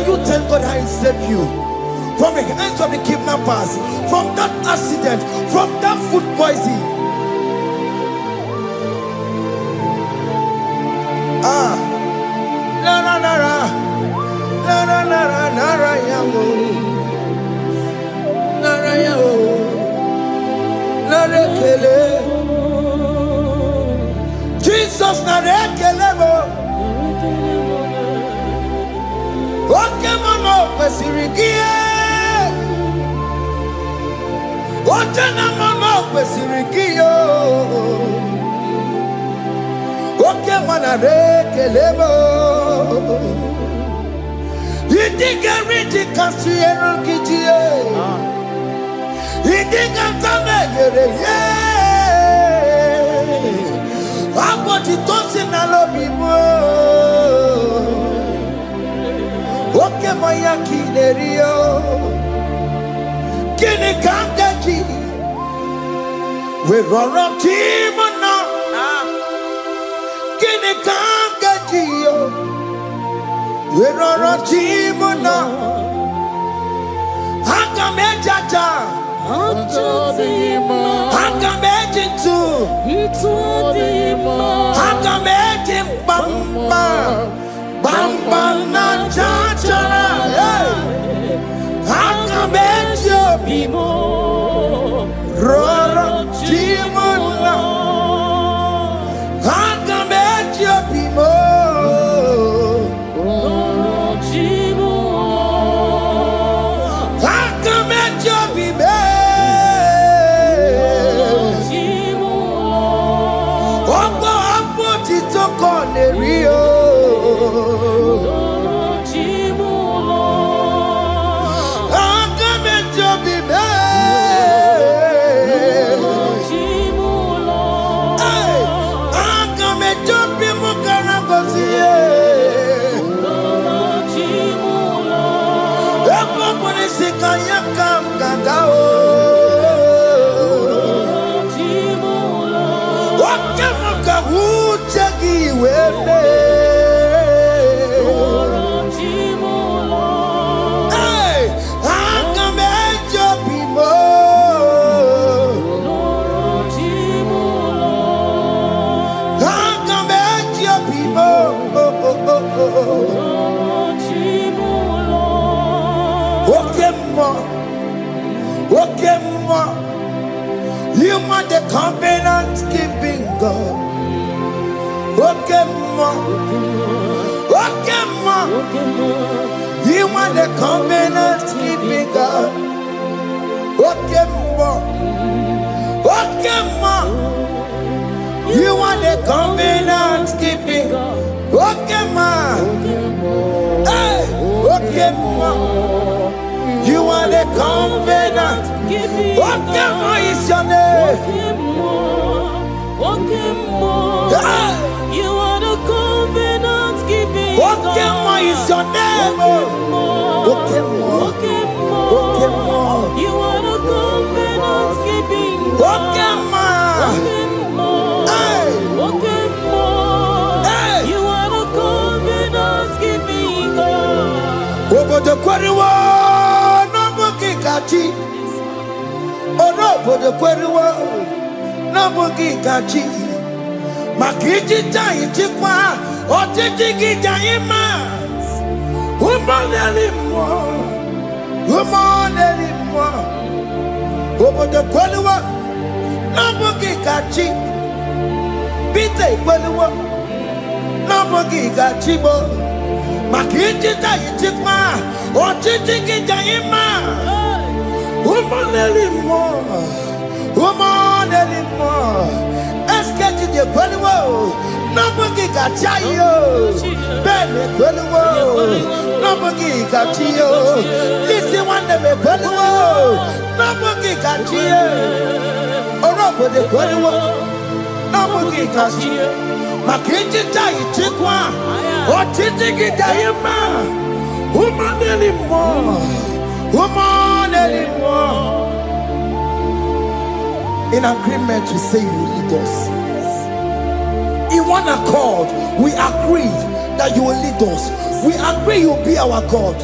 Can you thank God how He saved you from the hands of the kidnappers, from that accident, from that food poisoning? Jesus narekelemo. Oke mama kwesirigie. Ote na mama kwesirigie. Oke mana rekelemo. Idiga riti kasiero kijie. Idiga tame yere ye. Aboti tosi na lobi mo. Oke moya kinerio. Kini kangaji. We roro timo na. Kini kangaji yo. We roro timo na. Hanga mejaja. Hanga mejintu. Hanga mejin bamba. Bamba na jajara. Hanga mejo bimo. Roro timo na. Hanga mejo bimo. Hanga mejo bimo. Ogo apo titoko nerio. You are the covenant keeping God. Okay, ma. You are the covenant keeping God. Okay, ma. You are the covenant keeping God. Okay, ma. Hey, okay, ma. You are the covenant. What is your name? You are the covenant keeping. What is your name? You are the covenant keeping. You are the covenant keeping. Over the quarry. Onobodo kweruwo n'obugi kachi makiji tayi chikwa otiti gijayi ma umoneli mo obodo kweruwo n'obugi kachi bite kweruwo n'obugi kachi bo makiji tayi chikwa otiti gijayi ma umoneli mo. Eskeji de kweluwo, n'obugi gachayo. Bene kweluwo, n'obugi gachiyo. Lisi wande me kweluwo, n'obugi gachiyo. Orobo de kweluwo, n'obugi gachiyo. Makiji tayi chikwa, otiti gidayima. Umaneli mo. In agreement, we say you lead us. In one accord, we agree that you will lead us. We agree you'll be our God.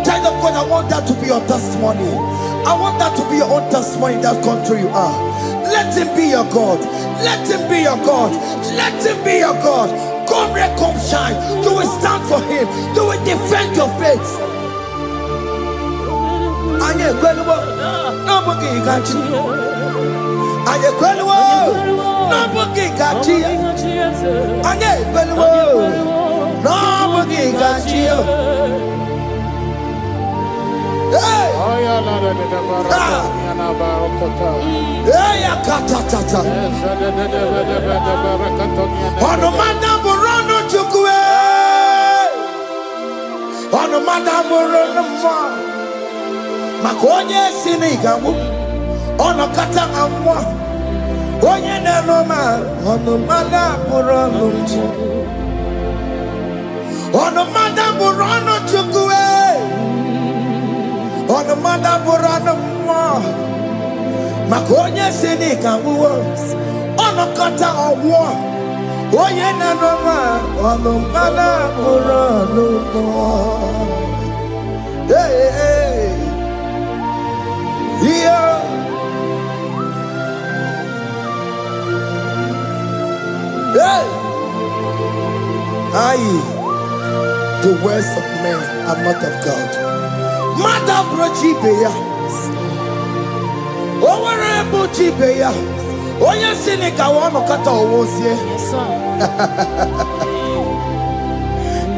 Child of God, I want that to be your testimony. I want that to be your own testimony in that country you are. Let him be your God. Let him be your God. Let him be your God. Come red, come shine. You will stand for him. You will defend your faith. Anye kwelwo, nobody got you. Anye kwelwo, nobody got you. Anye kwelwo, nobody got you. Hey! Hey, katatata. Ono madam Borono chukwe. Ono madam Borono mwa. Makonye sinigamu. Ono kata amwa. Onye nenoma. Ono madam Borono chukwe. Ono madam Borono chukwe. Ono madam Borono mwa. Makonye sinigamu. Ono kata amwa. Onye nenoma. Ono madam Borono mwa. Hey, hey. Yeah. Hey. Aye. The words of men are not of God. Mother Brochibeya. Overable Chibeya. Oya Seneca one of Kata was here. Yes, sir.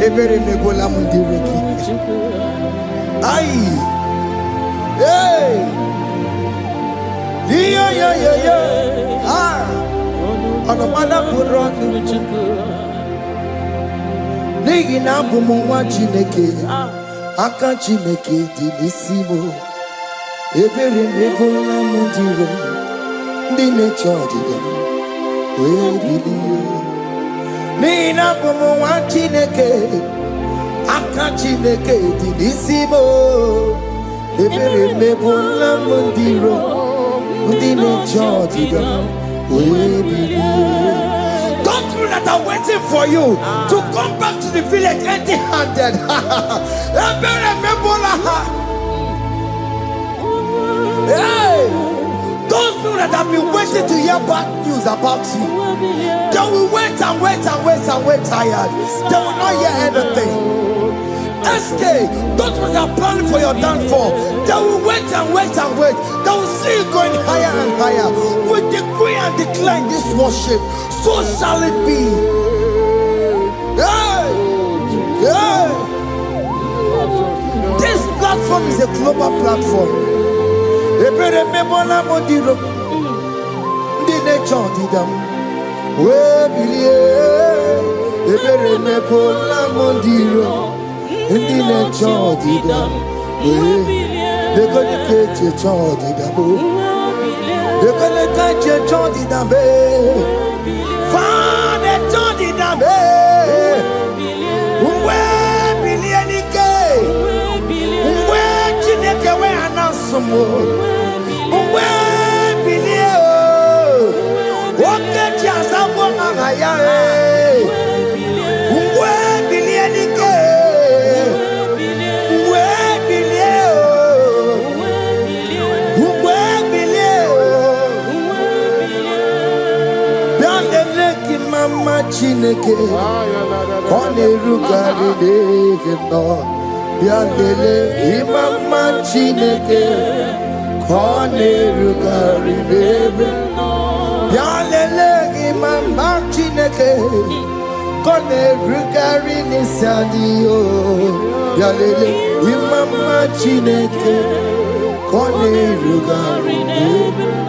Every Nebola Mundiriki. Aye. Hey. Yeah, yeah, yeah, yeah. Ah. On the mother put on Nigi na bumu Chineke. Aka Chineke di disimo. Ebere nebola mundiro. Dine chodiga. We biliye. Nigi na bumu Chineke. Aka Chineke di disimo. Ebere nebola mundiro. Dine chodiga. Those people that are waiting for you to come back to the village empty-handed. Hey, those people that have been waiting to hear bad news about you, they will wait and wait and wait and wait tired. They will not hear anything. SK, those people that are planning for your downfall, they will wait and wait and wait. They will see you going higher and higher. We decree and declare this worship, so shall it be. Hey! Hey! This platform is a global platform. Ebere mebola modiro, the nature didam. We believe. Ebere mebola modiro. Ndi ne chodi da, de gani keche chodi da bo, de gani keche chodi da be, fa ne chodi da be, umwe bilieni ke, umwe chineke we anasumo, umwe bilie o, oke chiasawo angaya umwe bilieni ke. Mama Chineke, Kone Rugari Devino, Yandele, Mama Chineke, Kone Rugari Devino, Yandele, Mama Chineke, Kone Rugari Nisadio, Yandele, Mama Chineke, Kone Rugari Devino.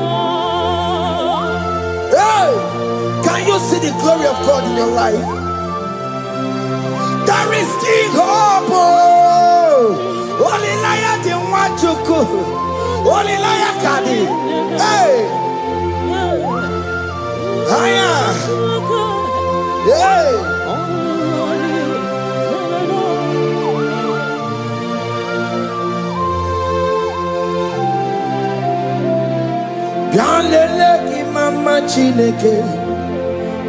Can you see the glory of God in your life? There is still hope. Only liar didn't want to go. Only liar can. Hey. Hiya. Hey. Bianlele ki mama Chineke.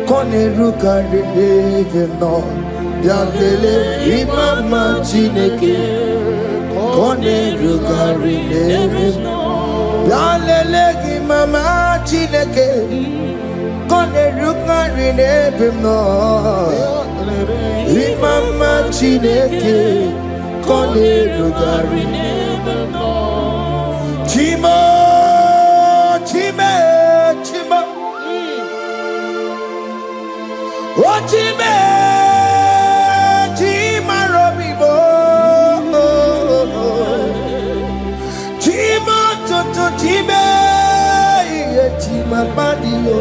Kone rugari devino, Yalele imama Chineke Kone rugari nebe Yalele imama Chineke Kone rugari nebe no Imama Chineke Kone rugari nebe no Chimo Chime Chimo Oh Chime Chima Robibo Chima Toto Chime Chima Badio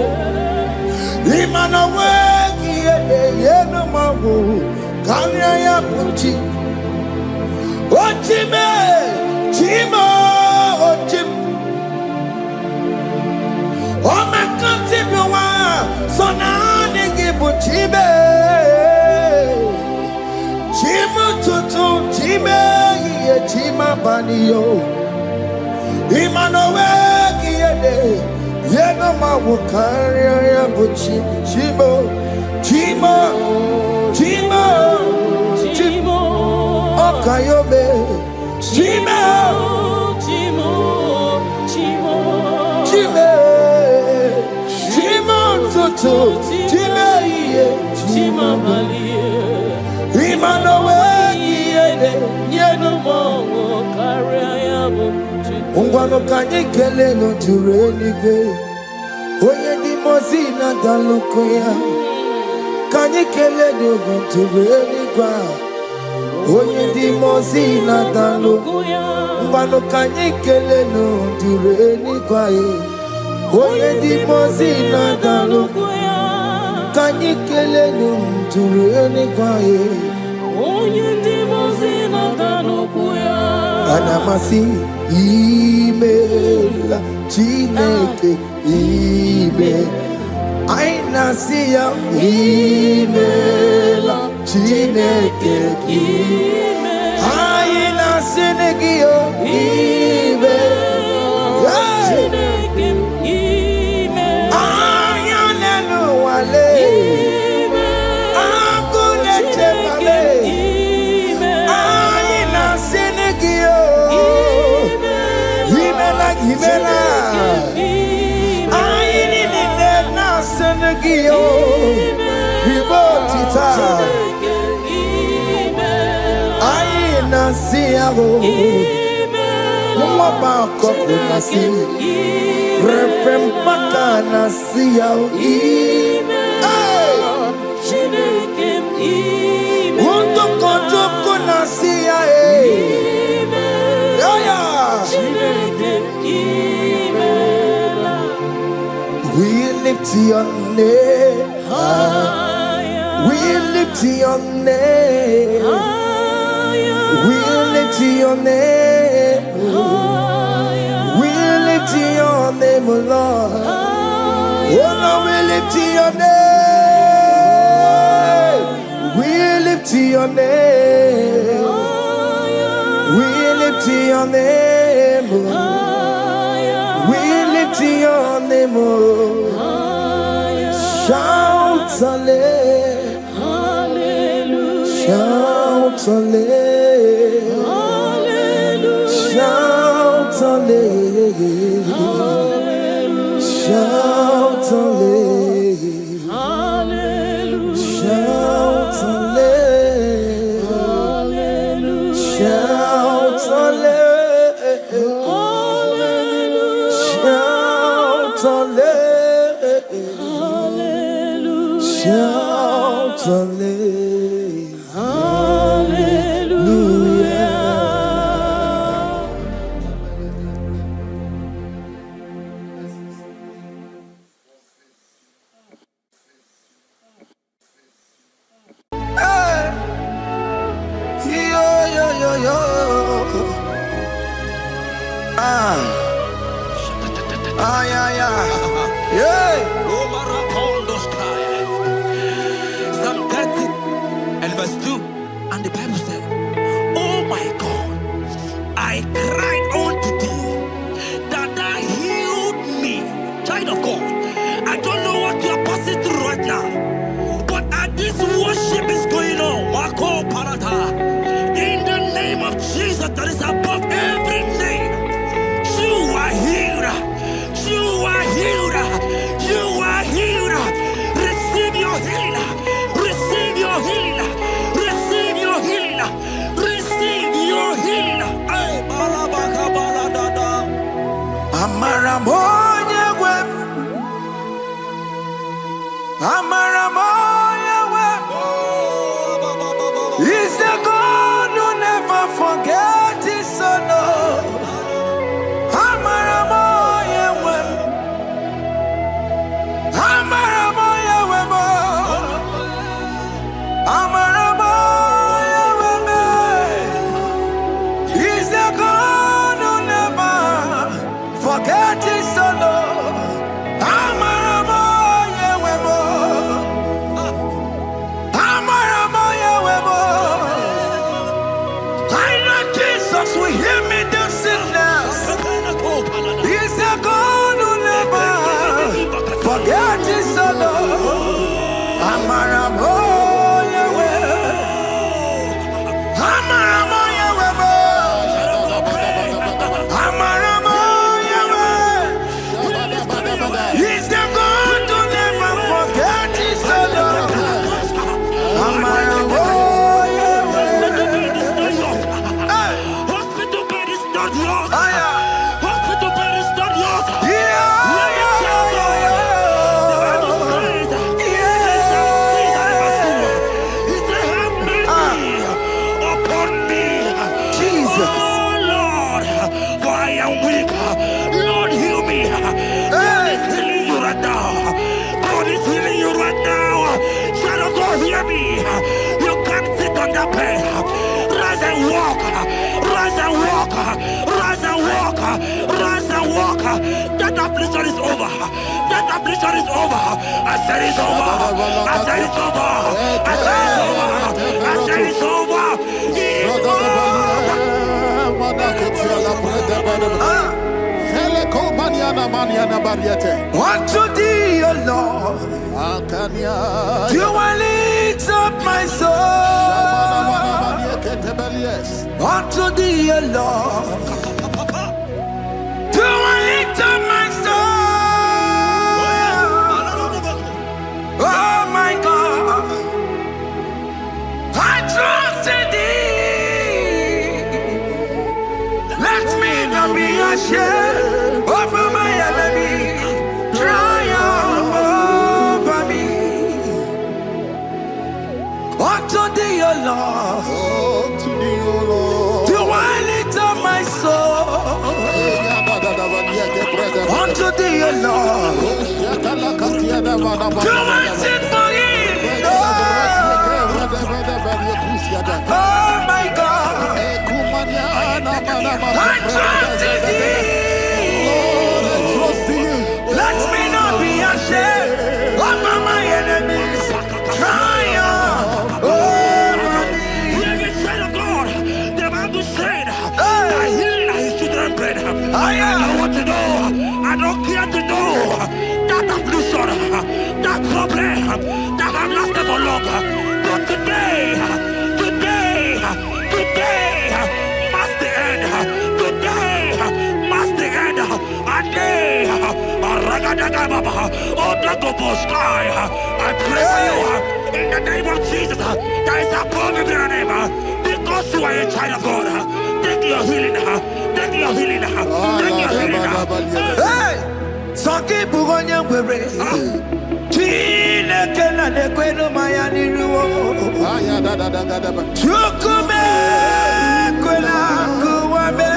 Imana Wegi Yeno Mawu Kanya ya Puchi Oh Chime Chima Oh Chim Oh Makanti Biwa Sonane Gibu Chime Chima Toto Chime Chima Badio Imana Wegi Yeno Mawu Kanya ya Puchi Chimo Chima Chima Chimo Okayobe Chima Chimo Chimo Chime Chima Toto Chime Chima Balie Imana Wegi Yeno Mawu Kanya ya Puchi Ungwano kanye kele no turenike Oye di mozina dalukuya Kanye kele no turenikwa Oye di mozina dalukuya Ungwano kanye kele no turenikwa Oye di mozina dalukuya Kanye kele no turenikwa Oye di mozina dalukuya Anamasi email Chineke email Aina siya email Chineke email Aina sinigio email Chineke email Ayanenu wale email Akule chebale Aina sinigio Himela Aini ni na senegio Hibotita Aina siago Mama koko nasi Repempaka nasiao Unto koto nasia We lift your name higher. We lift your name higher. We lift your name higher. We lift your name, Lord. Oh no, we lift your name. We lift your name. We lift your name, we lift your name, shout hallelujah, shout hallelujah, shout hallelujah, shout hallelujah, shout hallelujah, shout hallelujah. Shout hallelujah. Hey. Yo, yo, yo, yo. Ah, yeah, yeah. Yeah. Psalm 30 and verse 2. And the Bible said, oh my God, I cried unto thee that thou healed me. Child of God, I don't know what you are passing through right now, but as this worship is going on, He's the God who never forgets his son. He's the God who never forgets his son. Will hear me the sickness. He's a God who never forget his son. Amaramo Yahweh. Amaramo Yahweh. Amaramo Yahweh. He's the God who never forget his son. Amaramo. That affliction is over. That affliction is over. I said it's over. I said it's over. I said it's over. I said it's over. Unto thee, O Lord, do I lift up my soul. Unto thee, O Lord, do I lift up my soul. Oh my God, I trust in thee. Let me not be ashamed over my enemy. Triumph over me. Unto thee, O Lord, do I lift up my soul. Unto thee, O Lord, do I sing for him? Oh my God, I trust in thee. Let me not be ashamed over my enemies. Triumph over me. Hear the said of God. The Bible said, I heal his children bread. I don't want to know. I don't care to know that affliction, that problem, that have lasted for long. But today must the end. Today must the end. I pray for you in the name of Jesus. There is a problem in your name because you are a child of God. Take your healing. Take your healing. Take your healing. Hey! Saki bugonya were. Chile kena de kweno mayani ruo. Chukume kwena kuwame.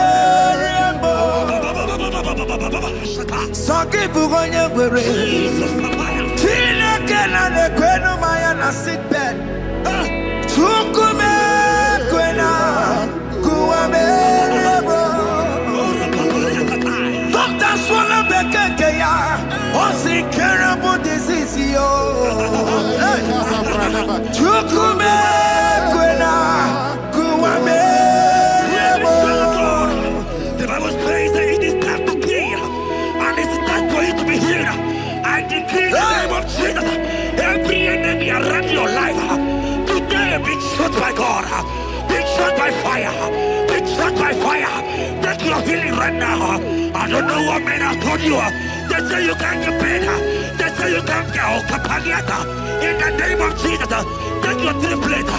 Saki bugonya were. Chile kena de kweno mayana sick bed. Chukume kwena kuwame. Doctors wanna be kaya. What's incurable disease, yo? Chukume kwena kuwame. The Bible says that it is time to kill, and it's time for you to be healed. I decree in the name of Jesus, every enemy around your life today be shot by God, be shot by fire, be shot by fire. Take your healing right now. I don't know what men have told you. They say you can't get paid. They say you can't get Okapagiata. In the name of Jesus, take your 3 plate,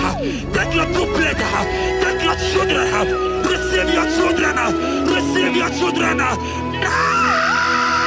take your 2 plate, take your children, receive your children, receive your children. Now!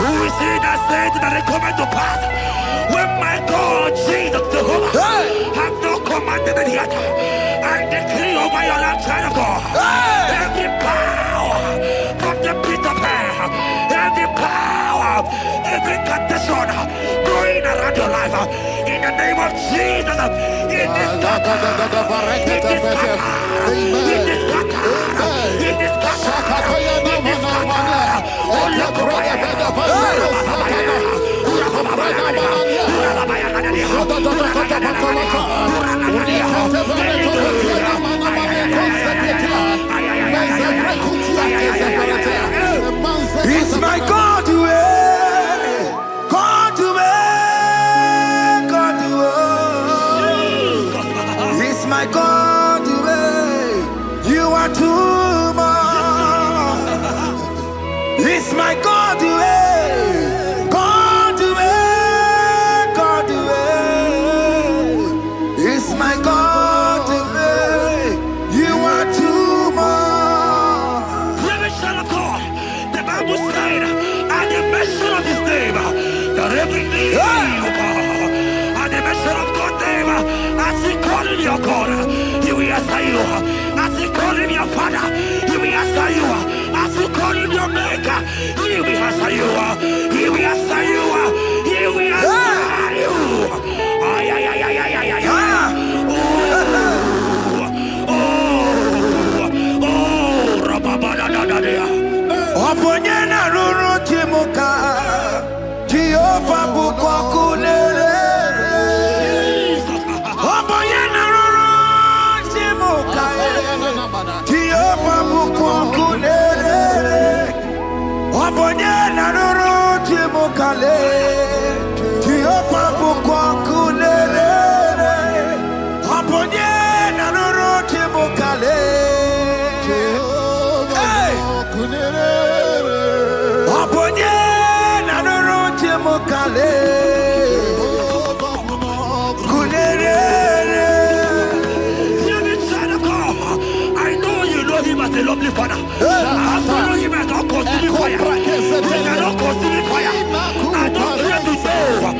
Who is he that said that it coming to pass? When my God, Jesus Jehovah, have not commanded it yet, I decree over your life, child of God, every power from the pit of hell, every power, every condition going around your life, in the name of Jesus, it is scattered, it is scattered, it is scattered, it is scattered, it is scattered. It's my God to God to God to It's my God to you are too much. It's my God to God to God to It's my God to you are too much. Revelation of God. The Bible said, at the mention of His name, that every knee will bow. At the mention of God's name, as He call Him your God, He will answer you. As He call Him your Father, He will answer you. As He call Him your Maker, He will answer you. He will answer you. He will answer you. Ay, ay, ay, ay, ay, ay, ay, ay. Oponyena ruru timuka Jehova bukwa kunere Oponyena ruru timuka Jehova bukwa kunere Oponyena ruru timuka le Jehova bukwa kunere Oponyena ruru timuka le I know you know Him as a lovely Father. I follow Him as a consuming fire. He cannot consuming fire. I don't care to know what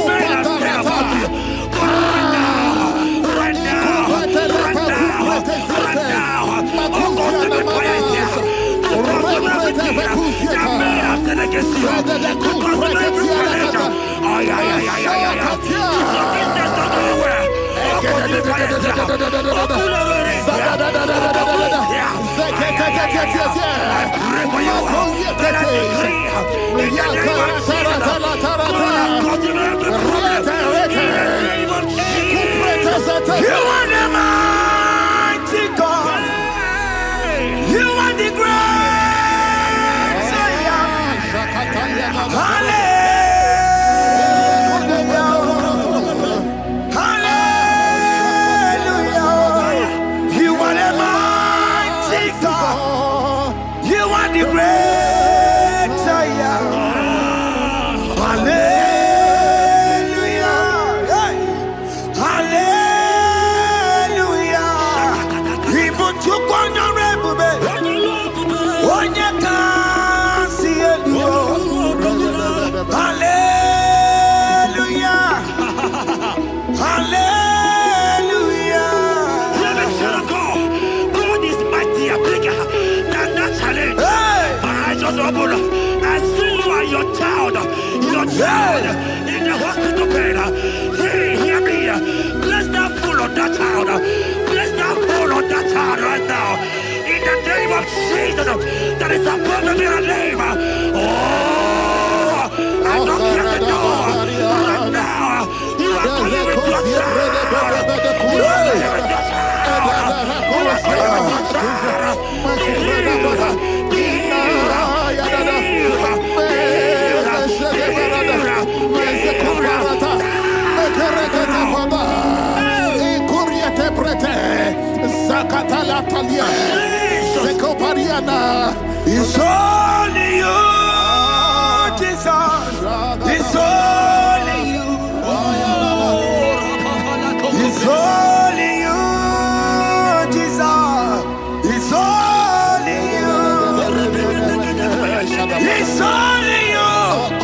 men have said about you. But right now, oh, consuming fire is here. To consume everything that men have said against you. To consume every challenge. Ay, ay, ay, ay, ay, ay. It's your business not going well. Consuming fire is here. I pray for you. That I decree in the name of Jesus. God, consume every problem. In the name of Jesus. You are the mighty God. You are the great Hallelujah. Hallelujah. You are the mighty God. You are the great Hallelujah. Hallelujah. Ibu chukwu onye rebube. Onye ka Hallelujah. Hallelujah. Let me share a God. God is mighty and bigger than that challenge. Hey. My eyes just open. I see you and your child in the hospital bed. Hey, hear me. Bless that fool on that child. Bless that fool on that child right now. In the name of Jesus, that is above the mirror name. Oh, I don't hear the door. Right now, you are coming with your child. You are coming with your child. You are coming with your child. It's only you, Jesus. It's only you. It's only you, Jesus. It's only you. It's only you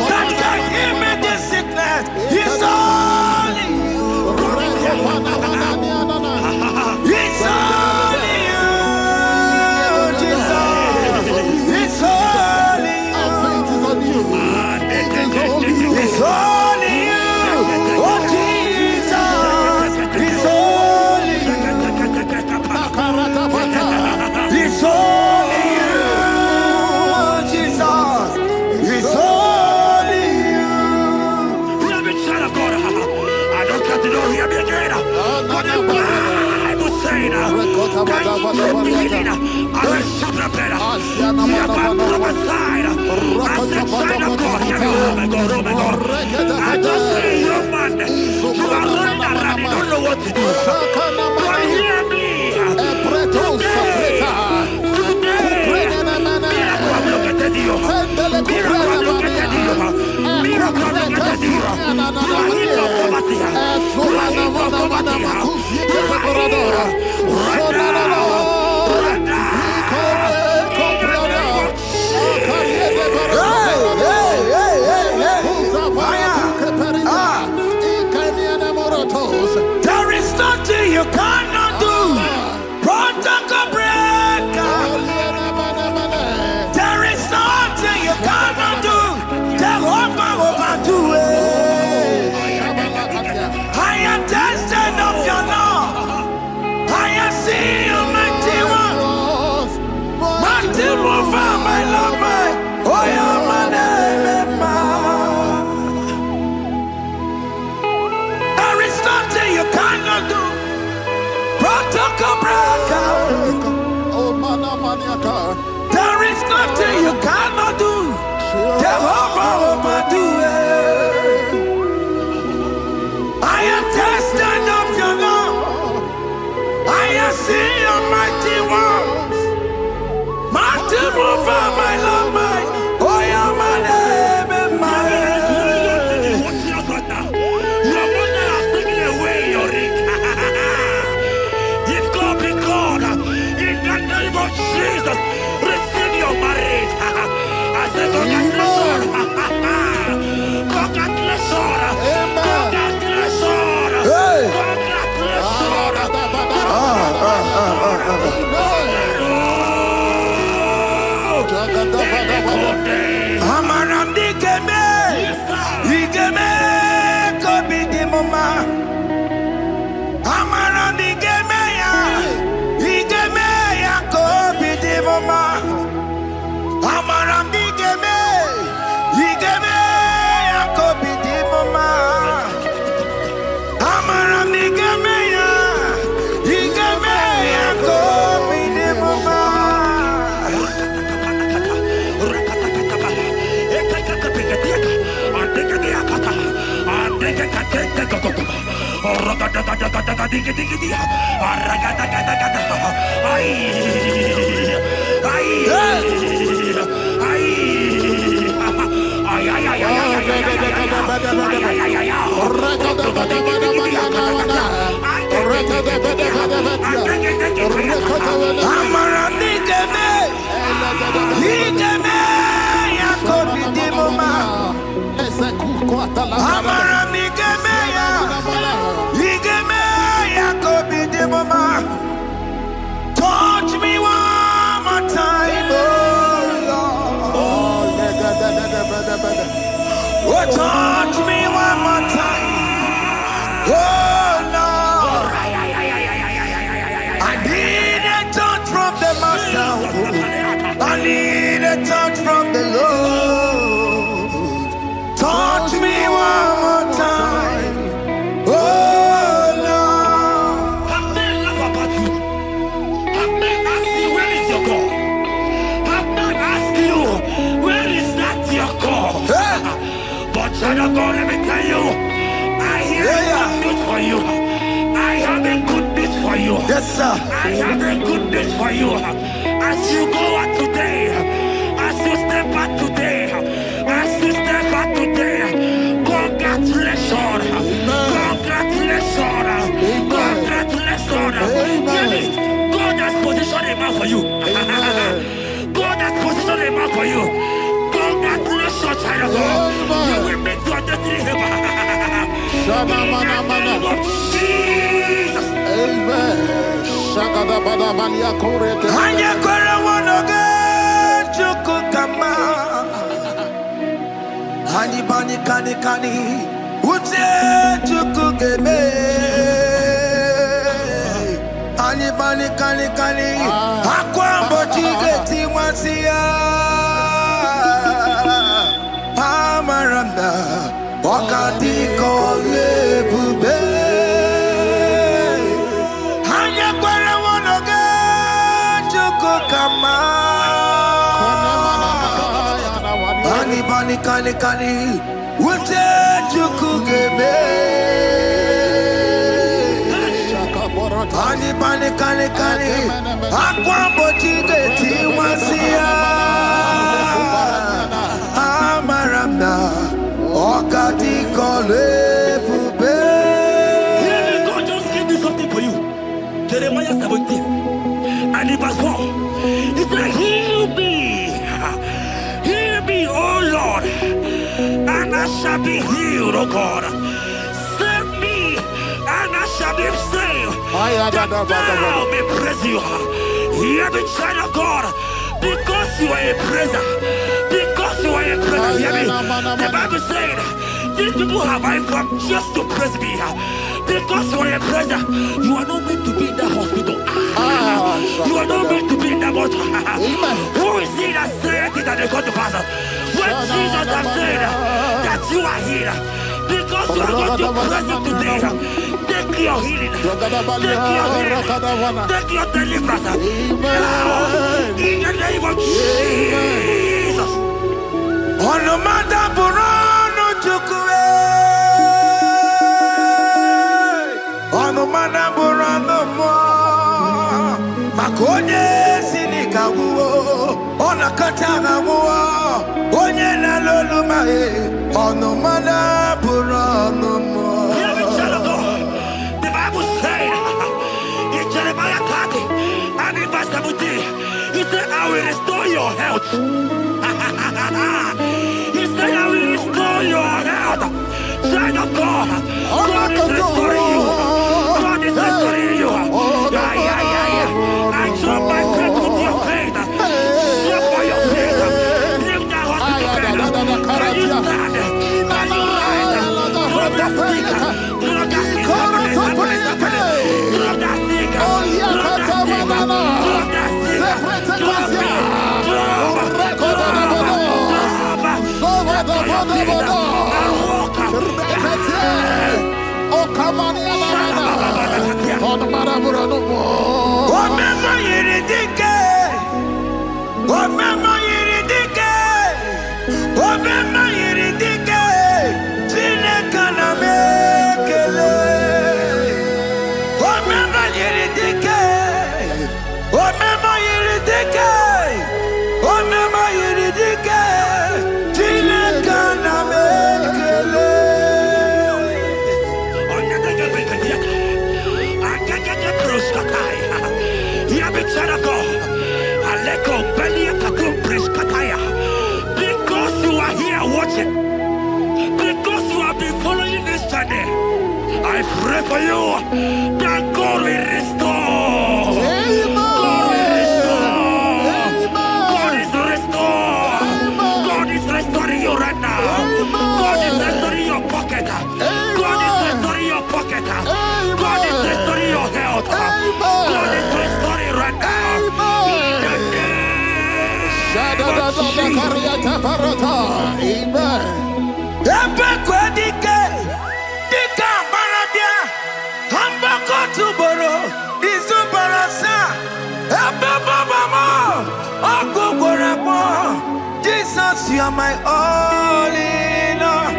that can heal me this sickness. It's only you. It's only you, Jesus. It's only you. It's only you. Oh, Jesus. It's only you. It's only you, Jesus. It's only you. Hear me, child of God. I don't got to know, hear me again. But the Bible saying, I will shut the bed. You have got prophesied. I said, child of God, hear me. Oh my God, oh my God. I just see you, man. You are running around, you don't know what to do. But hear me. There is nothing you cannot do. Protocol breaker. There is nothing you cannot do. Jehovah overdo it. I am tested of your love. I have seen you, mighty one. Mighty mover, my love, my. Oh, you're my name, there is nothing you cannot do. Protocol breaker. There is nothing you cannot do. Jehovah overdo it. I am tested of your love. I have seen your mighty ones. Mighty mover, my love, my. Oh, you're my name, Your mother has taken away your ring. If God be God, in the name of Jesus, receive your marriage. I said, congratulations. Congratulations. Congratulations. Hey. Congratulations. Amaram digeme, digeme, kobi di mama. Amaram digeme ya, digeme ya, kobi di mama. Amaram digeme, digeme ya, kobi di mama. Amaram digeme ya, digeme ya, kobi di mama. Child of God, let me tell you, I hear good news for you. I have a good news for you. Yes, sir. I have a good news for you. As you go out today, as you step out today, as you step out today, congratulations. Congratulations. Congratulations. God has positioned a man for you. God has positioned a man for you. Congratulations, child of God. You will make your destiny helper. In the name of Jesus. Amen. Anya kwere wonoge chukukama. Hani bani kani kani uche chukugeme. Hani bani kani kani akwambo chigeti wasia. Amaranda wakati kole bube. Anya kwere wonoge chukukama. Bani bani kani kani uche chukugeme. Bani bani kani kani akwambo chigeti wasia. Amaranda wakati kole bube. Hear me, God just gave me something for you. Jeremiah 17 and in verse 4. He said, heal me, oh Lord, and I shall be healed, oh God. Save me, and I shall be saved. That thou may praise you. Hear me, child of God, because you are a praiser. Because you are a praiser, hear me. The Bible said, these people have I come just to praise me. Because you are a praiser, you are not meant to be in that hospital. You are not meant to be in that motor. Who is he that said it that they got to pass? When Jesus has said that you are healed, because you are going to praise him today, take your healing, take your deliverance. Now, in the name of Jesus. Onomada burano chukwe. Onomada burano mo. Makonye sinikawo. Onakataga wo. Onye na loluma e. Onomada burano mo. Hear me, child of God. The Bible said in Jeremiah 30 and in verse 17, he said, I will restore your health. He said, I will restore your health. Child of God, God is restoring you. God is restoring you. I join my faith with your faith. Show for your faith. Leave that hospital bed. Can you stand? Can you rise? Drop that stick. Drop that stick. Drop that stick. Drop that stick. Drop that stick. Drop it. Because you are here watching, because you have been following this journey, I pray for you that God will restore. God will restore. God is restoring. God is restoring you right now. God is restoring your pocket. God is restoring your pocket. God is restoring your health. God is restoring right now. Jesus, you are my all in all.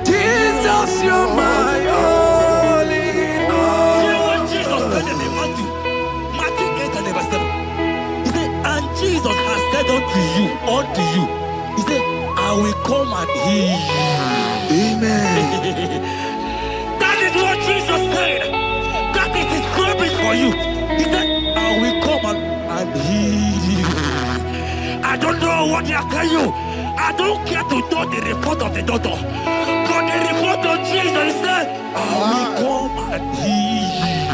Jesus, you're my only Lord. You know what Jesus said in Matthew 8 and verse 7? He said, and Jesus has said unto you, he said, I will come and heal you. Amen. That is what Jesus said. That is his promise for you. He said, I will come and heal you. I don't know what they are telling you. I don't care to know the report of the doctor. But the report of Jesus said, I will come and heal you.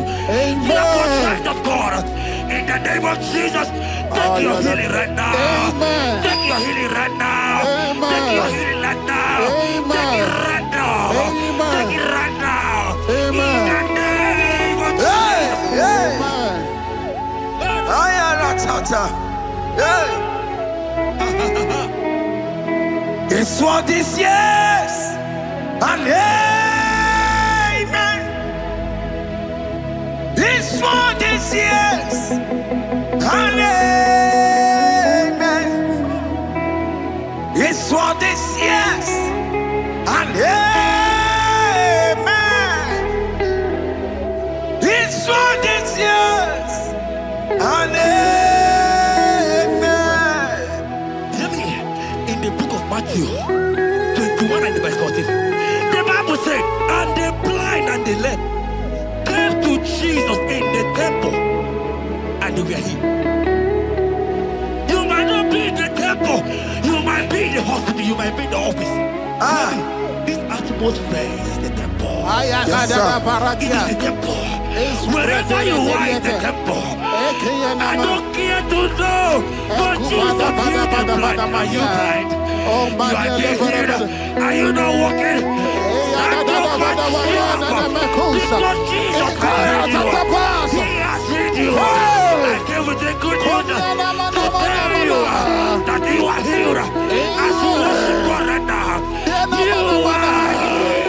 Therefore, child of God, in the name of Jesus, take your healing right now. Amen. Take your healing right now. Amen. Take your healing right now. Amen. Take it right now. Amen. Take it right now. Amen. In the name of Hey, hey. Amen. Hey. It's what this yes and amen. It's what this yes and amen. It's what this yes and amen. It's what this yes and amen. Hear me. In the book of Matthew 21 and verse 14, the Bible said, and the blind and the lame came to Jesus in the temple, and they were healed. You might not be in the temple, you might be in the hospital, you might be in the office. This atmosphere is the temple. Yes, sir. It is the temple. Wherever you are in the temple, I don't care to know, but Jesus healed the blind. Are you blind? You are being healed. Are you not walking? Stand up and stand up. Because Jesus has healed you. He has healed you. I came with the good news to tell you that you are healed. As you worship God right now, you are healed.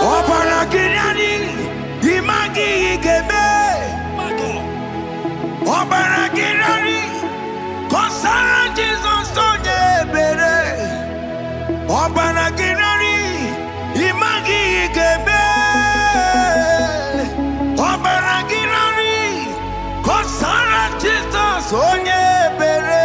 Obaragirani, imagi igebe. My God. Obaragirani, kosara Jesus onye ebere. Obaragirani, imagi igebe. Obaragirani, kosara Jesus onye ebere.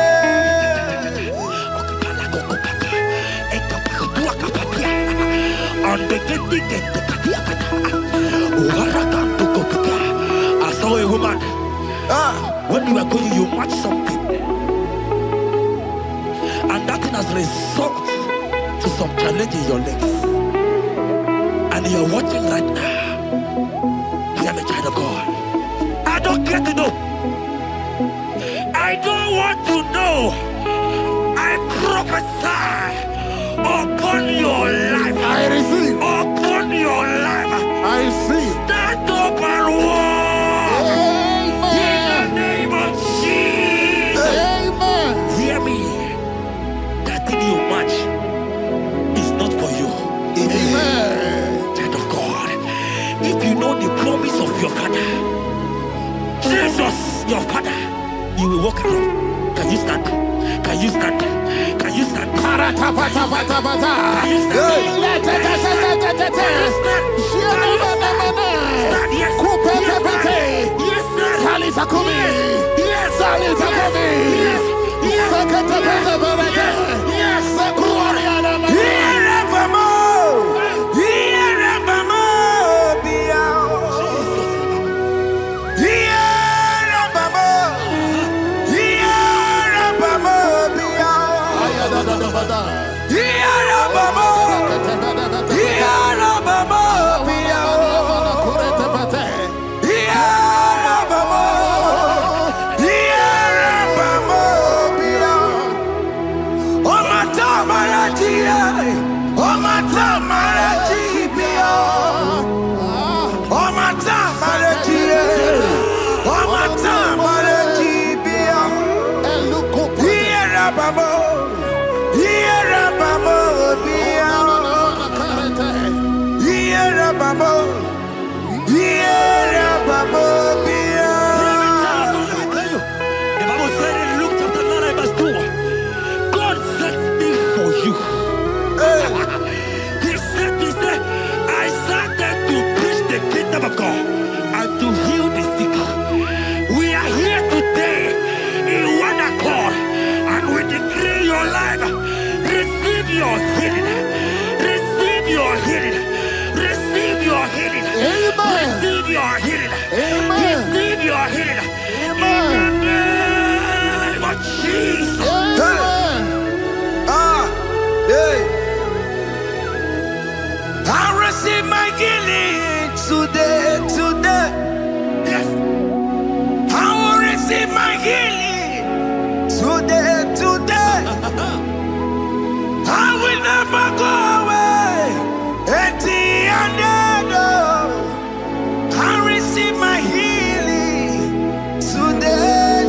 I saw a woman. When you were going, you match something, and that thing has resulted to some challenge in your legs, and you're watching right now. Hear me, child of God. I don't care to know. I don't want to know. I prophesy upon your life. I receive. Upon your life. I receive. Stand up and walk. Amen. In the name of Jesus. Amen. Hear me. That thing you match is not for you. Amen. Child of God. If you know the promise of your father, Jesus, your father, you will walk around. Can you stand? Can you stand? Can you stand? Can you stand? Can you stand? Yes. Yes, sir. Yes, sir. Yes. Yeah. your healing. Receive your healing. Receive your healing. Amen. Receive your healing. Amen. Receive your healing. Amen. In the name of Jesus. Amen. Hey. I receive my healing today. Yes. I will receive my healing today. I will never go away empty-handed. I receive my healing today.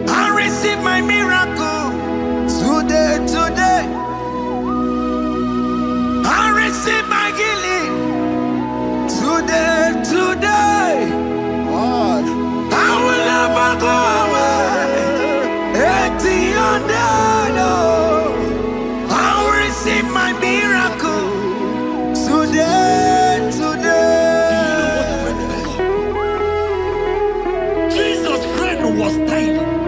I receive my miracle today. I receive my healing today. God. I will never go away empty-handed. I will receive my miracle today. Jesus' friend was dying.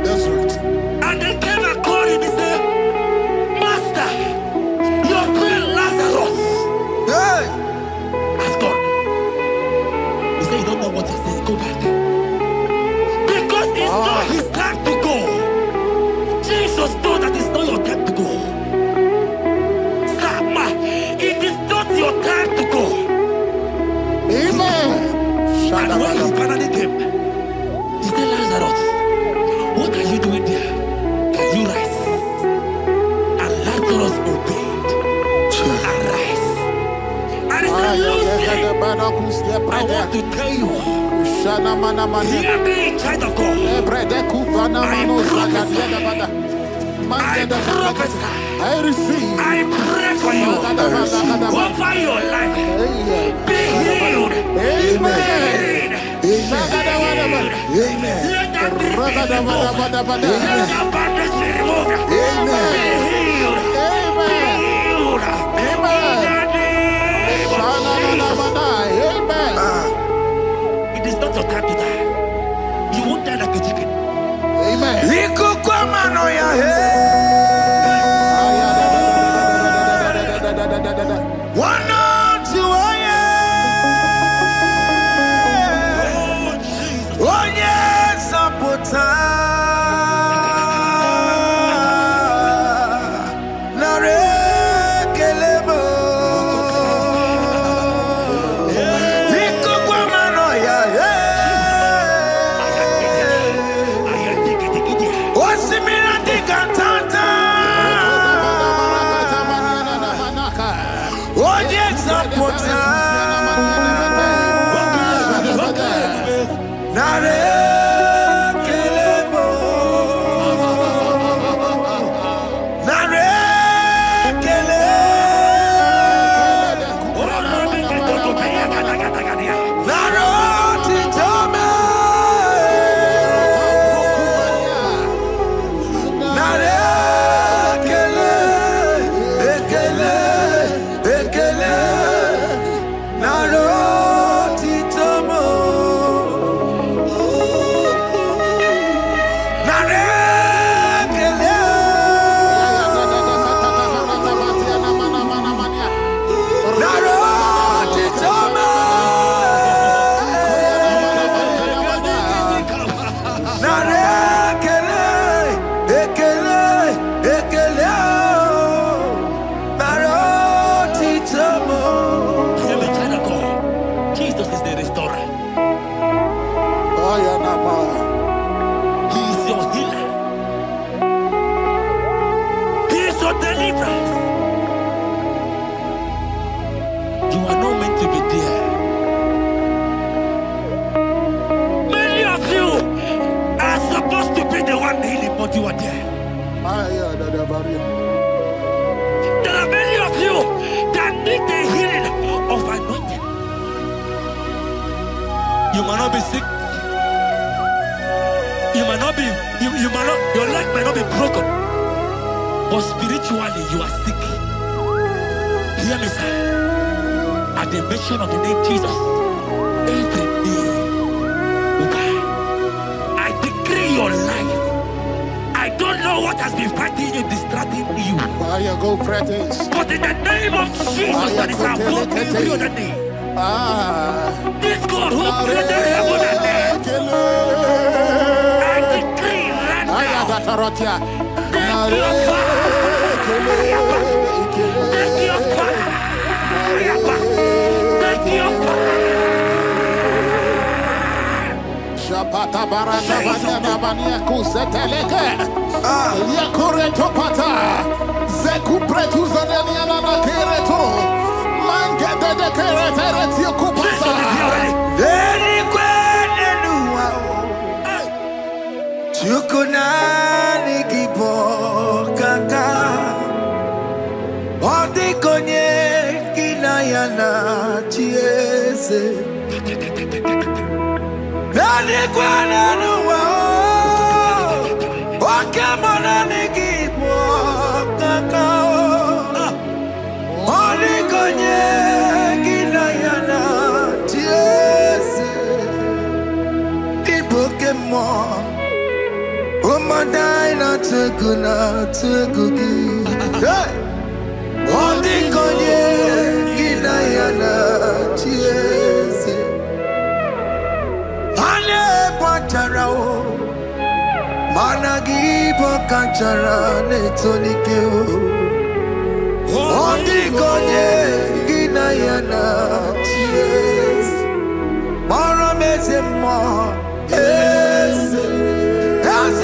That's right. And they came and called him and said, Master, your friend Lazarus Hey. has gone. He said, you don't know what he said. Go back. Because it's not his time to go. Jesus knows that it's not your time to go. Sama, it is not your time to go. Amen. And when he finally came, he said, Lazarus, what are you doing there? Can you rise? And Lazarus obeyed. Arise. And he said, Lucy, I want to tell you, hear me in child of God. I receive. I pray for you. Over your life. Be healed. Amen. Amen. Let that be removed. Let that bandage be removed. Be healed. Be healed. In the name of Jesus. It is not your time to die. You won't die like a chicken. Amen. Ikukwamano ya he. Wana tuwaye. Onye sapota. Narekelemo. Ikukwamano ya he. Osimira dikatata. Onye sapota. Narekelemo. Narekele. Narotitome. Narekele. Ekele. Narotitomo. Narekele. Narotitome. Narekele. Ekele. Narotitomo. Hear me, child of God. Jesus is the restorer. He is your healer. He is your deliverer. You are not meant to be there. Many of you are supposed to be the one healing, but you are there. There are many of you that need the healing of anointing. You might not be sick. You might not be, you might not, your leg might not be broken. But spiritually, you are sick. Hear me, sir. At the mention of the name Jesus, every knee will bow. I decree your life. I don't don't know what has been fighting you, distracting you. I go practice. But in the name of Jesus, that is above every other name. This God who created heaven and earth, I decree right now, take your fire. Take your fire. Take your fire. Shapata barata banya banya kuseteleke. Yakore topata. Zeku pretu zadenia na kereto. Mangete de keretere tio kupasa. Deni kwene nuwa. Chukunani kipo kaka. Odi konye kinayana chiese. Deni kwene nuwa. Wakemona nikipo kaka. Odi konye kinayana chiese. Ibokemo. Umadina tukuna tukuki. Hey! Odi konye kinayana chiese. Ale pacharao. Managi pokachara netonike o. Odi konye kinayana chiese. Mara meze mo. Yes. Yes,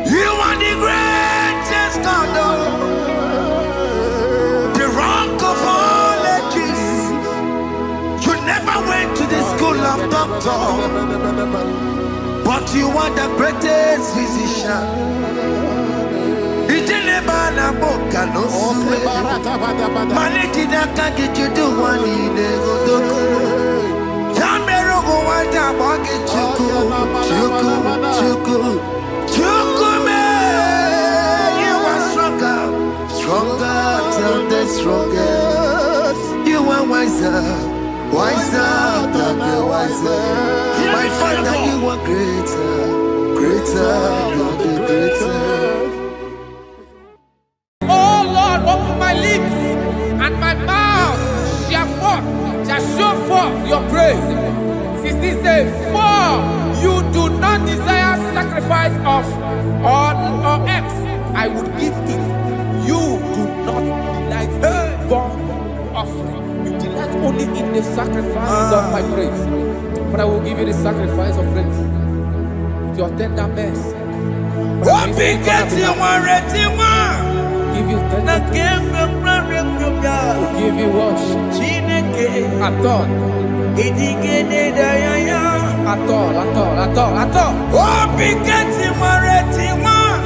you are the greatest God, the rock of all ages. You never went to the school of doctor, but you are the greatest physician. Bana boka no suwe Maniki daka get you do one in the Godoko Yamero go wata boki chuku me. You are stronger than the strongest. You are wiser than the wiser. My Father, you are greater than the greater. Open my lips and my mouth shall show forth your praise. 16 says, for you do not desire sacrifice of or X, I would give it. You do not delight in burnt offering. You delight only in the sacrifice of my praise. But I will give you the sacrifice of praise. With your tender mercy. Give you tender give you worship. At all.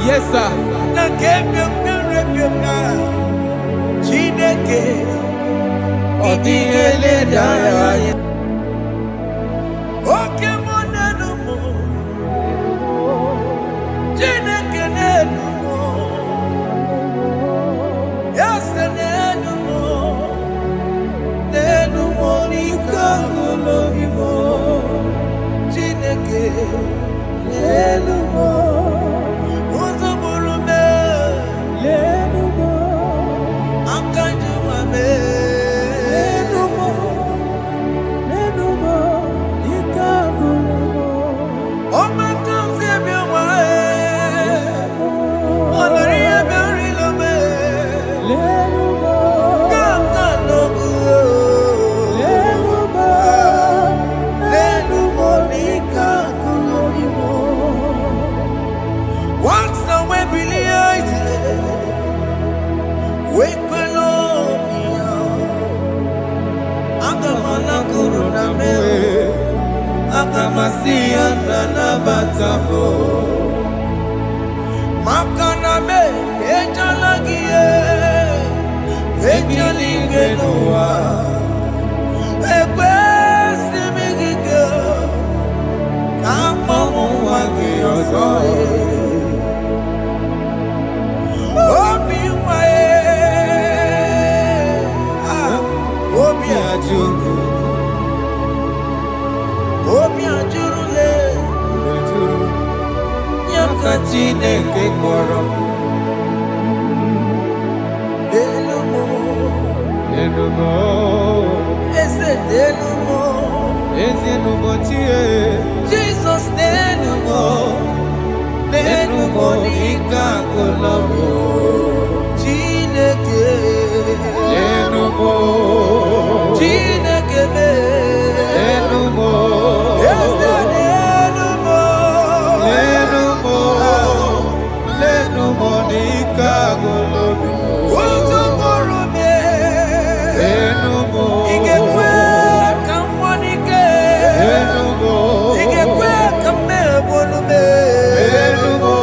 Yes, sir. Agamasia Nanabatamo Makaname Ejalagie Ejaligenua Ekwesimigike Kamamu Wagi Ozoe Obi Wae Obi Ajuru Obi Ajurule Yakachine Kekoro Delumo Delumo Ese Delumo Ese Numo Chie Jesus Delumo Delumo Nika Kolamo Chineke Delumo Chineke Delumo Monica Golobi Utuburume Enumo Igekwe Kamwanike Enumo Igekwe Kamebolume Enumo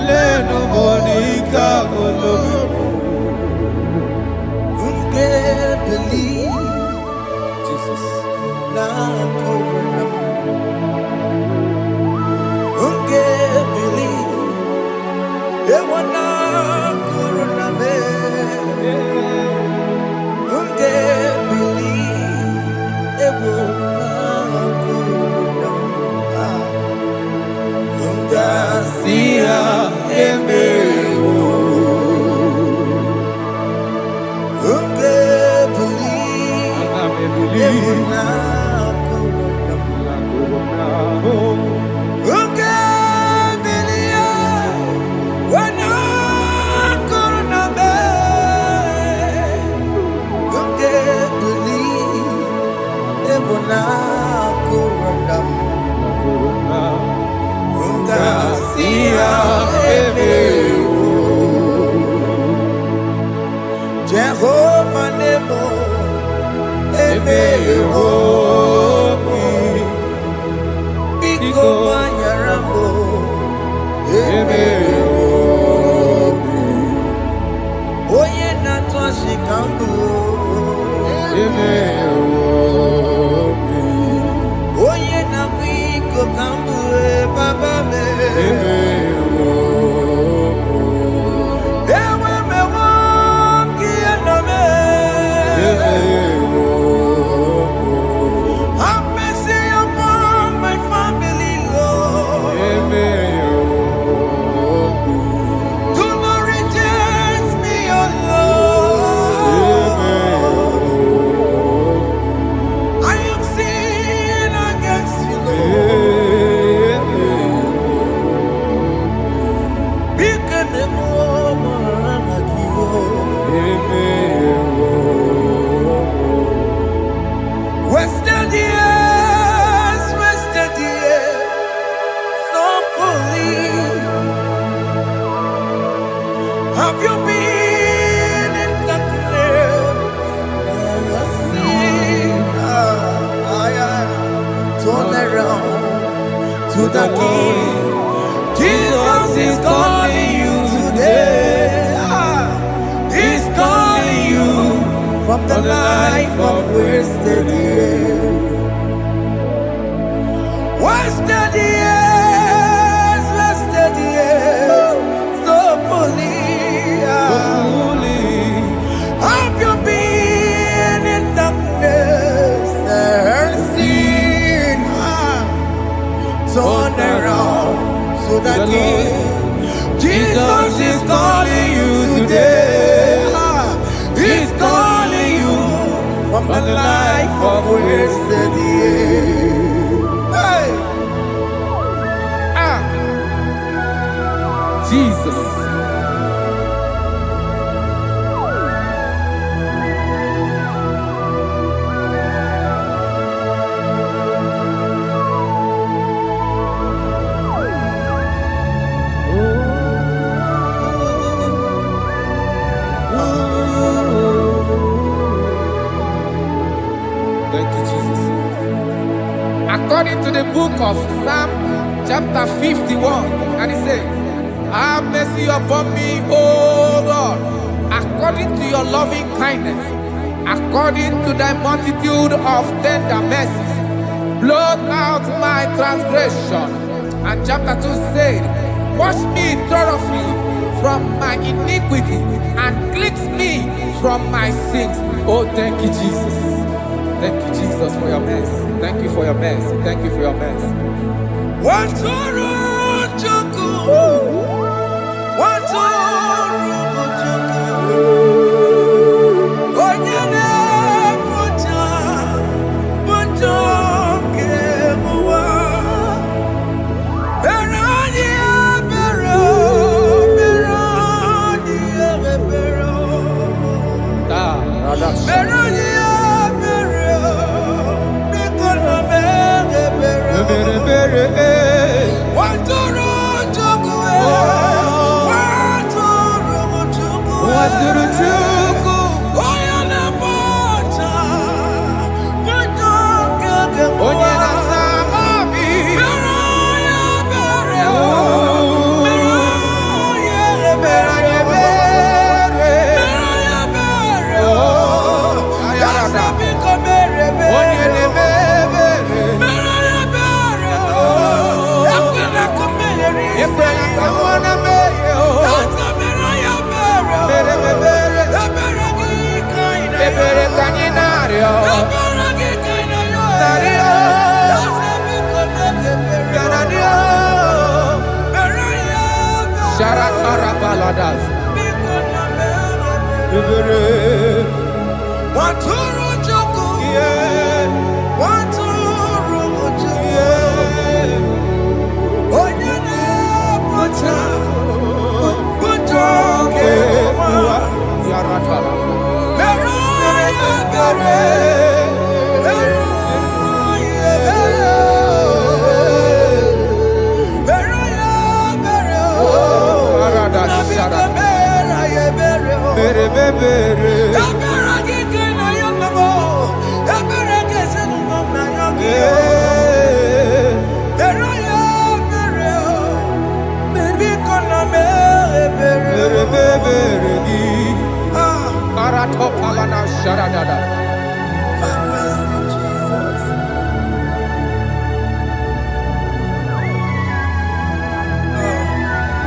Lenu Monica Golobi Unge believe Jesus na korona Unge believe Ewana korona me Unge believe Ewana korona Unga siya emewo Unge believe Ewana korona Unge Jehovah Nebo Emeho Biko Wanyarambo Emeho Oye Natwa Shikambu Emeho Oye Nakwiko Kambu Baba Me Emeho Have mercy upon my family, Lord. Do not reject me, oh Lord. I have sinned against you, Lord. Become a woman like you. Wasted years, so fully. Have you been in darkness? Turn around to the King. Jesus is calling you today. He's calling you from the life of wasted years. Wasted years, so fully. Have you been in darkness and seen? Turn around so that Jesus is calling you today. He's calling you from the life of wasted years. Hey! Jesus. Thank you, Jesus. according to the book of Psalm chapter 51, and it says, have mercy upon me, O God, according to your loving kindness, according to thy multitude of tender mercies, blot out my transgression. And chapter 2 said, wash me thoroughly from my iniquity and cleanse me from my sins. Oh, thank you, Jesus. Thank you, Jesus, for your mercy. Thank you for your mercy. Thank you for your mercy.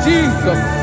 Jesus.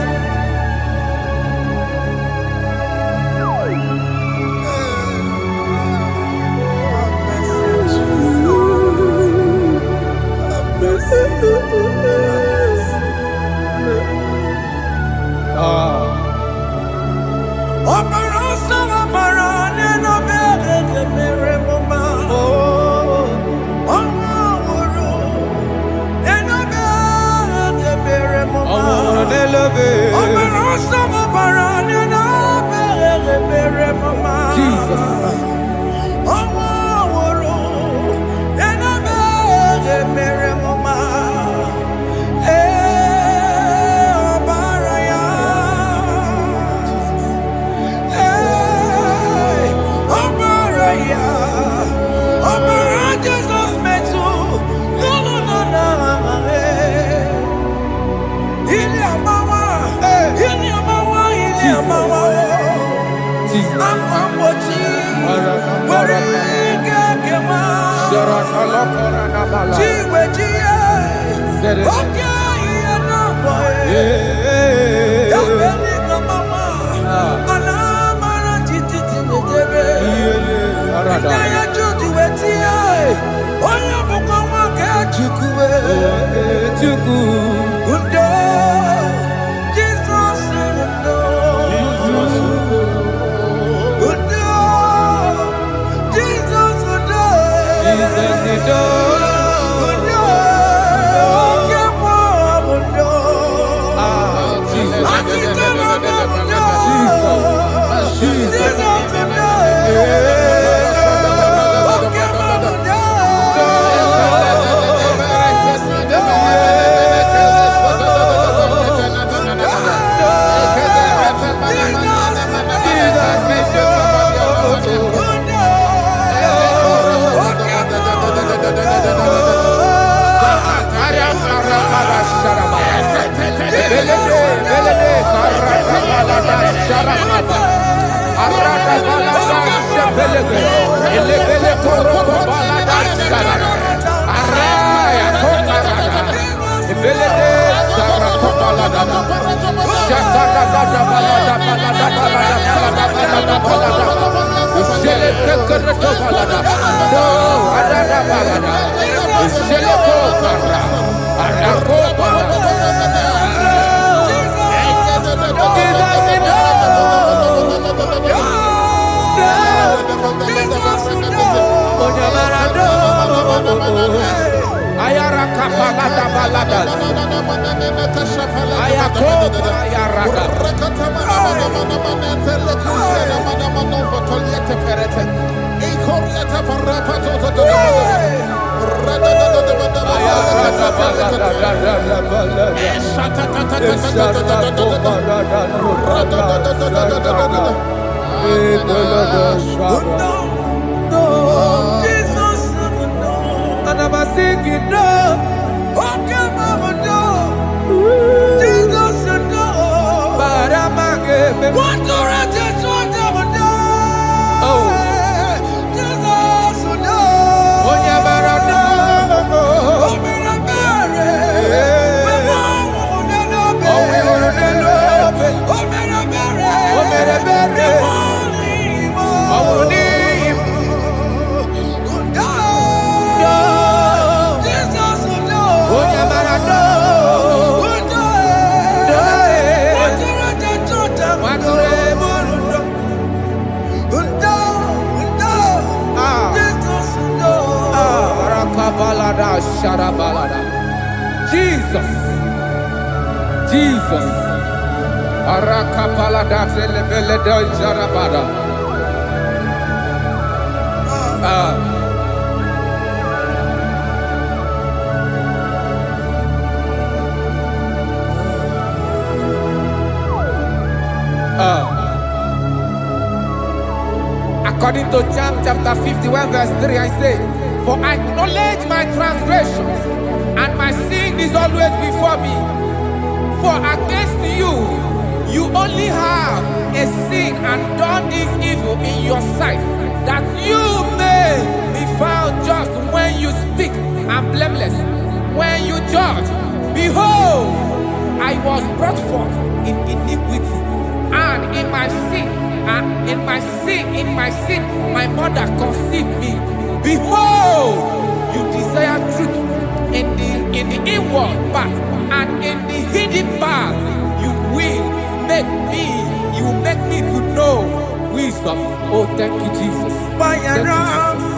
According to Psalm chapter 51 verse 3, I say, for I acknowledge my transgressions, and my sin is always before me. For against you, you only have a sin and done this evil in your sight, that you may be found just when you speak, and blameless when you judge. Behold, I was brought forth in iniquity, and in my sin, my mother conceived me. Behold, you desire truth in the inward part, and in the hidden part, you will make me to know wisdom. Oh, thank you, Jesus. Thank you, Jesus.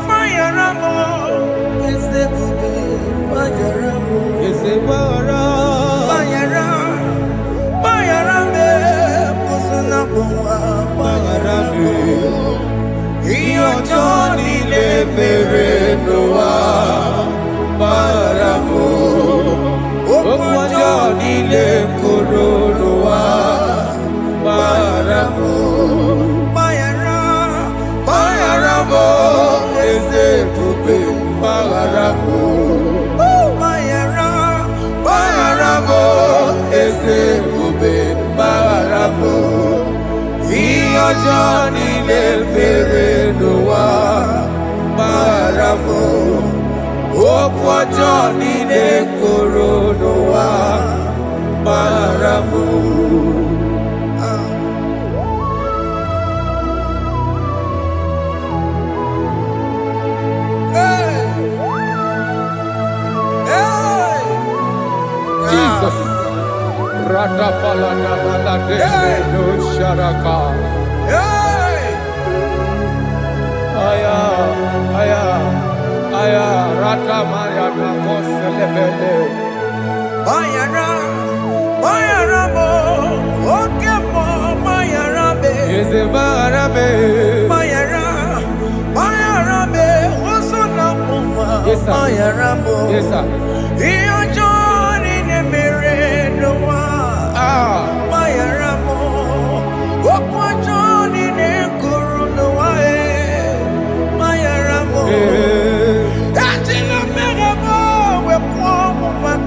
Yes, sir.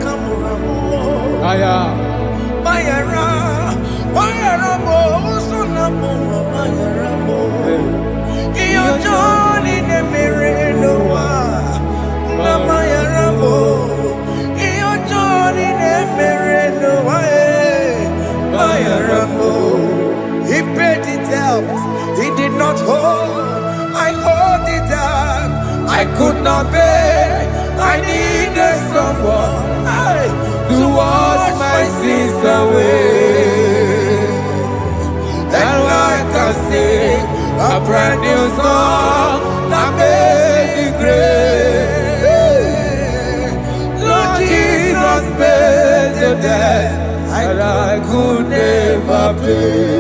Come Aya. Mayara, Mayara mo, Sona mo, Mayara mo. Iyo Johnny ne merenoa, na Mayara mo. Iyo Johnny ne merenoa, Mayara mo. He paid it out, he did not hold. I owed it out, I could not pay. I needed someone To wash my sins away. And I can sing a brand new song, Amazing Grace. Lord Jesus paid the debt that I could never pay.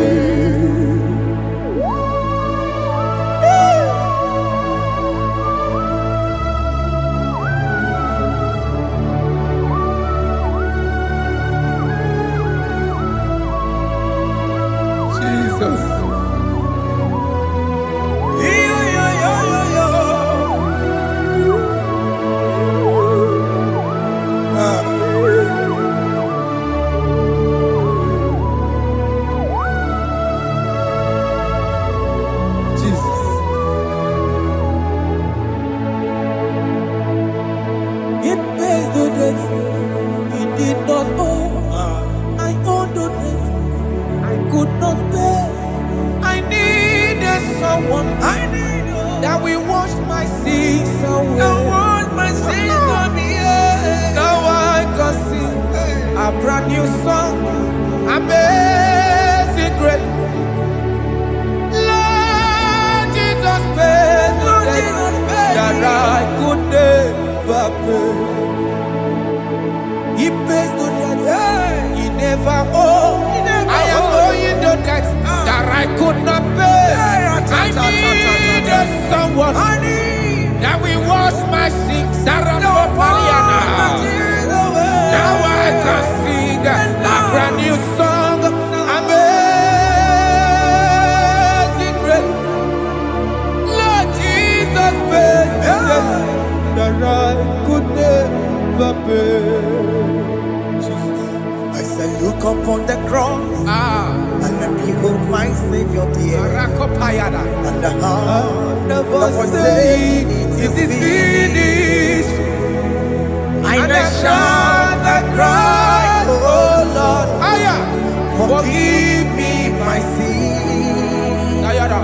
Jesus. Jesus. It pays the debt he did not owe. I owed the debt I could not pay. I needed someone. That will wash my sins away. Now I can sing a brand new song. Amazing Grace. Lord Jesus paid the debt that I could never pay. He pays the debt he never owed. I am owing the debt that I could not pay. I needed someone that will wash my sins. Now I can sing a brand new song. Amazing Grace. Lord Jesus paid the debt that I could never pay. Jesus. I said, look upon the cross and then behold my Savior dear. Rakopayada. And the heart The that was voice saying, it is finished. I And I shout shout and and cry, oh Lord, Aya. forgive me my sin. Ayada.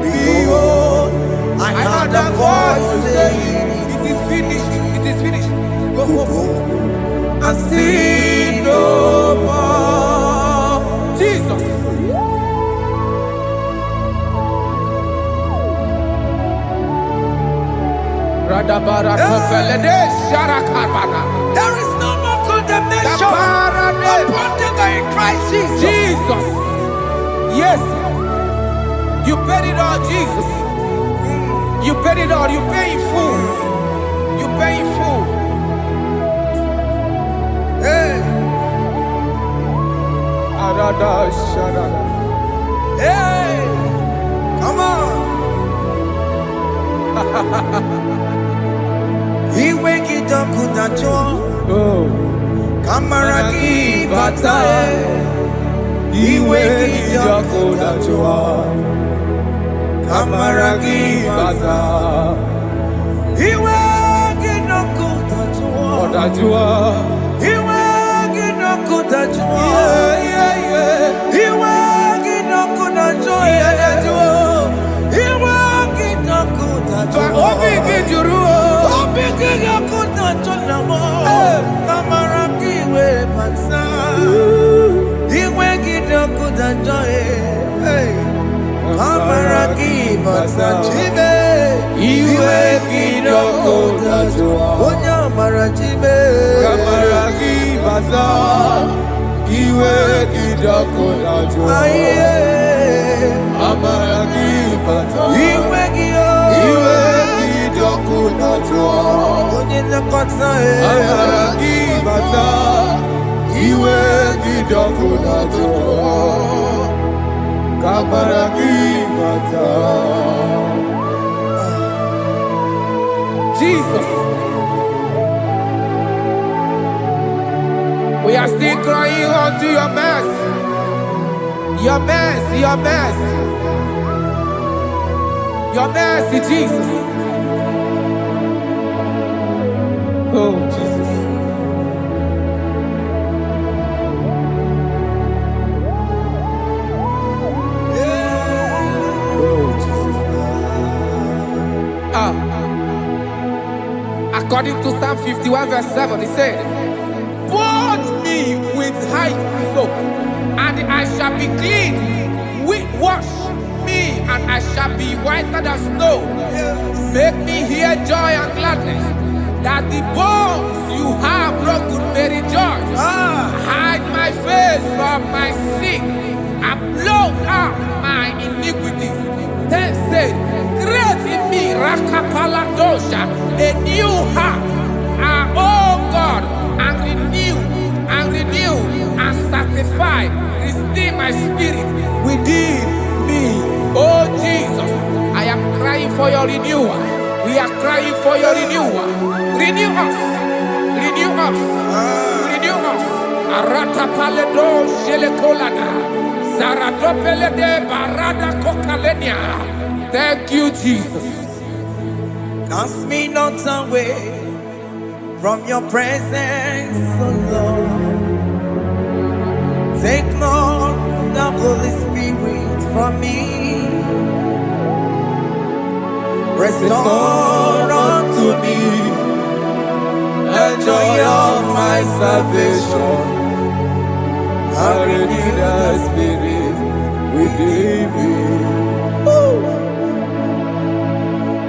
Behold, I heard a voice saying, it is finished. It is finished. Go go home and and sin no more. Jesus. Radabara kofelede sharakabana. There is no more condemnation Dabarade. upon them that are in Christ Jesus. Jesus. Yes. You paid it all, Jesus. You paid it all. You pay in full. You pay in full. Hey, Arada sharada. hey, come on. He wake it up with a joy. Oh. Kamaraki batae. He wake it up with a joy. Kamaraki batae. He wake it up with a joy. Odajua. He wake it up with a joy. Yeah. He wake it up with a joy. He wake it up with a joy. Obi kijuru. Obi kijuru chonamo. Kamaraki we pansa. He wake it up with a joy. Kamaraki pansa chibe. Iwe kidoko tajua. Onya marachibe. Kamaraki baza. Iwe kidoko tajua. Aye. Amaraki baza. Iwe kidoko tajua. Onye nakotsa Amaraki baza. Iwe kidoko tajua. Kamaraki baza. Jesus. We are still crying unto your mercy. Your mercy, your mercy. Your mercy, Jesus. Oh, Jesus. Oh, Jesus. According to Psalm 51 verse 7, he said, "Wash me with high soap, and I shall be clean. Wash me, and I shall be whiter than snow. Make me hear joy and gladness, that the bones you have broken may rejoice. Hide my face from my sin, and blot out my iniquities. Then say, create in me Rakapaladosha, a new heart, oh God, and renew, and sanctify, restore my spirit within me." Oh Jesus, I am crying for your renewal. We are crying for your renewal. Renew us, renew us, renew us. Arata paledo shelekolada, zaradopelede barada kokalenia. Thank you, Jesus. Cast me not away from your presence, oh Lord. Take not the Holy Spirit from me. Restore unto me the joy of my salvation, and renew the spirit within me.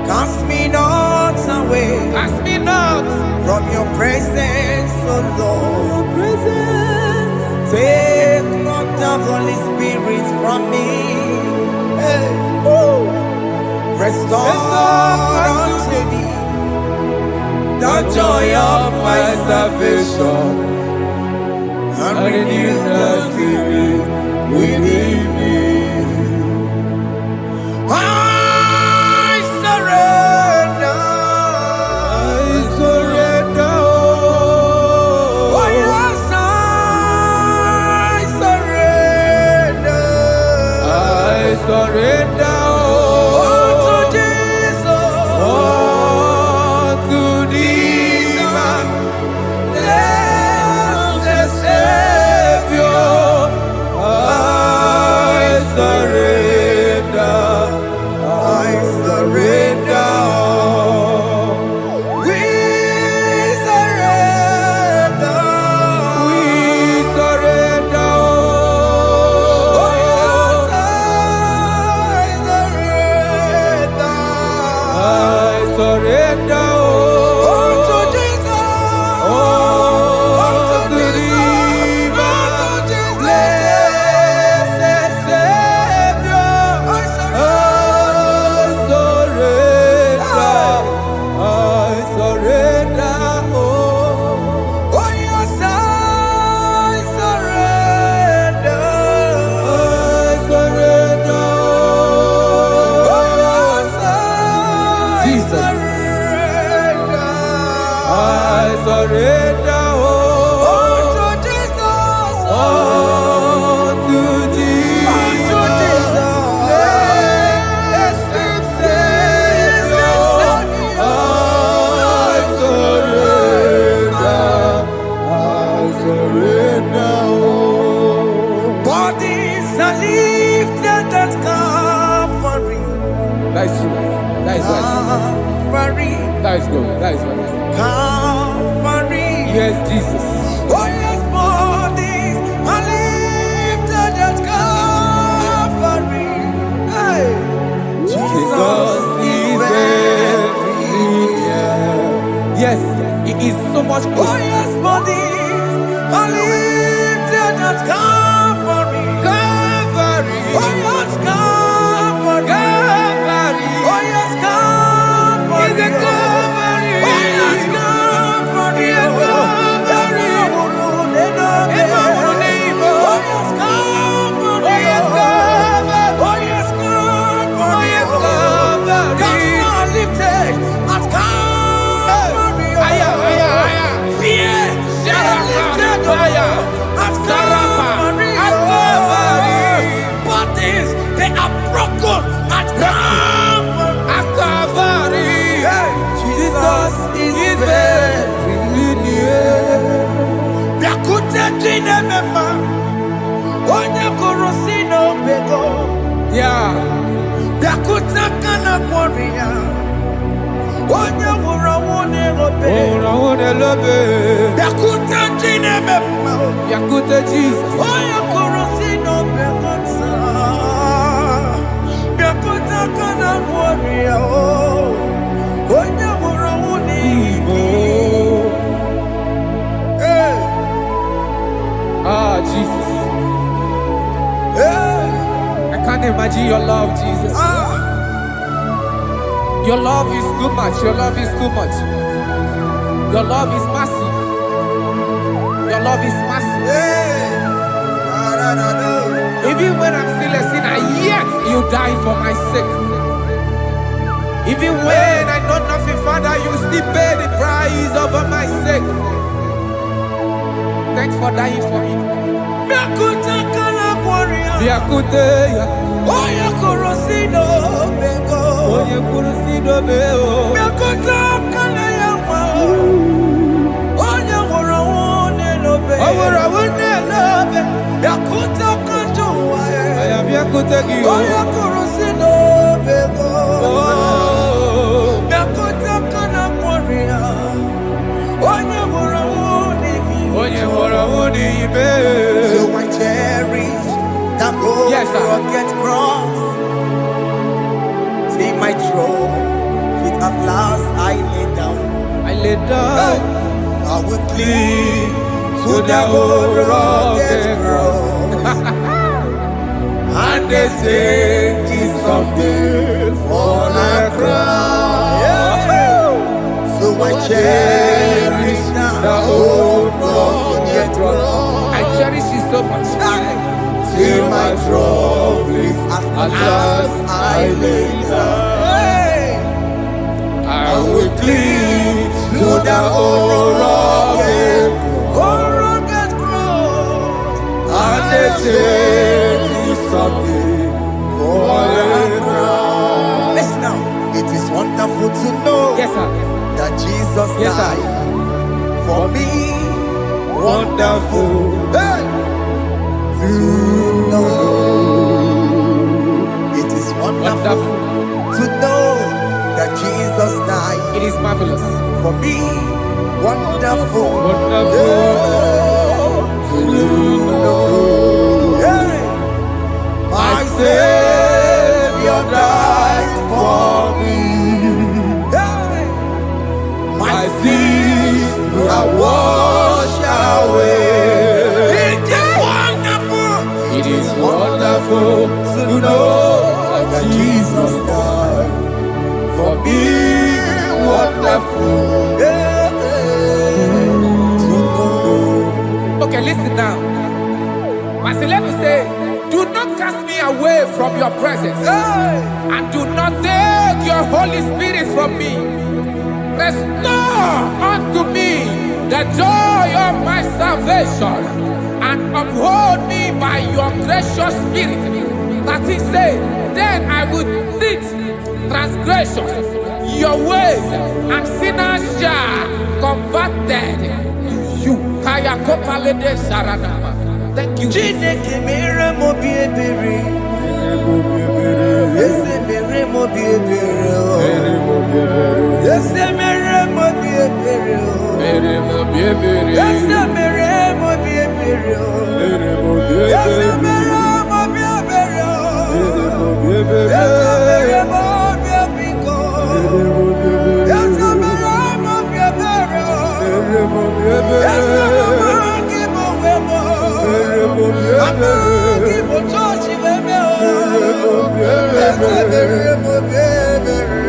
Cast me not away, Cast me not from your presence, oh Lord. Take not the Holy Spirit from me. Hey. Restore unto me the joy of my salvation, and renew the spirit within me. I surrender. I surrender. Oh yes, I surrender. I surrender. That is good. That is right. Calvary. Yes, Jesus. Oh yes, bodies are lifted at Calvary. Hey. Jesus is everywhere. Yes, it is so much good. Oh yes, bodies are lifted at Calvary. Calvary. Oh yes, Calvary. Calvary. Oh yes, Calvary. Is it Calvary? Oh yes, Calvary. Yes, Calvary. Fire. Onye wura wune obe. Ora one lobe. Yakuta jine mema. Yakute Jesus. Oya kurosino bekonsa. Yakuta kana warrior. Onye wura wune Igbo. Hey. Ah, Jesus. Hey. I can't imagine your love, Jesus. Your love is too much. Your love is too much. Your love is massive. Your love is massive. Hey. Even when I'm still a sinner, yet you die for my sake. Even when I know nothing, Father, you still pay the price over my sake. Thanks for dying for me. Yakuta kana warrior. Yakute, Oya kurosino beko. oye kurusido beo. Yakuta kana yawa. Oya wura wune lobe. Ora one lobe. Yakuta kanjuwa. I am Yakute Gio. Oya kurosino beko. Oh, Yakuta kana warrior. Oya wura wune oye ora one ibe. So I cherish that gold Yes, sir. rugged cross. See my throne, feet at last I lay down. I lay down I will cling to to the old rugged cross. and they say it's someday for a crown. So I cherish The old old rugged cross. I cherish it so much. Till my trophies at last I lay down. I will cling To the old rugged cross. and they say it's someday for a crown. Listen now, it is wonderful to know Yes, sir. that Jesus Yes, sir. died for me. Wonderful. Hey! To know. It is wonderful Wonderful. to know that Jesus died It is marvelous. for me. Wonderful. Wonderful. To know. Hey! My Savior died for me. Hey! My sins are washed away. It is wonderful. It is wonderful to know that Jesus died for me. Wonderful. Okay, listen now. My celeb say, do not cast me away from your presence, and do not take your Holy Spirit from me. Restore unto me the joy of my salvation, and uphold me by your gracious spirit. That is say, then I will teach transgressions your ways, and sinners shall converted to you. Kaya kopalede saranama. Thank you. Chineke mere mo bi ebere. Ese mere mo bi ebere. Ese mere mo bi ebere. Mere mo biebere. Ese mere mo bi ebere. Mere mo Ese biebere. mere mo bi ebere. Mere mo biebere. Ese mere mo bi ebiko. Mere mo biebere. Ese mere mo bi ebere. Mere mo biebere. Ese mere mo wemo. Mere mo Ama biebere. ki mo chochi weme o. Mere mo biebere. Ese mere mo bi ebere.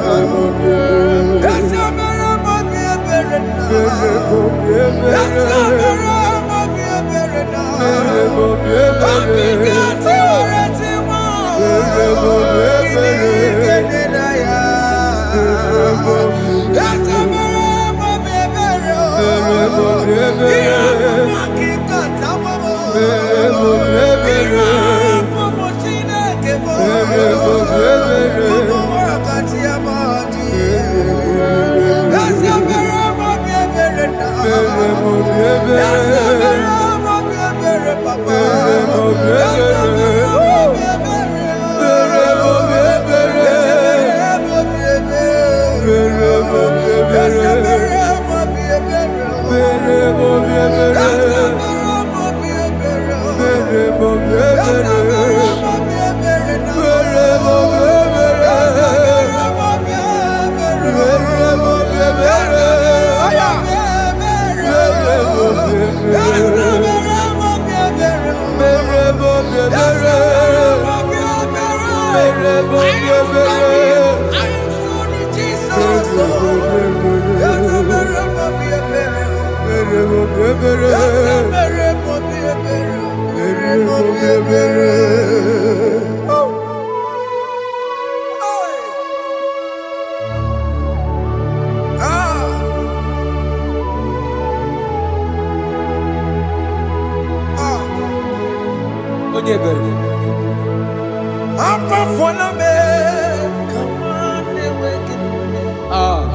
Mere mo biebere. Ese mere mo bi ebere na. Mere mo biebere. Ese mere mo bi ebere na. Mere mo biebere. Apika ti ore ti mo. Mere mo biebere. Kini na ya. Ese mere mo bi ebere o. Mere mo biebere. Iya mo kika ta mo mo. Mere mo biebere. Iya mo Chineke mo. Mere mo biebere. Mo wakati ya maji. Ese mere mo bi ebere na. Mere mo biebere. Ese mere mo bi ebere papa. Mere mo biebere. Ese mere mo bi ebere. Mere mo biebere. Ese mere mo bi ebere. Mere mo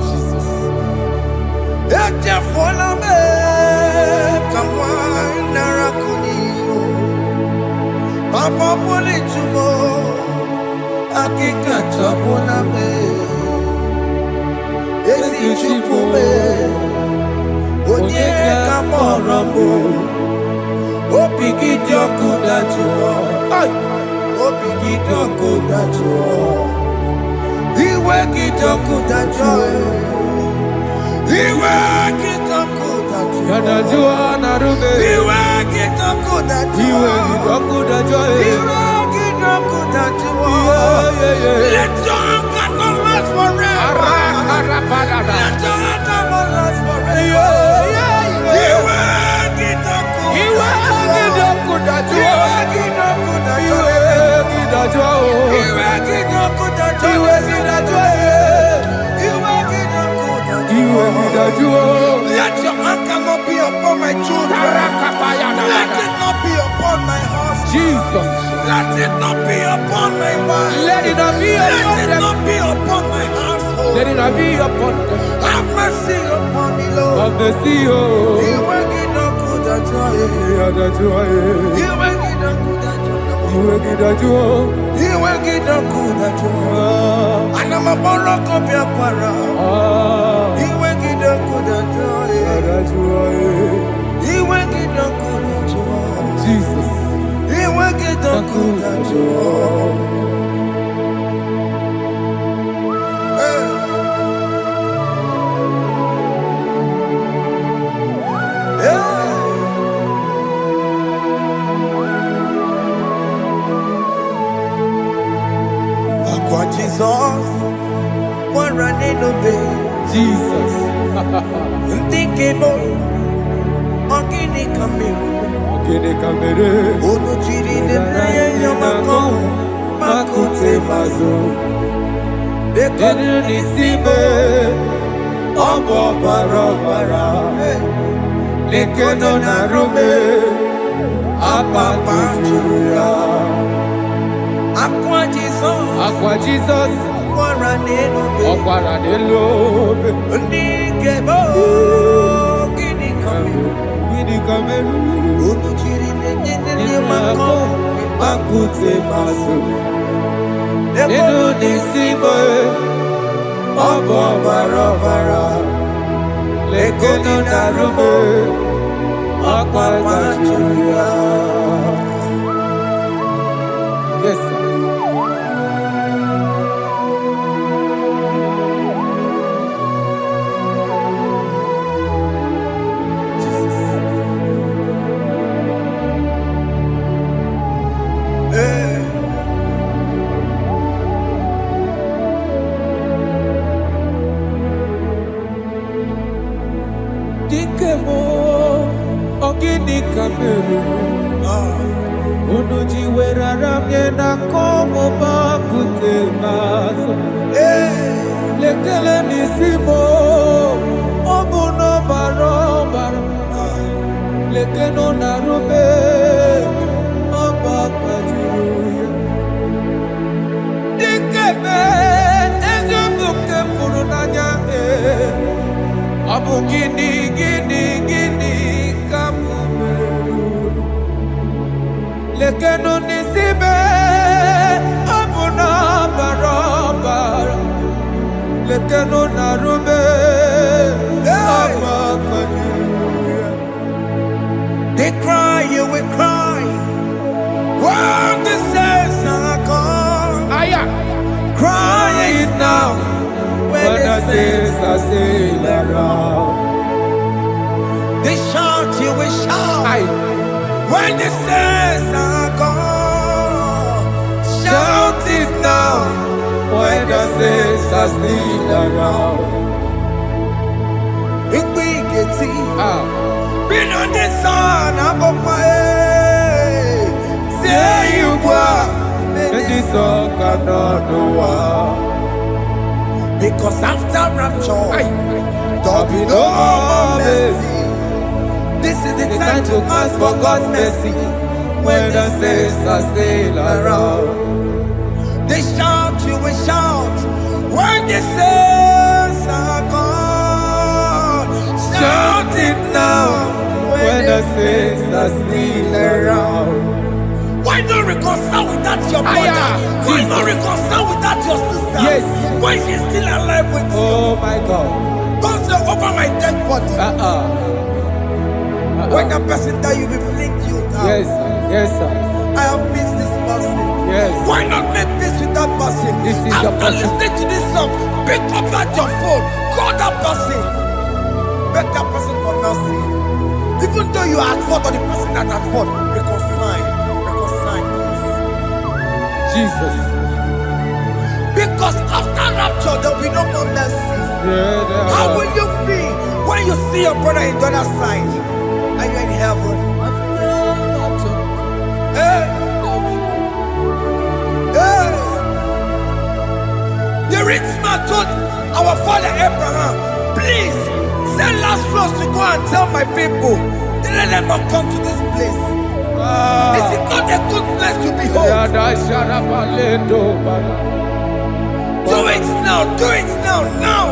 Jesus. Papa pole tumo akika tabona me ezi chupume onye kamoramo opigidyo kudajuo opigidyo kudajuo iwe gidyo kudajuo iwe gidyo kudajuo Yadajua narube iwe gidyo kudajuo iwe gidyo kudajuo let your anger not last forever. Let your anger not last forever. Let your anger not be upon my children. Let it not be upon my house. Jesus. Let it not be upon my wife. Let it not be upon Let it them. not be upon my household. Let it not be upon them. Have mercy upon me, Lord. Of the sea, oh. Jesus. Jesus, one running obey. Jesus. Thinking Ogini Kamiru. Ogini Kamiru. Ono chiri de prayer yamako. Makute mazo. Denu nisibe. Obo barabara. Lekono narume. Apa churia. Aqua Jesus. Aqua Jesus. Okwara de lobe. Ndikebo. Ogini Kamiru. Ogini Kamiru. Ono chiri de yamako. Makute mazo. Denu nisibe. Obo barabara. Lekono narume. Apa churia. Yes, sir. Ogini Kamiru. Unuji weraramye na komo bakute maso. Lekele nisimo. Obuno barobara. Lekeno narube. Abakajuya. Dikebe. Ezobuke furunanya. Abu gini kamumeru. Lekeno nisibe. Abu na barabara. Lekeno narube. Abakajuya. They shout, you will shout. Aye. When the saints are gone, shout it now. When the saints are still around. Igbo igeti, Ah. been on the sun, I'm on my way. Say you go, And this song cannot do what. because after rapture, Aye. there'll be no more mercy. This is the time to ask for God's mercy. When the saints are still around. They shout, you will shout. When the saints are gone, shout it now. When the saints are still around. Why not reconcile with that your brother? Aya, Why Jesus. not reconcile with that your sister? Yes. When she's still alive with you. Oh my God. Don't say over my dead body. When that person die, you will fling you down. Yes, sir. Yes, sir. I have missed this person. Yes. Why not make peace with that person? This is your After person. listening to this song, pick up that your phone, call that person, beg that person for mercy. Even though you are at fault or the person that at fault, reconcile, please. Jesus. Because after rapture, there will be no more mercy. Yeah, How will you feel when you see your brother in the other side and you're in heaven? Hey. Hey. The rich man told our father Abraham, please send Lazarus to go and tell my people, let them not come to this place. Is it not a good place to behold? Do it now, do it now, now.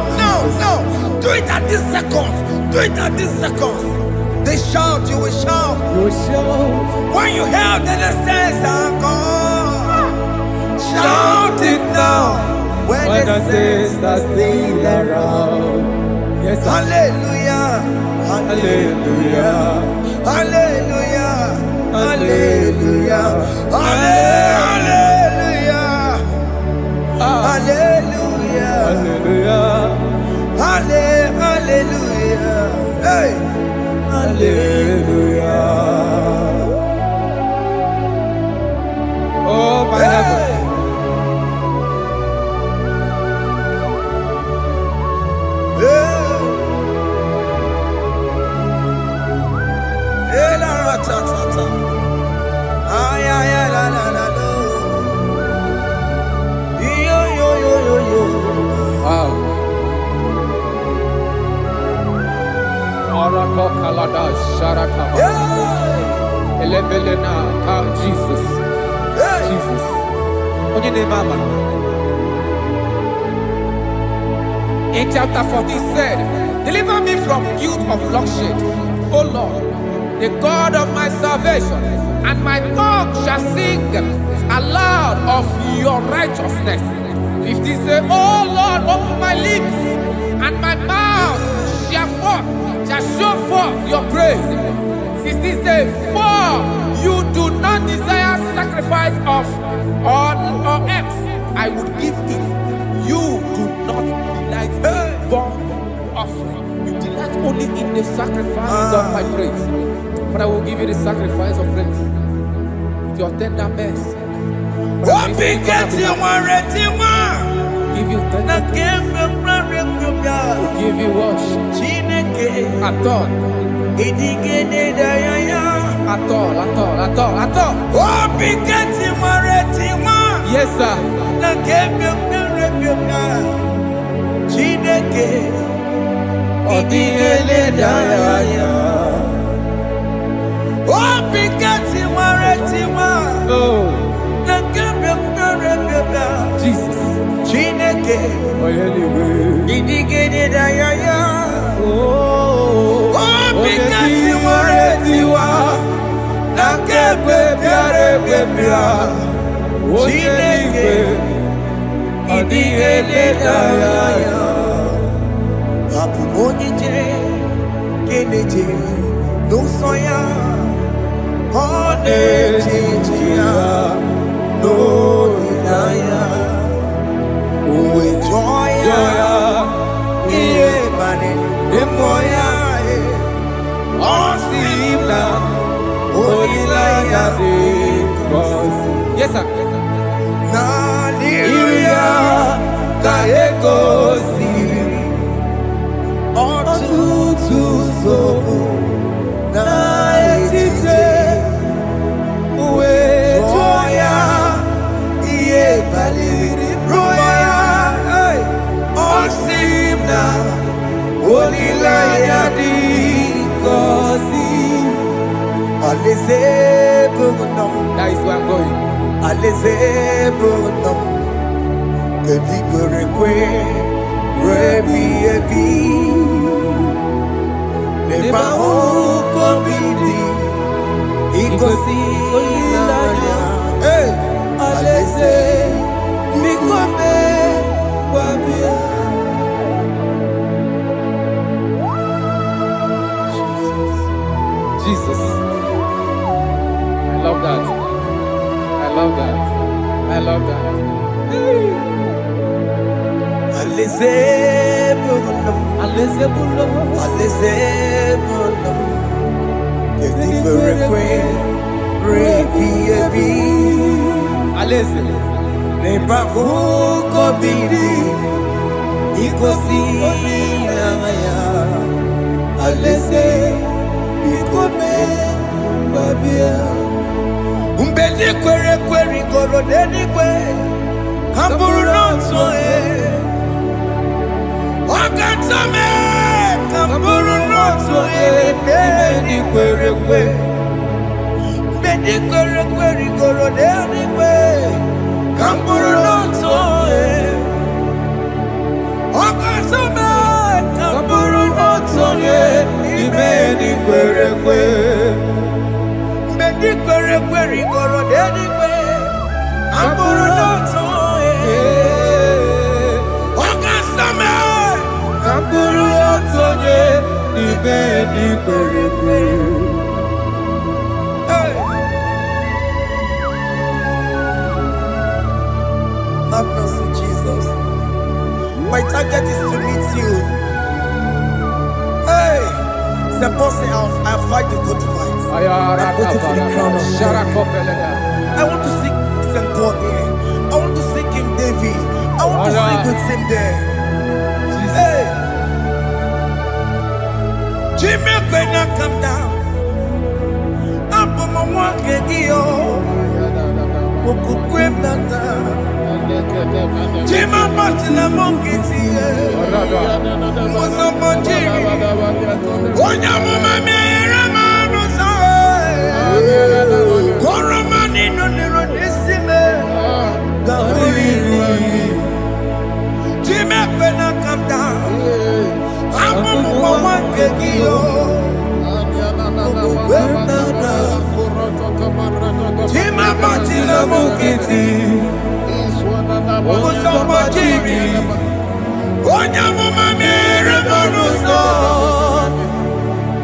Do it at this second, do it at this second. They shout, you will shout. When you hear that the saints are gone, shout it now. When the saints are still around. Yes, sir. Hallelujah, hallelujah, hallelujah, hallelujah, hallelujah, hallelujah, Hallelujah. hallelujah, hey, Hallelujah. Oh, my heavens. Wow. Arako kalada sharataba. Elebelena ka Jesus. Jesus. Onye name mama. In chapter 14 said, deliver me from guilt of bloodshed, O Lord, the God of my salvation, and my tongue shall sing aloud of your righteousness. 15 say, O Lord, open my lips, and my mouth shall show forth your praise. 16 say, for you do not desire sacrifice of or eggs, I would give it. You do not delight in burnt offering. You delight only in the sacrifice of my praise. But I will give you the sacrifice of praise. With your tender mercy. Give you tender praise. Give you worship. At all. At all. Yes, sir. Oh, Jesus. Osina, Olilaya de Gosi. Yes, sir. Naliria kaegosi ọtụtụ nsogbu na etiti uwe jụọ ya ihe baliri rụọ ya ọ sị m na olileanya dị gọzi alaeze bụ nọ That is where I'm going. alaeze bụ nọ kedu kwere kwe rebi ebi n'ebe ahụ kobi dị igosi olileanya alaeze biko mee gbabịa. Jesus. I love that. I love that. I love that. Alaeze bụ nọ Alaeze bulo. alaeze bụ nọ kedu kwere kwe rebi ebi Alaeze. n'ebe ahụ kobi dị igosi olileanya alaeze biko mee gbabịa. Mgbe ndị kwere ekwe rigoro n'eluigwe ha bụrụ n'otu onye ọ ga-ata mee ka m bụrụ n'otu onye n'ime ndị kwere ekwe. Mgbe ndị kwere ekwe rigoro n'eluigwe ka m bụrụ n'otu onye ọ ga-ata mee ka m bụrụ n'otu onye n'ime ndị kwere ekwe. Mgbe ndị kwere ekwe rigoro n'eluigwe ka m bụrụ n'otu onye ọ ga-asa mee ka m bụrụ n'otu onye n'ime ndị kwere ekwe. Hey! Have mercy, Jesus. My target is to meet you. Hey! C'est pensé I fight the good fight. I'm waiting for the crown of glory. I want to seek St. God here. I want to seek King David. I want to sing with him there. Hey! Jimmy Kwena come down. I'm on my walk again. Okukwem nata. Jimmy Martina Monkiti. Mosamba Jimmy. Onya mama mera manu sa. Koromani no nero nisime. Gaburi. Jimmy Kwena come down. I'm on my walk again. Okukwem nata. Jimmy Martina Monkiti. Mosamba Jimmy. Onya mama mera manu sa.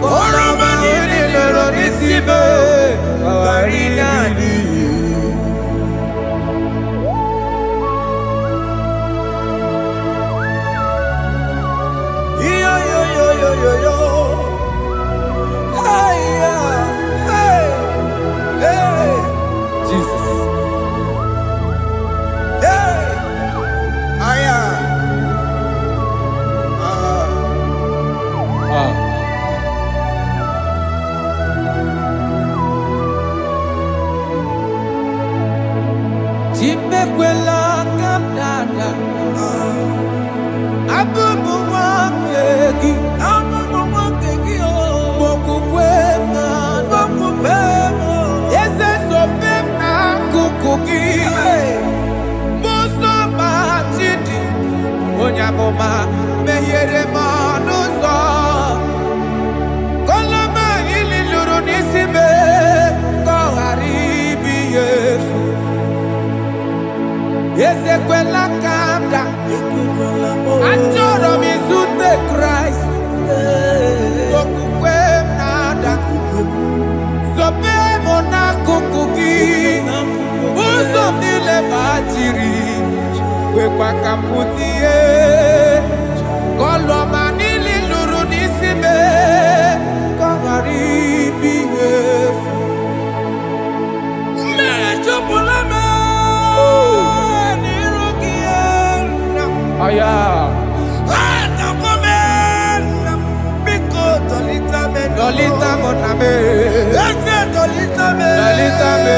Koromani no nero nisime. Barinani. Yo yo yo yo yo yo. Hey hey hey. Jesus. Hey. Aya. Ah. Chimekwela kamdada. Abubu wakegi. Amumu wakegi o. Mokukwema. Mokukwema. Ese sopema kukugi. Muso machidi. Onyamoma mehiere manuso. Koloma ili luru nisime. Koharibi Yesu. Ezekwela kamda. Achoro mizute Christ. Okukwem nada. Sope mona kukugi. Uzo nile bajiri. Wekwa kamputie. Koloma nili luru nisime. Kohari na me. Ese tolita me. Tolita me.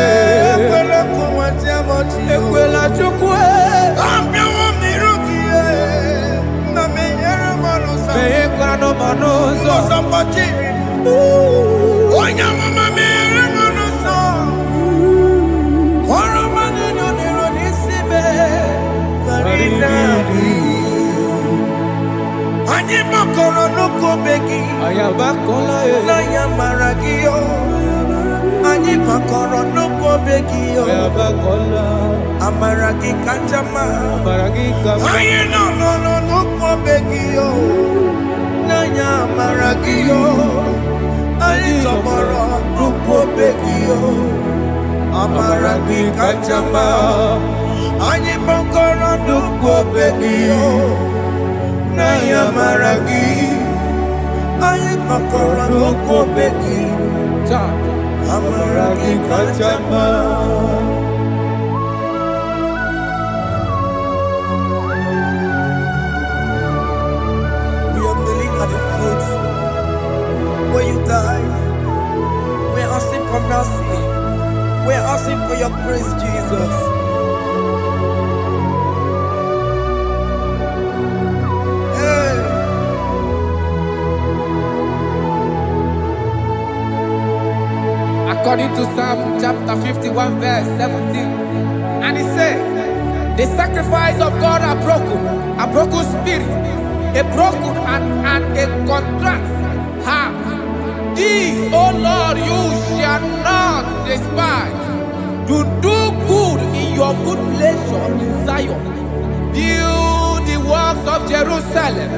Ekwela kumwatia mochi. Ekwela chukwe. Ambia wa mirukie. Na meyere monosa. Meyekwa no monoso. Mosa pachiri. Onya mama meyere monosa. Koro manino niro nisime. Karina. Anyi makoro nuko begi. Ayabakola e. Na ya maragio. Anyi makoro nuko begi. Ayabakola. Amaragi kanjama. Amaragi kama. Anyi no nuko begi. Na ya maragio. Anyi tomoro nuko begi. Amaragi kanjama. Anyi makoro nuko begi. Naya maragi, ayi makora loko beki, amaragi kachama. We are kneeling at the foot where you died. We are asking for mercy. We are asking for your grace, Jesus. According to Psalm chapter 51 verse 17. And he said, the sacrifice of God are broken spirit, a broken and a contrite heart. These, O Lord, you shall not despise. To do good in your good pleasure in Zion. Build the works of Jerusalem.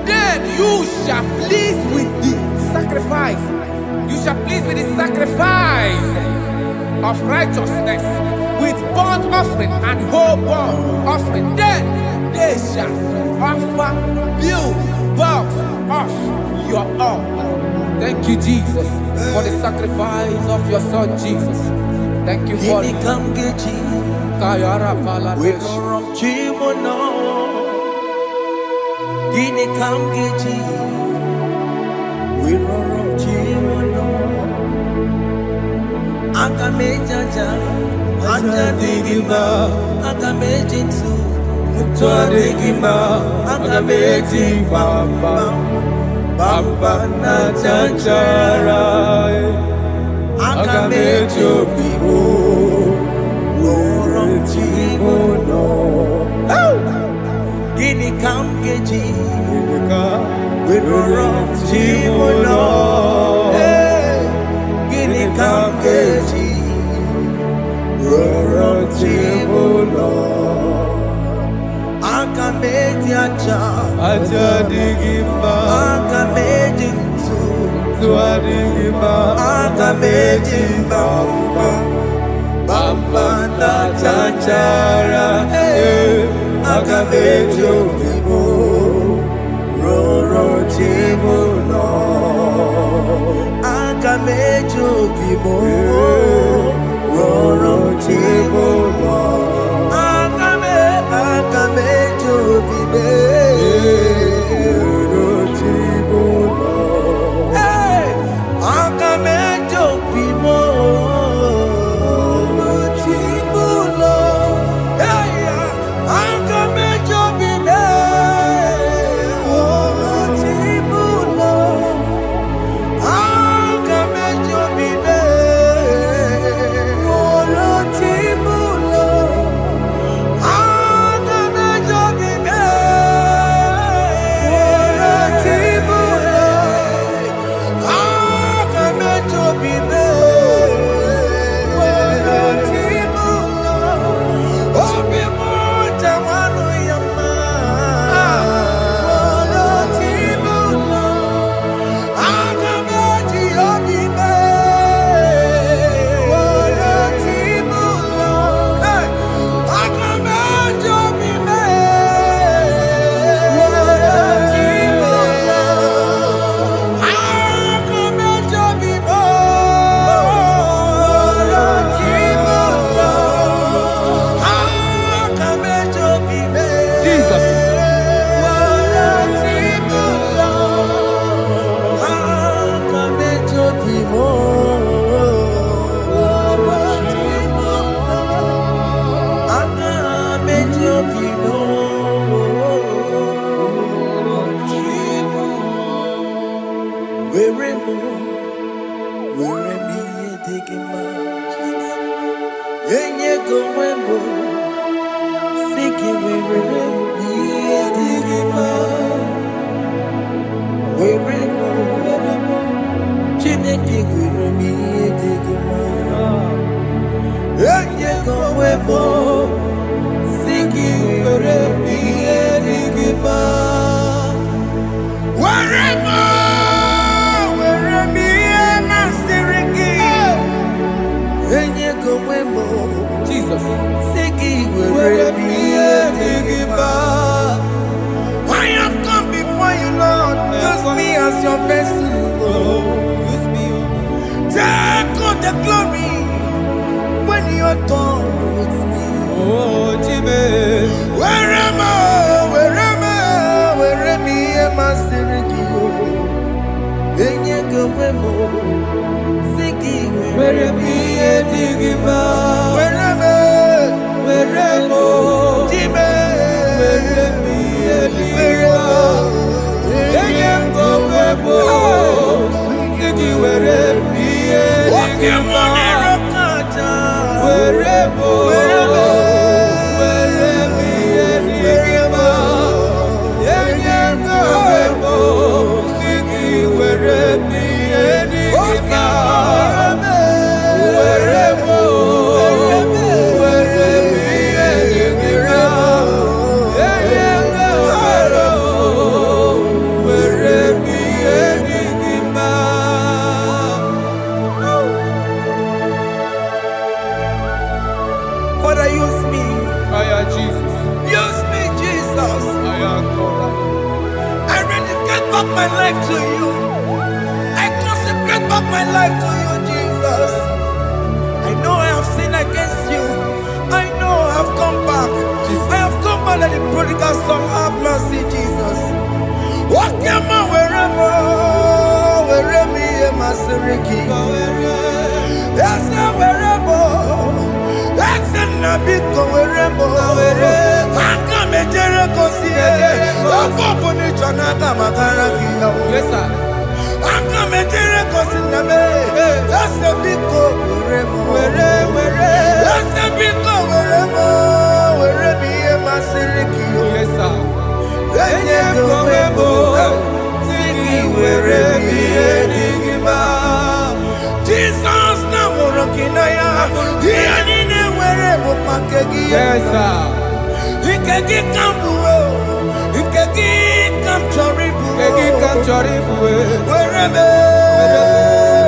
Then you shall please with the sacrifice. You shall please with the sacrifice of righteousness, with burnt offering and whole burnt offering. Then they shall offer build works of your own. Thank you, Jesus, for the sacrifice of your Son, Jesus. Thank you for it. Kayara Paladesh. Akamejaja, ajadigima, akamejitu, mutuadigima, akameji bamba, bamba na chanchara, akamejo bibo, worom chimono. Gini kamgeji, worom chimono. Kamkeji, Roro Chibulo, Akameji Aja Digima, Akameji Tuadigima, Akameji Bamba, Bamba na Chanchara, Akameji Obibo, Roro Chibulo. Akamejo bibo, roro chibo, akamejo bibe, roro chibo, akamejo bibo, roro chibo, akamejo bibe, roro chibo. Akamejo bibe, roro chibo. Jesus. I have come before you, Lord. Use me as your vessel, Lord. Use me. Take all the glory when you're done with me. Oh, Jesus. Where am I? Am I Sirikio? Enyegowemo, Siki, Where am I? Digima. Where am I? Jime, Father, use me. Jesus. Use me, Jesus. I dedicate back my life to you. I consecrate back my life to you, Jesus. I know I have sinned against you. I know I have come back. I have come back like the prodigal son. Have mercy, Jesus. Walk your man wherever me and my Siriki. Yes, wherever. That's a nabiko wherever. I come a Jericho see. Yes, sir. I come a Jericho see. That's a big go wherever. That's a big go wherever me and my Siriki. Yes, sir. Jesus na morokina ya yani ne wherever pakegi. Yes, sir. Ikegi kambuo, ikegi kamchoribu, Kegi kamchoribu.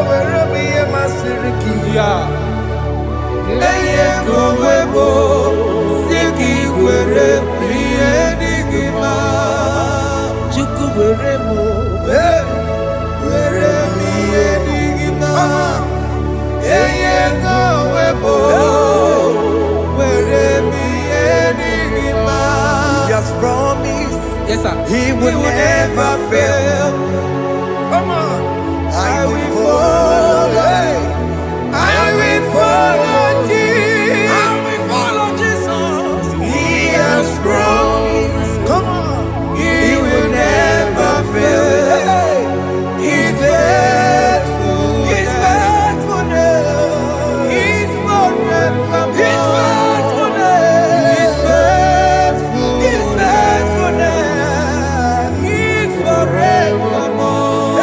wherever ye masiriki. Yeah. Eye kowebo, siki wherever ye digima. Chuku wherever, wherever ye digima. Eye kowebo, wherever ye digima. He has promised. Yes, sir. He will never fail. Come on. I will follow. I will follow Jesus. I will follow Jesus. He has promised. Come on. He will never fail. He's faithful. He's faithful. He's forever. He's faithful. He's faithful. He's faithful. He's forevermore.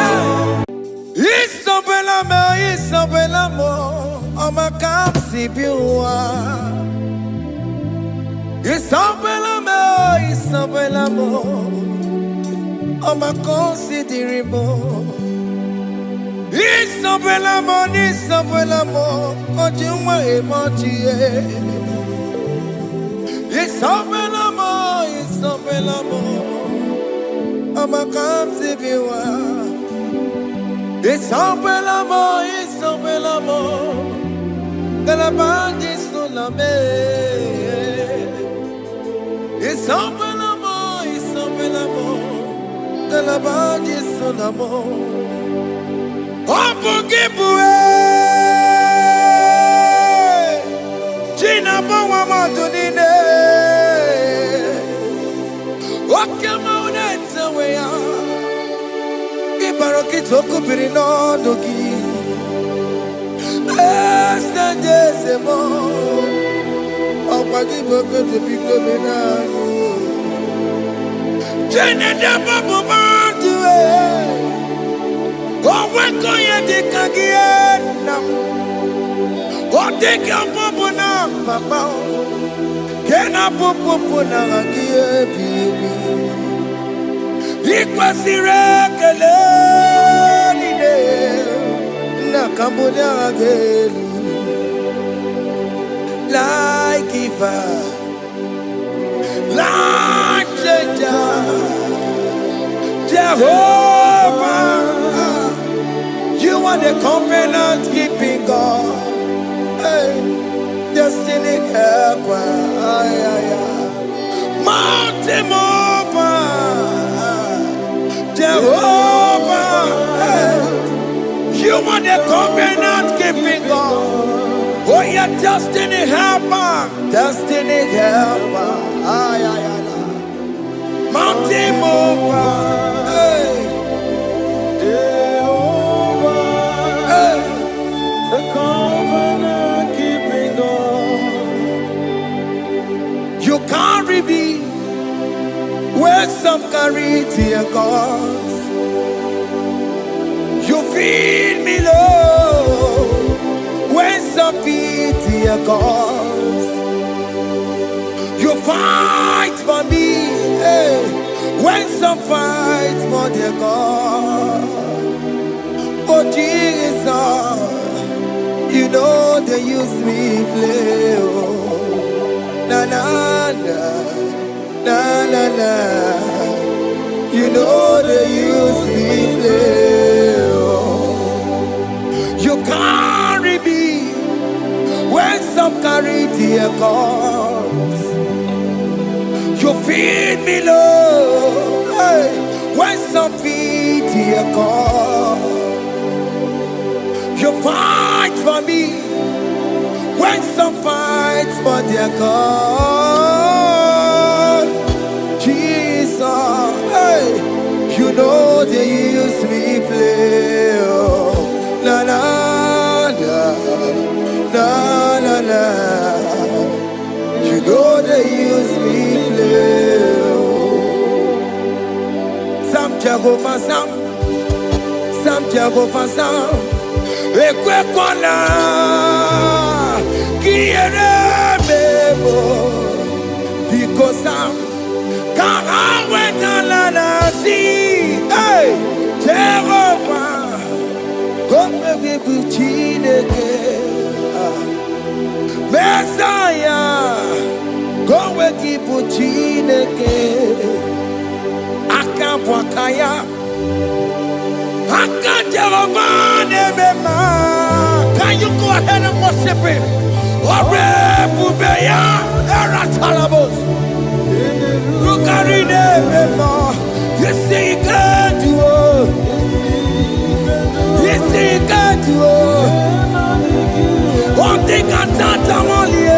Isabelamo, I'ma come see you. Isabelamo, I'ma consider more. Isabelamo, Ojuma emoji. Isabelamo, I'ma come see you. Isabelamo, de la bande solame. Isabelamo, de la bande solamo. Opungibue China Bawa Madunine Wakama Uneta Wea Ibarokitoku Pirino Dogi Sanjezemo Opagiboko to Pico Benano China Babu Mandue Oh, when go you take again now? Oh, take your popo now, papa. Can I popo now again, baby? Equals the regular na Cambodia again. Like Eva, like Jehovah. You are the covenant keeping God, hey, destiny helper, mountain mover, Jehovah, hey. You are the covenant keeping God, oh yeah, destiny helper, mountain mover, hey. You carry me where some carry tear gods. You feed me low when some feed tear gods. You fight for me, hey, when some fight for their God. Oh Jesus, you know they use me play. Oh. Na na na, na na na. You know they use me play. Oh. You carry me when some carry their gods. You feed me low, hey, when some feed their gods. You fight for me when some fights for their God. Jesus, hey, you know they use me play. Oh. Na na na, na na na. You know they use me play. Oh. Some Jehovah, some Jehovah, some. Ekwe kona kiere mebo because I'm kama wetala na si hey Jehovah come give chineke Messiah come give chineke akapwakaya can you go ahead and worship him? Look at it, you see he can do it. You see he can do it. One thing I can't only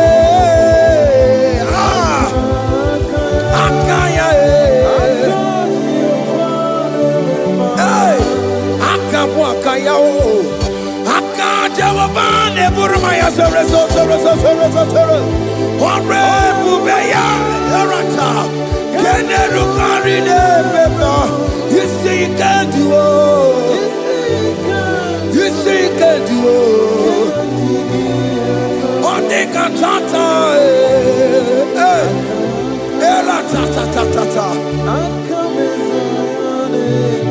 you see you can do it. You see you can do it. One thing I can't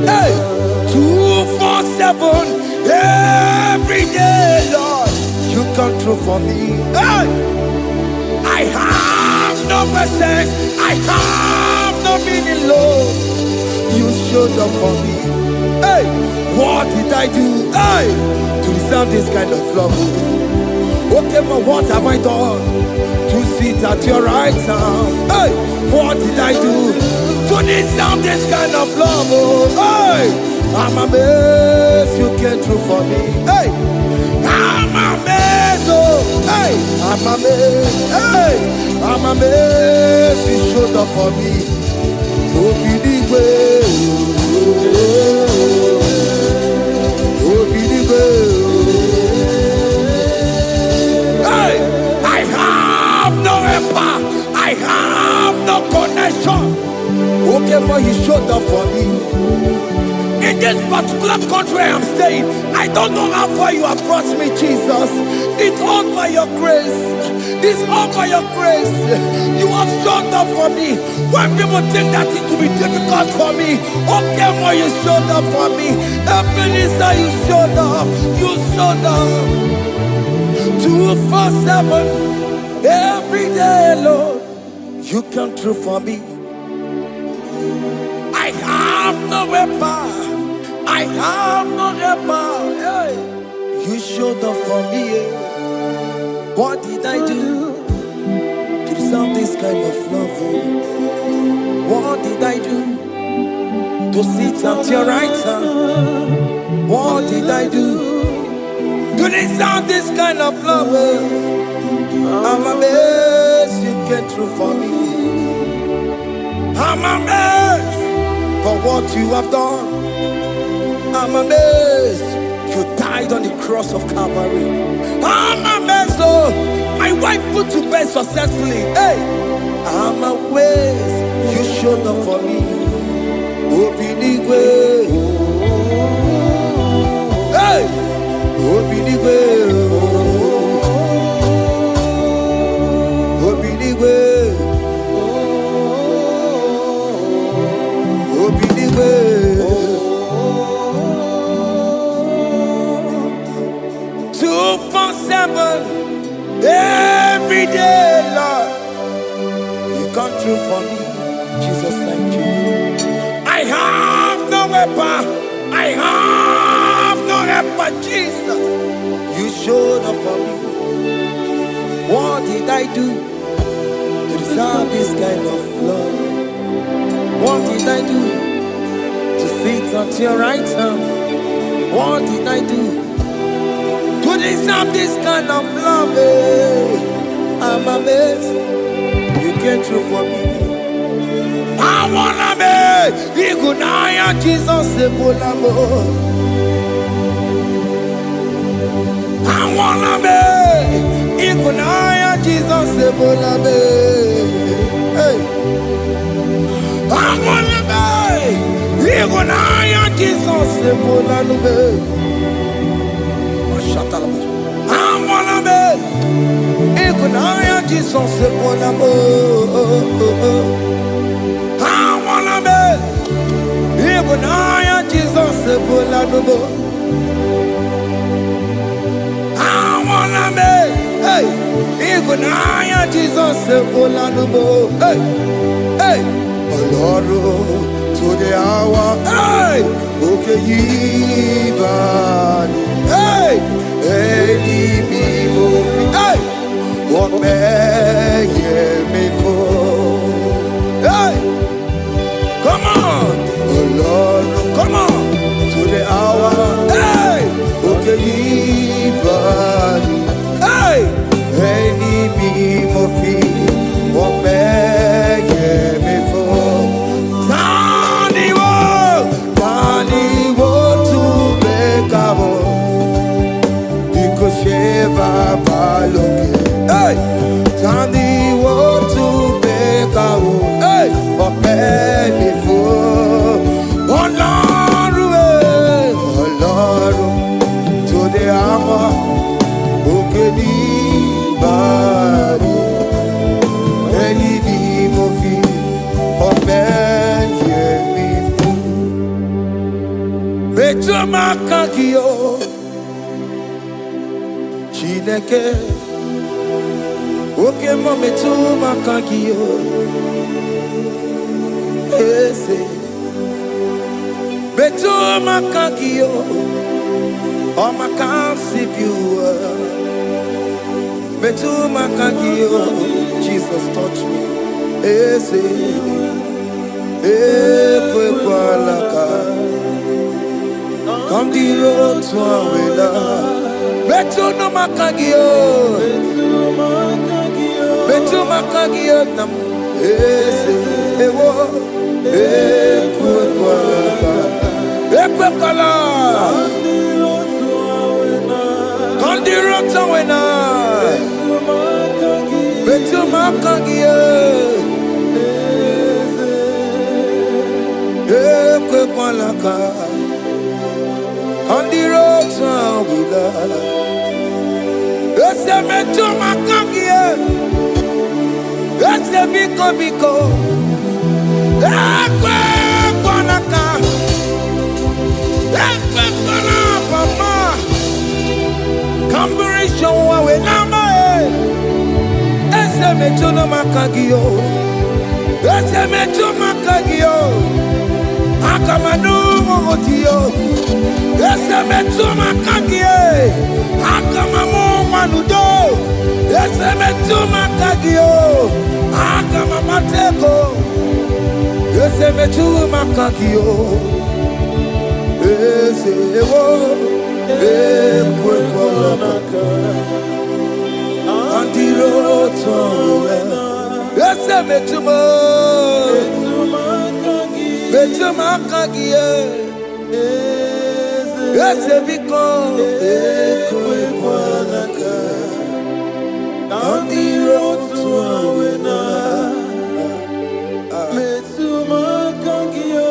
hey, 247 every day, Lord, you come through for me. Hey, I have no patience, I have no meaning, Lord. You showed up for me. Hey, what did I do? Hey, to deserve this kind of love? Okay, but what have I done to sit at your right hand? Hey, what did I do to deserve this kind of love? Oh, hey. I'm amazed you came through for me. Hey, I'm amazed. Oh, hey, I'm amazed. Hey, I'm amazed you showed up for me. Oh, hey, I have no helper. I have no connection. Okay, but you showed up for me. In this particular country I am staying, I don't know how far you have brought me, Jesus. It's all by your grace. It's all by your grace. You have showed up for me. When people think that it will be difficult for me, okay, well, you showed up for me. Ebenezer, you showed up. You showed up. 247 every day, Lord. You come through for me. I have no weapon. I have no helper. Hey. You showed up for me. What did I do to deserve this kind of love? What did I do to sit at your right hand? What did I do to deserve this kind of love? I'm amazed you came through for me. I'm amazed for what you have done. I'm amazed you died on the cross of Calvary. I'm amazed, oh, my wife put to bed successfully. Hey, I'm amazed you showed up for me. Obinigwe, hey, Obinigwe, Obinigwe, Obinigwe. 247 every day, Lord. You come through for me, Jesus. Thank you. I have no weapon. I have no helper, Jesus. You showed up for me. What did I do to deserve this kind of love? What did I do to sit at your right hand? What did I do to deserve this kind of love? I'm amazed you came through for me. I wanna be Igunaya Jesus Sebulamo. I wanna be Igunaya Jesus Sebulame. Hey, I wanna be Igunaya Jesus Sebulame. I wanna be Igunaya Jesus Sebulamo. I wanna be Igunaya Jesus Sebulamo. I wanna be, hey, Igunaya Jesus Sebulamo. Hey, hey, Oloro to the hour, hey, okay, Yibani, hey, hey, hey, what may me for? Hey, come on, oh Lord, come on, to the hour, hey, okay, Yibani, hey, any me what may me for? Tani wo to make up. Sheva baloke, hey, Tani wo to beka wo, hey, open before, Olaru, to the hour, okedi bari, any mofi, open before, Betuma kakio. Chineke, oke mometu makagiyo, ese, betu makagiyo, o makansibiwa, betu makagiyo, Jesus touch me, ese, ekwe kwalaka, Come the road to Awela. Betu no makagio. Betu makagio nam. Ewo. Ekwekwala. Come the road to Awela. Betu makagio. Ekwekwala ka. On the road to Awela, ese metu makagie, ese biko, ekwe kwanaka, ekwe kwana papa, kamburisho wawe namae, ese metu no makagio, ese metu makagio, akamanu motiyo. Ese metu makagie, akamamu manudo. Ese metu makagio, akamamateko. Ese metu makagio, ese ewo, ekwekwalaka. Andiro towe, ese metu makagie. Ese biko ekwekwalaka. Andiro tuawena. Metu makagio.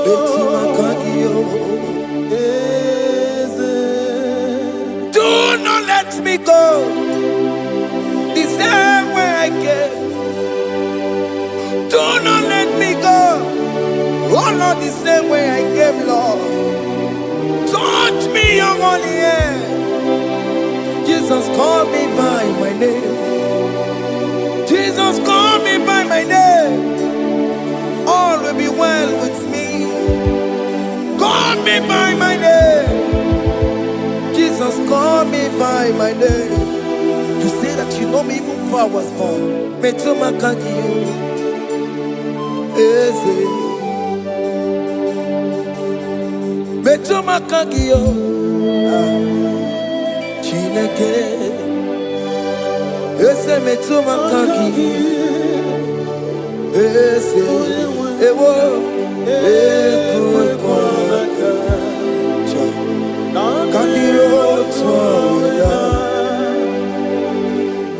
Do not let me go the same way I came. Do not let me go. Oh, not the same way I came, Lord. Touch me, young holy hand. Jesus, call me by my name. Jesus, call me by my name. All will be well with me. Call me by my name. Jesus, call me by my name. You say that you know me even before I was born. Metumakagio. Metu makagio, Chineke. Ese metu makagio, ese ewo, ekwekwalaka. Kandiro toya,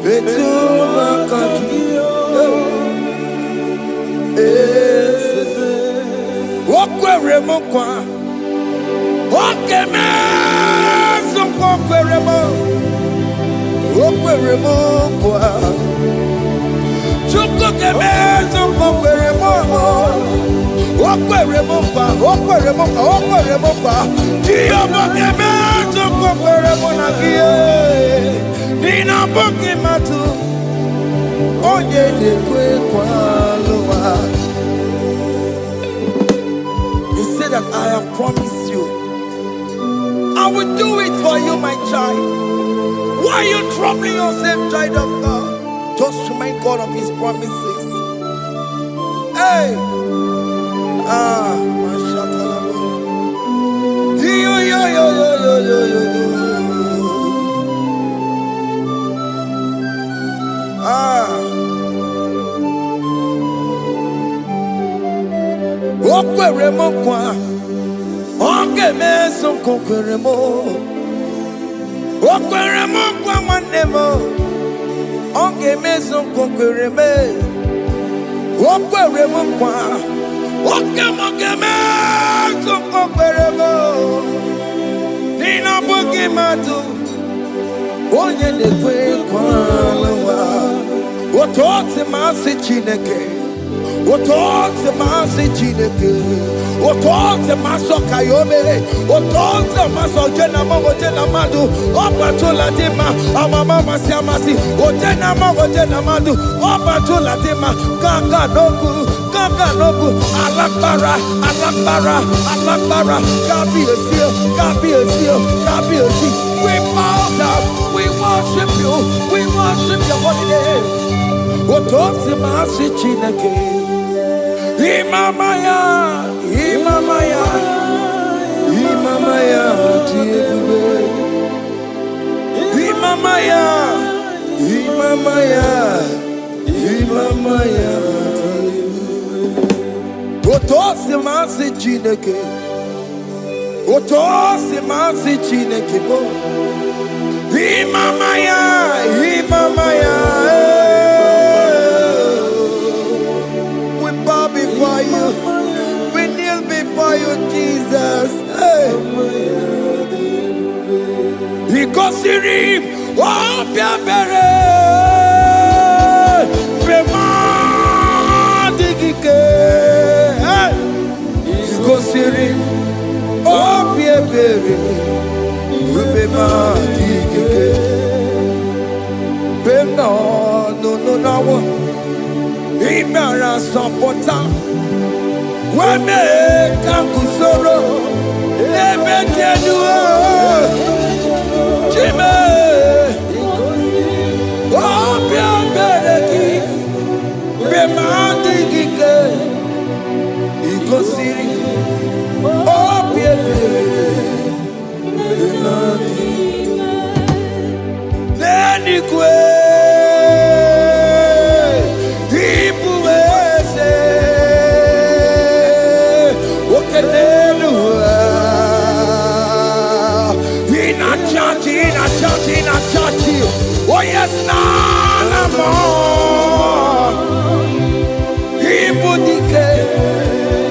metu makagio, ese okwere mokwa. Okay, man, some okweremo, kwa. Chuko keme, some okweremo kwa. Diyo keme, some okweremo na kie. Nina boki matu, onye nekwe kwa loa. He said that I have promised you. I will do it for you, my child. Why are you troubling yourself, child of God? Just remind God of His promises. Hey! Mashatalaba. Yo. Okweremo kwa. Oke meso kokweremo. Okweremo kwa manemo. Oke meso kokwereme. Okweremo kwa. Oke meso kokweremo. Nina boki matu. Onye nekwe kwa lowa. Otote masi Chineke. Otote masi Chineke. Otote maso kayome. Otote maso jena madu. Opatola dima. Amama masi amasi. Ojena madu. Opatola dima. Kaka nobu. Alakbara. Gabi a seal. We bow down. We worship you. We worship your holy name. Otote masi Chineke. Imamaya. Imamaya, Imamaya, Imamaya, Imamaya. Otosi masi Chineke, Otosi masi Chineke bo. Imamaya, Imamaya. We bow before you, we kneel before you, Jesus. Hey. Ikosiri, oh biabere, bema digike. Ikosiri, oh biabere, bema digike. Bema no no. Imara sapota, wame kakusoro, lebe kedua, chime, obia bereki, bemandi gike, ikosiri, obia bereki, neni kwe. Oh yes, nana more. Ibudike,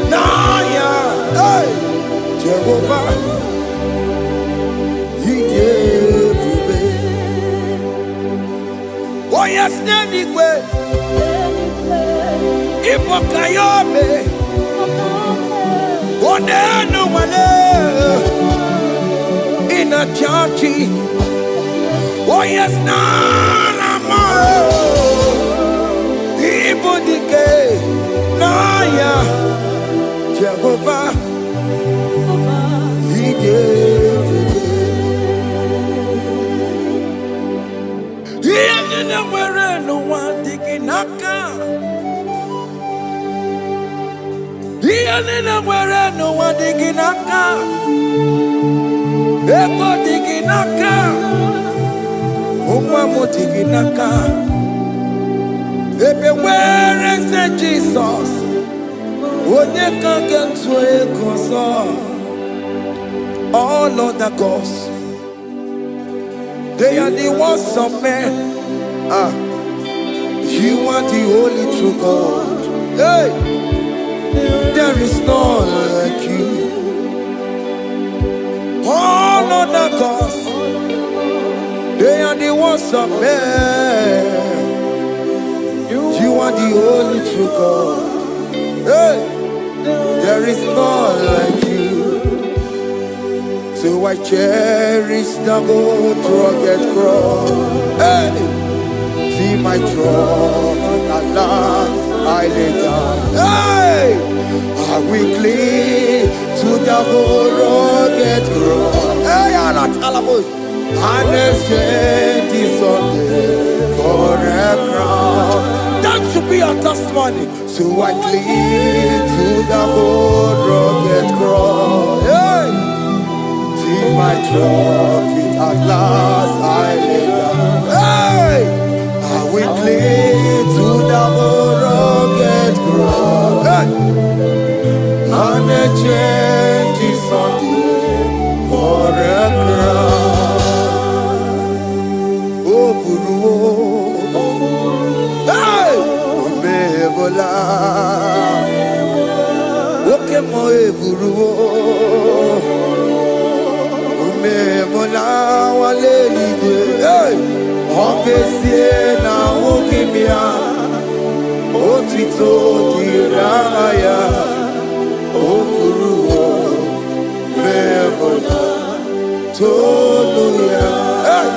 naya, hey, Jehovah, he gave me. Oh yes, nanigwe, Ibokayome, oh nenu male, in a churchy. Oh yes, nana more. Ibudike, naya, Jehovah, he gave it. He didn't wear no one digging naka. He didn't wear no one digging naka. Ebo digging naka. Naka. Everywhere is Jesus. All other gods, they are the works of men. You are the only true God. Hey, there is none like you. All other gods, they are the works of men. You are the only true God. Hey, there is none like you. So I cherish the old rugged cross. Hey, see my throne at last I lay down. Hey, I will cling to the whole rugged cross. Hey, I'm not Alamos. And exchange is someday for a crown. That should be our testimony. So I cling to the whole rugged cross. Hey, see my trophy at last I lay down. Hey, I will cling to the whole rugged cross. Hey, and exchange is someday for a crown. Hey, Omebola, Oke mo eburu, Omebola wale ide. Hey, Okesie na okimia, Otito diraya, Okuru, Omebola, Toluya. Hey.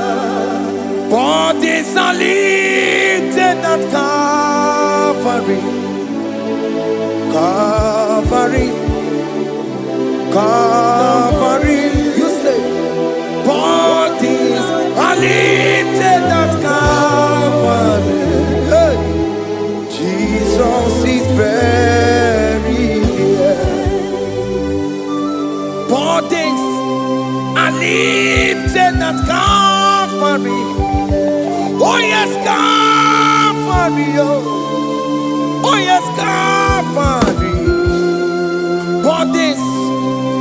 Bodies are lifted at Calvary, Calvary, Calvary. You say, bodies are lifted at Calvary. Hey. Jesus is very near. Bodies yes, Calvary. Oh, yes, Calvary. What is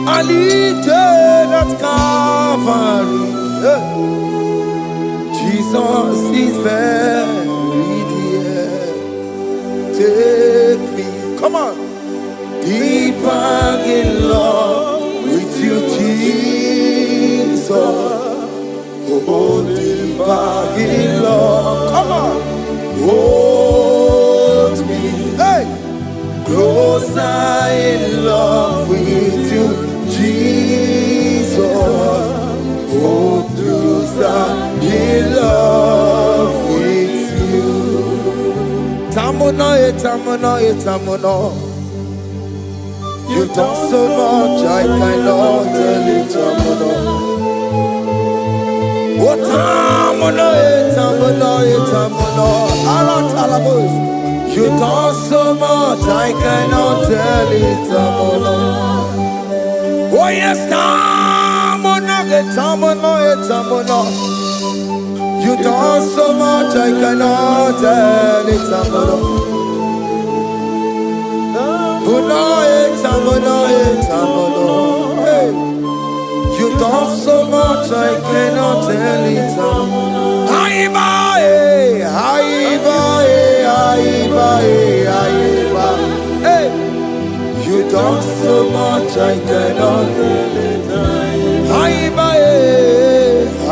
I lifted at Calvary? Jesus is very dear. Take me, come on, deeper in love with you, Jesus. Oh, deeper in love, come on, hold me, hey, closer in love with you, Jesus. Oh, closer in love with you. Tamuno, tamuno, tamuno. You've done so much, I cannot tell it, tamuno. Oh, tamuno, tamuno, tamuno. Arat alabos. You've done so much, I cannot tell it, tamuno. Oh, yes, tamuno, tamuno, tamuno. You done so much, I cannot tell it, tamuno. Tamuno, tamuno. Hey, you done so much, I cannot tell it, tamuno. Aiba, aiba, aiba, aiba. Hey, you done so much, I cannot tell it, aiba,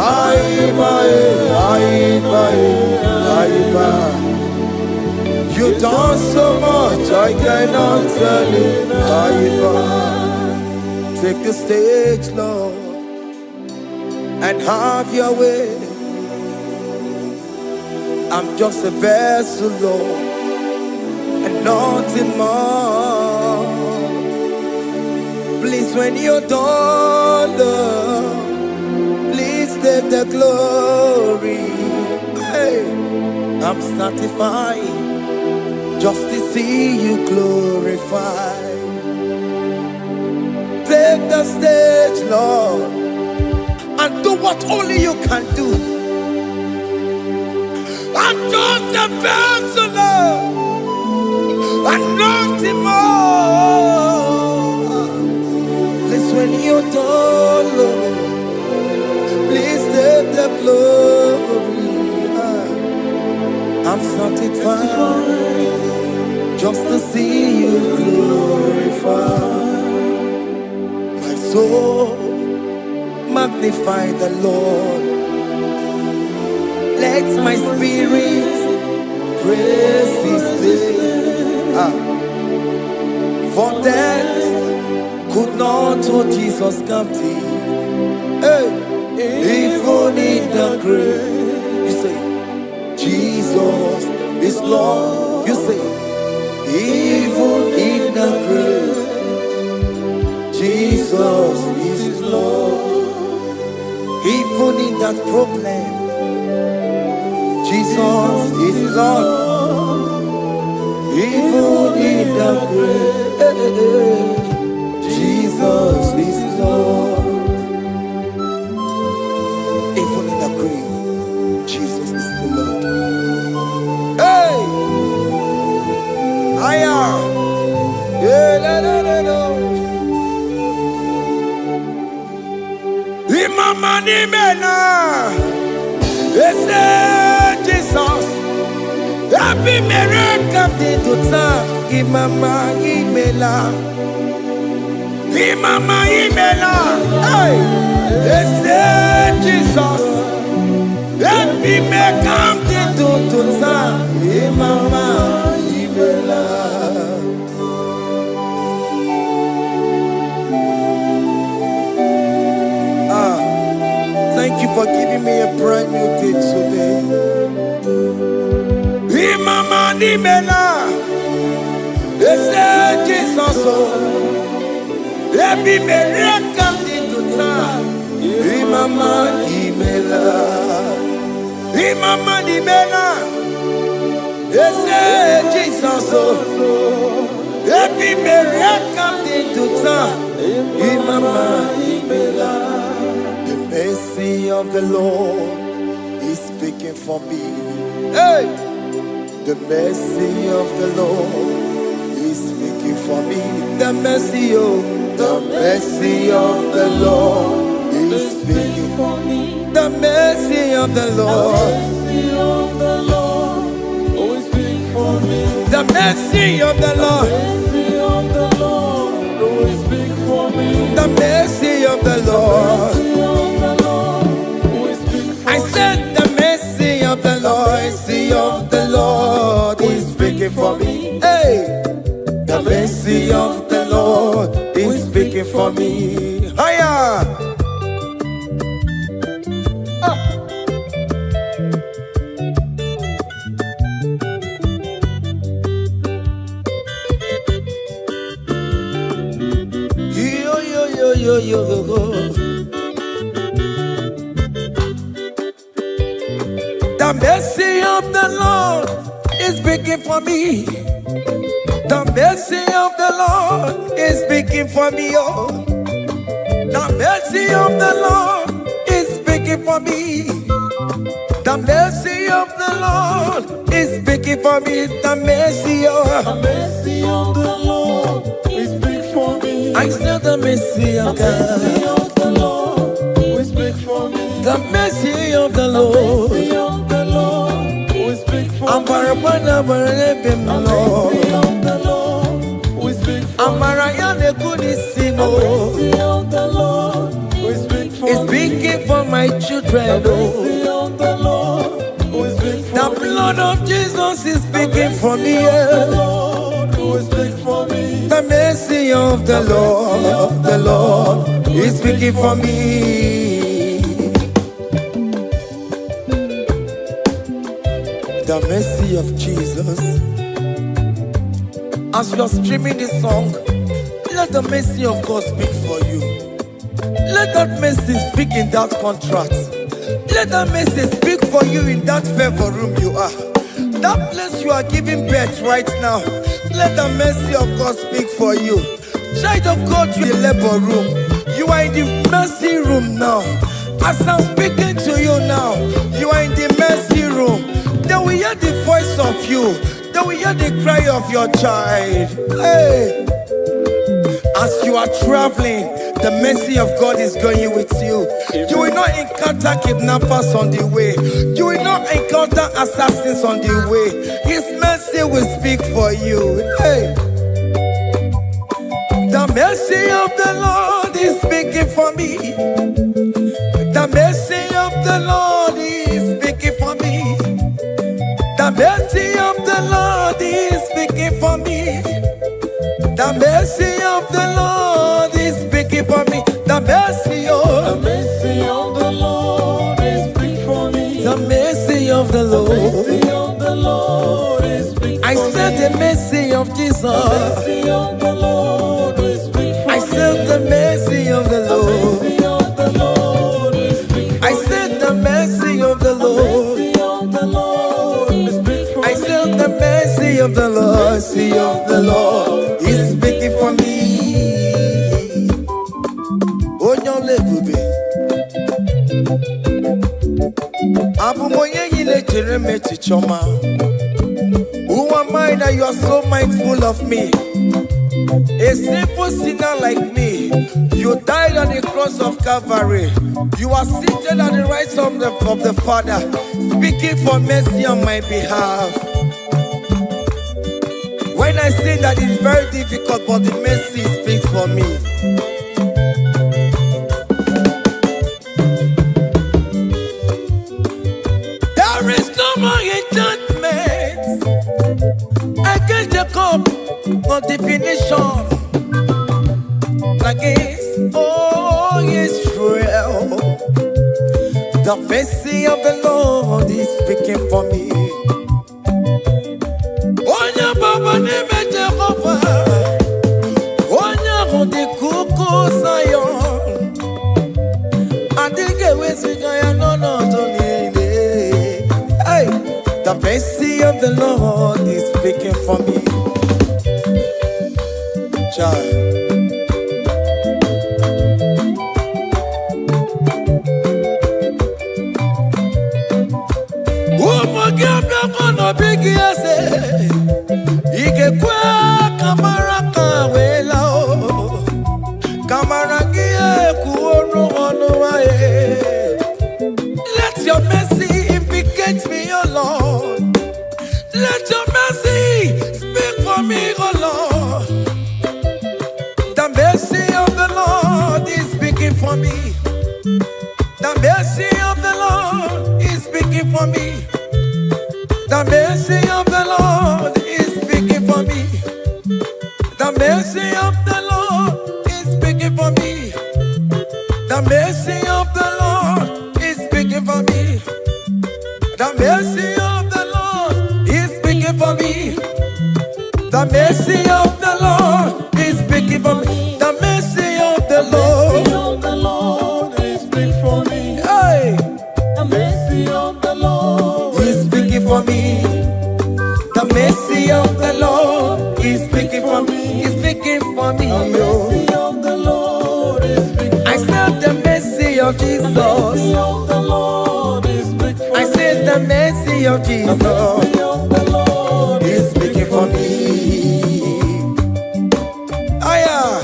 aiba, aiba, aiba. You done so much, I cannot tell it, aiba. Take the stage, Lord, and have your way. I'm just a vessel, Lord, and nothing more. Please, when you're done, Lord, please take the glory. Hey, I'm satisfied just to see you glorified. Take the stage, Lord, and do what only you can do. I'm just a vessel, Lord, and nothing more. Please, when you're done, Lord, please take the glory. I'm satisfied just to see you glorified. My soul magnify the Lord. Let my spirit praise His name. For death could not hold Jesus captive. Hey, even in the grave, you say, Jesus is Lord. You say, even in the grave, Jesus is Lord. Even in that problem, Jesus is Lord. Even in the grave, Jesus is Lord. Even in the grave, Jesus is the Lord. Hey! I am. Yeah, no, no, no, no. Imama ni mena. Ese Jesus. Happy miracle to time. Imama imela. Imama imela. Hey. Ese Jesus. Happy miracle to time. Imama imela. Thank you for giving me a brand new day today. Imama nimela, ese Jesus o, ebi miracle into time. Imama nimela, Imama nimela, ese Jesus o, ebi miracle into time. Imama nimela. The mercy of the Lord is speaking speaking for me. Hey, the mercy of the Lord is speaking for me. The mercy, oh, the mercy of the Lord is speaking for me. The mercy of the Lord, always speak for me. the mercy of the Lord, Mercy of the Lord, always speak for me. the mercy of the Lord. Mercy of the Lord, always speak for I me. said the mercy of the Lord, mercy of the Lord is speaking for me. Hey, the mercy of the Lord is speaking for me. Higher. Yo, yo, yo, yo, yo, yo. The mercy of the Lord is speaking for me. The mercy of the Lord is speaking for me. Oh, the mercy of the Lord is speaking for me. The mercy of the Lord is speaking for me. The mercy, The oh, mercy of the Lord, we speak for me. I still the mercy of Mercy God. of the Lord, we speak for me. The mercy of the Lord. Mercy of the Lord, we speak for I'm me. para Lord. Mercy of the Lord, we speak for I'm me. Marianne Kunisimo. Mercy of the Lord, we speak for It's me. speaking for my children. Oh. Mercy of the Lord, we speak The for me. blood of Jesus is speaking for me. The Yeah. Lord, we speak for me. The mercy of the Lord is speaking for me. The mercy of Jesus. As you are streaming this song, let the mercy of God speak for you. Let that mercy speak in that contract. Let that mercy speak for you in that favor room you are. That place you are giving birth right now. Let the mercy of God speak for you. Child of God, you are in the labor room. You are in the mercy room now. As I'm speaking to you now, you are in the mercy room. They will hear the voice of you. They will hear the cry of your child. Hey. As you are traveling, the mercy of God is going with you. You will not encounter kidnappers on the way. You will not encounter assassins on the way. His mercy will speak for you. Hey. The mercy of the Lord is speaking for me. The mercy of the Lord is speaking for me. The mercy of the Lord is speaking for me. The mercy of the Lord is speaking for me. The mercy, The oh, mercy of the Lord is speak for me. the mercy of the Lord. Mercy of the Lord is speak I for me. said the mercy of Jesus. Mercy of the Lord is speak for me. I said the mercy of the Lord. Mercy of the Lord is speak for I said the mercy of the Lord. Mercy of the Lord is speak for I said the mercy of the Lord. Mercy of the Lord is speaking for me. Onyolebube. Abumoye yile jereme chichoma. Who am I that you are so mindful of me? A simple sinner like me. You died on the cross of Calvary. You are seated at the right of the Father, speaking for mercy on my behalf. When I say that it's very difficult, but the mercy speaks for me. There is no more enchantment against Jacob, no definition against all Israel. The mercy of the Lord is speaking for me. Onya baba neme Jehovah, onya hodi kuku Zion. Adige wesigaya no tonile. Hey, the mercy of the Lord is speaking for me. Child. Ogiabia kono bigi ese. Ike kwa kamara kawela o. Kamara gie kuonu onu wae. Let your mercy implicate me, O Lord. Let your mercy speak for me, O Lord. The mercy of the Lord is speaking for me. The mercy of the Lord is speaking for me. The mercy of the Lord is speaking for me. The mercy of the Lord is speaking for me. The mercy of the Lord is speaking for me. The mercy of the Lord is speaking for me. The mercy of the Lord is speaking for me. The mercy of the Lord is speaking for me. Hey. The mercy of the Lord He's speaking for me. The mercy of the Lord is speaking for me. He's speaking for me. The mercy of the Lord is speaking for me. I said the mercy of Jesus. The mercy of the Lord is speaking for me. I said the mercy of Jesus. The mercy of the Lord He's speaking for me. Aya.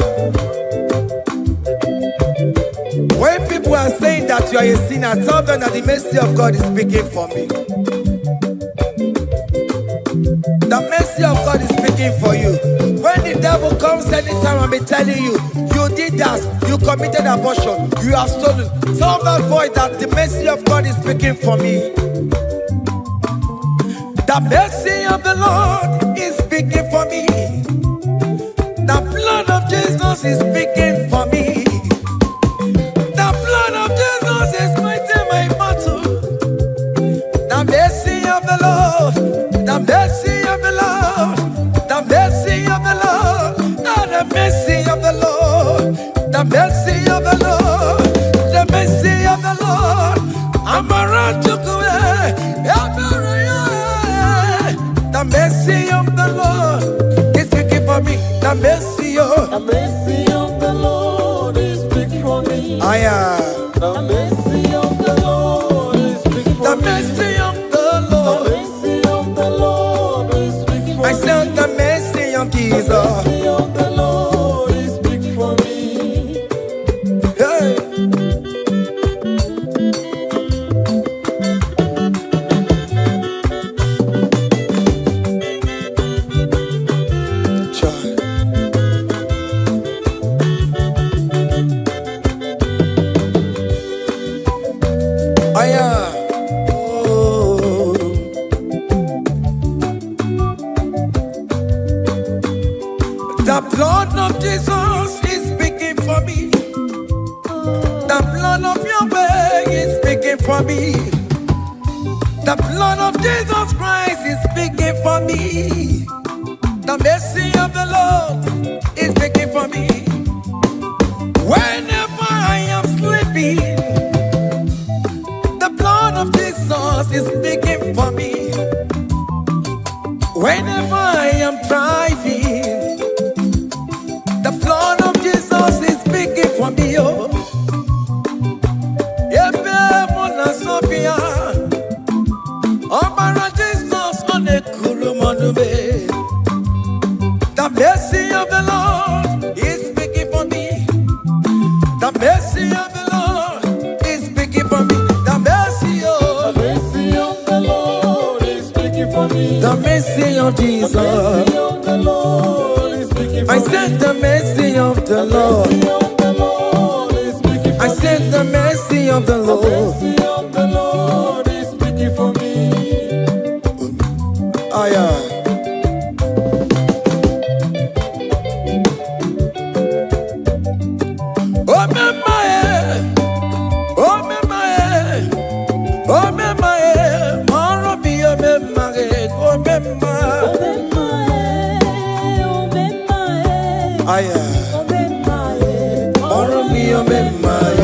When people are saying that you are a sinner, tell them that the mercy of God is speaking for me. The mercy of God is speaking for you. When the devil comes anytime and be telling you, you did that, you committed abortion, you have stolen, tell that voice that the mercy of God is speaking for me. The mercy of the Lord is speaking for me. The blood of Jesus is speaking for me. The blood of Jesus is fighting my battle. The mercy of the Lord, the mercy of the Lord, the mercy of the Lord, the mercy of the Lord, the mercy of the Lord, the mercy of the Lord. I'm around to go. The mercy of the Lord is speaking for me. The mercy of the Lord is speaking for me. I am. The mercy of the Lord is speaking for The me. mercy of the The Lord. mercy of the Lord is speaking for I me. said the mercy of The Jesus. mercy of the Lord is speaking for me. Hey. Child. I am. Oh. The blood of Jesus is speaking for me. The blood of Yahweh is speaking for me. The blood of Jesus Christ is speaking for me. The mercy of the Lord is speaking for me. Whenever I am sleeping, the blood of Jesus is speaking for me. Whenever I am driving, the blood of Jesus is speaking for me. Oh, Ebe mona Sophia, Obara Jesus on a kurumanube. The mercy of the Lord is speaking for me. The mercy of the Lord is speaking for me. The mercy The of mercy of the Lord is speaking for me. the mercy of The Jesus. mercy of the Lord is speaking for I me. said the mercy of the The Lord. mercy of the Lord is speaking for I me. said the mercy of the The Lord. mercy of the Lord is speaking for me. I am. Oh, me, my, oh, me, my, oh, me, my, oh, me, oh, me, my, oh, me, my. I am. Oh, me, oh, me, my.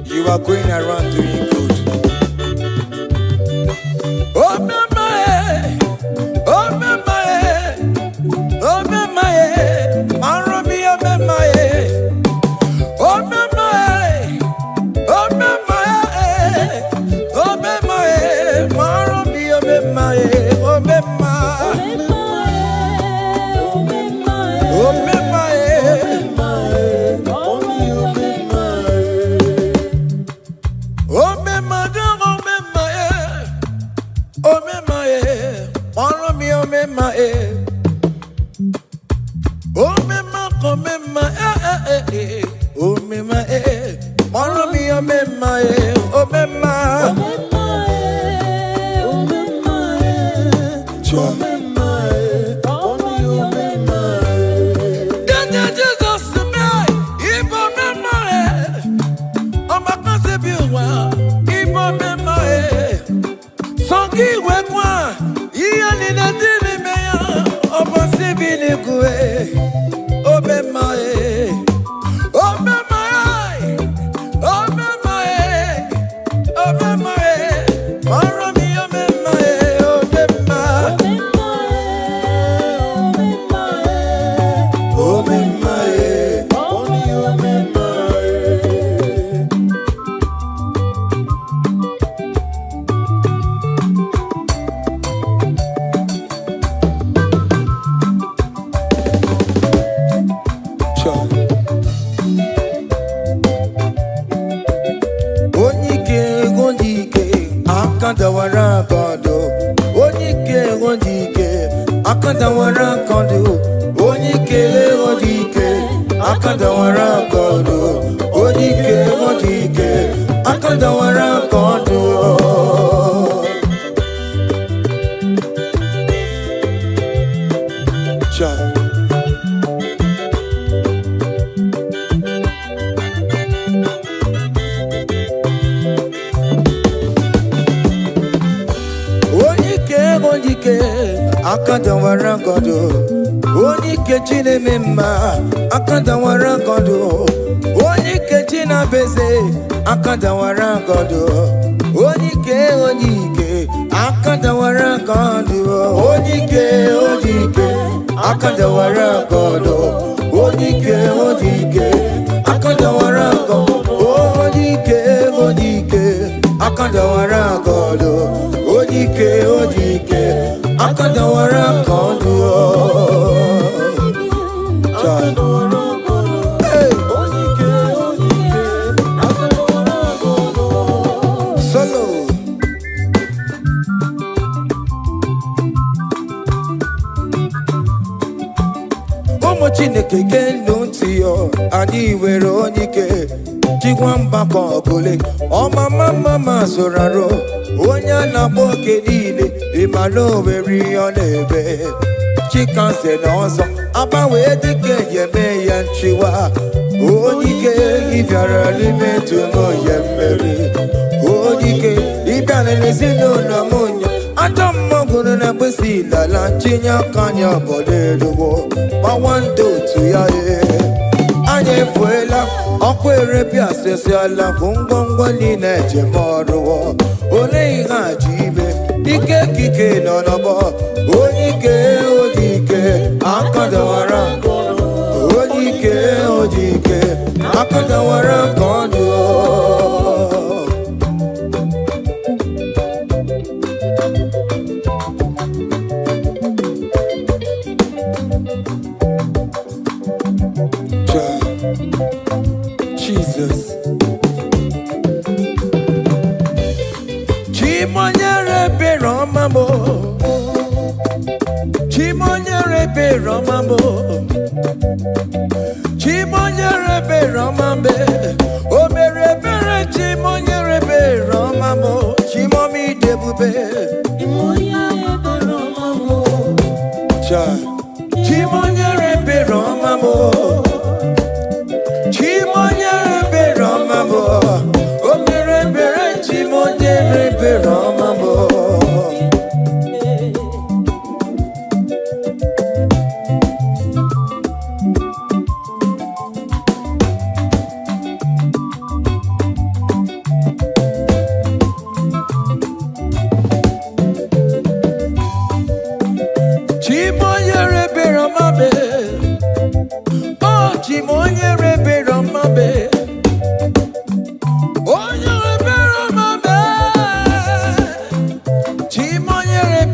You are going around doing good. Oh, mama,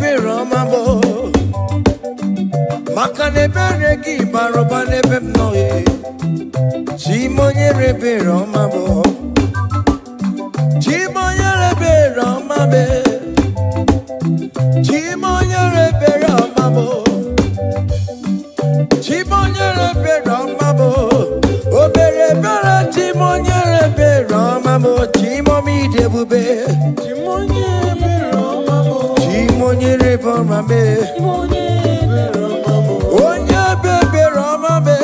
ebere ọma bụ maka na ebere gị bara ụba n'ebe m nọ. Chimonyere ebere ọma bụ Chimonyere ebere ọma bụ Chimonyere ebere ọma bụ Chimonyere ebere ọma bụ obere ebere Chimonyere ebere ọma bụ Chimomide ebube Chimonyere ebere ọma bụ Chimonyere ebere ọma bụ onye ebere ọma bụ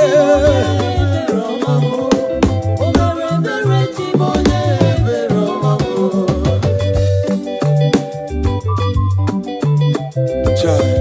Chimo,